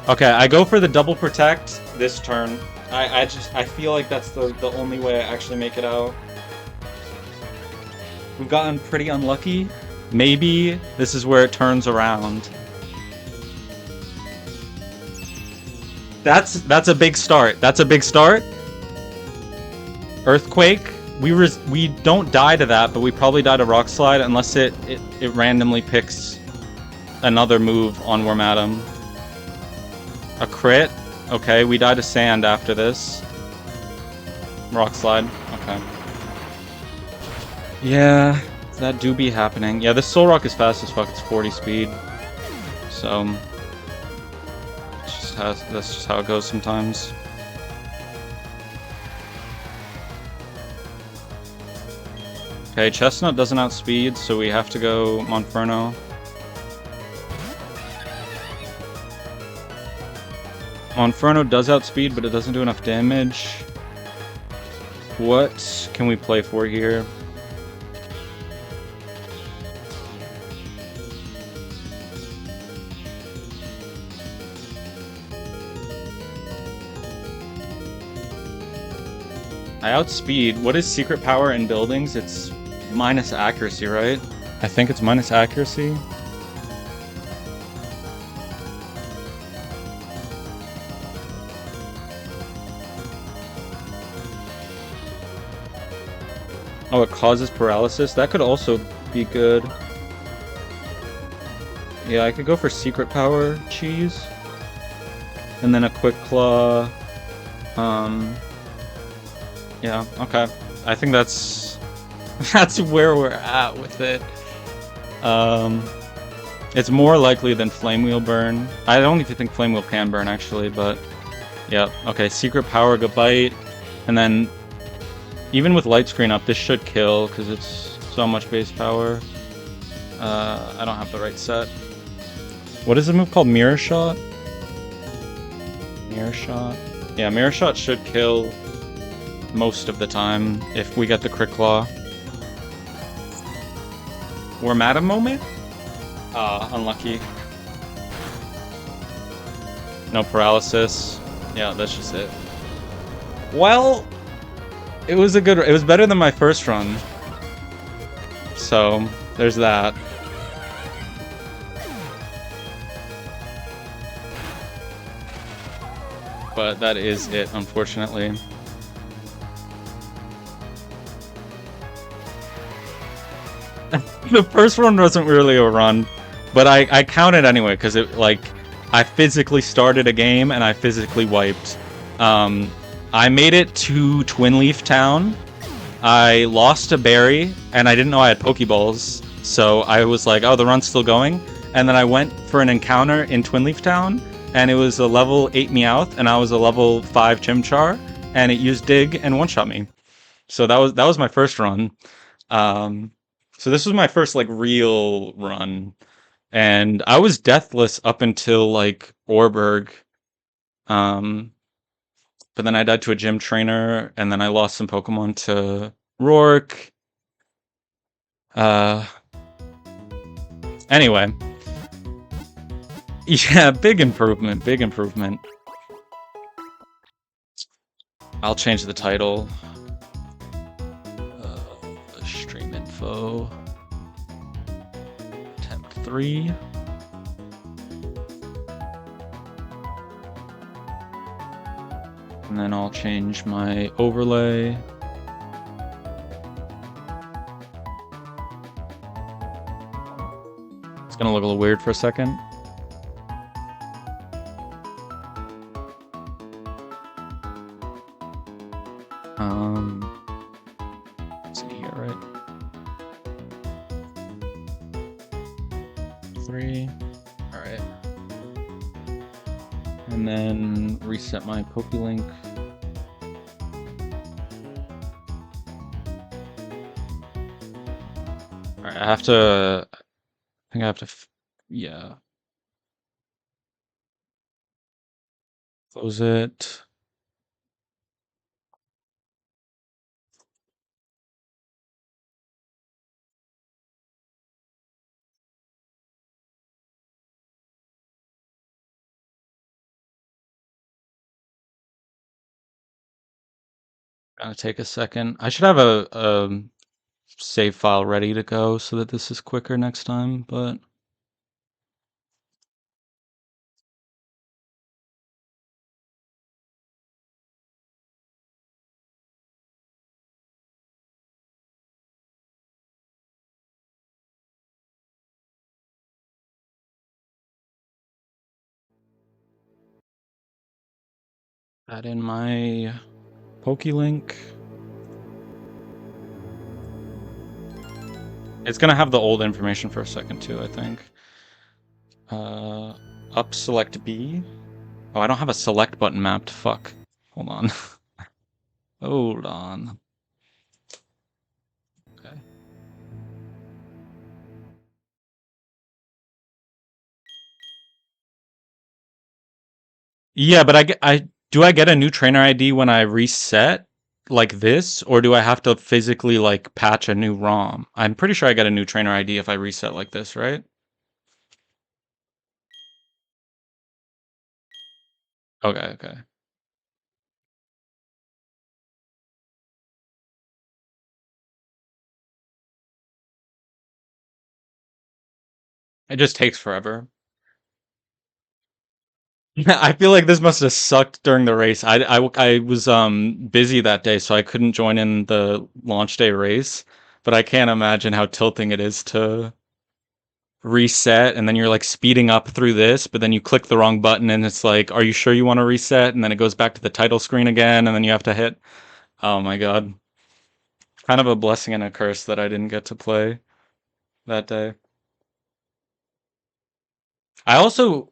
Okay, I go for the double protect this turn. I feel like that's the only way I actually make it out. We've gotten pretty unlucky. Maybe this is where it turns around. That's a big start. That's a big start. Earthquake. We don't die to that, but we probably die to Rock Slide unless it randomly picks another move on Wormadam. A crit. Okay, we die to Sand after this. Rock Slide. Okay. Yeah. That do be happening. Yeah, this Solrock is fast as fuck. It's 40 speed. So that's just how it goes sometimes. Okay, Chestnut doesn't outspeed, so we have to go Monferno. Inferno does outspeed, but it doesn't do enough damage. What can we play for here? I outspeed. What is secret power in buildings? It's minus accuracy, right? I think it's minus accuracy. Oh, it causes paralysis? That could also be good. Yeah, I could go for secret power cheese. And then a quick claw. Yeah, okay. I think that's where we're at with it. It's more likely than Flame Wheel burn. I don't even think Flame Wheel can burn actually, but yeah, okay, secret power, good bite. And then even with light screen up, this should kill because it's so much base power. I don't have the right set. What is the move called? Mirror Shot? Mirror Shot? Yeah, Mirror Shot should kill most of the time if we get the Crit Claw. We're mad a moment? Unlucky. No paralysis. Yeah, that's just it. Well, it was better than my first run. So, there's that. But that is it, unfortunately. The first one wasn't really a run, but I count it anyway, because it, like, I physically started a game and I physically wiped. I made it to Twinleaf Town. I lost a berry, and I didn't know I had Pokeballs, so I was like, oh, the run's still going. And then I went for an encounter in Twinleaf Town, and it was a level 8 Meowth, and I was a level 5 Chimchar, and it used Dig and one-shot me. So that was my first run. So this was my first, like, real run. And I was deathless up until, like, Orberg. But then I died to a gym trainer, and then I lost some Pokemon to Roark. Anyway. Yeah, big improvement, big improvement. I'll change the title. Stream info. Attempt 3. And then I'll change my overlay. It's gonna look a little weird for a second. Let's see here, right? 3. All right. And then reset my Pokélink. Alright, I think I have to, yeah. Close it. Gonna take a second. I should have a save file ready to go so that this is quicker next time, but add in my Pokélink. It's gonna have the old information for a second too, I think. Up select B. Oh, I don't have a select button mapped. Fuck. Hold on. Hold on. Okay. Yeah, but I get a new trainer ID when I reset like this, or do I have to physically like patch a new ROM? I'm pretty sure I get a new trainer ID if I reset like this, right? Okay, okay. It just takes forever. I feel like this must have sucked during the race. I was busy that day, so I couldn't join in the launch day race. But I can't imagine how tilting it is to reset and then you're like speeding up through this, but then you click the wrong button and it's like, are you sure you want to reset? And then it goes back to the title screen again, and then you have to hit. Oh my god. Kind of a blessing and a curse that I didn't get to play that day. I also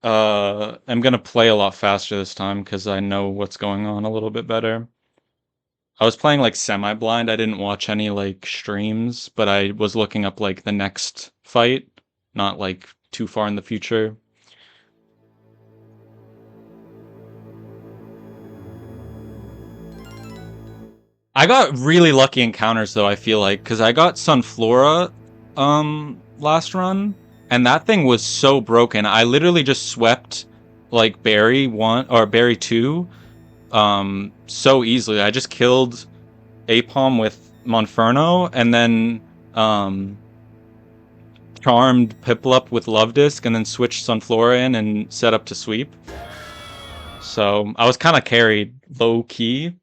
am gonna play a lot faster this time because I know what's going on a little bit better. I was playing like semi-blind. I didn't watch any like streams, but I was looking up like the next fight, not like too far in the future. I got really lucky encounters though, I feel like, because I got Sunflora last run, and that thing was so broken. I literally just swept like Berry 1 or Berry 2 so easily. I just killed Apom with Monferno and then um charmed Piplup with Love Disc and then switched Sunflora in and set up to sweep. So I was kind of carried low key.